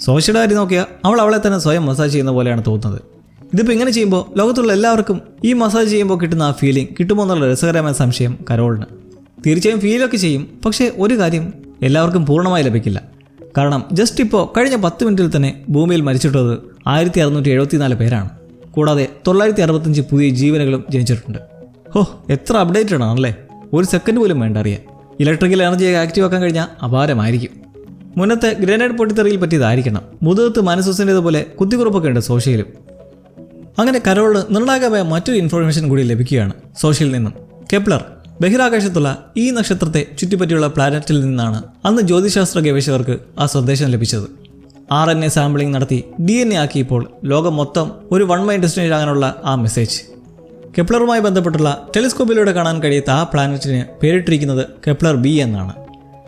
സോഷ്യയുടെ കാര്യം നോക്കിയാൽ അവളെ തന്നെ സ്വയം മസാജ് ചെയ്യുന്ന പോലെയാണ് തോന്നുന്നത്. ഇതിപ്പോൾ ഇങ്ങനെ ചെയ്യുമ്പോൾ ലോകത്തുള്ള എല്ലാവർക്കും ഈ മസാജ് ചെയ്യുമ്പോൾ കിട്ടുന്ന ആ ഫീലിംഗ് കിട്ടുമോ എന്നുള്ള രസകരമായ സംശയം കരോളിന്. തീർച്ചയായും ഫീലൊക്കെ ചെയ്യും, പക്ഷേ ഒരു കാര്യം എല്ലാവർക്കും പൂർണ്ണമായി ലഭിക്കില്ല. കാരണം ജസ്റ്റ് ഇപ്പോൾ കഴിഞ്ഞ 10 മിനിറ്റിൽ തന്നെ ഭൂമിയിൽ മരിച്ചിട്ടുള്ളത് 1674 പേരാണ്. കൂടാതെ 965 പുതിയ ജീവനുകളും ജനിച്ചിട്ടുണ്ട്. എത്ര അപ്ഡേറ്റഡ് ആണല്ലേ. ഒരു സെക്കൻഡ് പോലും വേണ്ട അറിയാൻ. ഇലക്ട്രിക്കൽ എനർജിയെ ആക്റ്റീവ് ആക്കാൻ കഴിഞ്ഞാൽ അപാരമായിരിക്കും. മുന്നത്തെ ഗ്രനേഡ് പൊട്ടിത്തെറിയിൽ പറ്റിയതായിരിക്കണം. മുതുകത്ത് മനസ്സൂസിൻ്റെതുപോലെ കുത്തിക്കുറപ്പൊക്കെ ഉണ്ട് സോഷ്യയിലും. അങ്ങനെ കരോളിന് നിർണായകമായ മറ്റൊരു ഇൻഫർമേഷൻ കൂടി ലഭിക്കുകയാണ് സോഷ്യയിൽ നിന്നും. കെപ്ലർ ബഹിരാകാശത്തുള്ള ഈ നക്ഷത്രത്തെ ചുറ്റിപ്പറ്റിയുള്ള പ്ലാനറ്റിൽ നിന്നാണ് അന്ന് ജ്യോതിശാസ്ത്ര ഗവേഷകർക്ക് ആ സന്ദേശം ലഭിച്ചത്. RNA സാമ്പിളിംഗ് നടത്തി DNA ആക്കിയപ്പോൾ ലോകം മൊത്തം ഒരു വൺ മൈ ഡെസ്റ്റിനേഷൻ ആകാനുള്ള ആ മെസ്സേജ്. കെപ്ലറുമായി ബന്ധപ്പെട്ടുള്ള ടെലിസ്കോപ്പിലൂടെ കാണാൻ കഴിയാത്ത ആ പ്ലാനറ്റിന് പേരിട്ടിരിക്കുന്നത് കെപ്ലർ B എന്നാണ്.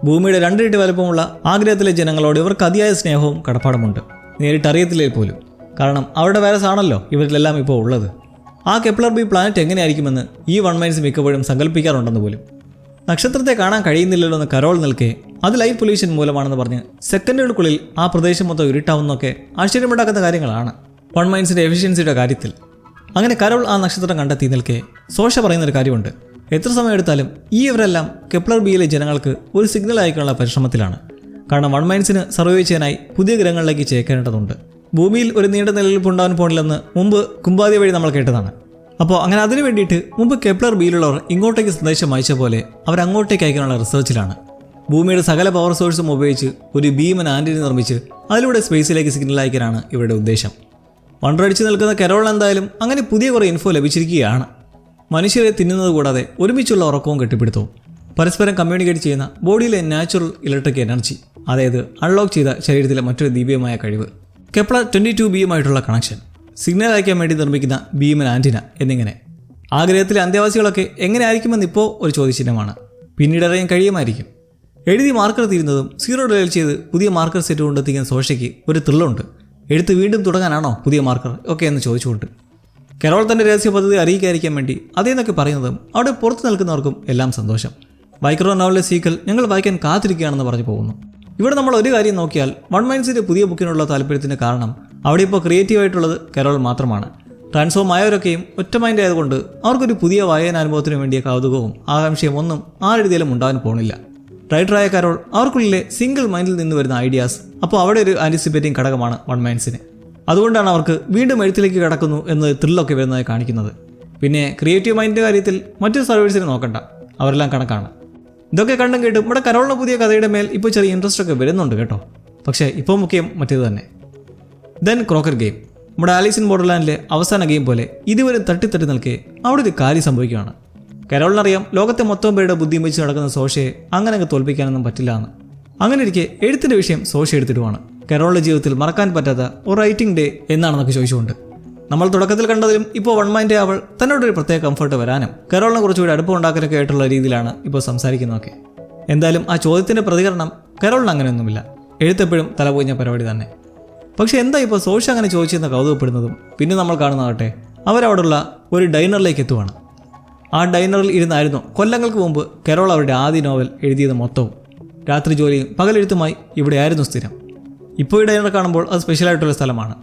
ഭൂമിയുടെ 2 ഇരട്ടി വലുപ്പമുള്ള ആഗ്രഹത്തിലെ ജനങ്ങളോട് ഇവർക്ക് അതിയായ സ്നേഹവും കടപ്പാടുമുണ്ട്. നേരിട്ടറിയത്തില്ലേ പോലും. കാരണം അവരുടെ വൈറസ് ആണല്ലോ ഇവരിലെല്ലാം ഇപ്പോൾ ഉള്ളത്. ആ കെപ്ലർ B പ്ലാനറ്റ് എങ്ങനെയായിരിക്കുമെന്ന് ഈ വൺ മൈൻഡ്സ് മിക്കപ്പോഴും സങ്കല്പിക്കാറുണ്ടെന്ന് പോലും. നക്ഷത്രത്തെ കാണാൻ കഴിയുന്നില്ലല്ലോ എന്ന് കരോൾ നിൽക്കെ അത് ലൈറ്റ് പൊല്യൂഷൻ മൂലമാണെന്ന് പറഞ്ഞ് സെക്കൻഡുകൾക്കുള്ളിൽ ആ പ്രദേശം മൊത്തം ഇരുട്ടാവുന്നൊക്കെ ആശ്ചര്യമുണ്ടാക്കുന്ന കാര്യങ്ങളാണ് വൺ മൈൻഡ്സിൻ്റെ എഫിഷ്യൻസിയുടെ കാര്യത്തിൽ. അങ്ങനെ കരോൾ ആ നക്ഷത്രം കണ്ടെത്തി നിൽക്കെ സോഷ പറയുന്നൊരു കാര്യമുണ്ട്. എത്ര സമയം എടുത്താലും ഇവരെല്ലാം കെപ്ലർ Bയിലെ ജനങ്ങൾക്ക് ഒരു സിഗ്നൽ അയക്കാനുള്ള പരിശ്രമത്തിലാണ്. കാരണം വൺ മൈൻഡ്സിന് സർവൈവ് ചെയ്യാനായി പുതിയ ഗ്രഹങ്ങളിലേക്ക് ചേക്കേണ്ടതുണ്ട്. ഭൂമിയിൽ ഒരു നീണ്ട നിലനിൽപ്പുണ്ടാവാൻ പോണില്ലെന്ന് മുമ്പ് കുമ്പാതി വഴി നമ്മൾ കേട്ടതാണ്. അപ്പോൾ അങ്ങനെ അതിനു വേണ്ടിയിട്ട് മുമ്പ് കെപ്ലർ Bയിലുള്ളവർ ഇങ്ങോട്ടേക്ക് സന്ദേശം അയച്ച പോലെ അവരങ്ങോട്ടേക്ക് അയക്കാനുള്ള റിസർച്ചിലാണ്. ഭൂമിയുടെ സകല പവർ സോഴ്സും ഉപയോഗിച്ച് ഒരു ഭീമൻ ആൻറ്റിന നിർമ്മിച്ച് അതിലൂടെ സ്പേസിലേക്ക് സിഗ്നൽ അയക്കാനാണ് ഇവരുടെ ഉദ്ദേശം. വണ്ടടിച്ച് നിൽക്കുന്ന കരോൾ എന്തായാലും അങ്ങനെ പുതിയ കുറേ ഇൻഫോ ലഭിച്ചിരിക്കുകയാണ്. മനുഷ്യരെ തിന്നുന്നത് കൂടാതെ ഒരുമിച്ചുള്ള ഉറക്കവും കെട്ടിപ്പിടുത്തവും പരസ്പരം കമ്മ്യൂണിക്കേറ്റ് ചെയ്യുന്ന ബോഡിയിലെ നാച്ചുറൽ ഇലക്ട്രിക് എനർജി, അതായത് അൺലോക്ക് ചെയ്ത ശരീരത്തിലെ മറ്റൊരു ദിവ്യമായ കഴിവ്, കെപ്ലർ 22Bയുമായിട്ടുള്ള കണക്ഷൻ, സിഗ്നൽ അയക്കാൻ വേണ്ടി നിർമ്മിക്കുന്ന ഭീമൻ ആൻറ്റിന എന്നിങ്ങനെ. ആഗ്രഹത്തിലെ അന്ത്യവാസികളൊക്കെ എങ്ങനെ ആയിരിക്കുമെന്ന് ഇപ്പോൾ ഒരു ചോദ്യചിഹ്നമാണ്. പിന്നീട് അറിയാൻ കഴിയുമായിരിക്കും. എഴുതി മാർക്കർ തീരുന്നതും 0 ഡയൽ ചെയ്ത് പുതിയ മാർക്കർ സെറ്റ് കൊണ്ടെത്തിക്കുന്ന സോഷയ്ക്ക് ഒരു ത്രില്ലുണ്ട്. എഴുത്ത് വീണ്ടും തുടങ്ങാനാണോ പുതിയ മാർക്കർ ഒക്കെ എന്ന് ചോദിച്ചുകൊണ്ട് കരോൾ തൻ്റെ രഹസ്യ പദ്ധതി അറിയിക്കാതിരിക്കാൻ വേണ്ടി അതേന്നൊക്കെ പറയുന്നതും അവിടെ പുറത്തു നിൽക്കുന്നവർക്കും എല്ലാം സന്തോഷം. വൈക്രോ നോവലിലെ സീക്വൽ ഞങ്ങൾ വായിക്കാൻ കാത്തിരിക്കുകയാണെന്ന് പറഞ്ഞു പോകുന്നു. ഇവിടെ നമ്മൾ ഒരു കാര്യം നോക്കിയാൽ വൺ മൈൻഡ്സിൻ്റെ പുതിയ ബുക്കിനുള്ള താല്പര്യത്തിന് കാരണം അവിടെ ഇപ്പോൾ ക്രിയേറ്റീവായിട്ടുള്ളത് കരോൾ മാത്രമാണ്. ട്രാൻസ്ഫോം ആയവരൊക്കെയും ഒറ്റ മൈൻഡ് ആയതുകൊണ്ട് അവർക്കൊരു പുതിയ വായനാനുഭവത്തിന് വേണ്ടിയ കൗതുകവും ആകാംക്ഷയും ഒന്നും ആരെഴുതിയാലും ഉണ്ടാകാൻ പോകുന്നില്ല. റൈറ്ററായ കരോൾ അവർക്കുള്ളിലെ സിംഗിൾ മൈൻഡിൽ നിന്ന് വരുന്ന ഐഡിയാസ് അപ്പോൾ അവിടെ ഒരു ആൻറ്റിസിപ്പേറ്റിംഗ് ഘടകമാണ് വൺ മൈൻഡ്സിന്. അതുകൊണ്ടാണ് അവർക്ക് വീണ്ടും എഴുത്തിലേക്ക് കടക്കുന്നു എന്ന് ത്രില്ലൊക്കെ വരുന്നതായി കാണിക്കുന്നത്. പിന്നെ ക്രിയേറ്റീവ് മൈൻഡിൻ്റെ കാര്യത്തിൽ മറ്റു സർവേഴ്സിനെ നോക്കണ്ട, അവരെല്ലാം കണക്കാണ്. ഇതൊക്കെ കണ്ടും കേട്ടും ഇവിടെ കരോളിൻ്റെ പുതിയ കഥയുടെ മേൽ ഇപ്പോൾ ചെറിയ ഇൻട്രസ്റ്റ് ഒക്കെ വരുന്നുണ്ട് കേട്ടോ. പക്ഷേ ഇപ്പോൾ മുഖ്യം മറ്റേത് തന്നെ. Then Croker game. നമ്മുടെ ആലീസ് ഇൻ ബോർഡർലാൻഡിലെ അവസാന ഗെയിം പോലെ ഇതുവരെ തട്ടി നിൽക്കെ അവിടെ ഒരു കാര്യം സംഭവിക്കുകയാണ്. കരോളിനറിയാം ലോകത്തെ മൊത്തം പേരുടെ ബുദ്ധിയും വെച്ച് നടക്കുന്ന സോഷയെ അങ്ങനെ തോൽപ്പിക്കാനൊന്നും പറ്റില്ല എന്ന്. അങ്ങനെ ഇരിക്കെ എഴുത്തിൻ്റെ വിഷയം സോഷ എടുത്തിടുവാണ്. കരോളിൻ്റെ ജീവിതത്തിൽ മറക്കാൻ പറ്റാത്ത ഒരു റൈറ്റിംഗ് ഡേ എന്നാണെന്നൊക്കെ ചോദിച്ചുകൊണ്ട്. നമ്മൾ തുടക്കത്തിൽ കണ്ടതിലും ഇപ്പോൾ വൺ മൈൻഡ് അവൾ തന്നോടൊരു പ്രത്യേക കംഫർട്ട് വരാനും കരോളിനെ കുറച്ചുകൂടി അടുപ്പം ഉണ്ടാക്കാനൊക്കെ ആയിട്ടുള്ള രീതിയിലാണ് ഇപ്പോൾ സംസാരിക്കുന്നതൊക്കെ. എന്തായാലും ആ ചോദ്യത്തിൻ്റെ പ്രതികരണം കരോളിന് അങ്ങനെയൊന്നുമില്ല. എഴുത്തെപ്പോഴും തലപോഞ്ഞ പരിപാടി തന്നെ. പക്ഷേ എന്താ ഇപ്പോൾ സോഷ അങ്ങനെ ചോദിച്ചെന്ന് കൗതുകപ്പെടുന്നതും പിന്നെ നമ്മൾ കാണുന്നതാകട്ടെ അവരവിടെയുള്ള ഒരു ഡൈനറിലേക്ക് എത്തുവാണ്. ആ ഡൈനറിൽ ഇരുന്നായിരുന്നു കൊല്ലങ്ങൾക്ക് മുമ്പ് കരോൾ അവരുടെ ആദ്യ നോവൽ എഴുതിയത് മൊത്തവും. രാത്രി ജോലിയും പകലെഴുത്തുമായി ഇവിടെയായിരുന്നു സ്ഥിരം. ഇപ്പോൾ ഈ ഡൈനർ കാണുമ്പോൾ അത് സ്പെഷ്യലായിട്ടുള്ള സ്ഥലമാണ്.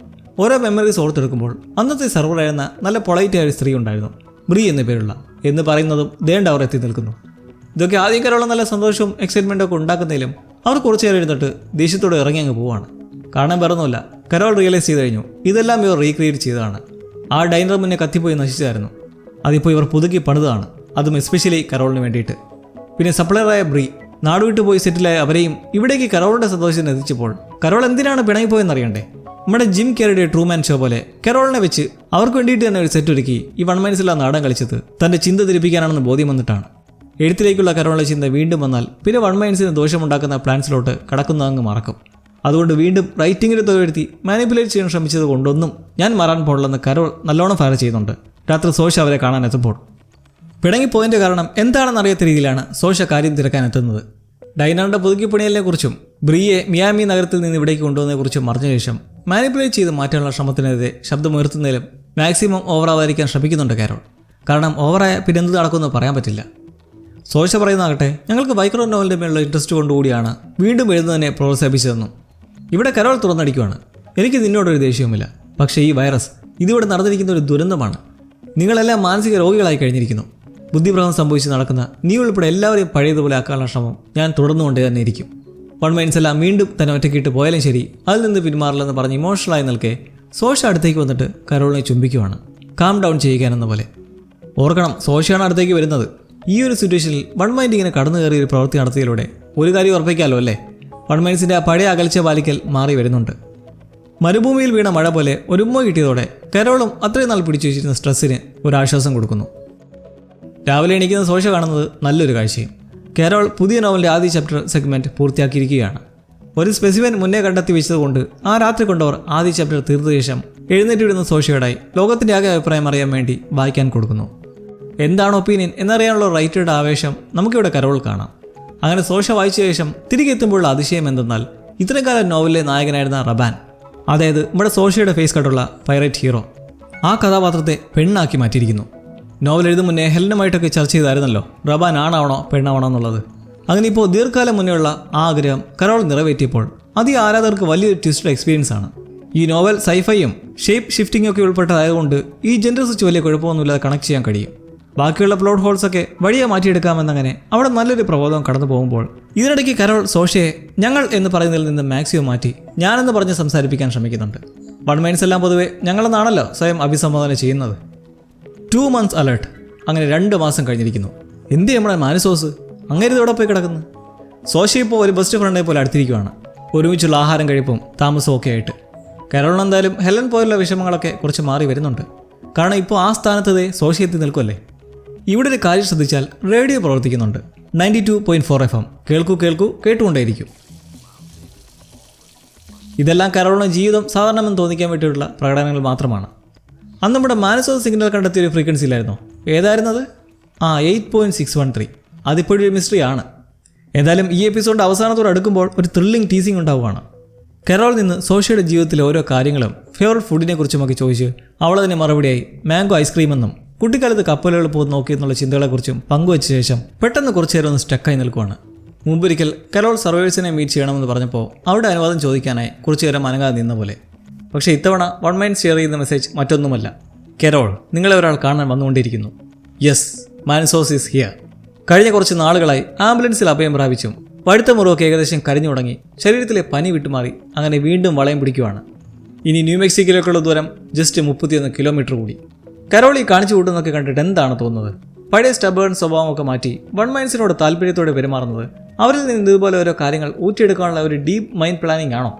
ഓരോ മെമ്മറീസ് ഓർത്തെടുക്കുമ്പോൾ അന്നത്തെ സർവറായിരുന്ന നല്ല പൊളൈറ്റായ ഒരു സ്ത്രീ ഉണ്ടായിരുന്നു, ബ്രീ എന്ന പേരുള്ള, എന്ന് പറയുന്നതും ദേണ്ട അവർ എത്തി നിൽക്കുന്നു. ഇതൊക്കെ ആദ്യം കരോൾ നല്ല സന്തോഷവും എക്സൈറ്റ്മെൻറ്റും ഒക്കെ ഉണ്ടാക്കുന്നതിലും അവർ കുറച്ചു നേരം ഇരുന്നിട്ട് ദേഷ്യത്തോടെ ഇറങ്ങി അങ്ങ് പോവാണ്. കാണാൻ പറഞ്ഞില്ല, കരോൾ റിയലൈസ് ചെയ്ത് കഴിഞ്ഞു ഇതെല്ലാം ഇവർ റീക്രിയേറ്റ് ചെയ്തതാണ്. ആ ഡൈനർ മുന്നേ കത്തിപ്പോയി നശിച്ചായിരുന്നു, അതിപ്പോൾ ഇവർ പുതുക്കി പണിതാണ്, അതും എസ്പെഷ്യലി കരോളിന് വേണ്ടിയിട്ട്. പിന്നെ സപ്ലയറായ ബ്രീ നാടുവിട്ട് പോയി സെറ്റിലായ അവരെയും ഇവിടേക്ക് കരോളിൻ്റെ സന്തോഷത്തിന് എത്തിച്ചപ്പോൾ കരോൾ എന്തിനാണ് പിണങ്ങിപ്പോയെന്നറിയണ്ടേ? നമ്മുടെ ജിം കെറിയുടെ ട്രൂമാൻ ഷോ പോലെ കരോളിനെ വെച്ച് അവർക്ക് വേണ്ടിയിട്ട് തന്നെ ഒരു സെറ്റ് ഒരുക്കി ഈ വൺ മൈൻഡ്സിലുള്ള നാടൻ കളിച്ചത് തൻ്റെ ചിന്ത തിരിപ്പിക്കാനാണെന്ന് ബോധ്യം വന്നിട്ടാണ്. എഴുത്തിലേക്കുള്ള കരോളിൻ്റെ ചിന്ത വീണ്ടും വന്നാൽ പിന്നെ വൺ മൈൻഡ്സിന് ദോഷമുണ്ടാക്കുന്ന പ്ലാൻസിലോട്ട് കടക്കുന്നതങ്ങ് മറക്കും. അതുകൊണ്ട് വീണ്ടും റൈറ്റിങ്ങിൽ തൊഴിലെടുത്തി മാനിപ്പുലേറ്റ് ചെയ്യാൻ ശ്രമിച്ചത് കൊണ്ടൊന്നും ഞാൻ മാറാൻ പോണില്ലെന്ന് കരോൾ നല്ലോണം ഫയർ ചെയ്യുന്നുണ്ട്. രാത്രി സോഷ അവരെ കാണാൻ എത്തുമ്പോൾ പിണങ്ങിപ്പോയതിൻ്റെ കാരണം എന്താണെന്ന് അറിയാത്ത രീതിയിലാണ് സോഷ കാര്യം തിരക്കാൻ എത്തുന്നത്. ഡൈനറിൻ്റെ പുതുക്കിപ്പണിയലിനെക്കുറിച്ചും ബ്രീയെ മിയാമി നഗരത്തിൽ നിന്ന് ഇവിടേക്ക് കൊണ്ടുവന്നതിനെക്കുറിച്ചും അറിഞ്ഞ ശേഷം മാനിപ്പുലേറ്റ് ചെയ്ത് മാറ്റാനുള്ള ശ്രമത്തിനെതിരെ ശബ്ദമുയർത്തുന്നതിലും മാക്സിമം ഓവറാവാതിരിക്കാൻ ശ്രമിക്കുന്നുണ്ട് കരോൾ. കാരണം ഓവറായ പിന്നെ എന്ത് നടക്കുമെന്ന് പറയാൻ പറ്റില്ല. സോഷ പറയുന്നതാകട്ടെ ഞങ്ങൾക്ക് വൈക്രോ നോവലിൻ്റെ മേലുള്ള ഇൻട്രസ്റ്റ് കൊണ്ടുകൂടിയാണ് വീണ്ടും എഴുതുന്നതിനെ പ്രോത്സാഹിപ്പിച്ചതെന്നും. ഇവിടെ കരോൾ തുറന്നടിക്കുവാണ്. എനിക്ക് നിന്നോടൊരു ദേഷ്യവുമില്ല, പക്ഷേ ഈ വൈറസ് ഇതിവിടെ നടന്നിരിക്കുന്ന ഒരു ദുരന്തമാണ്. നിങ്ങളെല്ലാം മാനസിക രോഗികളായി കഴിഞ്ഞിരിക്കുന്നു. ബുദ്ധിഭ്രമം സംഭവിച്ച് നടക്കുന്ന നീ ഉൾപ്പെടെ എല്ലാവരെയും പഴയതുപോലെ ആക്കാനുള്ള ശ്രമം ഞാൻ തുടർന്നുകൊണ്ടേ തന്നെ ഇരിക്കും. വൺ മൈൻഡ്സ് എല്ലാം വീണ്ടും തന്നെ ഒറ്റയ്ക്കിട്ട് പോയാലും ശരി, അതിൽ നിന്ന് പിന്മാറില്ലെന്ന് പറഞ്ഞ് ഇമോഷണലായി നിൽക്കെ സോഷ അടുത്തേക്ക് വന്നിട്ട് കരോളിനെ ചുംബിക്കുവാണ്, കാം ഡൗൺ ചെയ്യിക്കാനെന്ന പോലെ. ഓർക്കണം, സോഷയാണ് അടുത്തേക്ക് വരുന്നത്. ഈ ഒരു സിറ്റുവേഷനിൽ വൺ മൈൻഡ് ഇങ്ങനെ കടന്നു കയറിയ ഒരു പ്രവൃത്തി നടത്തിയതിലൂടെ ഒരു കാര്യം ഉറപ്പിക്കാമല്ലോ അല്ലേ, വൺ മൈൻഡ്സിൻ്റെ ആ പഴയ അകൽച്ച പാലിക്കൽ മാറി വരുന്നുണ്ട്. മരുഭൂമിയിൽ വീണ മഴ പോലെ ഒരു ഉമ്മ കിട്ടിയതോടെ കരോളും അത്രയും നാൾ പിടിച്ചു വെച്ചിരുന്ന സ്ട്രെസ്സിന് ഒരു ആശ്വാസം കൊടുക്കുന്നു. രാവിലെ എണീക്കുന്ന സോഷ കാണുന്നത് നല്ലൊരു കാഴ്ചയും. കരോൾ പുതിയ നോവലിൻ്റെ ആദ്യ ചാപ്റ്റർ സെഗ്മെൻറ്റ് പൂർത്തിയാക്കിയിരിക്കുകയാണ്. ഒരു സ്പെസിമെൻ മുന്നേ കണ്ടെത്തി വെച്ചതുകൊണ്ട് ആ രാത്രി കൊണ്ടവർ ആദ്യ ചാപ്റ്റർ തീർത്ത ശേഷം എഴുന്നേറ്റ് വിടുന്ന സോഷയോടായി ലോകത്തിൻ്റെ ആകെ അഭിപ്രായം അറിയാൻ വേണ്ടി വായിക്കാൻ കൊടുക്കുന്നു. എന്താണ് ഒപ്പീനിയൻ എന്നറിയാനുള്ള റൈറ്ററുടെ ആവേശം നമുക്കിവിടെ കരോൾ കാണാം. അങ്ങനെ സോഷ വായിച്ച ശേഷം തിരികെ എത്തുമ്പോഴുള്ള അതിശയം എന്തെന്നാൽ ഇത്രയും കാലം നോവലിലെ നായകനായിരുന്ന റബാൻ, അതായത് നമ്മുടെ സോഷയുടെ ഫേസ് കട്ടുള്ള പൈറേറ്റ് ഹീറോ, ആ കഥാപാത്രത്തെ പെണ്ണാക്കി മാറ്റിയിരിക്കുന്നു. നോവൽ എഴുതും മുന്നേ ഹെലനുമായിട്ടൊക്കെ ചർച്ച ചെയ്തായിരുന്നല്ലോ റബാൻ ആണാവണോ പെണ്ണാവണോ എന്നുള്ളത്. അങ്ങനെ ഇപ്പോൾ ദീർഘകാലം മുന്നേയുള്ള ആ ആഗ്രഹം കരോൾ നിറവേറ്റിയപ്പോൾ അത് ഈ ആരാധകർക്ക് വലിയൊരു ട്വിസ്റ്റഡ് എക്സ്പീരിയൻസ് ആണ്. ഈ നോവൽ സൈഫൈയും ഷേപ്പ് ഷിഫ്റ്റിംഗ് ഒക്കെ ഉൾപ്പെട്ടതായതുകൊണ്ട് ഈ ജെൻഡർ സ്വിച്ച് വലിയ കുഴപ്പമൊന്നുമില്ലാതെ കണക്ട് ചെയ്യാൻ കഴിയും. ബാക്കിയുള്ള പ്ലോട്ട് ഹോൾസൊക്കെ വഴിയെ മാറ്റിയെടുക്കാമെന്നങ്ങനെ അവിടെ നല്ലൊരു പ്രബോധം കടന്നു പോകുമ്പോൾ ഇതിനിടയ്ക്ക് കരോൾ സോഷയെ ഞങ്ങൾ എന്ന് പറയുന്നതിൽ നിന്ന് മാക്സിമം മാറ്റി ഞാനെന്ന് പറഞ്ഞ് സംസാരിപ്പിക്കാൻ ശ്രമിക്കുന്നുണ്ട്. വൺ മൈൻഡ്സ് എല്ലാം പൊതുവെ ഞങ്ങളെന്നാണല്ലോ സ്വയം അഭിസംബോധന ചെയ്യുന്നത്. 2 months അലേർട്ട്. അങ്ങനെ 2 മാസം കഴിഞ്ഞിരിക്കുന്നു. എന്ത് നമ്മുടെ മാനസോസ് അങ്ങനെ ഇതോടെ പോയി കിടക്കുന്നു. സോഷ ഇപ്പോൾ ഒരു ബെസ്റ്റ് ഫ്രണ്ടിനെ പോലെ അടുത്തിരിക്കുകയാണ്. ഒരുമിച്ചുള്ള ആഹാരം കഴിപ്പും താമസവും ഒക്കെ ആയിട്ട്. കരോളിന് എന്തായാലും ഹെലൻ പോലുള്ള വിഷമങ്ങളൊക്കെ കുറച്ച് മാറി വരുന്നുണ്ട്. കാരണം ഇപ്പോൾ ആ സ്ഥാനത്തതേ സോഷ എത്തി നിൽക്കുമല്ലേ. ഇവിടെ ഒരു കാര്യം ശ്രദ്ധിച്ചാൽ റേഡിയോ പ്രവർത്തിക്കുന്നുണ്ട്. 92.4 FM. കേൾക്കൂ കേട്ടുകൊണ്ടേയിരിക്കും. ഇതെല്ലാം കരോളിന് ജീവിതം സാധാരണമെന്ന് തോന്നിക്കാൻ വേണ്ടിയിട്ടുള്ള പ്രകടനങ്ങൾ മാത്രമാണ്. അന്ന് നമ്മുടെ മാനസോ സിഗ്നൽ കണ്ടെത്തിയ ഒരു ഫ്രീക്വൻസിയിലായിരുന്നു. ഏതായിരുന്നത്? 8.613. അതിപ്പോഴൊരു മിസ്റ്ററി ആണ്. എന്തായാലും ഈ എപ്പിസോഡ് അവസാനത്തോട് അടുക്കുമ്പോൾ ഒരു ത്രില്ലിംഗ് ടീസിംഗ് ഉണ്ടാവുകയാണ്. കരോൾ നിന്ന് സോഷയുടെ ജീവിതത്തിലെ ഓരോ കാര്യങ്ങളും ഫേവറേറ്റ് ഫുഡിനെ കുറിച്ചുമൊക്കെ ചോദിച്ച് അവളതിന് മറുപടിയായി മാംഗോ ഐസ്ക്രീമെന്നും കുട്ടിക്കാലത്ത് കപ്പലുകൾ പോകുന്ന നോക്കിയെന്നുള്ള ചിന്തകളെക്കുറിച്ചും പങ്കുവച്ച ശേഷം പെട്ടെന്ന് കുറച്ചു നേരം ഒന്ന് സ്റ്റക്കായി നിൽക്കുവാണ്. മുമ്പൊരിക്കൽ കരോൾ സർവൈവേഴ്സിനെ മീറ്റ് ചെയ്യണമെന്ന് പറഞ്ഞപ്പോൾ അവിടെ അനുവാദം ചോദിക്കാനായി കുറച്ചു നേരം അനങ്ങാതെ നിന്ന പോലെ. പക്ഷേ ഇത്തവണ വൺ മൈൻഡ് ഷെയർ ചെയ്യുന്ന മെസ്സേജ് മറ്റൊന്നുമല്ല. കരോൾ, നിങ്ങളെ ഒരാൾ കാണാൻ വന്നുകൊണ്ടിരിക്കുന്നു. Yes, Mansos is here. കഴിഞ്ഞ കുറച്ച് നാളുകളായി ആംബുലൻസിൽ അഭയം പ്രാപിച്ചും പഴുത്ത മുറിവൊക്കെ ഏകദേശം കരിഞ്ഞു തുടങ്ങി ശരീരത്തിലെ പനി വിട്ടുമാറി അങ്ങനെ വീണ്ടും വളയം പിടിക്കുവാണ്. ഇനി ന്യൂ മെക്സിക്കോയിലേക്കുള്ള ദൂരം ജസ്റ്റ് 31 കിലോമീറ്റർ കൂടി. കരോൾ ഈ കാണിച്ചു കൂട്ടുന്നൊക്കെ കണ്ടിട്ട് എന്താണ് തോന്നുന്നത്? പഴയ സ്റ്റബേൺ സ്വഭാവമൊക്കെ മാറ്റി വൺ മൈൻഡ്സിനോട് താല്പര്യത്തോടെ പെരുമാറുന്നത് അവരിൽ നിന്ന് ഇതുപോലെ ഓരോ കാര്യങ്ങൾ ഊറ്റിയെടുക്കാനുള്ള ഒരു ഡീപ്പ് മൈൻഡ് പ്ലാനിങ് ആണോ?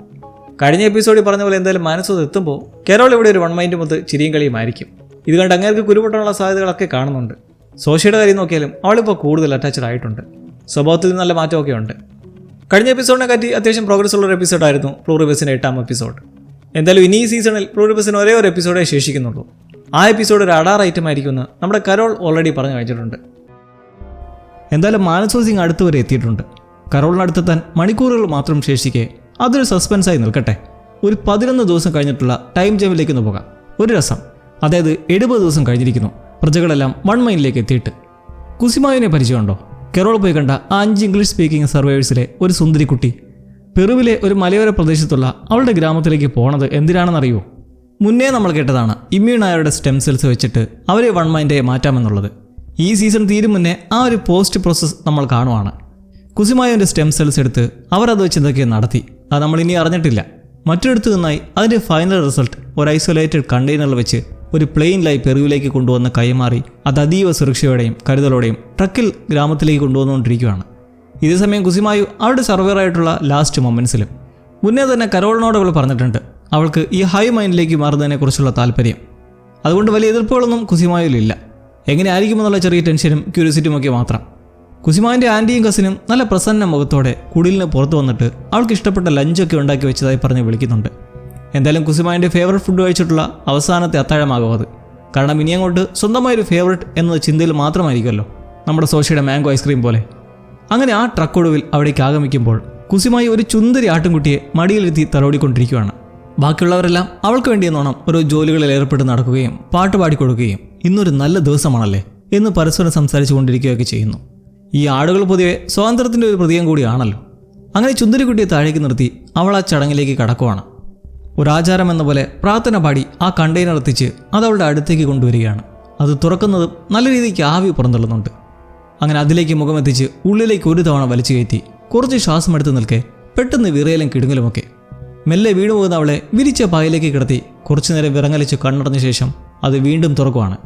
കഴിഞ്ഞ എപ്പിസോഡിൽ പറഞ്ഞ പോലെ എന്തായാലും മാനസോസ് എത്തുമ്പോൾ കരോൾ ഇവിടെ ഒരു വൺ മൈൻഡ് മൊത്ത് ചിരിയും കളിയുമായിരിക്കും. ഇത് കണ്ട് അങ്ങേർക്ക് കുരുപൊട്ടാനുള്ള സാധ്യതകളൊക്കെ കാണുന്നുണ്ട്. സോഷ്യയുടെ കാര്യം നോക്കിയാലും അവളിപ്പോൾ കൂടുതൽ അറ്റാച്ച്ഡ് ആയിട്ടുണ്ട്. സ്വഭാവത്തിൽ നല്ല മാറ്റമൊക്കെ ഉണ്ട്. കഴിഞ്ഞ എപ്പിസോഡിനെ കാറ്റി അത്യാവശ്യം പ്രോഗ്രസ് ഉള്ള ഒരു എപ്പിസോഡായിരുന്നു പ്ലൂറിബസിൻ്റെ 8ാം എപ്പിസോഡ്. എന്തായാലും ഇനി ഈ സീസണിൽ പ്ലൂറിബസിന് ഒരേ ഒരു എപ്പിസോഡേ ശേഷിക്കുന്നുള്ളൂ. ആ എപ്പിസോഡ് ഒരു അഡാർ ഐറ്റം ആയിരിക്കുമെന്ന് നമ്മുടെ കരോൾ ഓൾറെഡി പറഞ്ഞു കഴിഞ്ഞിട്ടുണ്ട്. എന്തായാലും മാനസോസിങ് അടുത്ത് വരെ എത്തിയിട്ടുണ്ട്. കരോളിനടുത്തെത്താൻ മണിക്കൂറുകൾ മാത്രം ശേഷിക്കെ അതൊരു സസ്പെൻസായി നിൽക്കട്ടെ. ഒരു 11 ദിവസം കഴിഞ്ഞിട്ടുള്ള ടൈം ജേമിലേക്ക് ഒന്ന് പോകാം. ഒരു രസം, അതായത് 70 ദിവസം കഴിഞ്ഞിരിക്കുന്നു പ്രജകളെല്ലാം വൺ മൈൻഡിലേക്ക് എത്തിയിട്ട്. കുസിമായുവിനെ പരിചയമുണ്ടോ? കരോൾ പോയി കണ്ട 5 ഇംഗ്ലീഷ് സ്പീക്കിംഗ് സർവൈവേഴ്സിലെ ഒരു സുന്ദരി കുട്ടി പെറുവിലെ ഒരു മലയോര പ്രദേശത്തുള്ള അവളുടെ ഗ്രാമത്തിലേക്ക് പോണത് എന്തിനാണെന്നറിയുമോ? മുന്നേ നമ്മൾ കേട്ടതാണ് ഇമ്മ്യൂണായവരുടെ സ്റ്റെം സെൽസ് വെച്ചിട്ട് അവരെ വൺ മൈൻഡായി മാറ്റാമെന്നുള്ളത്. ഈ സീസൺ തീരും മുന്നേ ആ ഒരു പോസ്റ്റ് പ്രോസസ്സ് നമ്മൾ കാണുവാണ്. കുസിമായോൻ്റെ സ്റ്റെം സെൽസ് എടുത്ത് അവർ അത് വെച്ച് എന്തൊക്കെയോ നടത്തി. അത് നമ്മൾ ഇനി അറിഞ്ഞിട്ടില്ല. മറ്റൊരിടത്തു നിന്നായി അതിൻ്റെ ഫൈനൽ റിസൾട്ട് ഒരു ഐസൊലേറ്റഡ് കണ്ടെയ്നറിൽ വെച്ച് ഒരു പ്ലെയിനിലായി പെറുവിലേക്ക് കൊണ്ടുവന്ന് കൈമാറി അത് അതീവ സുരക്ഷയോടെയും കരുതലോടെയും ട്രക്കിൽ ഗ്രാമത്തിലേക്ക് കൊണ്ടുവന്നുകൊണ്ടിരിക്കുകയാണ്. ഇതേസമയം കുസിമായു അവളുടെ സർവൈവറായിട്ടുള്ള ലാസ്റ്റ് മൊമെൻറ്റ്സിലും മുന്നേ തന്നെ കരോളിനോട് അവൾ പറഞ്ഞിട്ടുണ്ട് അവൾക്ക് ഈ ഹൈ മൈൻഡിലേക്ക് മാറുന്നതിനെക്കുറിച്ചുള്ള താല്പര്യം. അതുകൊണ്ട് വലിയ എതിർപ്പുകളൊന്നും കുസിമായുലില്ല. എങ്ങനെ ആയിരിക്കുമെന്നുള്ള ചെറിയ ടെൻഷനും ക്യൂരിയോസിറ്റിയും ഒക്കെ മാത്രം. കുസിമാവിൻ്റെ ആൻറ്റിയും കസിനും നല്ല പ്രസന്ന മുഖത്തോടെ കുടിലിന് പുറത്തു വന്നിട്ട് അവൾക്ക് ഇഷ്ടപ്പെട്ട ലഞ്ചൊക്കെ ഉണ്ടാക്കി വെച്ചതായി പറഞ്ഞ് വിളിക്കുന്നുണ്ട്. എന്തായാലും കുസിമാവിൻ്റെ ഫേവററ്റ് ഫുഡ് കഴിച്ചിട്ടുള്ള അവസാനത്തെ അത്താഴമാകും അത്. കാരണം ഇനി അങ്ങോട്ട് സ്വന്തമായൊരു ഫേവററ്റ് എന്നത് ചിന്തയിൽ മാത്രമായിരിക്കുമല്ലോ, നമ്മുടെ സോഷ്യയുടെ മാംഗോ ഐസ്ക്രീം പോലെ. അങ്ങനെ ആ ട്രക്കൊടുവിൽ അവിടേക്ക് ആഗമിക്കുമ്പോൾ കുസിമായി ഒരു ചുന്ദരി ആട്ടിൻകുട്ടിയെ മടിയിലെത്തി തലോടിക്കൊണ്ടിരിക്കുകയാണ്. ബാക്കിയുള്ളവരെല്ലാം അവൾക്ക് വേണ്ടിയെന്നോണം ഓരോ ജോലികളിൽ ഏർപ്പെട്ട് നടക്കുകയും പാട്ട് പാടിക്കൊടുക്കുകയും ഇന്നൊരു നല്ല ദിവസമാണല്ലേ എന്ന് പരസ്പരം സംസാരിച്ചു കൊണ്ടിരിക്കുകയൊക്കെ ചെയ്യുന്നു. ഈ ആടുകൾ പൊതുവെ സ്വാതന്ത്ര്യത്തിൻ്റെ ഒരു പ്രതീകം കൂടിയാണല്ലോ. അങ്ങനെ ചുന്ദരിക്കുട്ടിയെ താഴേക്ക് നിർത്തി അവൾ ആ ചടങ്ങിലേക്ക് കടക്കുവാണ്. ഒരാചാരം എന്ന പോലെ പ്രാർത്ഥന പാടി ആ കണ്ടെയ്നർ എത്തിച്ച് അത് അവളുടെ അടുത്തേക്ക് കൊണ്ടുവരികയാണ്. അത് തുറക്കുന്നതും നല്ല രീതിക്ക് ആവി പുറന്തള്ളുന്നുണ്ട്. അങ്ങനെ അതിലേക്ക് മുഖമെത്തിച്ച് ഉള്ളിലേക്ക് ഒരു തവണ വലിച്ചു കയറ്റി കുറച്ച് ശ്വാസം എടുത്ത് നിൽക്കെ പെട്ടെന്ന് വിറയലും കിടുങ്ങലുമൊക്കെ. മെല്ലെ വീണു പോകുന്ന അവളെ വിരിച്ച പായലേക്ക് കിടത്തി കുറച്ചുനേരം വിറങ്ങലിച്ച് കണ്ണടഞ്ഞ ശേഷം അത് വീണ്ടും തുറക്കുവാണ്.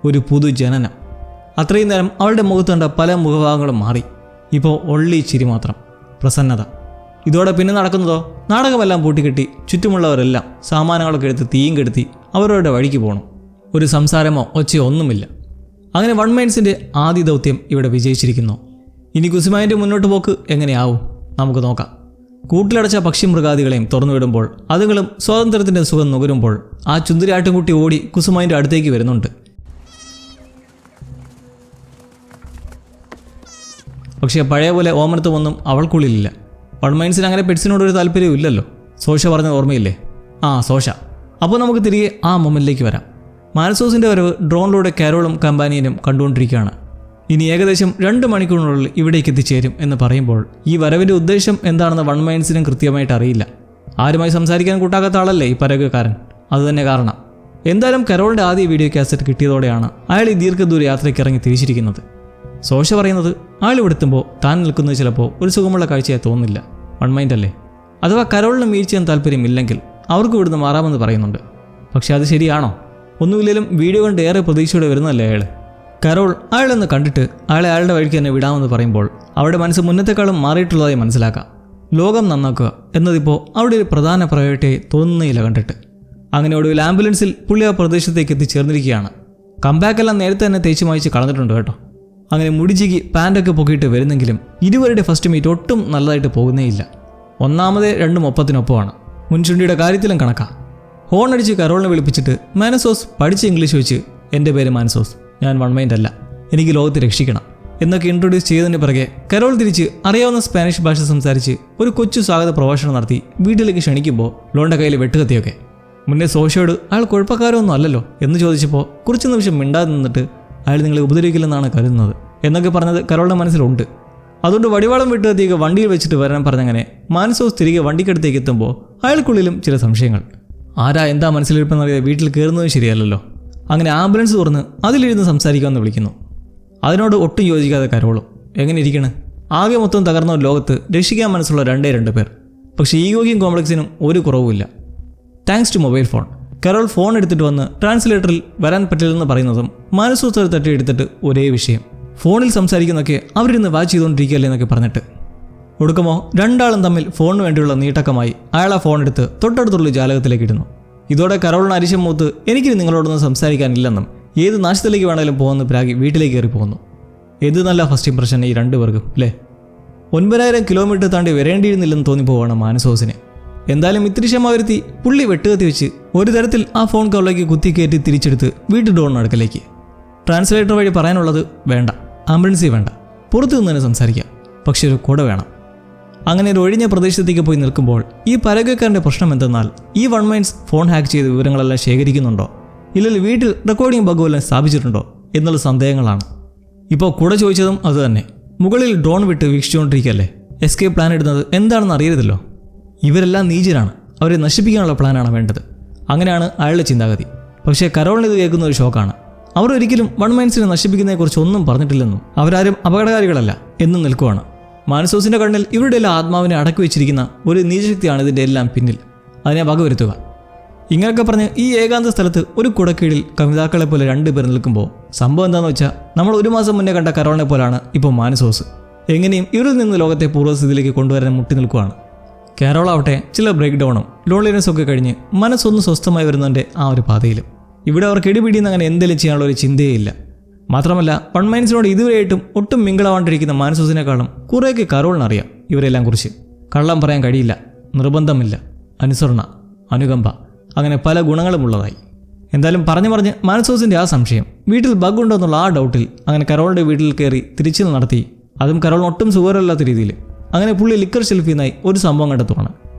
ഒരു പുതു ജനനം. അത്രയും നേരം അവളുടെ മുഖത്ത് കണ്ട പല മുഖഭാഗങ്ങളും മാറി. ഇപ്പോൾ ഒള്ളി ചിരി മാത്രം, പ്രസന്നത. ഇതോടെ പിന്നെ നടക്കുന്നതോ നാടകമെല്ലാം പൂട്ടിക്കെട്ടി ചുറ്റുമുള്ളവരെല്ലാം സാമാനങ്ങളൊക്കെ എടുത്ത് തീയും കെടുത്തി അവരവരുടെ വഴിക്ക് പോകണം. ഒരു സംസാരമോ ഒച്ചയോ ഒന്നുമില്ല. അങ്ങനെ വൺ മൈൻഡ്സിൻ്റെ ആദ്യ ദൗത്യം ഇവിടെ വിജയിച്ചിരിക്കുന്നു. ഇനി കുസിമായിൻ്റെ മുന്നോട്ട് പോക്ക് എങ്ങനെയാവും നമുക്ക് നോക്കാം. കൂട്ടിലടച്ച പക്ഷി മൃഗാദികളെയും തുറന്നുവിടുമ്പോൾ അതുങ്ങളും സ്വാതന്ത്ര്യത്തിൻ്റെ സുഖം നുകരുമ്പോൾ ആ ചുന്ദരി ആട്ടിൻകുട്ടി ഓടി കുസുമായിൻ്റെ അടുത്തേക്ക് വരുന്നുണ്ട്. പക്ഷേ പഴയ പോലെ ഓമനത്വമൊന്നും അവൾക്കുള്ളിലില്ല. വൺ മൈൻഡ്സിന് അങ്ങനെ പെറ്റ്സിനോടൊരു താല്പര്യവും ഇല്ലല്ലോ. സോഷ പറഞ്ഞ ഓർമ്മയില്ലേ? സോഷ. അപ്പോൾ നമുക്ക് തിരികെ ആ മൊമെൻറ്റിലേക്ക് വരാം. മാനസോസിൻ്റെ വരവ് ഡ്രോണിലൂടെ കാരോളും കമ്പാനിയനും കണ്ടുകൊണ്ടിരിക്കുകയാണ്. ഇനി ഏകദേശം 2 മണിക്കൂറിനുള്ളിൽ ഇവിടേക്ക് എത്തിച്ചേരും എന്ന് പറയുമ്പോൾ ഈ വരവിൻ്റെ ഉദ്ദേശം എന്താണെന്ന് വൺ മൈൻഡ്സിനും കൃത്യമായിട്ട് അറിയില്ല. ആരുമായി സംസാരിക്കാൻ കൂട്ടാക്കാത്ത ആളല്ലേ ഈ പരകക്കാരൻ. അതുതന്നെ കാരണം. എന്തായാലും കരോളിൻ്റെ ആദ്യ വീഡിയോ കാസറ്റ് കിട്ടിയതോടെയാണ് അയാൾ ഈ ദീർഘദൂര യാത്രയ്ക്ക് ഇറങ്ങി തിരിച്ചിരിക്കുന്നത്. സോഷ പറയുന്നത് ആൾ ഇവിടെ എത്തുമ്പോൾ താൻ നിൽക്കുന്നത് ചിലപ്പോൾ ഒരു സുഖമുള്ള കാഴ്ചയായി തോന്നുന്നില്ല. വൺ മൈൻഡ് അല്ലേ? അഥവാ കരോളിന് മീറ്റ് ചെയ്യാൻ താല്പര്യമില്ലെങ്കിൽ അവർക്ക് ഇവിടുന്ന് മാറാമെന്ന് പറയുന്നുണ്ട്. പക്ഷെ അത് ശരിയാണോ? ഒന്നുമില്ലെങ്കിലും വീഡിയോ കണ്ട് ഏറെ പ്രതീക്ഷയോടെ വരുന്നതല്ലേ അയാൾ. കരോൾ അയാളെന്ന് കണ്ടിട്ട് അയാളെ അയാളുടെ വഴിക്ക് തന്നെ വിടാമെന്ന് പറയുമ്പോൾ അവരുടെ മനസ്സ് മുന്നത്തെക്കാളും മാറിയിട്ടുള്ളതായി മനസ്സിലാക്കാം. ലോകം നന്നാക്കുക എന്നതിപ്പോൾ അവിടെ ഒരു പ്രധാന പ്രയോറിറ്റിയായി തോന്നുന്നയില്ല കണ്ടിട്ട്. അങ്ങനെ ഒടുവിൽ ആംബുലൻസിൽ പുള്ളി ആ പ്രദേശത്തേക്ക് എത്തിച്ചേർന്നിരിക്കുകയാണ്. കംബാക്കെല്ലാം നേരത്തെ തന്നെ തേച്ച് മായ്ച്ച് കളഞ്ഞിട്ടുണ്ട് കേട്ടോ. അങ്ങനെ മുടിച്ചിക്ക് പാൻറ്റൊക്കെ പൊക്കിയിട്ട് വരുന്നെങ്കിലും ഇരുവരുടെ ഫസ്റ്റ് മീറ്റ് ഒട്ടും നല്ലതായിട്ട് പോകുന്നേയില്ല. ഒന്നാമതേ 2:30 മുൻചുണ്ടിയുടെ കാര്യത്തിലും കണക്കാ. ഹോൺ അടിച്ച് കരോളിനെ വിളിപ്പിച്ചിട്ട് മാനസോസ് പഠിച്ച ഇംഗ്ലീഷ് വെച്ച് എൻ്റെ പേര് മാനസോസ്, ഞാൻ വൺ മൈൻഡ് അല്ല, എനിക്ക് ലോകത്തെ രക്ഷിക്കണം എന്നൊക്കെ ഇൻട്രൊഡ്യൂസ് ചെയ്തതിന് പിറകെ കരോൾ തിരിച്ച് അറിയാവുന്ന സ്പാനിഷ് ഭാഷ സംസാരിച്ച് ഒരു കൊച്ചു സ്വാഗത പ്രഭാഷണം നടത്തി വീട്ടിലേക്ക് ക്ഷണിക്കുമ്പോൾ ലോണിൻ്റെ കയ്യിൽ വെട്ടുകത്തിയൊക്കെ. മുന്നേ സോഷ്യയോട് അയാൾ കുഴപ്പക്കാരൊന്നും അല്ലല്ലോ എന്ന് ചോദിച്ചപ്പോൾ കുറച്ച് നിമിഷം മിണ്ടാതെ നിന്നിട്ട് അയാൾ നിങ്ങളെ ഉപദ്രവിക്കില്ലെന്നാണ് കരുതുന്നത് എന്നൊക്കെ പറഞ്ഞത് കരോളുടെ മനസ്സിലുണ്ട്. അതുകൊണ്ട് വടിവാളം വിട്ടത്തേക്ക് വണ്ടിയിൽ വെച്ചിട്ട് വരാൻ പറഞ്ഞങ്ങനെ മാനസോസ് തിരികെ വണ്ടിക്കടുത്തേക്ക് എത്തുമ്പോൾ അയാൾക്കുള്ളിലും ചില സംശയങ്ങൾ. ആരാ എന്താ മനസ്സിലിരിപ്പെന്നറിയാതെ വീട്ടിൽ കയറുന്നതും ശരിയല്ലല്ലോ. അങ്ങനെ ആംബുലൻസ് തുറന്ന് അതിലിരുന്ന് സംസാരിക്കാമെന്ന് വിളിക്കുന്നു. അതിനോട് ഒട്ടും യോജിക്കാതെ കരോളും. എങ്ങനെ ഇരിക്കണ്? ആകെ മൊത്തം തകർന്ന ഒരു ലോകത്ത് രക്ഷിക്കാൻ മനസ്സുള്ള 2 പേർ. പക്ഷേ ഈഗോയ്ക്കും കോംപ്ലക്സിനും ഒരു കുറവുമില്ല. Thanks to mobile phone. Carol phone എടുത്തിട്ട് വന്ന് ട്രാൻസ്ലേറ്ററിൽ വരാൻ പറ്റില്ലെന്ന് പറയുന്നതും മാനസോസ് തട്ടിയെടുത്തിട്ട് ഒരേ വിഷയം. ഫോണിൽ സംസാരിക്കുന്നതൊക്കെ അവരിന്ന് വാച്ച് ചെയ്തുകൊണ്ടിരിക്കുകയല്ലേ എന്നൊക്കെ പറഞ്ഞിട്ട് ഒടുക്കമോ രണ്ടാളും തമ്മിൽ ഫോണിന് വേണ്ടിയുള്ള നീട്ടക്കമായി അയാൾ ആ ഫോൺ എടുത്ത് തൊട്ടടുത്തുള്ള ജാലകത്തിലേക്ക് ഇടുന്നു. ഇതോടെ കരോളിന് അരിശം മൂത്ത് എനിക്ക് നിങ്ങളോടൊന്നും സംസാരിക്കാനില്ലെന്നും ഏത് നാശത്തിലേക്ക് വേണമെങ്കിലും പോകുന്ന പ്രാഗി വീട്ടിലേക്ക് കയറി പോകുന്നു. എന്ത് നല്ല ഫസ്റ്റ് ഇംപ്രഷൻ ഈ 2 പേർക്കും അല്ലേ. 9,000 കിലോമീറ്റർ താണ്ടി വരേണ്ടിയിരുന്നില്ലെന്ന് തോന്നിപ്പോവാണ് മാനസോസിന്. എന്തായാലും ഇത്തിരി ക്ഷമ വരുത്തി പുള്ളി വെട്ടുകത്തി വെച്ച് ഒരു തരത്തിൽ ആ ഫോൺ കവറിലേക്ക് കുത്തിക്കയറ്റി തിരിച്ചെടുത്ത് വീട്ടു ഡോറിന് അടുക്കലേക്ക്. ട്രാൻസ്ലേറ്റർ വഴി പറയാനുള്ളത് വേണ്ട, ആംബുലൻസിൽ വേണ്ട, പുറത്തു നിന്ന് തന്നെ സംസാരിക്കാം, പക്ഷെ ഒരു കുട വേണം. അങ്ങനെ ഒരു ഒഴിഞ്ഞ പ്രദേശത്തേക്ക് പോയി നിൽക്കുമ്പോൾ ഈ പരകക്കാരൻ്റെ പ്രശ്നം എന്തെന്നാൽ ഈ വൺ മൈൻസ് ഫോൺ ഹാക്ക് ചെയ്ത് വിവരങ്ങളെല്ലാം ശേഖരിക്കുന്നുണ്ടോ ഇല്ലെങ്കിൽ വീട്ടിൽ റെക്കോർഡിംഗ് ബഗ് വല്ലതും സ്ഥാപിച്ചിട്ടുണ്ടോ എന്നുള്ള സന്ദേഹങ്ങളാണ്. ഇപ്പോൾ കുട ചോദിച്ചതും അതുതന്നെ. മുകളിൽ ഡ്രോൺ വിട്ട് വീക്ഷിച്ചുകൊണ്ടിരിക്കുകയല്ലേ. എസ്കേപ്പ് പ്ലാൻ ഇടുന്നത് എന്താണെന്ന് അറിയരുതല്ലോ. ഇവരെല്ലാം നീചരാണ്, അവരെ നശിപ്പിക്കാനുള്ള പ്ലാനാണ് വേണ്ടത്. അങ്ങനെയാണ് അയാളുടെ ചിന്താഗതി. പക്ഷേ കരോളിന് ഇത് കേൾക്കുന്ന ഒരു ഷോക്കാണ്. അവർ ഒരിക്കലും വൺ മൈൻസിനെ നശിപ്പിക്കുന്നതിനെക്കുറിച്ച് ഒന്നും പറഞ്ഞിട്ടില്ലെന്നും അവരാരും അപകടകാരികളല്ല എന്നും നിൽക്കുവാണ്. മാനസോസിൻ്റെ കണ്ണിൽ ഇവരുടെ എല്ലാ ആത്മാവിനെ അടക്കി വെച്ചിരിക്കുന്ന ഒരു നീചശക്തിയാണ് ഇതിൻ്റെ എല്ലാം പിന്നിൽ. അതിനെ വകവരുത്തുക. ഇങ്ങനെയൊക്കെ പറഞ്ഞ് ഈ ഏകാന്ത സ്ഥലത്ത് ഒരു കുടക്കീഴിൽ കവിതാക്കളെ പോലെ 2 പേർ നിൽക്കുമ്പോൾ സംഭവം എന്താണെന്ന് വെച്ചാൽ നമ്മൾ 1 മാസം മുന്നേ കണ്ട കരോളിനെ പോലാണ് ഇപ്പോൾ മാനസോസ്. എങ്ങനെയും ഇവരിൽ നിന്ന് ലോകത്തെ പൂർവ്വസ്ഥിതിയിലേക്ക് കൊണ്ടുവരാൻ മുട്ടി നിൽക്കുവാണ്. കാരോളാവട്ടെ ചില ബ്രേക്ക് ഡൗണും ലോൺലിനെസ്സും ഒക്കെ കഴിഞ്ഞ് മനസ്സൊന്ന് സ്വസ്ഥമായി വരുന്നതിൻ്റെ ആ ഒരു പാതയിലും. ഇവിടെ അവർക്ക് ഇടിപിടിയെന്ന് അങ്ങനെ എന്തെങ്കിലും ചെയ്യാനുള്ള ഒരു ചിന്തയേ ഇല്ല. മാത്രമല്ല വൺ മൈൻസിനോട് ഇതുവരെയായിട്ടും ഒട്ടും മിങ്കിളാവാണ്ടിരിക്കുന്ന മാനസോസിനെക്കാളും കുറേയൊക്കെ കരോളിനറിയാം ഇവരെല്ലാം കുറിച്ച്. കള്ളം പറയാൻ കഴിയില്ല, നിർബന്ധമില്ല, അനുസരണ, അനുകമ്പ, അങ്ങനെ പല ഗുണങ്ങളും ഉള്ളതായി. എന്തായാലും പറഞ്ഞ് മാനസോസിൻ്റെ ആ സംശയം, വീട്ടിൽ ബഗ് ഉണ്ടോ എന്നുള്ള ആ ഡൗട്ടിൽ അങ്ങനെ കരോളിൻ്റെ വീട്ടിൽ കയറി തിരിച്ചിൽ നടത്തി. അതും കരോളിന് ഒട്ടും സുഖകരമല്ലാത്ത രീതിയിൽ. അങ്ങനെ പുള്ളി ലിക്കർ ഷെൽഫിൽ നിന്നായി ഒരു സംഭവം കണ്ടെത്തുവാണ്.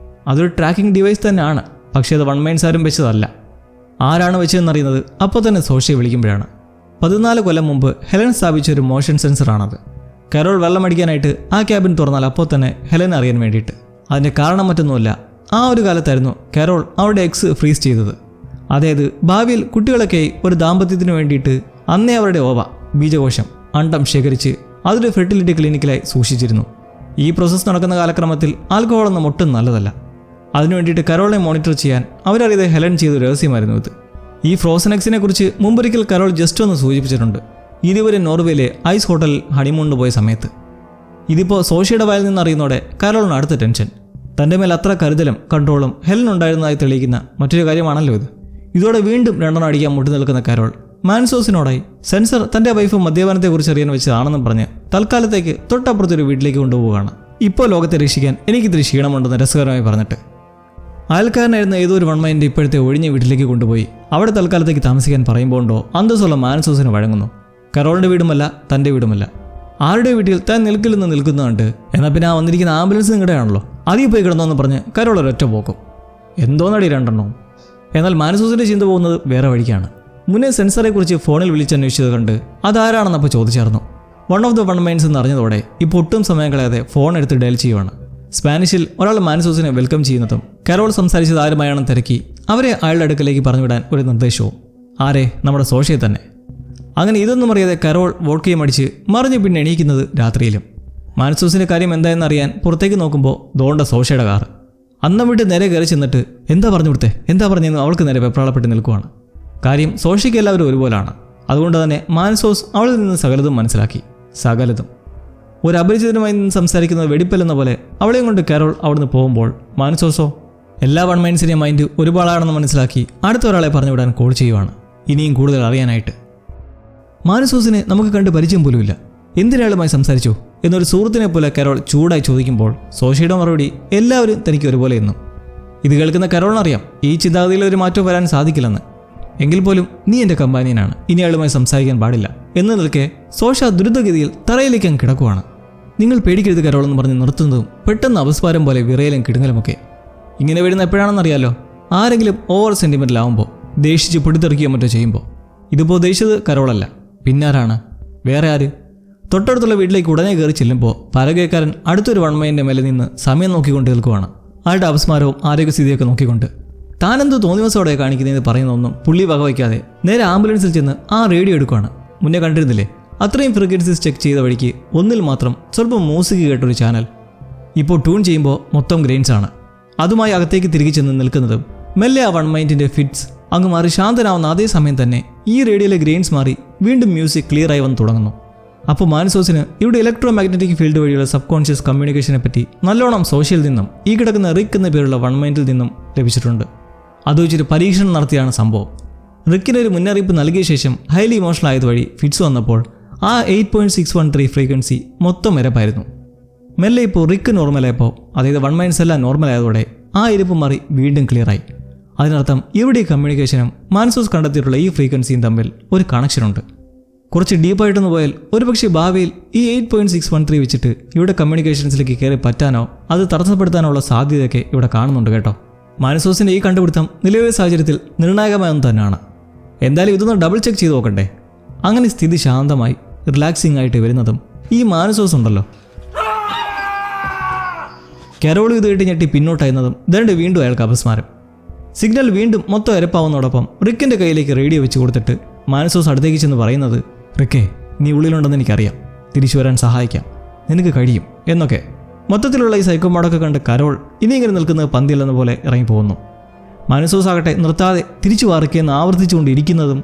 അതൊരു ട്രാക്കിംഗ് ഡിവൈസ് തന്നെയാണ്, പക്ഷേ അത് വൺ മൈൻസ് ആരും വെച്ചതല്ല. ആരാണ് വെച്ചതെന്നറിയുന്നത് അപ്പോൾ തന്നെ സോഷ്യയെ വിളിക്കുമ്പോഴാണ്. 14 കൊല്ലം മുമ്പ് ഹെലൻ സ്ഥാപിച്ച ഒരു മോഷൻ സെൻസറാണത്. കരോൾ വെള്ളമടിക്കാനായിട്ട് ആ ക്യാബിൻ തുറന്നാൽ അപ്പോൾ തന്നെ ഹെലൻ അറിയാൻ വേണ്ടിയിട്ട്. അതിൻ്റെ കാരണം മറ്റൊന്നുമല്ല, ആ ഒരു കാലത്തായിരുന്നു കരോൾ അവരുടെ എക്സ് ഫ്രീസ് ചെയ്തത്. അതായത് ഭാവിയിൽ കുട്ടികളൊക്കെയായി ഒരു ദാമ്പത്യത്തിന് വേണ്ടിയിട്ട് അന്നേ അവരുടെ ഓവ ബീജകോശം അണ്ടം ശേഖരിച്ച് അതൊരു ഫെർട്ടിലിറ്റി ക്ലിനിക്കിലായി സൂക്ഷിച്ചിരുന്നു. ഈ പ്രോസസ്സ് നടക്കുന്ന കാലക്രമത്തിൽ ആൽക്കഹോളൊന്നും ഒട്ടും നല്ലതല്ല. അതിനു വേണ്ടിയിട്ട് കരോളിനെ മോണിറ്റർ ചെയ്യാൻ അവരറിയാതെ ഹെലൻ ചെയ്ത രഹസ്യമായിരുന്നു ഇത്. ഈ ഫ്രോസൺ എക്സിനെ കുറിച്ച് മുമ്പൊരിക്കൽ കരോൾ ജസ്റ്റ് ഒന്ന് സൂചിപ്പിച്ചിട്ടുണ്ട്. ഇതുവരെ നോർവേയിലെ ഐസ് ഹോട്ടലിൽ ഹണിമൂണിന് പോയ സമയത്ത്. ഇതിപ്പോൾ സോഷ്യയുടെ വായിൽ നിന്നറിയുന്നതോടെ കരോളിന് അടുത്ത ടെൻഷൻ. തൻ്റെ മേൽ അത്ര കരുതലും കൺട്രോളും ഹെലൻ ഉണ്ടായിരുന്നതായി തെളിയിക്കുന്ന മറ്റൊരു കാര്യമാണല്ലോ ഇത്. ഇതോടെ വീണ്ടും 2 അടിക്കാൻ മുട്ടി നിൽക്കുന്ന കരോൾ മാൻസോസിനോടായി സെൻസർ തൻ്റെ വൈഫ് മദ്യപാനത്തെക്കുറിച്ച് അറിയാൻ വെച്ചതാണെന്നും പറഞ്ഞ് തൽക്കാലത്തേക്ക് തൊട്ടപ്പുറത്തൊരു വീട്ടിലേക്ക് കൊണ്ടുപോവുകയാണ്. ഇപ്പോൾ ലോകത്തെ രക്ഷിക്കാൻ എനിക്കിത്തിരി ക്ഷീണമുണ്ടെന്ന് രസകരമായി പറഞ്ഞിട്ട്. അയൽക്കാരനായിരുന്ന ഏതോ ഒരു വൺ മൈൻഡ് ഇപ്പോഴത്തെ ഒഴിഞ്ഞ വീട്ടിലേക്ക് കൊണ്ടുപോയി അവിടെ തൽക്കാലത്തേക്ക് താമസിക്കാൻ പറയുമ്പോണ്ടോ അന്തസ്സുള്ള മാനസോസിന് വഴങ്ങുന്നു. കരോളിൻ്റെ വീടുമല്ല, തൻ്റെ വീടുമല്ല, ആരുടെ വീട്ടിൽ താൻ നിൽക്കില്ലെന്ന് നിൽക്കുന്നുണ്ട്. എന്നാൽ പിന്നെ ആ വന്നിരിക്കുന്ന ആംബുലൻസ് നിങ്ങളുടെയാണല്ലോ, അതിൽ പോയി കിടന്നോന്ന് പറഞ്ഞ് കരോൾ ഒരൊറ്റ പോക്കും. എന്തോന്നടി 2 എണ്ണവും. എന്നാൽ മാനസോസിൻ്റെ ചിന്ത പോകുന്നത് വേറെ വഴിക്കാണ്. മുന്നേ സെൻസറെക്കുറിച്ച് ഫോണിൽ വിളിച്ചന്വേഷിച്ചത് കണ്ട് അതാരാണെന്നപ്പോൾ ചോദിച്ചായിരുന്നു. One of the one minds എന്ന് അറിഞ്ഞതോടെ ഇപ്പോൾ ഒട്ടും സമയം കളയാതെ ഫോൺ എടുത്ത് ഡയൽ ചെയ്യുവാണ്. സ്പാനിഷിൽ ഒരാൾ മാനസോസിനെ വെൽക്കം ചെയ്യുന്നതും കരോൾ സംസാരിച്ചത് ആരുമായാണെന്ന് തിരക്കി അവരെ അയാളുടെ അടുക്കലേക്ക് പറഞ്ഞുവിടാൻ ഒരു നിർദ്ദേശവും. ആരെ? നമ്മുടെ സോഷ്യയെ തന്നെ. അങ്ങനെ ഇതൊന്നും അറിയാതെ കരോൾ വോഡ്കയും അടിച്ച് മറിഞ്ഞ് പിന്നെ എണീക്കുന്നത് രാത്രിയിലും. മാനസോസിൻ്റെ കാര്യം എന്തായെന്നറിയാൻ പുറത്തേക്ക് നോക്കുമ്പോൾ ദോണ്ട സോഷ്യയുടെ കാറ്. അന്നം വിട്ട് നേരെ കയറി ചെന്നിട്ട് എന്താ പറഞ്ഞു കൊടുത്തേ, എന്താ പറഞ്ഞെന്ന് അവൾക്ക് നേരെ വെപ്രാളപ്പെട്ട് നിൽക്കുവാണ്. കാര്യം സോഷ്യയ്ക്ക് എല്ലാവരും ഒരുപോലാണ്. അതുകൊണ്ട് തന്നെ മാനസോസ് അവളിൽ നിന്ന് സകലതും മനസ്സിലാക്കി. സകലതും. ഒരു അപരിചിതനുമായി നിന്ന് സംസാരിക്കുന്നത് വെടിപ്പല്ലെന്ന പോലെ അവളെയും കൊണ്ട് കരോൾ അവിടുന്ന് പോകുമ്പോൾ മാനസോസോ എല്ലാ വൺ മൈൻസിൻ്റെയും മൈൻഡ് ഒരുപാടാണെന്ന് മനസ്സിലാക്കി അടുത്ത ഒരാളെ പറഞ്ഞുവിടാൻ കോൾ ചെയ്യുവാണ്, ഇനിയും കൂടുതൽ അറിയാനായിട്ട്. മാനസോസിനെ നമുക്ക് കണ്ട് പരിചയം പോലുമില്ല, എന്തിനാളുമായി സംസാരിച്ചോ എന്നൊരു സുഹൃത്തിനെ പോലെ കരോൾ ചൂടായി ചോദിക്കുമ്പോൾ സോഷ്യയുടെ മറുപടി എല്ലാവരും തനിക്ക് ഒരുപോലെ എന്നും. ഇത് കേൾക്കുന്ന കരോളിനറിയാം ഈ ചിന്താഗതിയിൽ ഒരു മാറ്റം വരാൻ സാധിക്കില്ലെന്ന്. എങ്കിൽ പോലും നീ എൻ്റെ കമ്പാനിയനാണ്, ഇനി അയാളുമായി സംസാരിക്കാൻ പാടില്ല എന്ന് നിൽക്കെ സോഷ്യ ദ്രുതഗതിയിൽ തറയിലേക്ക് അങ്ങ് കിടക്കുവാണ്. നിങ്ങൾ പേടിക്കരുത് കരോളെന്ന് പറഞ്ഞ് നിർത്തുന്നതും പെട്ടെന്ന് അപസ്മാരം പോലെ വിറയലും കിടുങ്ങലുമൊക്കെ. ഇങ്ങനെ വരുന്ന എപ്പോഴാണെന്നറിയാലോ, ആരെങ്കിലും ഓവർ സെൻറ്റിമെൻ്റലാവുമ്പോൾ ദേഷിച്ച് പൊട്ടിത്തെറിക്കുകയോ മറ്റോ ചെയ്യുമ്പോൾ ഇതിപ്പോൾ ദേഷ്യത് കരോളല്ല, പിന്നാരാണ്? വേറെ ആര്? തൊട്ടടുത്തുള്ള വീട്ടിലേക്ക് ഉടനെ കയറി ചെല്ലുമ്പോൾ പരകേക്കാരൻ അടുത്തൊരു വൺമൈൻ്റെ മേലെ നിന്ന് സമയം നോക്കിക്കൊണ്ട് നിൽക്കുവാണ്. ആളുടെ അപസ്മാരവും ആരോഗ്യസ്ഥിതിയൊക്കെ നോക്കിക്കൊണ്ട്. താനെന്ത് തോന്നിവസോടെ കാണിക്കുന്നതെന്ന് പറയുന്നതൊന്നും പുള്ളി വകവയ്ക്കാതെ നേരെ ആംബുലൻസിൽ ചെന്ന് ആ റേഡിയോ എടുക്കുകയാണ്. മുന്നേ കണ്ടിരുന്നില്ലേ, അത്രയും ഫ്രീക്വൻസീസ് ചെക്ക് ചെയ്ത വഴിക്ക് ഒന്നിൽ മാത്രം സ്വല്പം മ്യൂസിക് കേട്ടൊരു ചാനൽ. ഇപ്പോൾ ട്യൂൺ ചെയ്യുമ്പോൾ മൊത്തം ഗ്രെയിൻസ് ആണ്. അതുമായി അകത്തേക്ക് തിരികെ ചെന്ന് നിൽക്കുന്നതും മെല്ലെ ആ വൺമൈൻഡിൻ്റെ ഫിറ്റ്സ് അങ്ങ് മാറി ശാന്തനാവുന്ന അതേ സമയം തന്നെ ഈ റേഡിയോയിലെ ഗ്രെയിൻസ് മാറി വീണ്ടും മ്യൂസിക് ക്ലിയറായി വന്ന് തുടങ്ങുന്നു. അപ്പോൾ മാനസോസിന് ഇവിടെ ഇലക്ട്രോ മാഗ്നറ്റിക് ഫീൽഡ് വഴിയുള്ള സബ് കോൺഷ്യസ് കമ്മ്യൂണിക്കേഷനെ പറ്റി നല്ലോണം സോഷ്യൽ നിന്നും ഈ കിടക്കുന്ന റിക്ക് എന്ന പേരുള്ള വൺമൈൻഡിൽ നിന്നും ലഭിച്ചിട്ടുണ്ട്. അത് വെച്ചൊരു പരീക്ഷണം നടത്തിയാണ് സംഭവം. റിക്കിനൊരു മുന്നറിയിപ്പ് നൽകിയ ശേഷം ഹൈലി ഇമോഷണൽ ആയത് വഴി ഫിറ്റ്സ് വന്നപ്പോൾ ആ 8.613 ഫ്രീക്വൻസി മൊത്തം ഇരപ്പായിരുന്നു. മെല്ലെ ഇപ്പോൾ റിക്ക് നോർമലായപ്പോൾ, അതായത് വൺമൈൻഡ്സ് എല്ലാം നോർമലായതോടെ ആ ഇരിപ്പ് മാറി വീണ്ടും ക്ലിയറായി. അതിനർത്ഥം ഇവിടെ കമ്മ്യൂണിക്കേഷനും മാനസോസ് കണ്ടെത്തിയിട്ടുള്ള ഈ ഫ്രീക്വൻസിയും തമ്മിൽ ഒരു കണക്ഷനുണ്ട്. കുറച്ച് ഡീപ്പായിട്ടൊന്ന് പോയാൽ ഒരുപക്ഷെ ഭാവിയിൽ ഈ 8.613 വെച്ചിട്ട് ഇവിടെ കമ്മ്യൂണിക്കേഷൻസിലേക്ക് കയറി പറ്റാനോ അത് തടസ്സപ്പെടുത്താനോ ഉള്ള സാധ്യതയൊക്കെ ഇവിടെ കാണുന്നുണ്ട് കേട്ടോ. മാനസോസിൻ്റെ ഈ കണ്ടുപിടുത്തം നിലവിലെ സാഹചര്യത്തിൽ നിർണായകമായൊന്നും തന്നെയാണ്. എന്തായാലും ഇതൊന്ന് ഡബിൾ ചെക്ക് ചെയ്ത് നോക്കണ്ടേ. അങ്ങനെ സ്ഥിതി ശാന്തമായി റിലാക്സിംഗ് ആയിട്ട് വരുന്നതും ഈ മാനസോസ് ഉണ്ടല്ലോ. കരോൾ ഇത് കേട്ട് ഞെട്ടി പിന്നോട്ടായിരുന്നതും ദണ്ട് വീണ്ടും അയാൾക്ക് അപസ്മാരം. സിഗ്നൽ വീണ്ടും മൊത്തം ഇരപ്പാവുന്നതോടൊപ്പം റിക്കിൻ്റെ കയ്യിലേക്ക് റേഡിയോ വെച്ച് കൊടുത്തിട്ട് മാനസോസ് അടുത്തേക്ക് ചെന്ന് പറയുന്നത്, റിക്കേ, നീ ഉള്ളിലുണ്ടെന്ന് എനിക്കറിയാം, തിരിച്ചു വരാൻ സഹായിക്കാം, നിനക്ക് കഴിയും എന്നൊക്കെ. മൊത്തത്തിലുള്ള ഈ സൈക്കോമോഡൊക്കെ കണ്ട് കരോൾ ഇനി ഇങ്ങനെ നിൽക്കുന്നത് പന്തിയല്ലെന്ന പോലെ ഇറങ്ങിപ്പോകുന്നു. മാനസോസ് ആകട്ടെ നിർത്താതെ തിരിച്ചു വാറിക്കെന്ന് ആവർത്തിച്ചുകൊണ്ടിരിക്കുന്നതും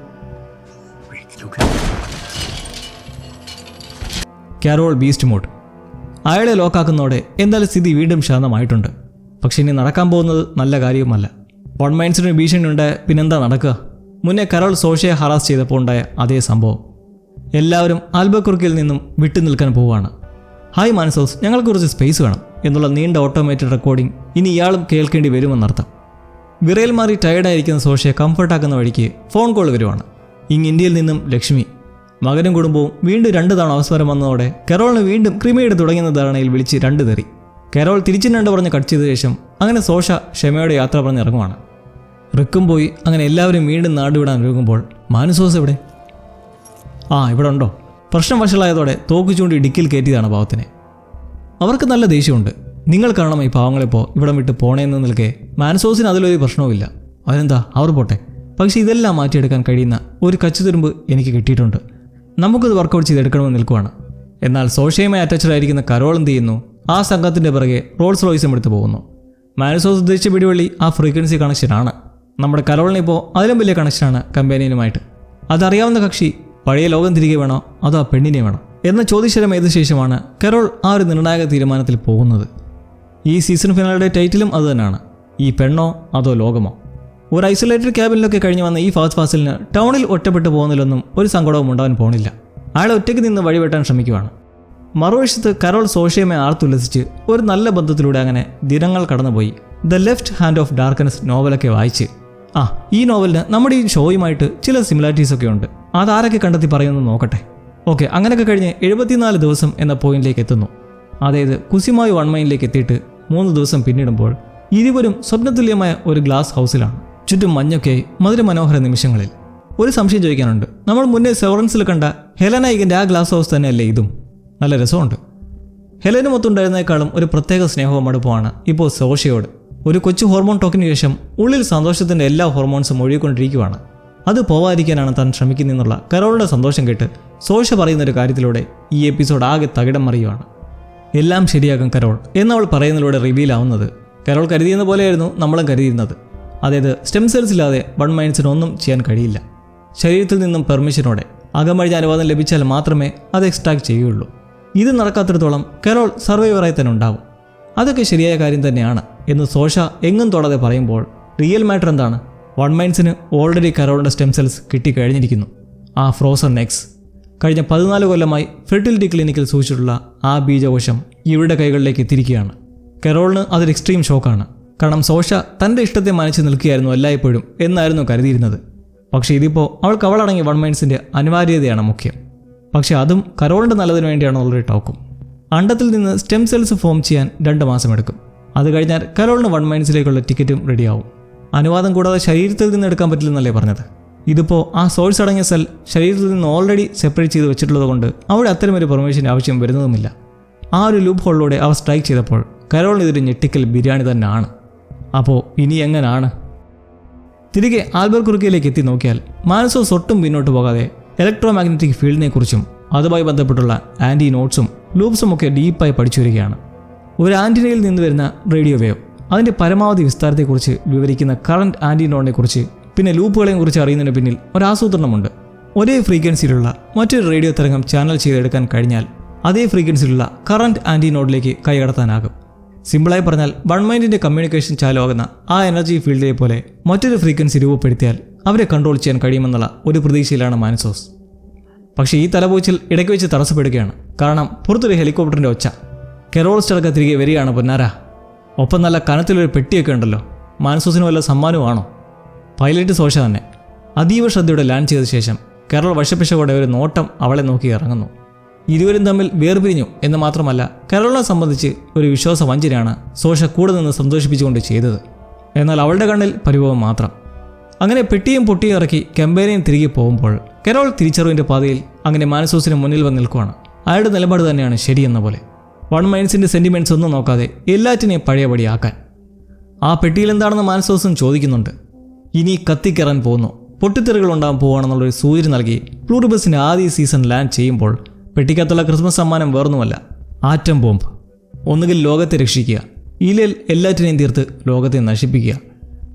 കരോൾ ബീസ്റ്റ് മോഡ്. അയാളെ ലോക്കാക്കുന്നതോടെ എന്തായാലും സ്ഥിതി വീണ്ടും ശാന്തമായിട്ടുണ്ട്. പക്ഷെ ഇനി നടക്കാൻ പോകുന്നത് നല്ല കാര്യവുമല്ല. വൺമൈൻഡ്സിന് ഭീഷണി ഉണ്ടായ പിന്നെന്താ നടക്കുക? മുന്നേ കരോൾ സോഷ്യയെ ഹറാസ് ചെയ്തപ്പോൾ ഉണ്ടായ അതേ സംഭവം. എല്ലാവരും ആൽബക്കുറുക്കിൽ നിന്നും വിട്ടു നിൽക്കാൻ പോവുകയാണ്. ഹായ് മാനസോസ്, ഞങ്ങൾക്ക് കുറച്ച് സ്പേസ് വേണം എന്നുള്ള നീണ്ട ഓട്ടോമേറ്റഡ് റെക്കോർഡിംഗ് ഇനി ഇയാളും കേൾക്കേണ്ടി വരുമെന്നർത്ഥം. വിറയിൽ മാറി ടയർഡായിരിക്കുന്ന സോഷ്യയെ കംഫർട്ടാക്കുന്ന വഴിക്ക് ഫോൺ കോൾ വരുവാണ്. ഇന്ത്യയിൽ നിന്നും ലക്ഷ്മി. മകനും കുടുംബവും വീണ്ടും 2 തവണ അവസരം വന്നതോടെ കരോളിന് വീണ്ടും ക്രിമേഡ് തുടങ്ങുന്ന ധാരണയിൽ വിളിച്ച് 2 തെറി. കരോൾ തിരിച്ചും 2 പറഞ്ഞ് കട്ട് ചെയ്ത ശേഷം അങ്ങനെ സോഷ ക്ഷമയോടെ യാത്ര പറഞ്ഞ് ഇറങ്ങുവാണ്. റിക്കും പോയി അങ്ങനെ എല്ലാവരും വീണ്ടും നാടുവിടാൻ ഒരുങ്ങുമ്പോൾ മാനസോസ് എവിടെ? ഇവിടെ ഉണ്ടോ? പ്രശ്നം വഷളായതോടെ തോക്ക് ചൂണ്ടി ഡിക്കിൽ കയറ്റിയതാണ് പാവത്തിനെ. അവർക്ക് നല്ല ദേഷ്യമുണ്ട്. നിങ്ങൾ കാരണം ഈ പാവങ്ങളിപ്പോൾ ഇവിടം വിട്ട് പോണേന്ന് നിൽക്കെ മാനസോസിന് അതിലൊരു പ്രശ്നവുമില്ല. അതിനെന്താ, അവർ പോട്ടെ. പക്ഷേ ഇതെല്ലാം മാറ്റിയെടുക്കാൻ കഴിയുന്ന ഒരു കച്ചുതുരുമ്പ് എനിക്ക് കിട്ടിയിട്ടുണ്ട്. നമുക്കത് വർക്കൗട്ട് ചെയ്തെടുക്കണമെന്ന് നിൽക്കുവാണ്. എന്നാൽ സോഷ്യയുമായി അറ്റാച്ചഡായിരിക്കുന്ന കരോൾ എന്ത് ചെയ്യുന്നു? ആ സംഘത്തിൻ്റെ പിറകെ റോൾസ് റോയ്സും എടുത്ത് പോകുന്നു. മാനസോസ് ഉദ്ദേശിച്ച പിടിവള്ളി ആ ഫ്രീക്വൻസി കണക്ഷനാണ്. നമ്മുടെ കരോളിനിപ്പോൾ അതിലും വലിയ കണക്ഷനാണ് കമ്പാനിയനുമായിട്ട്. അതറിയാവുന്ന കക്ഷി പഴയ ലോകം തിരികെ വേണോ അതോ ആ പെണ്ണിനെ വേണോ എന്ന ചോദ്യശരം ഏത ശേഷമാണ് കരോൾ ആ ഒരു നിർണായക തീരുമാനത്തിൽ പോകുന്നത്. ഈ സീസൺ ഫിനാലയുടെ ടൈറ്റിലും അതുതന്നെയാണ്, ഈ പെണ്ണോ അതോ ലോകമോ. ഒരു ഐസൊലേറ്റഡ് ക്യാബിനിലൊക്കെ കഴിഞ്ഞ് വന്ന ഈ ഫാസ്റ്റ് ഫാസിലിന് ടൗണിൽ ഒറ്റപ്പെട്ടു പോകുന്നതിലൊന്നും ഒരു സങ്കടവും ഉണ്ടാവാൻ പോണില്ല. അയാൾ ഒറ്റയ്ക്ക് നിന്ന് വഴിവെട്ടാൻ ശ്രമിക്കുവാണ്. മറുവശത്ത് കരോൾ സോഷ്യയുമായി ആർത്തുല്ലസിച്ച് ഒരു നല്ല ബന്ധത്തിലൂടെ അങ്ങനെ ദിനങ്ങൾ കടന്നുപോയി. ദ ലെഫ്റ്റ് ഹാൻഡ് ഓഫ് ഡാർക്കനസ് നോവലൊക്കെ വായിച്ച് ഈ നോവലിന് നമ്മുടെ ഈ ഷോയുമായിട്ട് ചില സിമിലാരിറ്റീസൊക്കെ ഉണ്ട്. അതാരൊക്കെ കണ്ടെത്തി പറയുമെന്ന് നോക്കട്ടെ. ഓക്കെ, അങ്ങനെയൊക്കെ കഴിഞ്ഞ് 74 ദിവസം എന്ന പോയിന്റിലേക്ക് എത്തുന്നു. അതായത് കുസിമായി വൺമൈനിലേക്ക് എത്തിയിട്ട് 3 ദിവസം പിന്നിടുമ്പോൾ ഇരുവരും സ്വപ്നതുല്യമായ ഒരു ഗ്ലാസ് ഹൗസിലാണ്. ചുറ്റും മഞ്ഞൊക്കെയായി മധുരമനോഹര നിമിഷങ്ങളിൽ. ഒരു സംശയം ചോദിക്കാനുണ്ട്. നമ്മൾ മുന്നേ സെവറൻസിൽ കണ്ട ഹെലന ഈഗൻ്റെ ആ ഗ്ലാസ് ഹൗസ് തന്നെയല്ലേ ഇതും? നല്ല രസമുണ്ട്. ഹെലനും ഒത്തുണ്ടായിരുന്നേക്കാളും ഒരു പ്രത്യേക സ്നേഹവും അടുപ്പമാണ് ഇപ്പോൾ സോഷ്യയോട്. ഒരു കൊച്ചു ഹോർമോൺ ടോക്കിന് ശേഷം ഉള്ളിൽ സന്തോഷത്തിൻ്റെ എല്ലാ ഹോർമോൺസും ഒഴുകിക്കൊണ്ടിരിക്കുകയാണ്. അത് പോവാതിരിക്കാനാണ് താൻ ശ്രമിക്കുന്നതെന്നുള്ള കരോളിൻ്റെ സന്തോഷം കേട്ട് സോഷ്യ പറയുന്നൊരു കാര്യത്തിലൂടെ ഈ എപ്പിസോഡ് ആകെ തകിടം മറിയുവാണ്. എല്ലാം ശരിയാകും കരോൾ എന്നവൾ പറയുന്നതിലൂടെ റിവീലാവുന്നത് കരോൾ കരുതിയെന്ന പോലെയായിരുന്നു നമ്മളും കരുതിയിരുന്നത്. അതായത് സ്റ്റെം സെൽസ് ഇല്ലാതെ വൺമൈൻഡ്സിന് ഒന്നും ചെയ്യാൻ കഴിയില്ല. ശരീരത്തിൽ നിന്നും പെർമിഷനോടെ അകമഴിഞ്ഞ അനുവാദം ലഭിച്ചാൽ മാത്രമേ അത് എക്സ്ട്രാക്ട് ചെയ്യുകയുള്ളൂ. ഇത് നടക്കാത്തിടത്തോളം കരോൾ സർവൈവറായി തന്നെ ഉണ്ടാവും. അതൊക്കെ ശരിയായ കാര്യം തന്നെയാണ് എന്ന് സോഷ എങ്ങും തൊടാതെ പറയുമ്പോൾ റിയൽ മാറ്റർ എന്താണ്? വൺമൈൻഡ്സിന് ഓൾറെഡി കരോളിൻ്റെ സ്റ്റെം സെൽസ് കിട്ടിക്കഴിഞ്ഞിരിക്കുന്നു. ആ ഫ്രോസൺ എഗ്സ് കഴിഞ്ഞ 14 കൊല്ലമായി ഫെർട്ടിലിറ്റി ക്ലിനിക്കിൽ സൂക്ഷിച്ചിട്ടുള്ള ആ ബീജകോശം ഇവരുടെ കൈകളിലേക്ക് എത്തിയിരിക്കുകയാണ്. കരോളിന് അതൊരു എക്സ്ട്രീം ഷോക്കാണ്. കാരണം സോഷ തൻ്റെ ഇഷ്ടത്തെ മാനിച്ച് നിൽക്കുകയായിരുന്നു എല്ലായ്പ്പോഴും എന്നായിരുന്നു കരുതിയിരുന്നത്. പക്ഷേ ഇതിപ്പോൾ അവൾക്ക് അവളടങ്ങിയ വൺമൈൻഡ്സിൻ്റെ അനിവാര്യതയാണ് മുഖ്യം. പക്ഷേ അതും കരോളിൻ്റെ നല്ലതിന് വേണ്ടിയാണെന്നുള്ളൊരു ടോക്കും. അണ്ടത്തിൽ നിന്ന് സ്റ്റെം സെൽസ് ഫോം ചെയ്യാൻ 2 മാസം എടുക്കും. അത് കഴിഞ്ഞാൽ കരോളിന് വൺമൈൻഡ്സിലേക്കുള്ള ടിക്കറ്റും റെഡിയാവും. അനുവാദം കൂടാതെ ശരീരത്തിൽ നിന്ന് എടുക്കാൻ പറ്റില്ലെന്നല്ലേ പറഞ്ഞത്. ഇതിപ്പോൾ ആ സോഴ്സ് അടങ്ങിയ സെൽ ശരീരത്തിൽ നിന്ന് ഓൾറെഡി സെപ്പറേറ്റ് ചെയ്ത് വെച്ചിട്ടുള്ളത് കൊണ്ട് അവിടെ അത്തരമൊരു പെർമിഷൻ്റെ ആവശ്യം വരുന്നതുമില്ല. ആ ഒരു ലൂപ്പ് ഹോളിലൂടെ അവർ സ്ട്രൈക്ക് ചെയ്തപ്പോൾ കരോളിന് ഇതൊരു ഞെട്ടിക്കൽ ബിരിയാണി തന്നെയാണ്. അപ്പോൾ ഇനി എങ്ങനെയാണ്? തിരികെ ആൽബർട്ട് കുറുക്കയിലേക്ക് എത്തി നോക്കിയാൽ മാനസോസ് ഒട്ടും പിന്നോട്ട് പോകാതെ ഇലക്ട്രോ മാഗ്നറ്റിക് ഫീൽഡിനെക്കുറിച്ചും അതുമായി ബന്ധപ്പെട്ടുള്ള ആൻറ്റി നോട്ട്സും ലൂപ്സും ഒക്കെ ഡീപ്പായി പഠിച്ചു വരികയാണ്. ഒരു ആൻറ്റിനയിൽ നിന്ന് വരുന്ന റേഡിയോ വേവ്, അതിൻ്റെ പരമാവധി വിസ്താരത്തെക്കുറിച്ച് വിവരിക്കുന്ന കറണ്ട് ആൻറ്റി നോഡിനെക്കുറിച്ച്, പിന്നെ ലൂപ്പുകളെയും കുറിച്ച് അറിയുന്നതിന് പിന്നിൽ ഒരാസൂത്രണമുണ്ട്. ഒരേ ഫ്രീക്വൻസിയിലുള്ള മറ്റൊരു റേഡിയോ തരംഗം ചാനൽ ചെയ്തെടുക്കാൻ കഴിഞ്ഞാൽ അതേ ഫ്രീക്വൻസിയിലുള്ള കറണ്ട് ആൻറ്റി നോഡിലേക്ക് കൈകടത്താനാകും. സിമ്പിളായി പറഞ്ഞാൽ വൺ മൈൻഡിൻ്റെ കമ്മ്യൂണിക്കേഷൻ ചാലുവാകുന്ന ആ എനർജി ഫീൽഡിനെ പോലെ മറ്റൊരു ഫ്രീക്വൻസി രൂപപ്പെടുത്തിയാൽ അവരെ കൺട്രോൾ ചെയ്യാൻ കഴിയുമെന്നുള്ള ഒരു പ്രതീക്ഷയിലാണ് മാനസോസ്. പക്ഷേ ഈ തലപോച്ചിൽ ഇടയ്ക്ക് വെച്ച് തടസ്സപ്പെടുകയാണ്. കാരണം പുറത്തൊരു ഹെലികോപ്റ്ററിൻ്റെ ഒച്ച. കെറോൾ സ്റ്റർക്ക് തിരികെ വരികയാണ് പൊന്നാര. ഒപ്പം നല്ല കനത്തിലൊരു പെട്ടിയൊക്കെ ഉണ്ടല്ലോ. മാനസോസിന് വല്ല സമ്മാനമാണോ? പൈലറ്റ് സോഷ തന്നെ അതീവ ശ്രദ്ധയോടെ ലാൻഡ് ചെയ്ത ശേഷം കെറോൾ വശപ്പിശകോടെ ഒരു നോട്ടം അവളെ നോക്കി ഇറങ്ങുന്നു. ഇരുവരും തമ്മിൽ വേർപിരിഞ്ഞു എന്ന് മാത്രമല്ല, കെറോളിനെ സംബന്ധിച്ച് ഒരു വിശ്വാസ വഞ്ചനയാണ് സോഷ കൂടെ നിന്ന് സന്തോഷിപ്പിച്ചുകൊണ്ട് ചെയ്തത്. എന്നാൽ അവളുടെ കണ്ണിൽ പരിഭവം മാത്രം. അങ്ങനെ പെട്ടിയും പൊട്ടിയും ഇറക്കി കെമ്പേനയും തിരികെ പോകുമ്പോൾ കെറോൾ തിരിച്ചറിവിൻ്റെ പാതയിൽ അങ്ങനെ മാനസോസിന് മുന്നിൽ വന്ന് നിൽക്കുകയാണ്. അയാളുടെ നിലപാട് തന്നെയാണ് ശരിയെന്ന പോലെ. വൺ മൈൻഡ്സിൻ്റെ സെൻറ്റിമെൻറ്റ്സ് ഒന്നും നോക്കാതെ എല്ലാറ്റിനെയും പഴയപടിയാക്കാൻ. ആ പെട്ടിയിൽ എന്താണെന്ന് മാനസോസും ചോദിക്കുന്നുണ്ട്. ഇനി കത്തിക്കയറാൻ പോകുന്നു, പൊട്ടിത്തെറികൾ ഉണ്ടാകാൻ പോവുകയാണെന്നുള്ളൊരു സൂചന നൽകി പ്ലൂറിബസിൻ്റെ ആദ്യ സീസൺ ലാൻഡ് ചെയ്യുമ്പോൾ പെട്ടിക്കകത്തുള്ള ക്രിസ്മസ് സമ്മാനം വേറൊന്നുമല്ല, ആറ്റം ബോംബ്. ഒന്നുകിൽ ലോകത്തെ രക്ഷിക്കുക, ഇല്ലെങ്കിൽ എല്ലാറ്റിനെയും തീർത്ത് ലോകത്തെ നശിപ്പിക്കുക.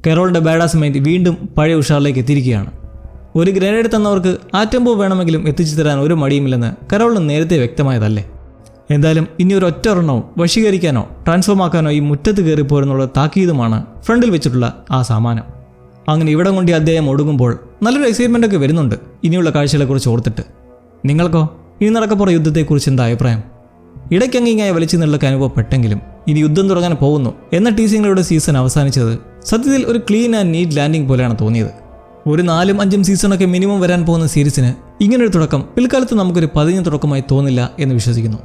കെറോളിൻ്റെ ബാഡാസ് മൈൻഡ് വീണ്ടും പഴയ ഉഷാറിലേക്ക് എത്തിയിരിക്കുകയാണ്. ഒരു ഗ്രനേഡ് തന്നവർക്ക് ആറ്റം ബോംബ് വേണമെങ്കിലും എത്തിച്ചു തരാൻ ഒരു മടിയുമില്ലെന്ന് കെറോളിന് നേരത്തെ വ്യക്തമായതല്ലേ. എന്തായാലും ഇനി ഒരു ഒറ്റ ഒരെണ്ണവും വശീകരിക്കാനോ ട്രാൻസ്ഫോം ആക്കാനോ ഈ മുറ്റത്ത് കയറിപ്പോരെന്നുള്ള താക്കീതുമാണ് ഫ്രണ്ടിൽ വെച്ചിട്ടുള്ള ആ സമ്മാനം. അങ്ങനെ ഇവിടം കൊണ്ട് അധ്യായം ഒടുങ്ങുമ്പോൾ നല്ലൊരു എക്സൈറ്റ്മെൻ്റൊക്കെ വരുന്നുണ്ട് ഇനിയുള്ള കാഴ്ചകളെക്കുറിച്ച് ഓർത്തിട്ട്. നിങ്ങൾക്കോ ഇനി നടക്കപ്പുറ യുദ്ധത്തെക്കുറിച്ച് എന്താ അഭിപ്രായം? ഇടയ്ക്കങ്ങിങ്ങായി വലിച്ചു നിള്ളൊക്കെ അനുഭവപ്പെട്ടെങ്കിലും ഇനി യുദ്ധം തുടങ്ങാൻ പോകുന്നു എന്ന ടീസിങ്ങളുടെ സീസൺ അവസാനിച്ചത് സത്യത്തിൽ ഒരു ക്ലീൻ ആൻഡ് നീറ്റ് ലാൻഡിംഗ് പോലെയാണ് തോന്നിയത്. ഒരു 4-5 സീസണൊക്കെ മിനിമം വരാൻ പോകുന്ന സീരീസിന് ഇങ്ങനൊരു തുടക്കം പിൽക്കാലത്ത് നമുക്കൊരു പതിഞ്ഞ തുടക്കമായി തോന്നില്ല എന്ന് വിശ്വസിക്കുന്നു.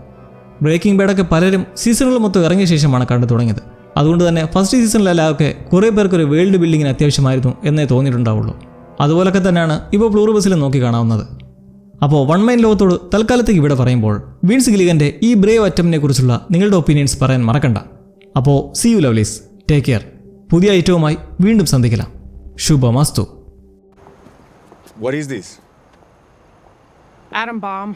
ബ്രേക്കിംഗ് ബാഡൊക്കെ പലരും സീസണുകൾ മൊത്തം ഇറങ്ങിയ ശേഷമാണ് കണ്ടു തുടങ്ങിയത്. അതുകൊണ്ട് തന്നെ ഫസ്റ്റ് സീസണിലെല്ലാമൊക്കെ കുറേ പേർക്കൊരു വേൾഡ് ബിൽഡിങ്ങിന് അത്യാവശ്യമായിരുന്നു എന്നേ തോന്നിയിട്ടുണ്ടാവുള്ളൂ. അതുപോലൊക്കെ തന്നെയാണ് ഇപ്പോൾ പ്ലൂറിബസിൽ നോക്കി കാണാവുന്നത്. അപ്പോൾ വൺ മൈൻ ലോകത്തോട് തൽക്കാലത്തേക്ക് ഇവിടെ പറയുമ്പോൾ വിൻസ് ഗില്ലിഗൻ്റെ ഈ ബ്രേവ് അറ്റംപ്റ്റിനെ കുറിച്ചുള്ള നിങ്ങളുടെ ഒപ്പീനിയൻസ് പറയാൻ മറക്കണ്ട. അപ്പോൾ see you lovelies, take care. പുതിയ ഐറ്റവുമായി വീണ്ടും സന്ധിக்கலாம். ശുഭമസ്തു. What is this? Atom bomb.